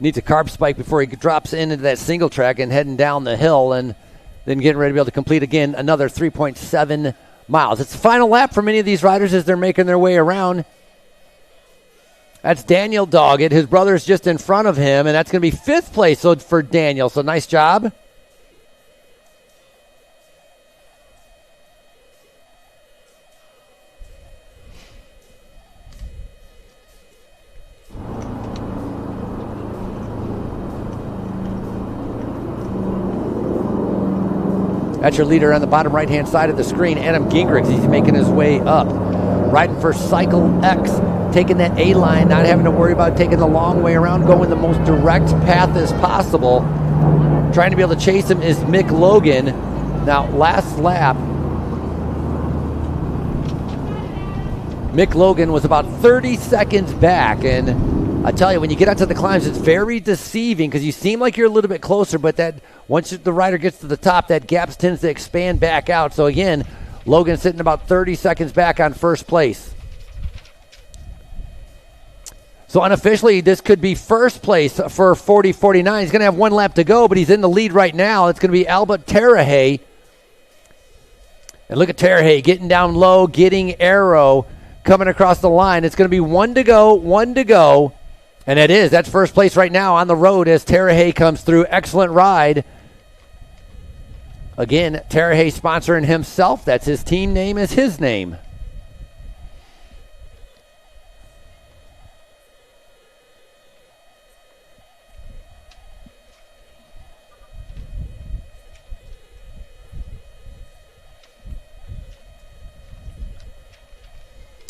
Needs a carb spike before he drops into that single track and heading down the hill and then getting ready to be able to complete again another 3.7 miles. It's the final lap for many of these riders as they're making their way around. That's Daniel Doggett. His brother's just in front of him, and that's going to be 5th place for Daniel. So nice job. That's your leader on the bottom right-hand side of the screen, Adam Gingrich. He's making his way up. Riding for Cycle X, taking that A-line, not having to worry about taking the long way around, going the most direct path as possible. Trying to be able to chase him is Mick Logan. Now, last lap, Mick Logan was about 30 seconds back, and I tell you, when you get onto the climbs, it's very deceiving because you seem like you're a little bit closer, but that once the rider gets to the top, that gap tends to expand back out. So again, Logan sitting about 30 seconds back on first place. So unofficially, this could be first place for 40-49. He's going to have one lap to go, but he's in the lead right now. It's going to be Albert Tarahay. And look at Tarahay getting down low, getting arrow, coming across the line. It's going to be one to go. And that's first place right now on the road as Tarahay comes through. Excellent ride. Again, Tarahay sponsoring himself. That's his team name, is his name.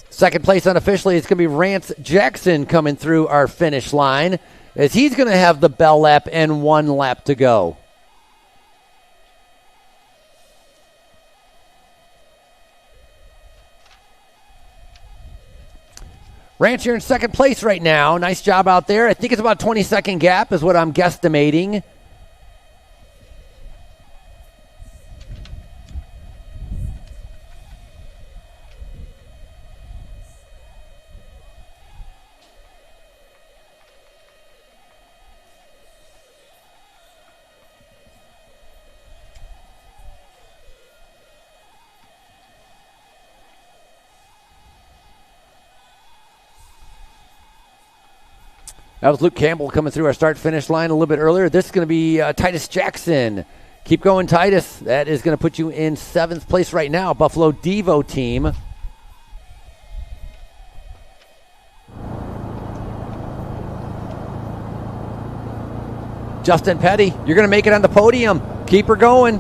Second place unofficially, it's going to be Rance Jackson coming through our finish line as he's going to have the bell lap and one lap to go. Rance, you're in second place right now. Nice job out there. I think it's about a 20-second gap is what I'm guesstimating. That was Luke Campbell coming through our start-finish line a little bit earlier. This is going to be Titus Jackson. Keep going, Titus. That is going to put you in 7th place right now, Buffalo Devo team. Justin Petty, you're going to make it on the podium. Keep her going.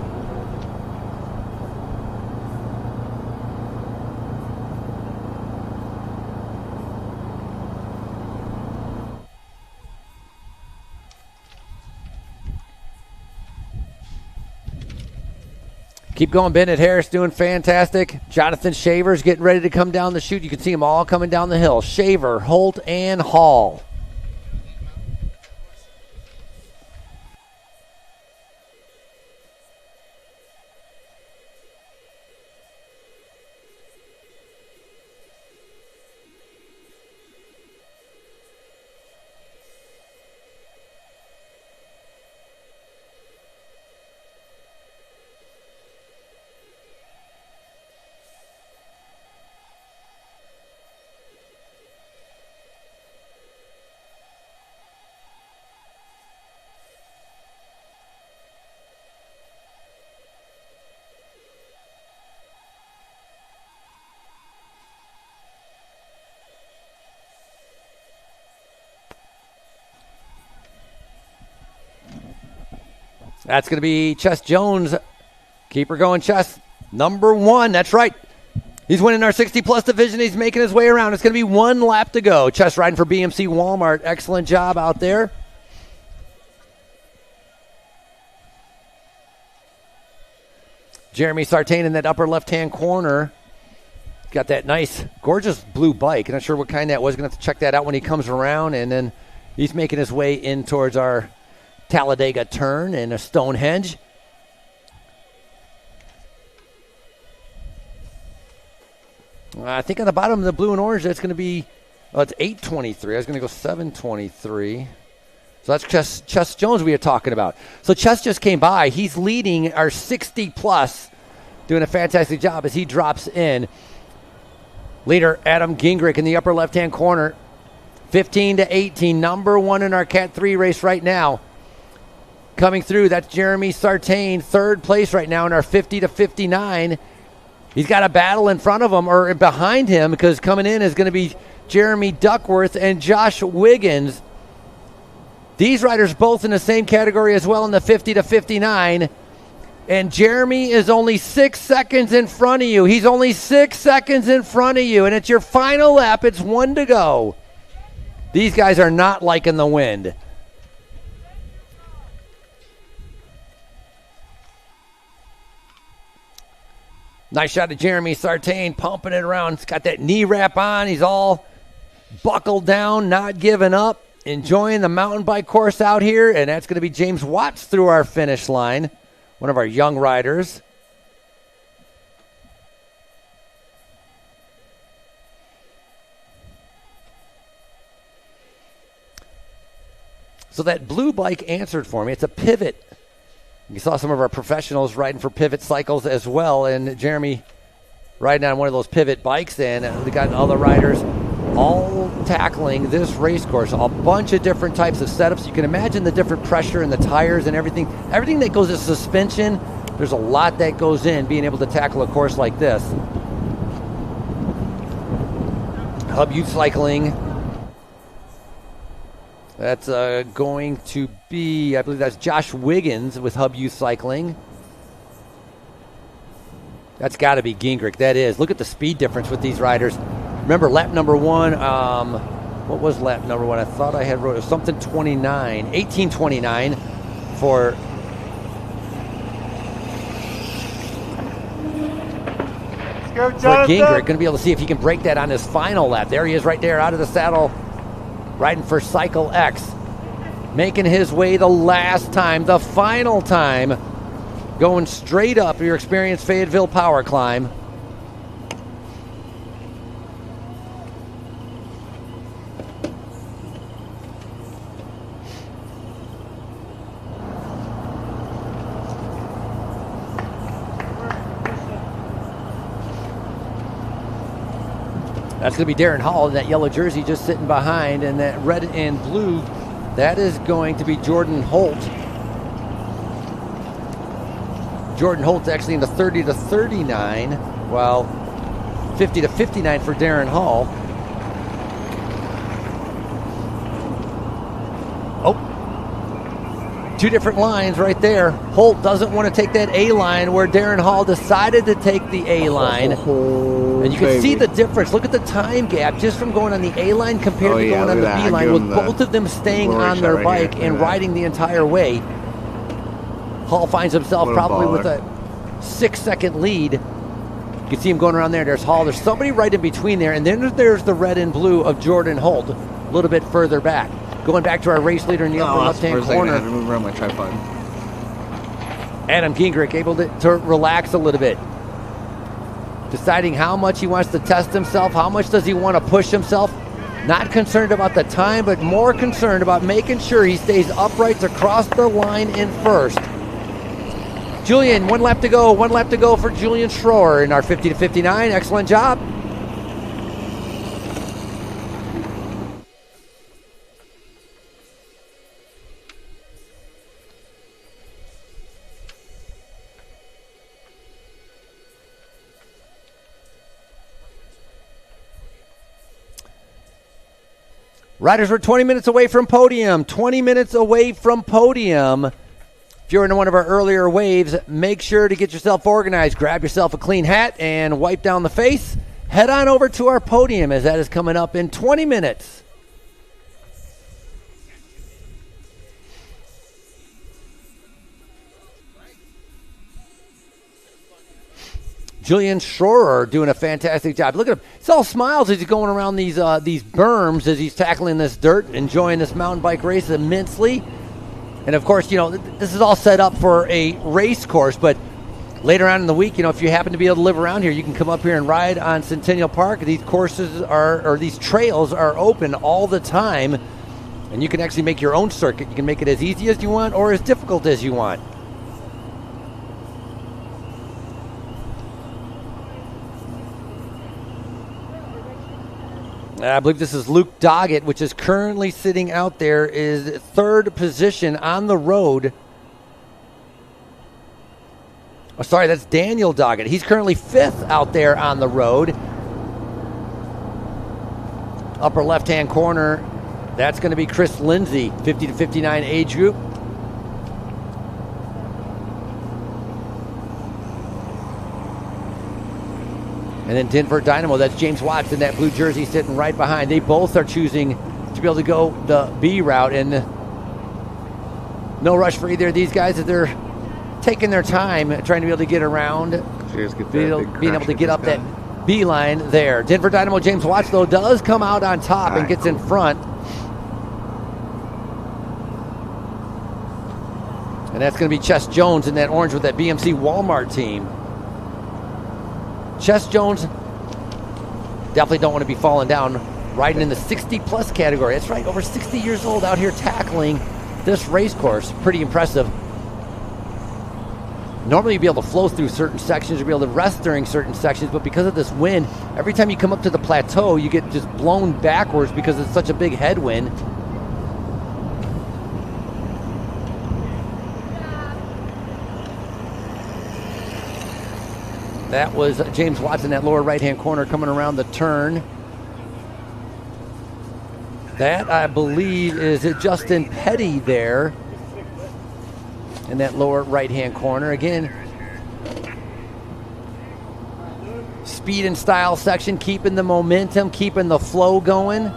Keep going. Bennett Harris doing fantastic. Jonathan Shaver's getting ready to come down the chute. You can see them all coming down the hill. Shaver, Holt, and Hall. That's going to be Chess Jones. Keep her going, Chess. Number 1. That's right. He's winning our 60-plus division. He's making his way around. It's going to be one lap to go. Chess riding for BMC Walmart. Excellent job out there. Jeremy Sartain in that upper left-hand corner. Got that nice, gorgeous blue bike. I'm not sure what kind that was. Going to have to check that out when he comes around. And then he's making his way in towards our Talladega turn and a Stonehenge. I think on the bottom of the blue and orange, that's going to be, it's 823. I was going to go 723. So that's Chess Jones we were talking about. So Chess just came by. He's leading our 60-plus, doing a fantastic job as he drops in. Leader Adam Gingrich in the upper left-hand corner, 15-18, number 1 in our Cat 3 race right now. Coming through, that's Jeremy Sartain, 3rd place right now in our 50-59. He's got a battle in front of him, or behind him, because coming in is going to be Jeremy Duckworth and Josh Wiggins. These riders both in the same category as well in the 50-59. And Jeremy is only 6 seconds in front of you. He's only 6 seconds in front of you, and it's your final lap. It's 1 to go. These guys are not liking the wind. Nice shot of Jeremy Sartain, pumping it around. He's got that knee wrap on. He's all buckled down, not giving up, enjoying the mountain bike course out here. And that's going to be James Watts through our finish line, one of our young riders. So that blue bike answered for me. It's a Pivot. You saw some of our professionals riding for Pivot cycles as well, and Jeremy riding on one of those Pivot bikes, and we got other riders all tackling this race course. A bunch of different types of setups. You can imagine the different pressure in the tires and everything. Everything that goes to suspension, there's a lot that goes in being able to tackle a course like this. Hub Youth Cycling. That's going to be, I believe that's Josh Wiggins with Hub Youth Cycling. That's got to be Gingrich. That is. Look at the speed difference with these riders. Remember, lap number one, what was lap number one? I thought I had wrote something 29, 1829 for Gingrich. Going to be able to see if he can break that on his final lap. There he is right there out of the saddle, riding for Cycle X, making his way the last time, the final time, going straight up your Experience Fayetteville Power Climb. That's going to be Darren Hall in that yellow jersey just sitting behind, and that red and blue, that is going to be Jordan Holt. Jordan Holt's actually in the 30 to 39, while 50 to 59 for Darren Hall. Oh, two different lines right there. Holt doesn't want to take that A line where Darren Hall decided to take the A line. And you can see the difference. Look at the time gap just from going on the A line compared to going on the B line, with both of them staying on their bike and riding the entire way. Hall finds himself probably with a 6-second lead. You can see him going around there. There's Hall. There's somebody right in between there. And then there's the red and blue of Jordan Holt a little bit further back. Going back to our race leader in the upper left-hand corner. I had to move around my tripod. Adam Gingrich able to relax a little bit. Deciding how much he wants to test himself, how much does he want to push himself. Not concerned about the time, but more concerned about making sure he stays upright to cross the line in first. Julian, 1 lap to go for Julian Schroer in our 50 to 59. Excellent job. Riders were 20 minutes away from Podium. 20 minutes away from Podium. If you're in one of our earlier waves, make sure to get yourself organized. Grab yourself a clean hat and wipe down the face. Head on over to our Podium, as that is coming up in 20 minutes. Julian Schroer doing a fantastic job. Look at him. It's all smiles as he's going around these berms as he's tackling this dirt, enjoying this mountain bike race immensely. And, of course, this is all set up for a race course, but later on in the week, if you happen to be able to live around here, you can come up here and ride on Centennial Park. These courses these trails are open all the time, and you can actually make your own circuit. You can make it as easy as you want or as difficult as you want. I believe this is Luke Doggett, which is currently sitting out there, is third position on the road. Oh, sorry, that's Daniel Doggett. He's currently fifth out there on the road. Upper left-hand corner, that's going to be Chris Lindsay, 50 to 59 age group. And then Denver Dynamo, that's James Watts in that blue jersey sitting right behind. They both are choosing to be able to go the B route, and no rush for either of these guys as they're taking their time trying to be able to get around, being able to get up that B line there. Denver Dynamo James Watts, though, does come out on top and gets in front. And that's going to be Chess Jones in that orange with that BMC Walmart team. Chess Jones definitely don't want to be falling down, riding in the 60-plus category. That's right, over 60 years old out here tackling this race course. Pretty impressive. Normally you'd be able to flow through certain sections, you'd be able to rest during certain sections, but because of this wind, every time you come up to the plateau, you get just blown backwards because it's such a big headwind. That was James Watson, that lower right-hand corner coming around the turn. That, I believe, is Justin Petty there in that lower right-hand corner. Again, speed and style section, keeping the momentum, keeping the flow going.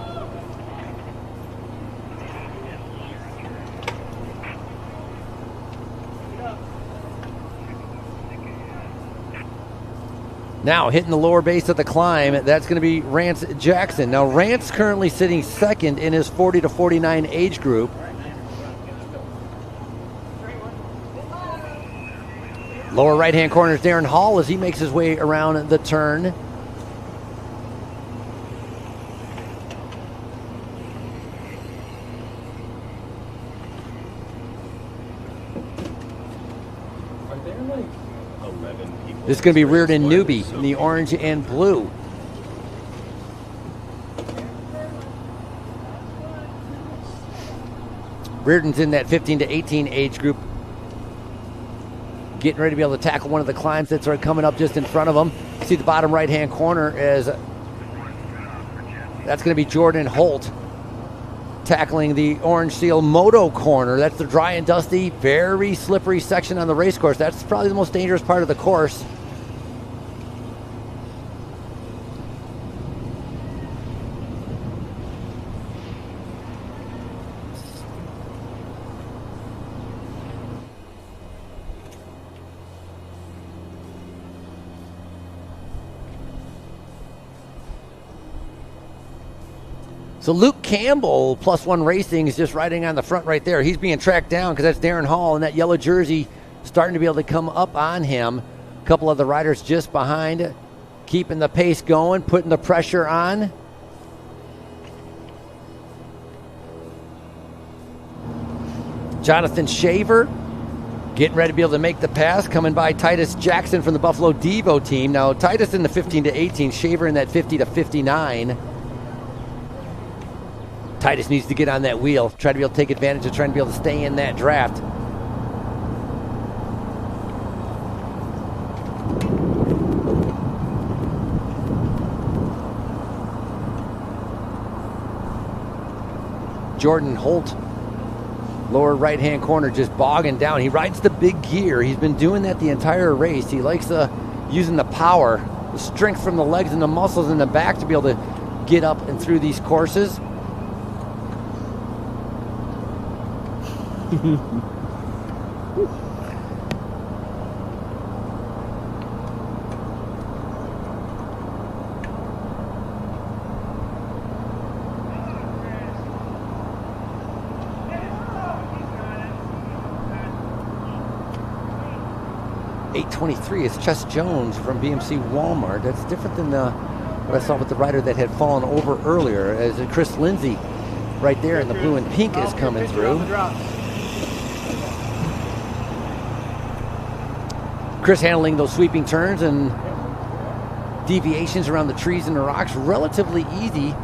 Now hitting the lower base of the climb, that's going to be Rance Jackson. Now Rance currently sitting second in his 40 to 49 age group. Lower right-hand corner is Darren Hall as he makes his way around the turn. This is going to be Reardon Newby in the orange and blue. Reardon's in that 15 to 18 age group, getting ready to be able to tackle one of the climbs that's right coming up just in front of him. See the bottom right-hand corner as that's going to be Jordan Holt tackling the Orange Seal Moto corner. That's the dry and dusty, very slippery section on the race course. That's probably the most dangerous part of the course. So Luke Campbell, +1 Racing, is just riding on the front right there. He's being tracked down because that's Darren Hall in that yellow jersey starting to be able to come up on him. A couple of the riders just behind, keeping the pace going, putting the pressure on. Jonathan Shaver getting ready to be able to make the pass, coming by Titus Jackson from the Buffalo Devo team. Now Titus in the 15 to 18, Shaver in that 50 to 59. Titus needs to get on that wheel, try to be able to take advantage of trying to be able to stay in that draft. Jordan Holt, lower right-hand corner, just bogging down. He rides the big gear. He's been doing that the entire race. He likes using the power, the strength from the legs and the muscles in the back to be able to get up and through these courses. 823 is Chess Jones from BMC Walmart. That's different than what I saw with the rider that had fallen over earlier, as Chris Lindsay right there in the blue and pink is coming through. Chris handling those sweeping turns and deviations around the trees and the rocks relatively easy.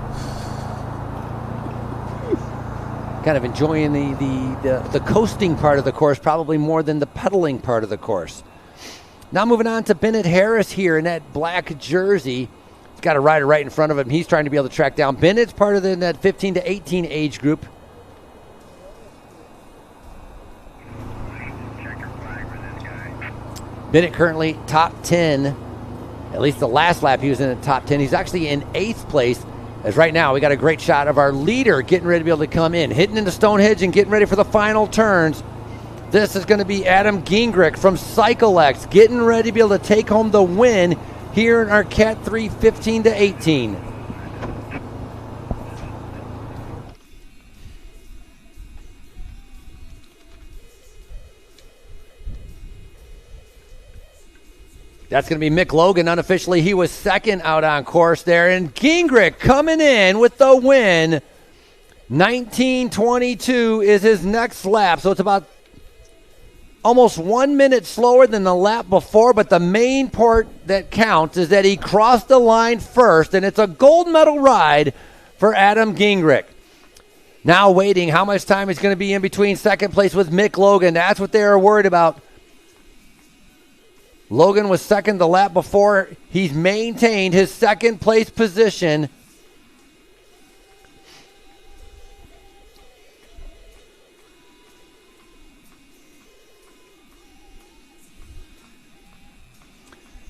Kind of enjoying the coasting part of the course probably more than the pedaling part of the course. Now moving on to Bennett Harris here in that black jersey. He's got a rider right in front of him. He's trying to be able to track down. Bennett's part of that 15 to 18 age group. Bennett currently top 10 At least the last lap he was in the top 10. He's actually in 8th place, as right now we got a great shot of our leader getting ready to be able to come in, hitting into Stonehenge and getting ready for the final turns. This is going to be Adam Gingrich from CycleX getting ready to be able to take home the win here in our Cat 3 15-18. That's going to be Mick Logan. Unofficially, he was second out on course there. And Gingrich coming in with the win. 19:22 is his next lap. So it's about almost 1 minute slower than the lap before. But the main part that counts is that he crossed the line first. And it's a gold medal ride for Adam Gingrich. Now waiting how much time is going to be in between second place with Mick Logan. That's what they were worried about. Logan was second the lap before. He's maintained his second place position.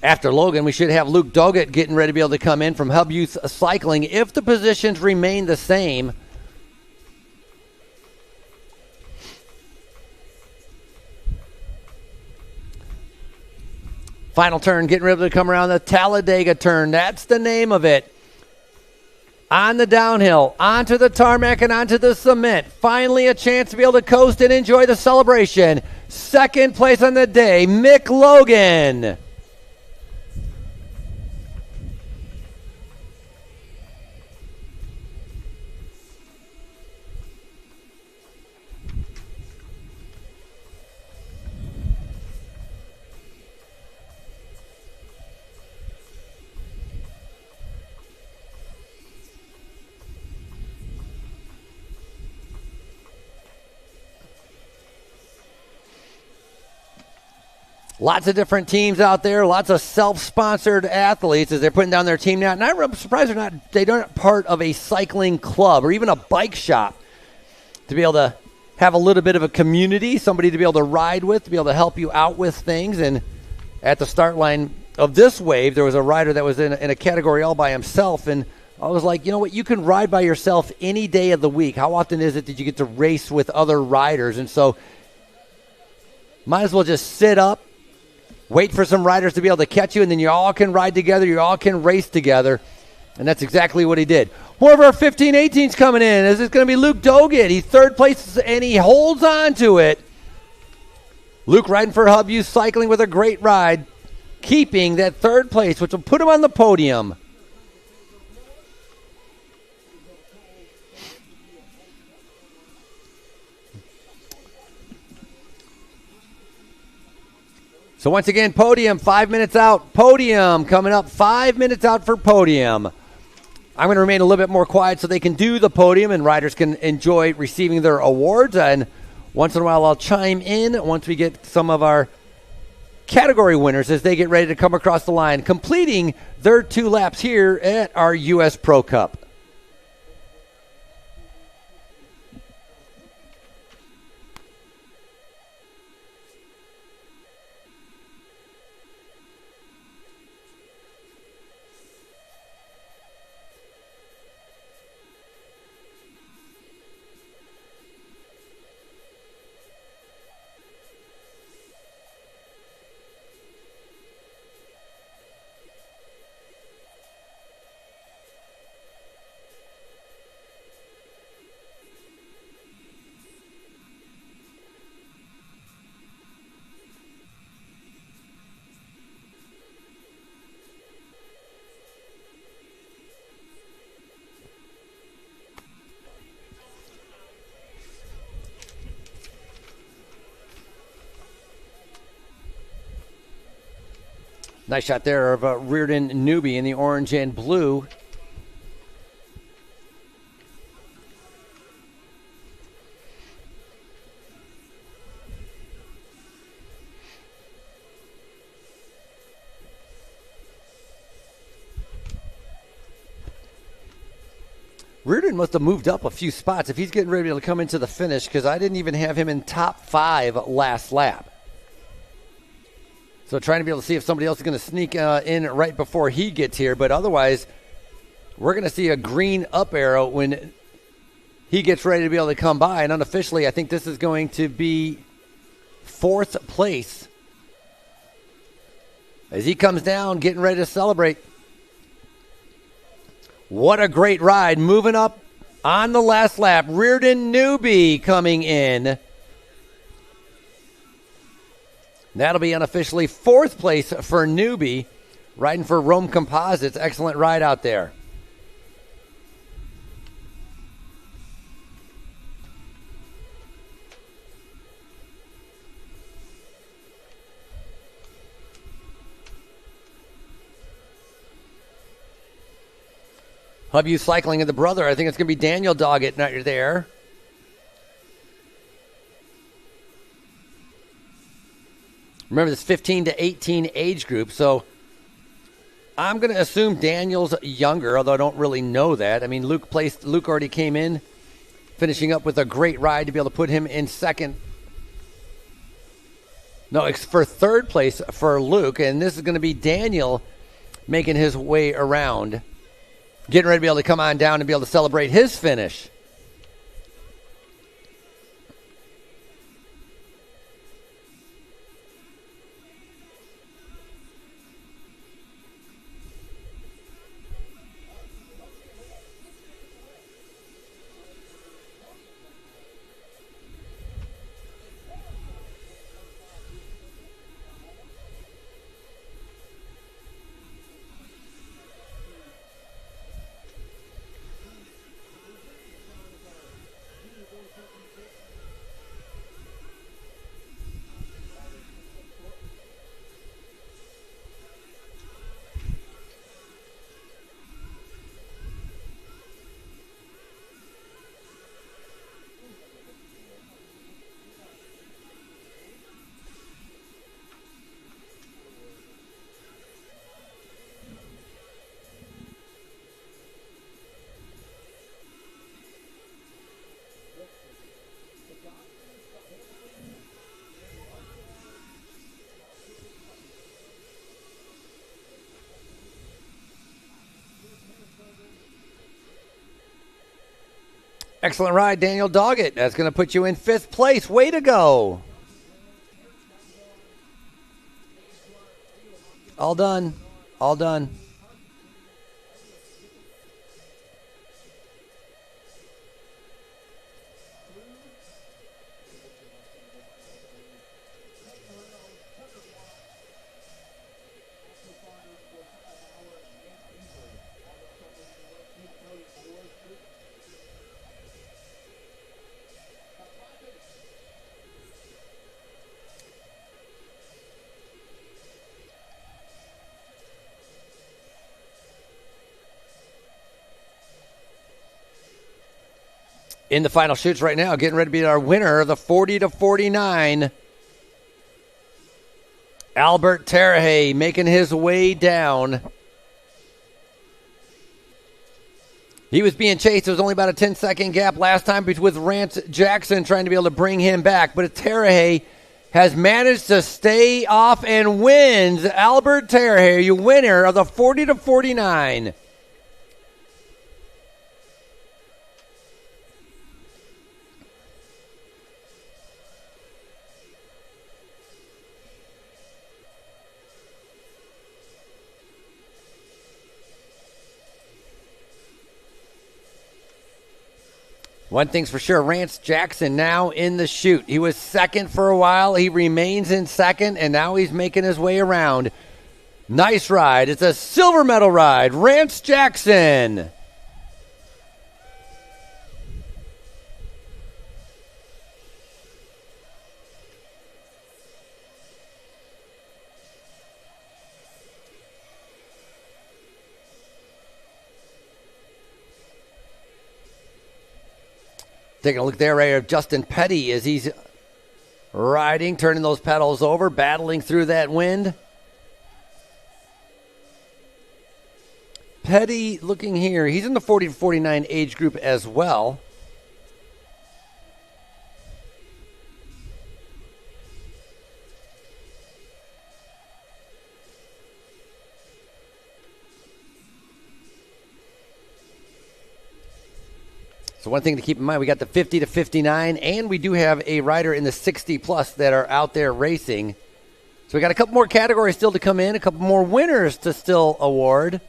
After Logan, we should have Luke Doggett getting ready to be able to come in from Hub Youth Cycling if the positions remain the same. Final turn, getting ready to come around the Talladega turn. That's the name of it. On the downhill, onto the tarmac, and onto the cement. Finally a chance to be able to coast and enjoy the celebration. Second place on the day, Mick Logan. Lots of different teams out there, lots of self-sponsored athletes as they're putting down their team now. And I'm surprised they're not part of a cycling club or even a bike shop to be able to have a little bit of a community, somebody to be able to ride with, to be able to help you out with things. And at the start line of this wave, there was a rider that was in a category all by himself. And I was like, you know what, you can ride by yourself any day of the week. How often is it that you get to race with other riders? And so might as well just sit up, wait for some riders to be able to catch you, and then you all can ride together, you all can race together. And that's exactly what he did. One of our 15-18s coming in. This is going to be Luke Doggett. He's third place, and he holds on to it. Luke riding for Hub Youth Cycling with a great ride, keeping that third place, which will put him on the podium. So once again, Podium, 5 minutes out. Podium coming up, 5 minutes out for Podium. I'm going to remain a little bit more quiet so they can do the podium and riders can enjoy receiving their awards. And once in a while, I'll chime in once we get some of our category winners as they get ready to come across the line, completing their 2 laps here at our U.S. Pro Cup. Nice shot there of Reardon Newby in the orange and blue. Reardon must have moved up a few spots if he's getting ready to come into the finish, because I didn't even have him in top 5 last lap. So trying to be able to see if somebody else is going to sneak in right before he gets here. But otherwise, we're going to see a green up arrow when he gets ready to be able to come by. And unofficially, I think this is going to be 4th place as he comes down, getting ready to celebrate. What a great ride. Moving up on the last lap, Rnd.2 coming in. That'll be unofficially 4th place for Newbie, riding for Rome Composites. Excellent ride out there. Hub U Cycling and the brother. I think it's going to be Daniel Doggett not there. Remember, this 15 to 18 age group, so I'm going to assume Daniel's younger, although I don't really know that. I mean, Luke already came in, finishing up with a great ride to be able to put him in second. No, it's for 3rd place for Luke, and this is going to be Daniel making his way around, getting ready to be able to come on down and be able to celebrate his finish. Excellent ride, Daniel Doggett. That's going to put you in 5th place. Way to go. All done. All done. In the final chutes right now, getting ready to be our winner, the 40 to 49. Albert Tarahay making his way down. He was being chased. It was only about a 10-second gap last time with Rance Jackson trying to be able to bring him back. But Tarahay has managed to stay off and wins. Albert Tarahay, your winner of the 40 to 49. One thing's for sure, Rance Jackson now in the chute. He was second for a while. He remains in second, and now he's making his way around. Nice ride. It's a silver medal ride. Rance Jackson. Taking a look there right of Justin Petty as he's riding, turning those pedals over, battling through that wind. Petty looking here. He's in the 40 to 49 age group as well. So one thing to keep in mind, we got the 50 to 59, and we do have a rider in the 60-plus that are out there racing. So we got a couple more categories still to come in, a couple more winners to still award.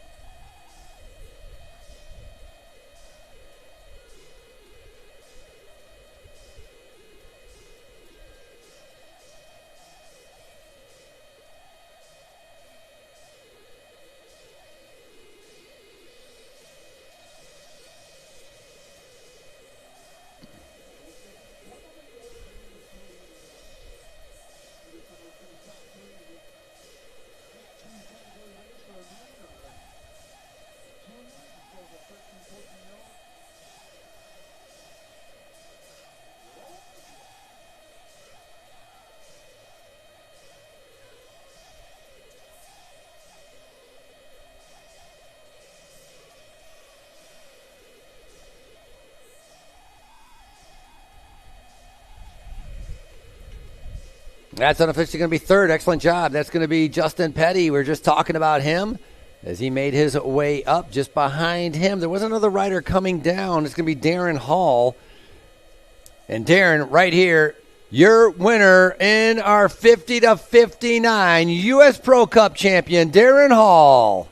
That's unofficially going to be third. Excellent job. That's going to be Justin Petty. We were just talking about him as he made his way up. Just behind him, there was another rider coming down. It's going to be Darren Hall. And Darren, right here, your winner in our 50 to 59 U.S. Pro Cup champion, Darren Hall.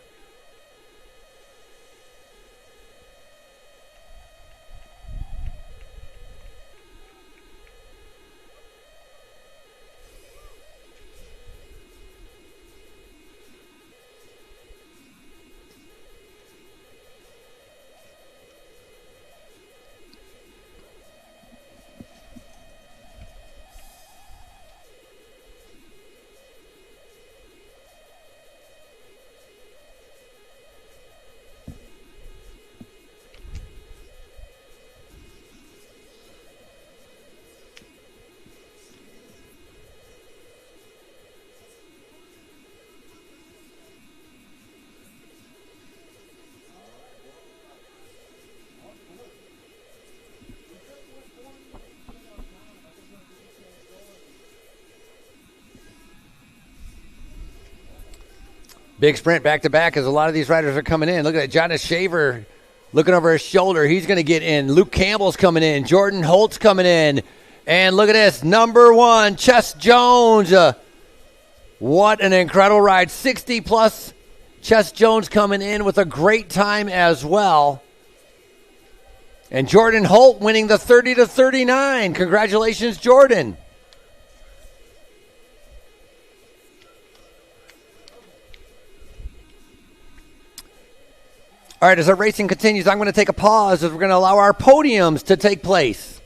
Big sprint back-to-back as a lot of these riders are coming in. Look at that. Jonas Shaver looking over his shoulder. He's going to get in. Luke Campbell's coming in. Jordan Holt's coming in. And look at this. Number one, Chess Jones. What an incredible ride. 60-plus. Chess Jones coming in with a great time as well. And Jordan Holt winning the 30 to 39. Congratulations, Jordan. All right, as our racing continues, I'm going to take a pause as we're going to allow our podiums to take place.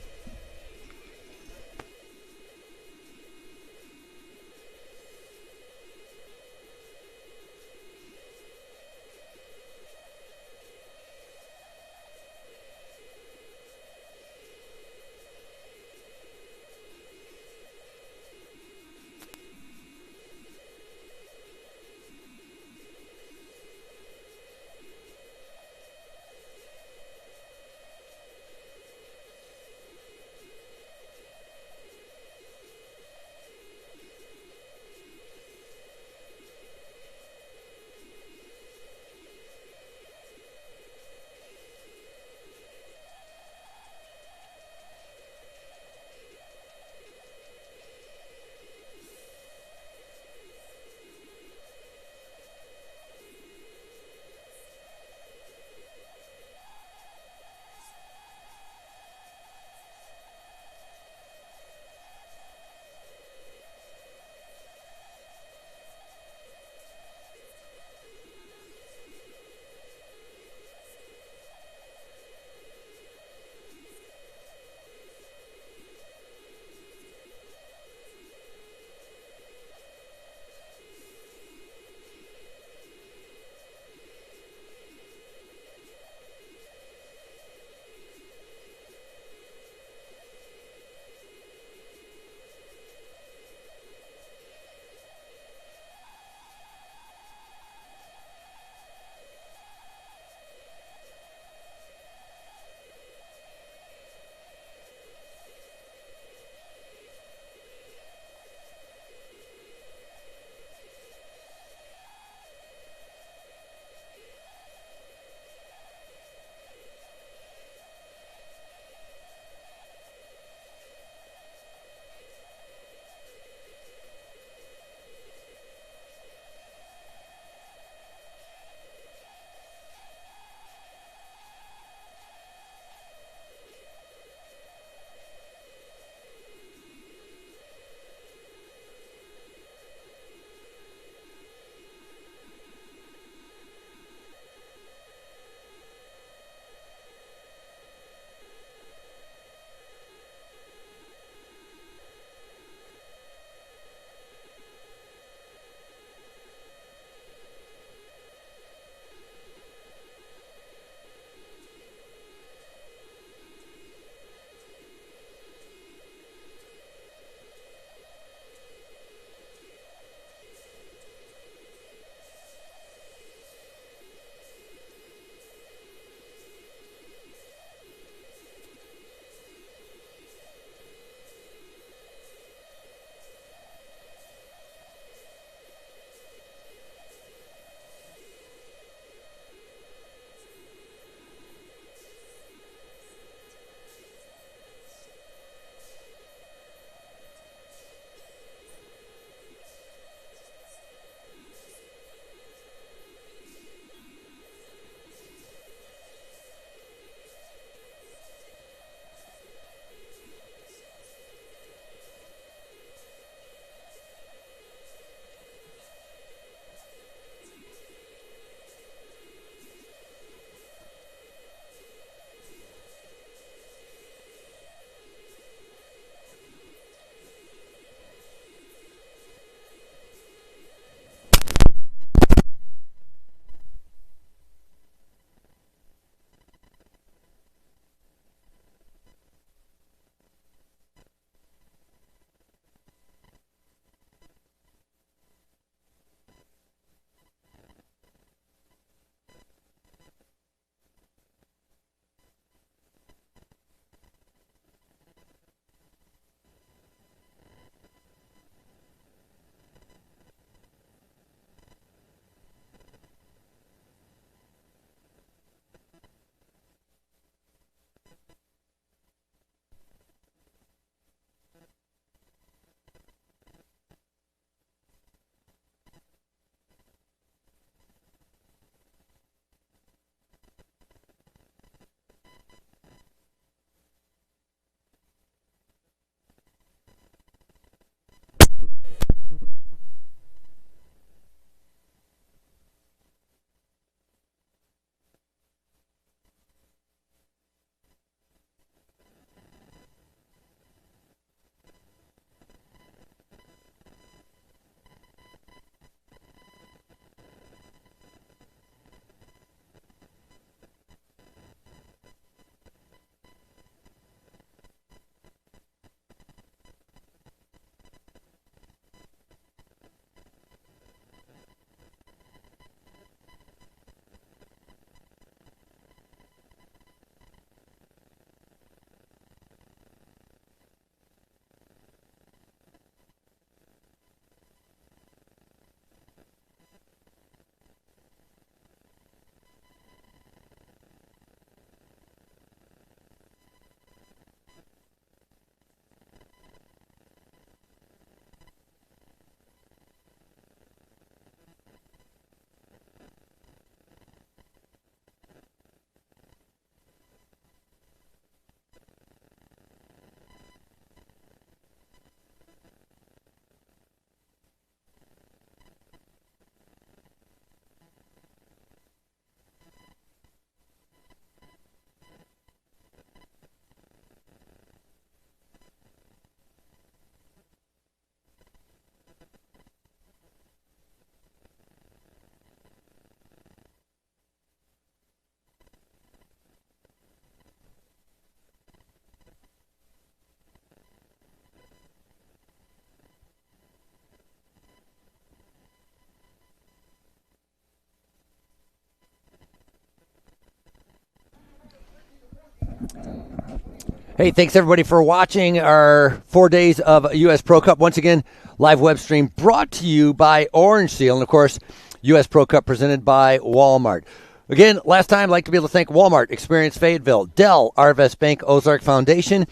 Hey, thanks everybody for watching our 4 days of U.S. Pro Cup. Once again, live web stream brought to you by Orange Seal. And, of course, U.S. Pro Cup presented by Walmart. Again, last time, I'd like to be able to thank Walmart, Experience Fayetteville, Dell, Arvest Bank, Ozark Foundation,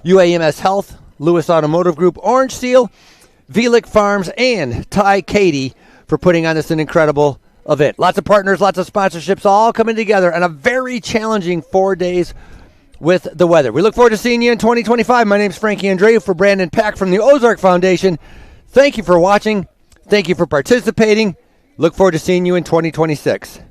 UAMS Health, Lewis Automotive Group, Orange Seal, Velick Farms, and Ty Katie for putting on this an incredible event. Lots of partners, lots of sponsorships, all coming together on a very challenging 4 days with the weather. We look forward to seeing you in 2025. My name is Frankie Andreu for Brandon Pack from the Ozark Foundation. Thank you for watching. Thank you for participating. Look forward to seeing you in 2026.